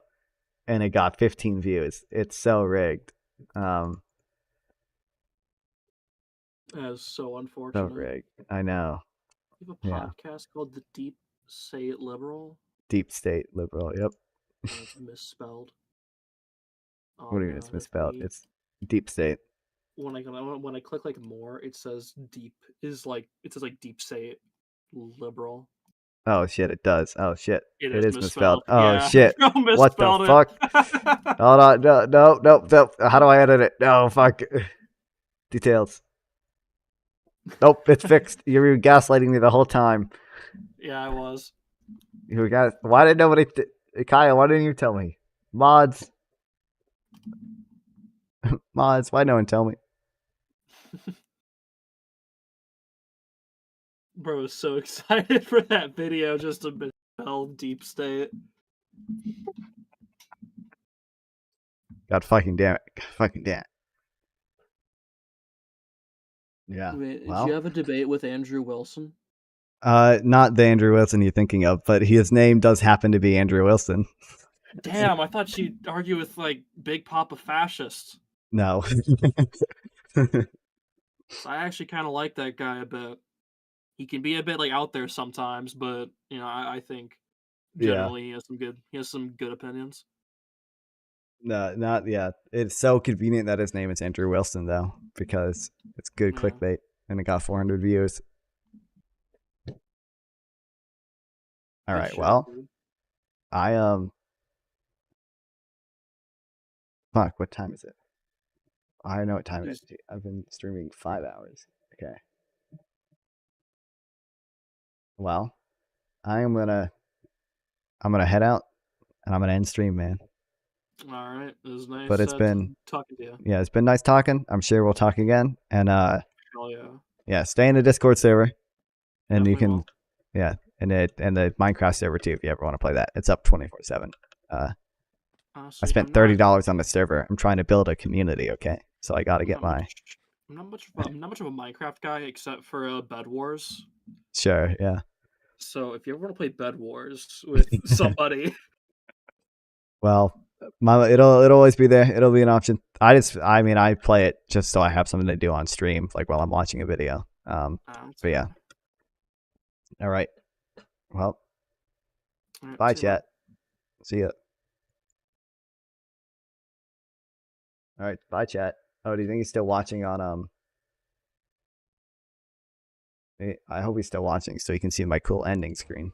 and it got 15 views. It's so rigged. That is so unfortunate. So rigged. I know. You have a podcast called The Deep State Liberal. Deep State Liberal. Yep. It's misspelled. Oh, What do you mean it's misspelled? It's Deep State. When I click like more, it says deep is like it says like Deep State Liberal. Oh shit! It does. Oh shit! It is is misspelled. misspelled. Oh Yeah. shit! What the Misspelled fuck? Hold on. No. How do I edit it? No, fuck. Details. Nope, it's fixed. You were gaslighting me the whole time. Yeah, I was. Why did nobody? Kyle, why didn't you tell me? Mods. Mods, why no one tell me? Bro was so excited for that video just to misspell Deep State. God fucking damn it. God fucking damn it. Yeah. Wait, well, did you have a debate with Andrew Wilson? Not the Andrew Wilson you're thinking of, but his name does happen to be Andrew Wilson. Damn, I thought she'd argue with like Big Papa Fascist. No. I actually kind of like that guy a bit. He can be a bit like out there sometimes, but you know, I think generally he has some good opinions. No, not yeah. It's so convenient that his name is Andrew Wilson though, because it's good clickbait and it got 400 views. All right, well, I fuck, what time is it? I know what time it is. I've been streaming 5 hours. Okay. Well, I'm gonna head out and I'm gonna end stream, man. All right, it was nice. But it's been talking to you. Yeah, it's been nice talking. I'm sure we'll talk again. And Oh yeah, stay in the Discord server, and Definitely you can will. and the Minecraft server too if you ever want to play that. It's up 24/7. I spent $30 on the server. I'm trying to build a community. Okay, so I got to get my. I'm not much of a Minecraft guy except for Bed Wars. Sure. Yeah. So if you ever want to play Bed Wars with somebody, Well, it'll always be there. It'll be an option. I play it just so I have something to do on stream, like while I'm watching a video. But yeah. All right. Well, bye, chat. See ya. All right, bye, chat. Oh, do you think he's still watching on I hope he's still watching so you can see my cool ending screen.